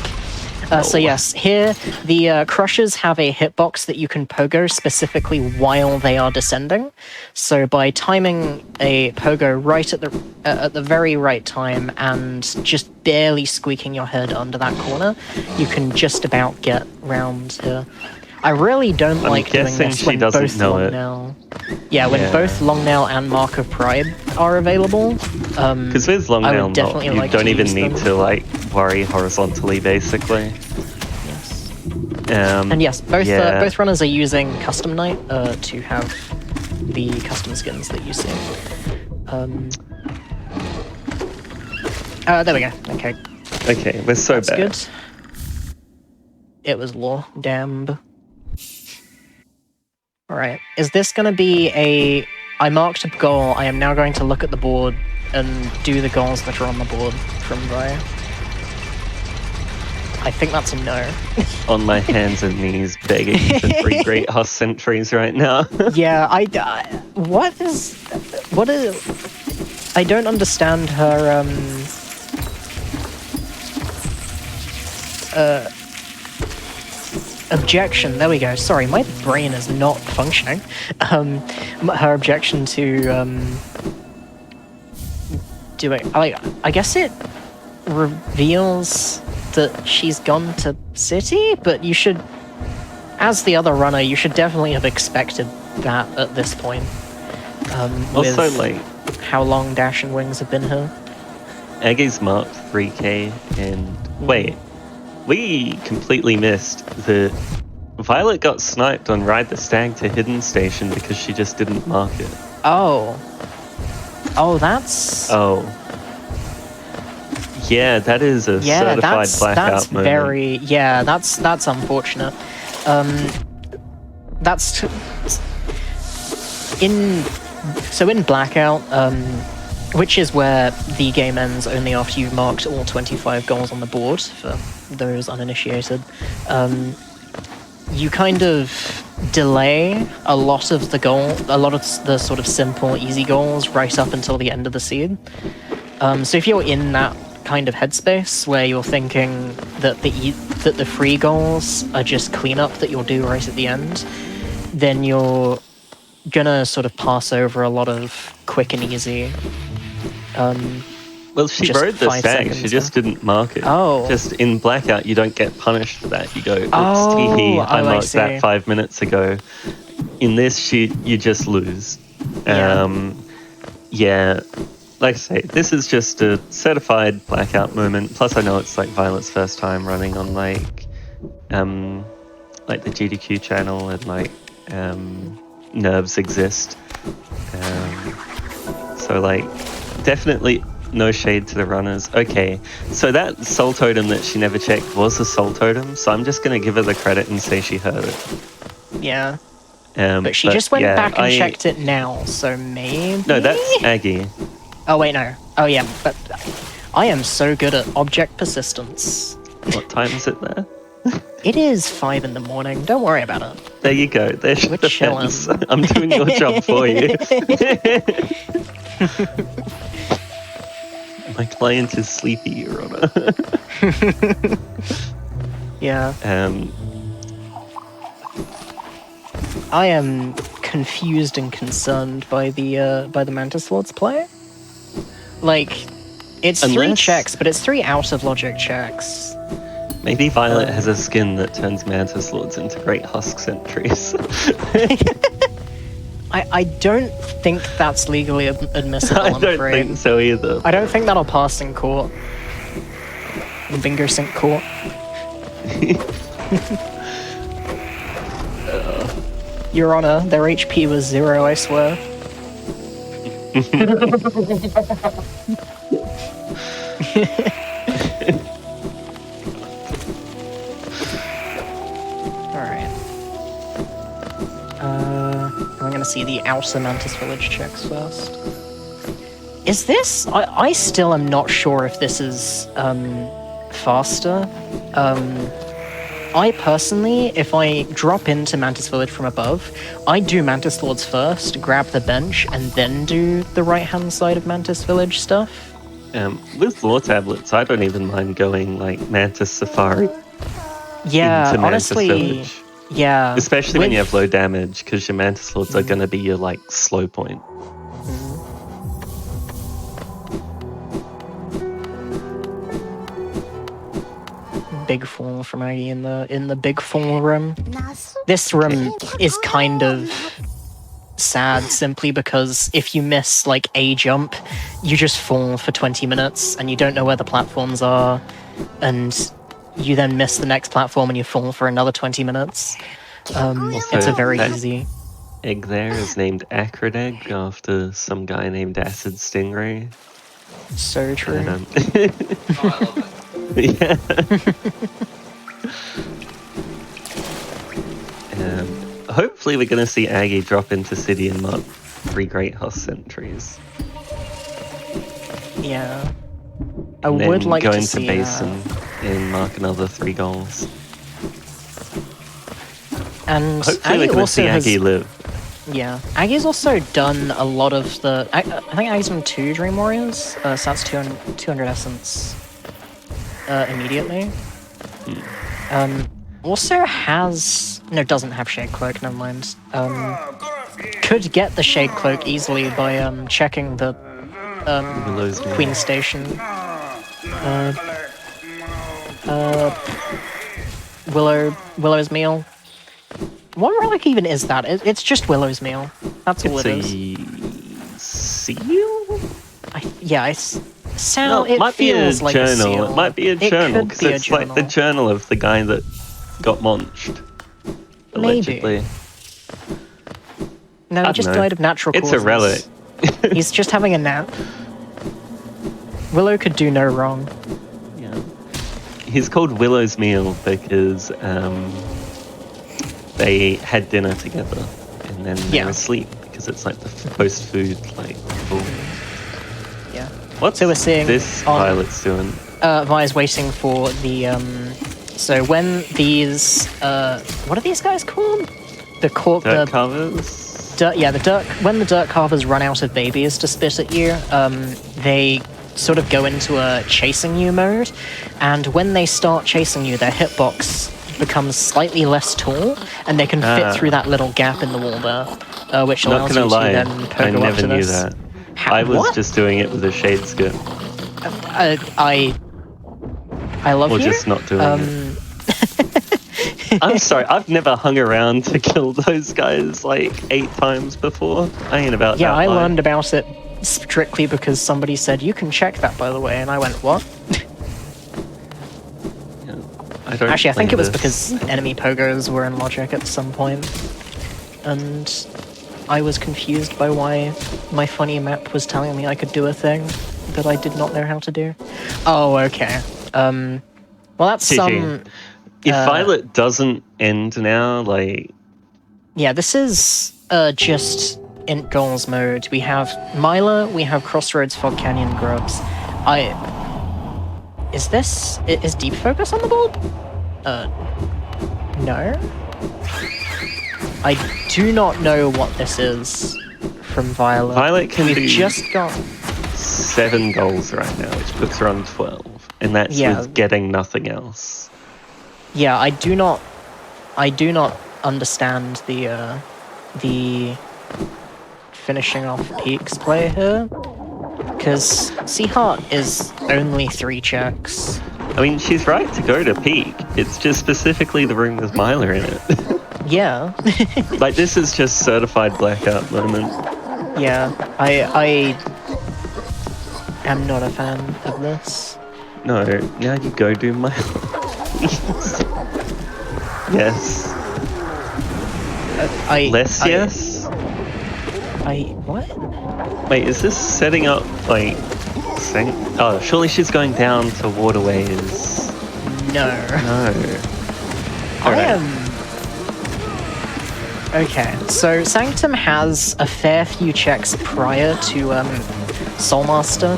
So yes, here the crushers have a hitbox that you can pogo specifically while they are descending. So by timing a pogo right at the very right time and just barely squeaking your head under that corner, you can just about get round here. I really don't like doing this when both long nail. Yeah, when both long nail and Mark of Pride are available. Because with long nail, you don't even need to like worry horizontally, basically. Yes. And yes, both runners are using Custom Night to have the custom skins that you see. There we go. Okay. Okay, we're so That's bad. Good. It was law. Damn. Alright, is this going to be a... I marked a goal, I am now going to look at the board and do the goals that are on the board from Vi. I think that's a no. On my hands and knees begging for 3 great Huss sentries right now. Yeah, what is... I don't understand her, objection. There we go. Sorry, my brain is not functioning. Her objection to doing. I guess it reveals that she's gone to city, but you should, as the other runner, you should definitely have expected that at this point. Also, like, how long Dash and Wings have been here. Aggie's marked 3k, and wait. We completely missed that Violet got sniped on Ride the Stag to Hidden Station because she just didn't mark it. Oh. Oh, that's... Oh. Yeah, that is a certified blackout moment. Very... Yeah, that's unfortunate. That's... In Blackout, which is where the game ends only after you've marked all 25 goals on the board, for those uninitiated, you kind of delay a lot of the sort of simple, easy goals right up until the end of the seed. So if you're in that kind of headspace where you're thinking that the free goals are just cleanup that you'll do right at the end, then you're gonna sort of pass over a lot of quick and easy. Well, she rode the stag, she just didn't mark it. Oh. Just in Blackout, you don't get punished for that. You go, oops, tee-hee, I marked that 5 minutes ago. In this, you just lose. Yeah, like I say, this is just a certified Blackout moment. Plus, I know it's like Violet's first time running on like the GDQ channel, and like nerves exist. So like, definitely no shade to the runners. Okay, so that soul totem that she never checked was a soul totem, so I'm just going to give her the credit and say she heard it. Yeah. But she just went back and checked it now, so maybe... No, that's Aggie. Oh, wait, no. Oh, yeah, but I am so good at object persistence. What time is it there? It is 5 in the morning. Don't worry about it. There you go. There's the fence. I'm doing your job for you. My client is sleepy, Your Honor. Yeah. I am confused and concerned by the Mantis Lord's play. Like, it's 3 checks, but it's 3 out of logic checks. Maybe Violet has a skin that turns Mantis Lords into great husk sentries. I don't think that's legally admissible, I'm afraid. I don't think so either. I don't think that'll pass in court. In Bingo Sync court. Your Honor, their HP was 0, I swear. Alright. I'm gonna see the outer Mantis Village checks first. Is this... I still am not sure if this is, faster. I personally, if I drop into Mantis Village from above, I do Mantis Lords first, grab the bench, and then do the right-hand side of Mantis Village stuff. With lore tablets, I don't even mind going like Mantis Safari Yeah, into Mantis honestly, Village. yeah. Especially when you with- have low damage, because your Mantis Lords are going to be your like slow point. Big fall from Aggie in the big fall room. This room is kind of sad simply because if you miss like a jump, you just fall for 20 minutes and you don't know where the platforms are, and you then miss the next platform and you fall for another 20 minutes. It's a very that easy. egg there is named Acrid Egg after some guy named Acid Stingray. So true. Yeah. Hopefully we're going to see Aggie drop into City and mark 3 Great House sentries. Yeah. I And then would like go to into see base and mark another 3 goals. And Hopefully Aggie we're going to also see has, Aggie live. yeah, Aggie's also done a lot of the. I think Aggie's done 2 Dream Warriors, so that's 200 essence immediately. Also doesn't have Shade Cloak. Never mind. Could get the Shade Cloak easily by checking the Willow's Meal. Queen Station. Willow's Meal. What relic even is that? It's just Willow's Meal. That's all It's it is. a seal? Sound. No, It might be a feels like a journal. seal. It might be a It journal could because be a it's like the journal of the guy that got munched. Maybe. Allegedly. No, I he just don't know. died of natural It's causes. a relic. He's just having a nap. Willow could do no wrong. Yeah. He's called Willow's Meal because they had dinner together and then they Yeah. were asleep because it's like the post food like full. Yeah. What's So we're seeing this on- pilot's doing? Vi's waiting for the so when these what are these guys called? Dirt covers? When the dirt carvers run out of babies to spit at you, they sort of go into a chasing you mode, and when they start chasing you, their hitbox becomes slightly less tall, and they can fit through that little gap in the wall there, which Not allows gonna you lie, to then I pogo up never to knew this. that. I was What? just doing it with a shade skirt. I love Or you. just not doing it. I'm sorry, I've never hung around to kill those guys like 8 times before. I ain't about Yeah, that I life. learned about it strictly because somebody said, you can check that, by the way, and I went, what? Yeah, I don't Actually, I think play it was this. because enemy pogos were in logic at some point, and I was confused by why my funny map was telling me I could do a thing that I did not know how to do. Oh, okay. Well, that's GG. some... If Violet doesn't end now, like... Yeah, this is just int goals mode. We have Myla, we have Crossroads, Fog Canyon, Grubs. Is Deep Focus on the board? No. I do not know what this is from Violet. Violet can We've do just got... 7 goals right now, which puts her on 12. And that's Yeah. with getting nothing else. Yeah, I do not understand the finishing off peaks play here, because Seaheart is only 3 checks. I mean, she's right to go to peak. It's just specifically the room with Myla in it. Yeah. Like, this is just certified blackout moment. Yeah, I am not a fan of this. No, now you go do Myla. Yes. Yes? What? Wait, is this setting up, like... Oh, surely she's going down to waterways. No. No. I Alright. am... Okay, so Sanctum has a fair few checks prior to Soulmaster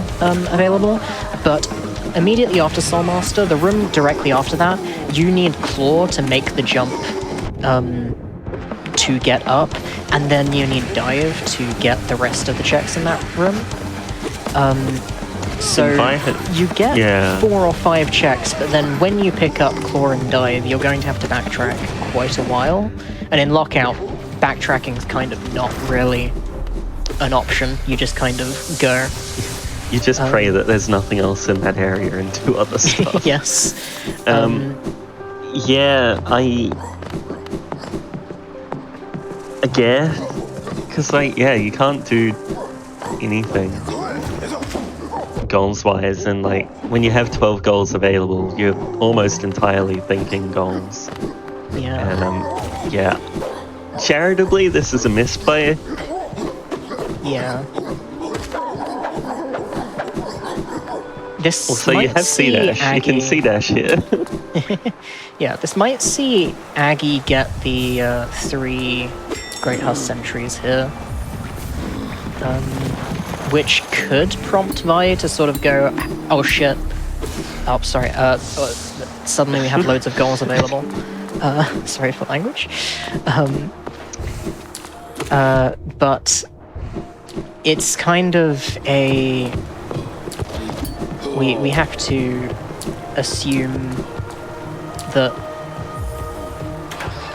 available, but immediately after Soulmaster, the room directly after that, you need Claw to make the jump to get up, and then you need Dive to get the rest of the checks in that room. So you get 4 or 5 checks, but then when you pick up Claw and Dive, you're going to have to backtrack quite a while. And in Lockout, backtracking is kind of not really an option. You just kind of go. You just pray that there's nothing else in that area and do other stuff. Yes. Yeah, I guess. Because, like, yeah, you can't do anything goals-wise, and, like, when you have 12 goals available, you're almost entirely thinking goals. Yeah. And, yeah. Charitably, this is a misplay. Yeah. This Also, might you have C-dash. You can C-dash here. Yeah, this might see Aggie get the 3 Great Husk Sentries here. Which could prompt Vi to sort of go, oh shit. Oh, sorry. Suddenly we have loads of goals available. Sorry for language. But it's kind of a... We have to assume that,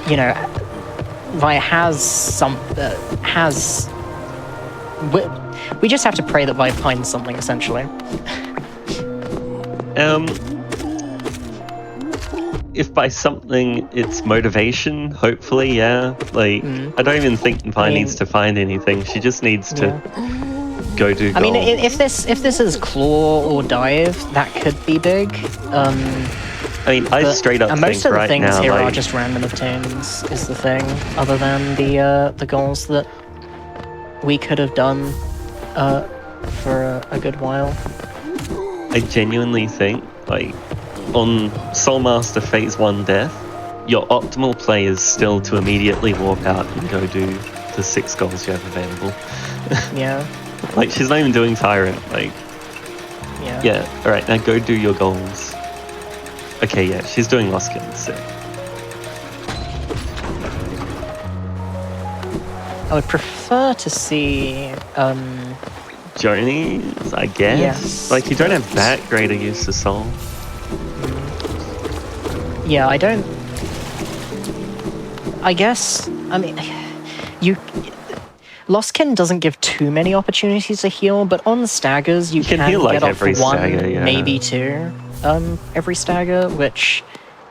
you know, Vi has some... We just have to pray that Vi finds something, essentially. If by something it's motivation, hopefully, yeah. Like, I don't even think Vi needs to find anything. She just needs to go do goals. I mean, if this is Claw or Dive, that could be big. I mean, I straight up most think of the right things now, here like, are just random obtains, is the thing. Other than the goals that we could have done for a good while. I genuinely think, like, on Soulmaster Phase 1 Death, your optimal play is still to immediately warp out and go do the 6 goals you have available. Yeah. Like, she's not even doing Tyrant, like... Yeah. Yeah, alright, now go do your goals. Okay, yeah, she's doing Loskin, sick. I would prefer to see, Jonies, I guess? Yes, Like, you don't have that great a use of Soul. Yeah, I don't... I guess, I mean, Lostkin doesn't give too many opportunities to heal, but on staggers you can heal, like, get off every 1, stagger, yeah. maybe 2, every stagger, which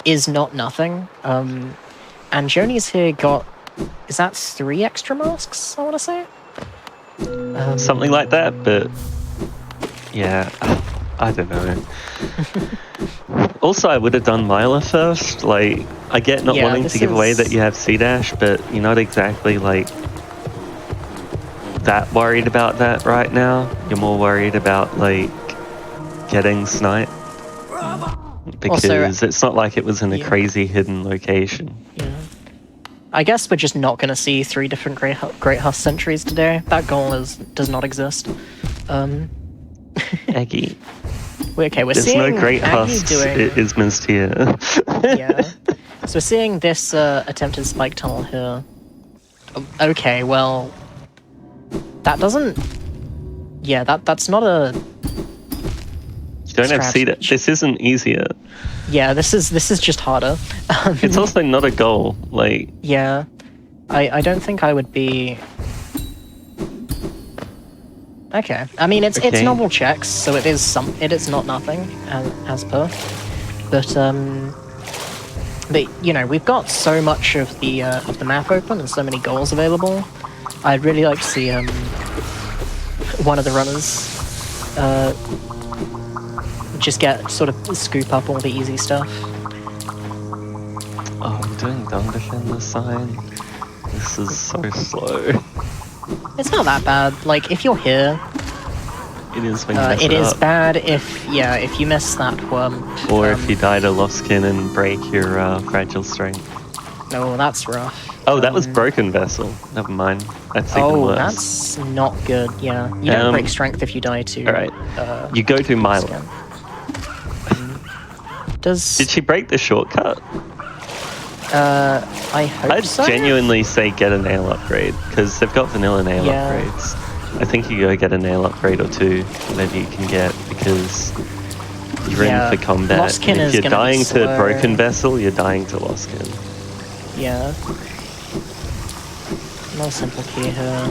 is not nothing. And Joni's here got, is that 3 extra masks, I want to say? Something like that, but... Yeah, I don't know. Also, I would have done Myla first. Like, I get not wanting to give away that you have C-dash, but you're not exactly, like, that worried about that right now. You're more worried about, like, getting sniped. Because Also, it's not like it was in a crazy hidden location. Yeah. I guess we're just not going to see 3 different Great Husk Sentries today. That goal does not exist. Aggie. We're There's seeing no Great Aggie Husks. doing... It is missed here. Yeah. So we're seeing this attempted spike tunnel here. Okay, well... That doesn't... Yeah, that's not a... You don't have C-dash. This isn't easier. Yeah, this is just harder. It's also not a goal, like... Yeah. I don't think I would be... Okay. I mean, it's normal checks, so it is not nothing, as per. But you know, we've got so much of the map open and so many goals available. I'd really like to see one of the runners just sort of scoop up all the easy stuff. Oh, I'm doing Dung Defender sign. This is so slow. It's not that bad. Like, if you're here, it is when you mess it is up. bad if you miss that one. Or if you die to Lostkin and break your fragile strength. No, that's rough. Oh, that was Broken Vessel. Never mind. That's even worse. That's not good. Yeah, you don't break strength if you die to. All right, you go to Milo. Did she break the shortcut? I hope I'd so. genuinely say get a nail upgrade, because they've got vanilla nail Yeah. upgrades. I think you go get a nail upgrade or two, whatever you can get, because you're Yeah, in for combat. Lostkin And if is you're gonna be dying to slow. Broken Vessel, you're dying to Lostkin. Yeah. No simple key here.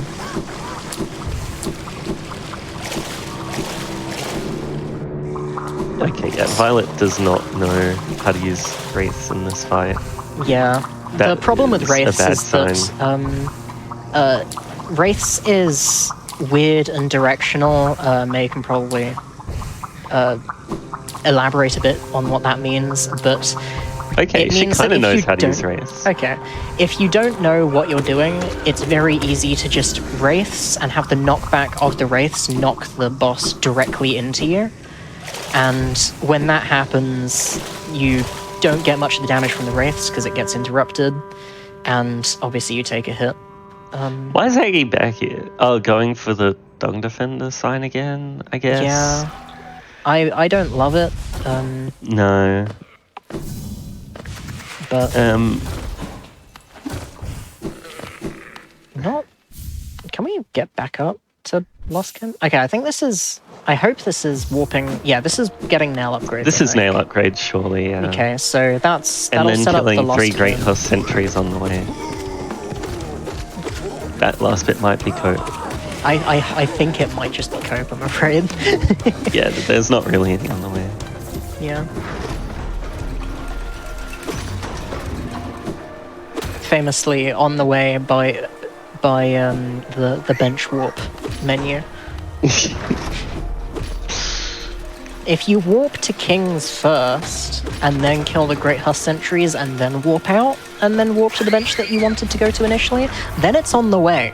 Okay, yeah, Violet does not know how to use Wraiths in this fight. Yeah. The That problem with is a Wraiths bad is that Wraiths is weird and directional. May can probably elaborate a bit on what that means, but Okay, it she means kind that of if knows you how to use don't- Wraiths. Okay. If you don't know what you're doing, it's very easy to just Wraiths and have the knockback of the Wraiths knock the boss directly into you. And when that happens, you don't get much of the damage from the Wraiths because it gets interrupted. And obviously you take a hit. Why is Aggie back here? Oh, going for the Dung Defender sign again, I guess? Yeah. I don't love it. No. But not. Can we get back up to Lostkin? Okay, I think this is. I hope this is warping. Yeah, this is getting nail upgrade. This is nail upgrade, surely, yeah. Okay, so that'll And then set up the killing Lost 3 Great Kin. Host Sentries on the way. That last bit might be cope. I think it might just be cope, I'm afraid. Yeah, there's not really any on the way. Yeah. Famously on the way by the bench warp menu. If you warp to Kings first, and then kill the Great Husk Sentries, and then warp out, and then warp to the bench that you wanted to go to initially, then it's on the way.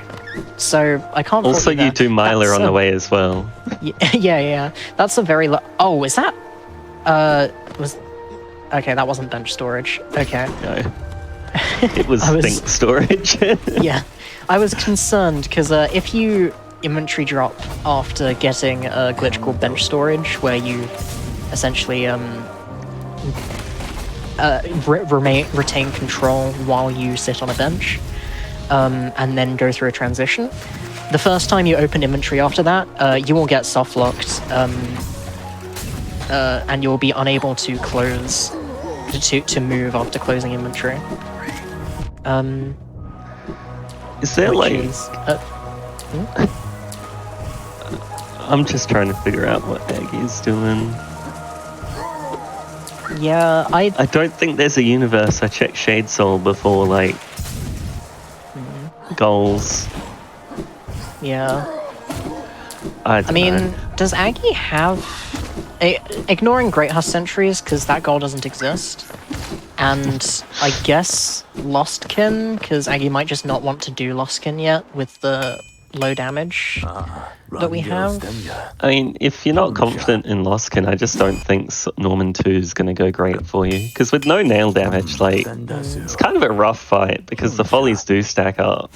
So I can't. Also, fault you you there. do Myler That's on the way as well. Yeah. That's a very. Oh, is that? Was. Okay, that wasn't bench storage. Okay. No. It was I was- think storage. Yeah, I was concerned because if you inventory drop after getting a glitch called bench storage, where you essentially retain control while you sit on a bench, and then go through a transition. The first time you open inventory after that, you will get soft locked, and you'll be unable to close to move after closing inventory. Is there Which like? is, I'm just trying to figure out what Aggie's doing. yeah, I don't think there's a universe. I checked Shade Soul before, like goals. yeah. I I mean, does Aggie have ignoring Great Husk Sentries because that goal doesn't exist, and I guess Lostkin because Aggie might just not want to do Lostkin yet with the low damage that we have. I mean, if you're not confident in Lostkin, I just don't think Norman 2 is going to go great for you. Because with no nail damage, like, it's kind of a rough fight because the follies do stack up.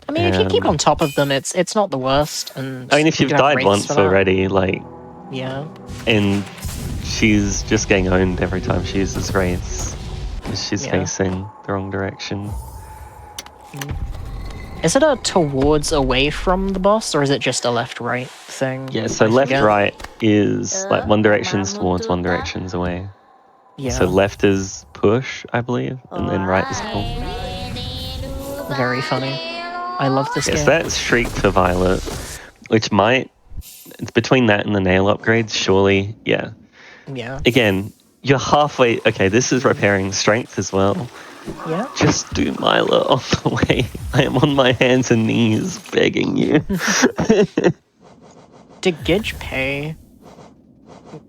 I mean, if you keep on top of them, it's not the worst. And I mean, if you you've can have died wraiths once for that. already, like, Yeah. and she's just getting owned every time she uses Wraiths. Because she's Yeah. facing the wrong direction. Is it a towards away from the boss, or is it just a left-right thing? Yeah, so I left, forget. right is like one direction's towards, one direction's away. Yeah. So left is push, I believe, and then right is pull. Very funny. I love this Yes, game. that's Shriek for Violet, which might, it's between that and the nail upgrades, surely, yeah. Yeah. Again, you're halfway, okay, this is repairing strength as well. Yeah. Just do Myla on the way. I am on my hands and knees begging you. Did Gidge pay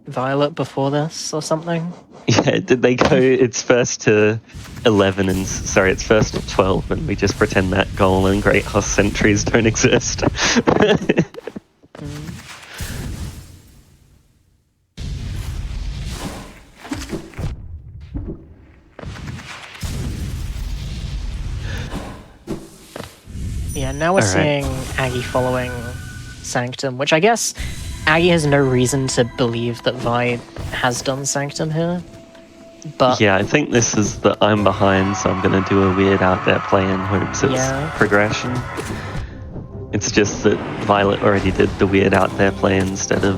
Violet before this or something? Yeah, did they go, it's first to 11 and, sorry, it's first to 12 and we just pretend that goal and Great Husk Sentries don't exist. Yeah, now we're All right. seeing Aggie following Sanctum, which I guess Aggie has no reason to believe that Vi has done Sanctum here. But Yeah, I think this is the I'm behind, so I'm gonna do a weird out there play in hopes it's Yeah. progression. It's just that Violet already did the weird out there play instead of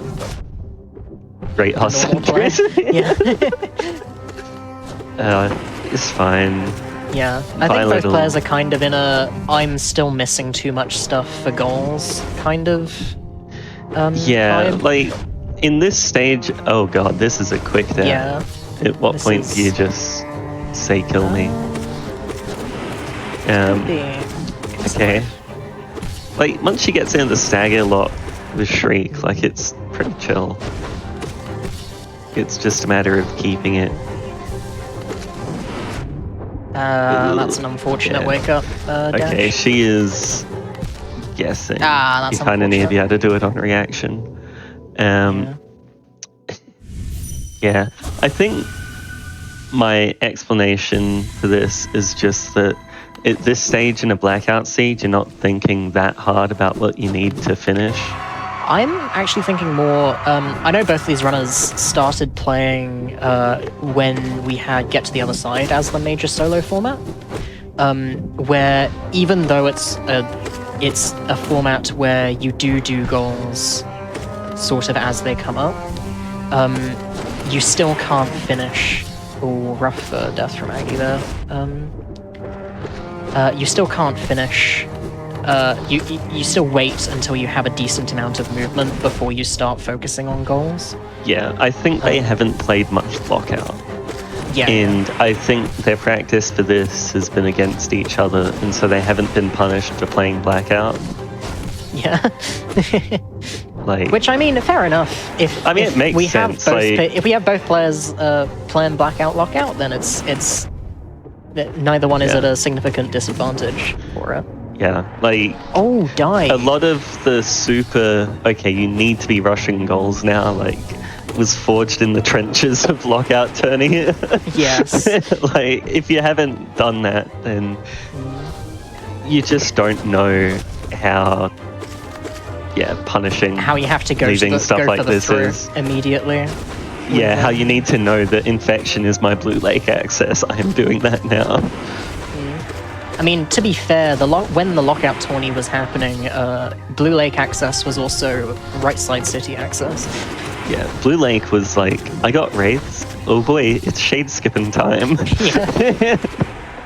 Great normal play. Hostage. Yeah. It's fine. Yeah, I think Violet both will- players are kind of in a I'm still missing too much stuff for goals kind of Yeah, vibe. like in this stage, oh god, this is a quick death. Yeah. At what This point is- do you just say kill me? Okay. Like once she gets in the stagger lot with Shriek, like it's pretty chill. It's just a matter of keeping it. That's an unfortunate Yeah. wake up dash. Okay, she is guessing. That's you kind of need to be unfortunate. able to do it on reaction. Yeah, I think my explanation for this is just that at this stage in a blackout siege, you're not thinking that hard about what you need to finish. I'm actually thinking more. I know both these runners started playing when we had Get to the Other Side as the major solo format, where even though it's a format where you do goals sort of as they come up, you still can't finish. Oh, rough death from Aggie there. You still can't finish. You still wait until you have a decent amount of movement before you start focusing on goals. Yeah, I think they haven't played much lockout. Yeah. And I think their practice for this has been against each other, and so they haven't been punished for playing blackout. Yeah. Like, Which I mean, fair enough. If it makes we sense, Have both, like- if we have both players playing blackout lockout, then it's neither one is Yeah. at a significant disadvantage for it. yeah, like Oh, die. a lot of the super okay, you need to be rushing goals now. Like, was forged in the trenches of lockout turning it. Yes. Like, if you haven't done that, then you just don't know how. Yeah, punishing. How you have to go, leaving to the, stuff go like for the this through is- immediately. Yeah, how you need to know that infection is my blue lake access. I am doing that now. I mean, to be fair, when the lockout tourney was happening, Blue Lake access was also right side city access. Yeah, blue lake was like, I got wraiths. Oh boy, it's shade skipping time. Yeah.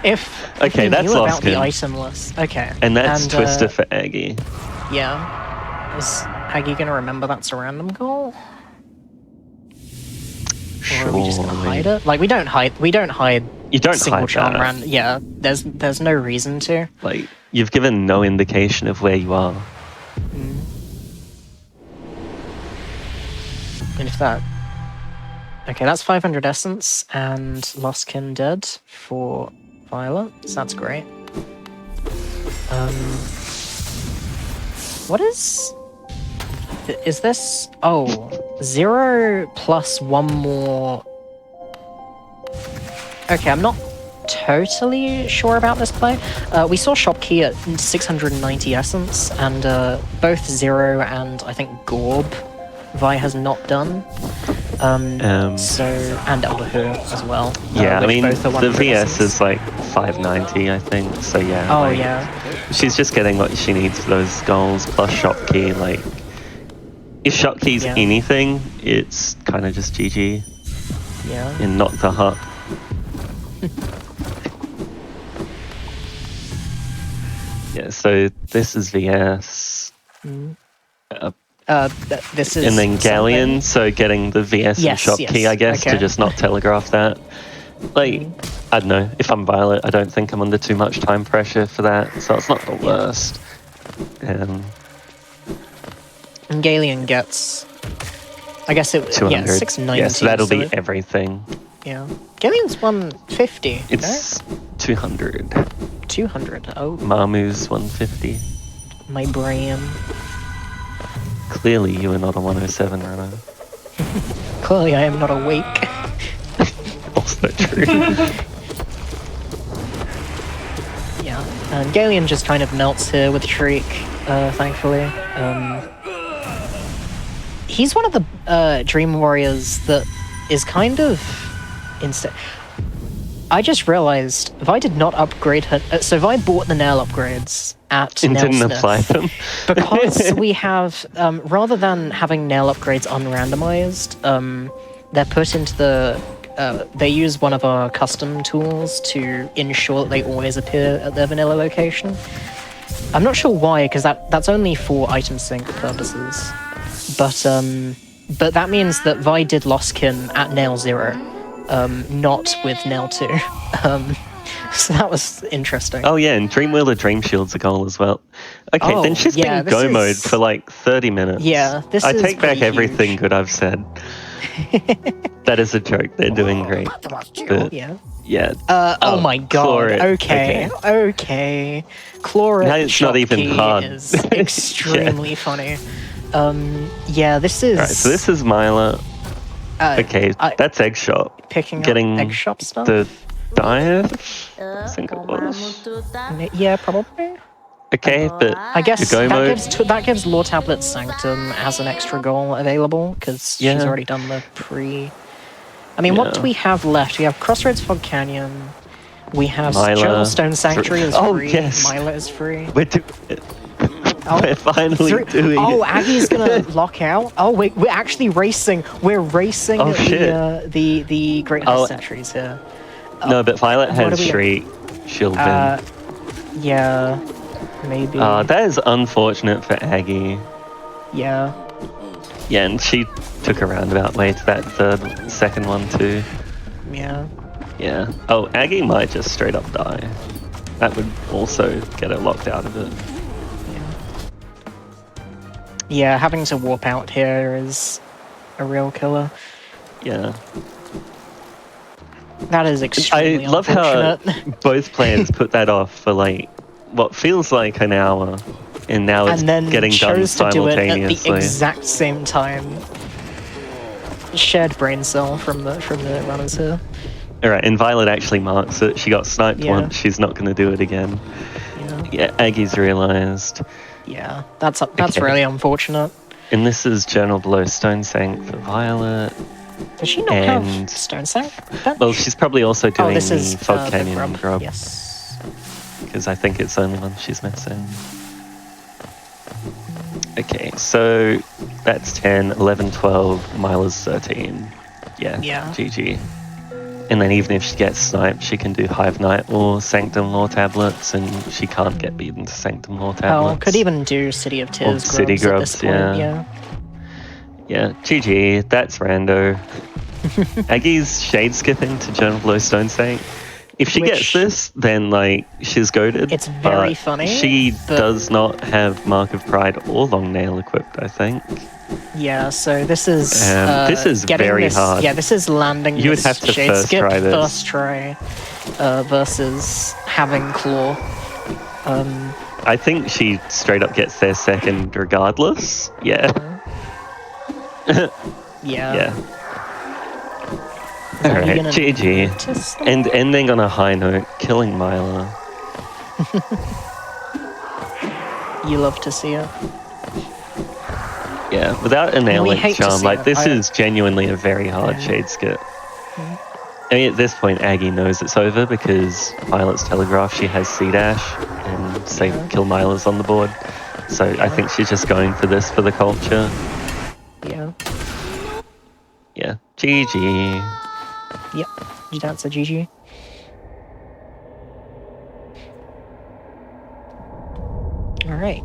If Okay, you that's knew about lost the him. item list, okay, And that's Twister for Aggie. Yeah, is Aggie gonna remember that's a random goal? Or are we just gonna hide it? Like we don't hide You don't single hide charm that. random. Yeah, there's no reason to. Like, you've given no indication of where you are. And if that. Okay, that's 500 essence and Lostkin dead for Violet, so that's great. What is this? Oh, 0 plus one more. Okay, I'm not totally sure about this play. We saw Shopkey at 690 essence, and both 0 and I think Gorb Vi has not done. So and Elder Who as well. Yeah, I which mean, both are the 100 VS essence. is like 590, I think. So yeah. Oh like, yeah. She's just getting what she needs for those goals plus Shopkey. Like, if Shopkey's Yeah. anything, it's kind of just GG Yeah. and not the hut. Yeah, so this is VS. This is And then Galleon, something- so getting the VS Yes, and Shopkey, yes, I guess, to okay. just not telegraph that. Like, I don't know. If I'm Violet, I don't think I'm under too much time pressure for that, so it's not the worst. And Galleon gets. I guess it. 200. Yeah, 690. Yeah, so that'll be it- everything. Yeah. Galleon's 150. It's 200. 200. Oh, Mamu's 150. my brain. Clearly, you are not a 107 runner. Clearly, I am not awake. Also true. Yeah. And Galleon just kind of melts here with Shriek, thankfully. he's one of the Dream Warriors that is kind of instant. I just realized if I did not upgrade her, so if I bought the nail upgrades at And Nail didn't Sniff, apply them. because we have rather than having nail upgrades unrandomized, they're put into the. They use one of our custom tools to ensure that they always appear at their vanilla location. I'm not sure why, because that's only for item sync purposes. But that means that Vi did Lostkin at Nail 0, not with Nail 2. So that was interesting. Oh yeah, and Dreamwheeler Dream Shield's a goal as well. Okay, then she's been in go mode for like 30 minutes. Yeah, this I is take back pretty everything huge. good I've said. That is a joke. They're doing great. But Yeah. yeah. Oh my god. Chlorid. Okay. Chlorid Now it's not even Shopkey hard. is extremely funny. Yeah, this is Alright, so this is Myla. Okay, that's Egg Shop. picking Getting up egg shop stuff. the dive? I think it was. Yeah, probably. Okay, but I guess the go mode. that gives Lore Tablet Sanctum as an extra goal available because she's Yeah. already done the pre. I mean, what do Yeah. we have left? We have Crossroads Fog Canyon. We have Myla. Stone Sanctuary is Oh, free. yes. Myla is free. We're finally doing Oh, it. Aggie's gonna lock out. Oh wait, we're actually racing. We're racing Oh, shit. the Great Oh. Sentries here. No, but Violet what has do we- Shriek Shield Yeah, maybe. that is unfortunate for Aggie. Yeah. Yeah, and she took a roundabout way to that second one too. Yeah. Yeah. Oh, Aggie might just straight up die. That would also get her locked out of it. Yeah, having to warp out here is a real killer. Yeah. That is I extremely love how unfortunate. both players put that off for like what feels like an hour, and now it's And then getting done chose to do it at the simultaneously. exact same time. Shared brain cell from the runners here. Alright, and Violet actually marks it. She got sniped Yeah. once, she's not going to do it again. Yeah. Yeah, Aggie's realised. Yeah, that's Okay. really unfortunate. And this is Journal Below Stone Sank for Violet. Does she not And- have Stone Sank? That- Well, she's probably also doing oh, this is the Fog the Canyon grub. Yes. Because I think it's the only one she's missing. Okay, so that's 10, 11, 12, Mila's 13. Yeah, Yeah. GG. And then even if she gets sniped, she can do Hive Knight or Sanctum Lore tablets, and she can't get beaten to Sanctum Lore Oh, tablets. could even do City of Tears City grubs at this grubs, point, yeah. Yeah, GG, that's rando. Aggie's shade skipping to Journal Below Stone Sank. If she gets Which- this, then like she's goaded. It's very but funny, She but- does not have Mark of Pride or Long Nail equipped, I think. Yeah, so this is This is getting very this, hard. Yeah, this is landing. You would this have to shade first skip try this. First try versus having claw. I think she straight up gets there second regardless. Yeah. Yeah. Yeah. Are you Alright, gonna GG. notice that? And ending on a high note, killing Myla. You love to see it. Yeah, without a nail We link hate to charm, see like it. this I- is genuinely a very hard Yeah. shade skip. I mean, at this point, Aggie knows it's over because Violet's telegraphed she has C dash and say kill Myla's on the board. So I think she's just going for this for the culture. Yeah. Yeah, GG. Yep. That's a GG. All right.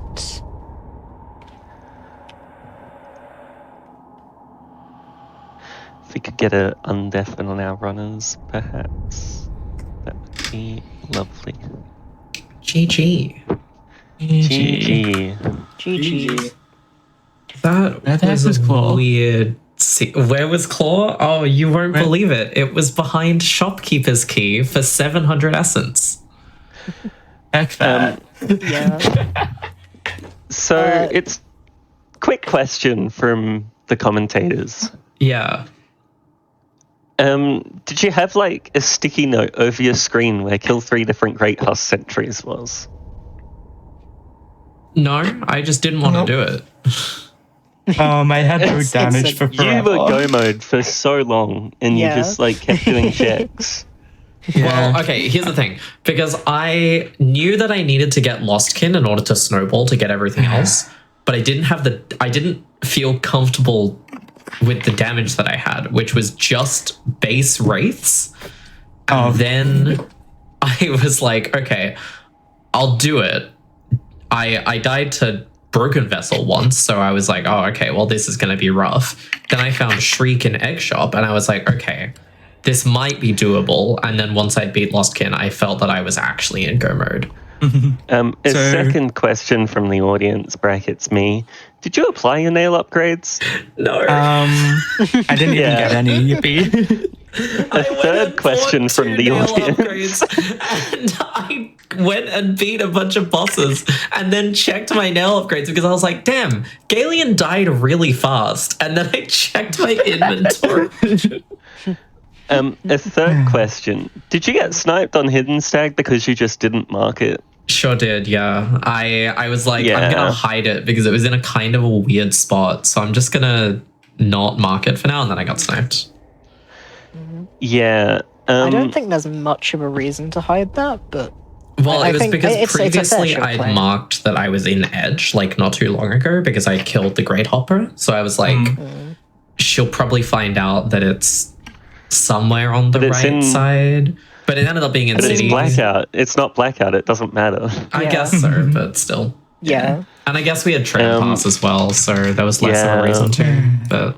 If we could get a undeafen on our runners, perhaps that would be lovely. GG. GG. GG. That Where the heck was was a Claw? weird. Where was Claw? Oh, you won't Where- believe it. It was behind Shopkeeper's Key for 700 essence. Heck that. Yeah. So it's quick question from the commentators. Yeah. Did you have like a sticky note over your screen where kill 3 different Great Husk sentries was? No, I just didn't want Nope. to do it. I had no It's damage for You forever. were go mode for so long, and Yeah. you just like kept doing checks. Yeah. Well, okay, here's the thing. Because I knew that I needed to get Lostkin in order to snowball to get everything else, but I didn't feel comfortable with the damage that I had, which was just base wraiths. Oh. Then I was like, okay, I'll do it. I died to Broken Vessel once, so I was like, oh, okay, well, this is going to be rough. Then I found Shriek and Egg Shop, and I was like, okay, this might be doable. And then once I beat Lostkin, I felt that I was actually in go mode. A second question from the audience, brackets me. Did you apply your nail upgrades? No. I didn't even get any. Yippee. A third question from the audience. And I went and beat a bunch of bosses and then checked my nail upgrades because I was like, damn, Galeon died really fast. And then I checked my inventory. A third question. Did you get sniped on Hidden Stag because you just didn't mark it? Sure did, yeah. I was like, I'm Yeah. going to hide it because it was in a kind of a weird spot. So I'm just going to not mark it for now. And then I got sniped. Yeah. I don't think there's much of a reason to hide that, but Well, I it was think because it's a fair previously share of I'd play. marked that I was in Edge, like not too long ago, because I killed the Great Hopper. So I was like, she'll probably find out that it's somewhere on the But it's right in- side. But it ended up being in But it's City. blackout. It's not blackout. It doesn't matter. I Yeah. guess so, but still. yeah. And I guess we had Tram Pass as well, so there was less of Yeah. a reason to. But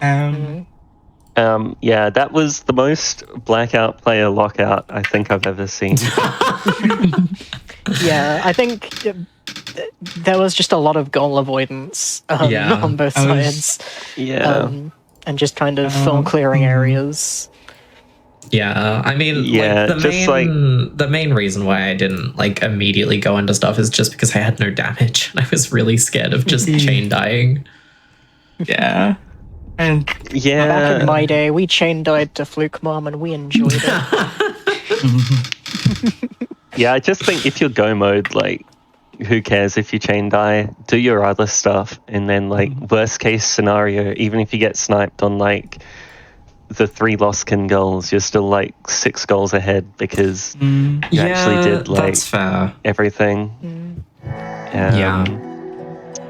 Yeah, that was the most blackout player lockout I think I've ever seen. Yeah, I think there was just a lot of goal avoidance Yeah. on both I was- sides. Yeah. And just kind of film clearing areas. yeah, I mean, Yeah, like, just the main reason why I didn't like immediately go into stuff is just because I had no damage. I was really scared of just chain dying. Yeah. And Back Yeah. in my day, we chain died to Fluke Mom and we enjoyed it. Yeah, I just think if you're go mode, like, who cares if you chain die? Do your other stuff, and then, like, worst case scenario, even if you get sniped on, like, the 3 Lostkin goals, you're still, like, 6 goals ahead because you actually did, like, that's fair. everything. Yeah.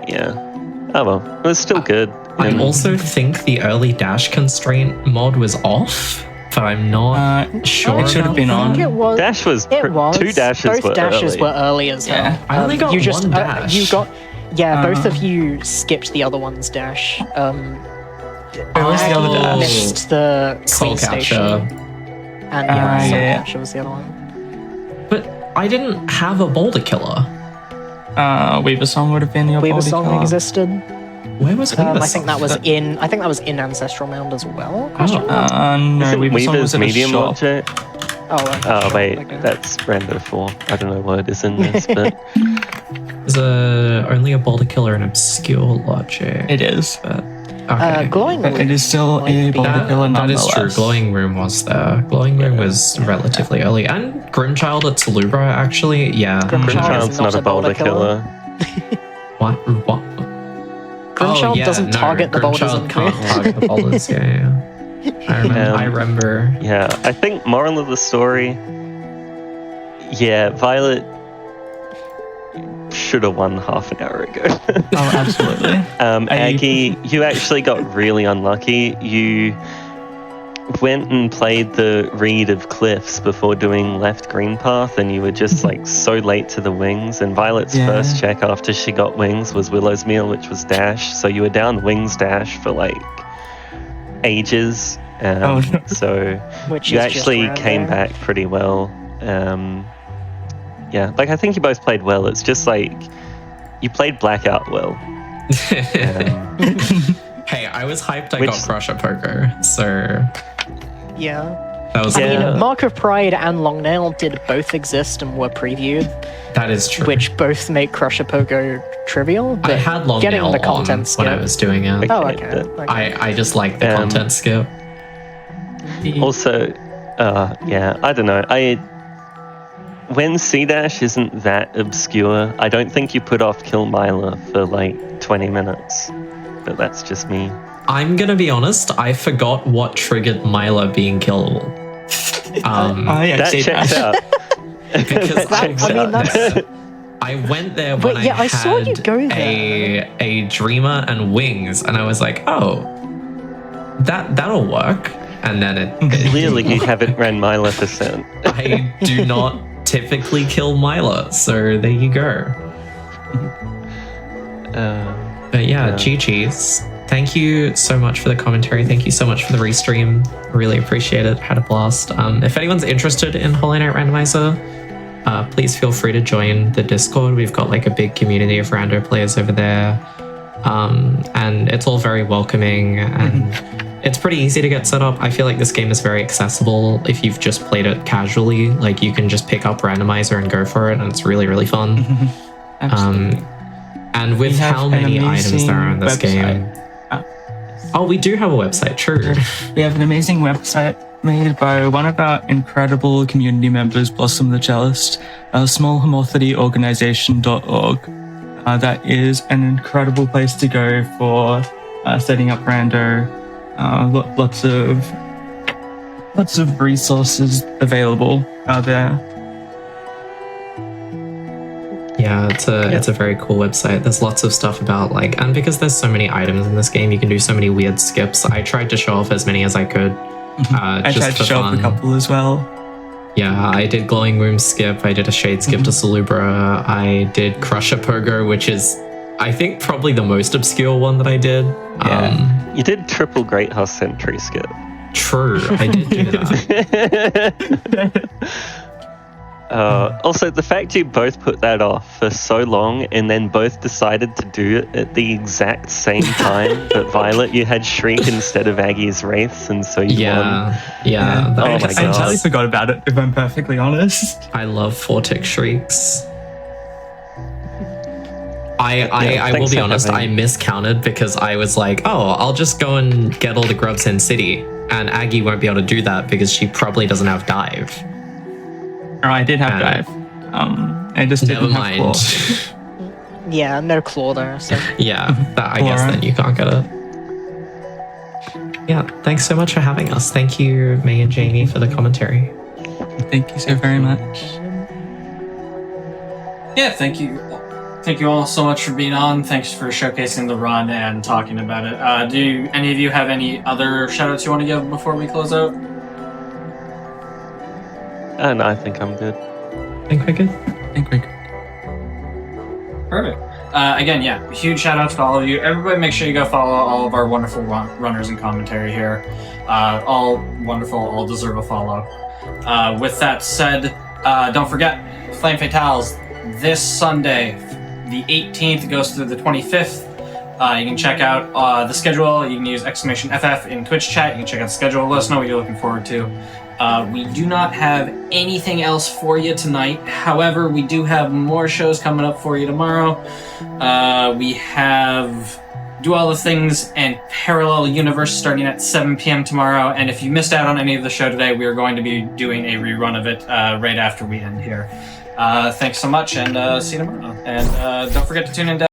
Yeah. Oh well, it was still good. I And- also think the early dash constraint mod was off, but I'm not sure. it should have about been that. I on. think it was. Dash was, It was. 2 dashes Both were dashes early. were early as hell. Yeah. I only got you just, one dash. You got, both of you skipped the other one's dash. Where was the other dash? Missed the Soul Queen Station. Catcher. And Ah, Soul yeah. Catcher was the other one. But I didn't have a boulder killer. Weaver Song would have been your Weaver body Song color. existed. Where was Weaver I think that Song? was in. I think that was in Ancestral Mound as well. Question mark? No, Isn't Weaver Song was Weaver's at a medium shop. object? Oh, okay. Oh wait, Okay. that's Rando 4. I don't know what it is in this, but There's only a boulder killer in obscure logic. It is. But okay. Glowing But it is still might a be- boulder killer That is nonetheless. true. Glowing Room was there. Glowing Room was relatively early. And Grimchild at Salubra, actually. Yeah. Grimchild Grimchild's is not a boulder killer. What? Grimchild doesn't target the boulders Grimchild in can't target the boulders. Yeah. I remember. Yeah, I think moral of the story. Yeah, Violet should have won half an hour ago. Oh, absolutely. Aggie, you actually got really unlucky. You went and played the read of Cliffs before doing left green path, and you were just like so late to the wings. And Violet's Yeah. first check after she got wings was Willow's meal, which was dash. So you were down wings dash for like ages. Oh, no. So Which you is just actually around came there. back pretty well. Yeah, like I think you both played well. It's just like you played Blackout well. Hey, I was hyped I Which- got Crusher Poker, so Yeah. that was I Yeah. mean, Mark of Pride and Long Nail did both exist and were previewed, that is true. which both make Crusher Pogo trivial. But I had Long getting Nail the content on skip. when I was doing it. Oh, Okay, okay. but- okay. I just like the content skip. Also, yeah, I don't know. When C Dash isn't that obscure, I don't think you put off Kill Myla for like 20 minutes. but that's just me. I'm gonna be honest, I forgot what triggered Myla being killable. yeah, That see checks out. Because that's- I went there when Wait, yeah, I saw you had go there. a dreamer and wings, and I was like, oh, that'll work. And then it Clearly, you haven't ran Myla percent. I do not typically kill Myla, so there you go. But yeah, GG's. Thank you so much for the commentary. Thank you so much for the restream. Really appreciate it. Had a blast. If anyone's interested in Hollow Knight Randomizer, please feel free to join the Discord. We've got like a big community of rando players over there. And it's all very welcoming and it's pretty easy to get set up. I feel like this game is very accessible if you've just played it casually. Like you can just pick up Randomizer and go for it, and it's really, really fun. And with how many items there are in this game. Oh, we do have a website, true. We have an amazing website made by one of our incredible community members, Blossom the Cellist, smallhomotheryorganization.org. That is an incredible place to go for setting up rando. Lots of resources available out there. Yeah, it's a very cool website. There's lots of stuff about like, and because there's so many items in this game, you can do so many weird skips. I tried to show off as many as I could. I tried to show off a couple as well. Yeah, I did Glowing Room skip. I did a Shade skip to Salubra. I did Crusher Pogo, which is, I think, probably the most obscure one that I did. Yeah. You did triple Great House Sentry skip. True, I did do that. Also, the fact you both put that off for so long and then both decided to do it at the exact same time, but Violet, you had Shriek instead of Aggie's Wraiths, and so you won. Yeah. Oh my I god. entirely forgot about it, if I'm perfectly honest. I love 4-tick Shrieks. I will be honest, I miscounted because I was like, oh, I'll just go and get all the grubs in City, and Aggie won't be able to do that because she probably doesn't have Dive. Oh, I did have Dive. I just didn't have Claw. Yeah, no claw there. So. Yeah, I guess then you can't get it. Yeah, thanks so much for having us. Thank you, May and Jamie, for the commentary. Thank you so very much. Yeah, thank you. Thank you all so much for being on. Thanks for showcasing the run and talking about it. Do any of you have any other shout-outs you want to give before we close out? No, I think I'm good. Think we're good? I think we're good. Perfect. Again, yeah, huge shout-outs to all of you. Everybody make sure you go follow all of our wonderful runners and commentary here. All wonderful, all deserve a follow. With that said, don't forget, Flame Fatales, this Sunday, the 18th, goes through the 25th. You can check out the schedule. You can use !FF in Twitch chat. You can check out the schedule. Let us know what you're looking forward to. We do not have anything else for you tonight. However, we do have more shows coming up for you tomorrow. We have Do All the Things and Parallel Universe starting at 7 p.m. tomorrow. And if you missed out on any of the show today, we are going to be doing a rerun of it right after we end here. Thanks so much, and see you tomorrow. And don't forget to tune in.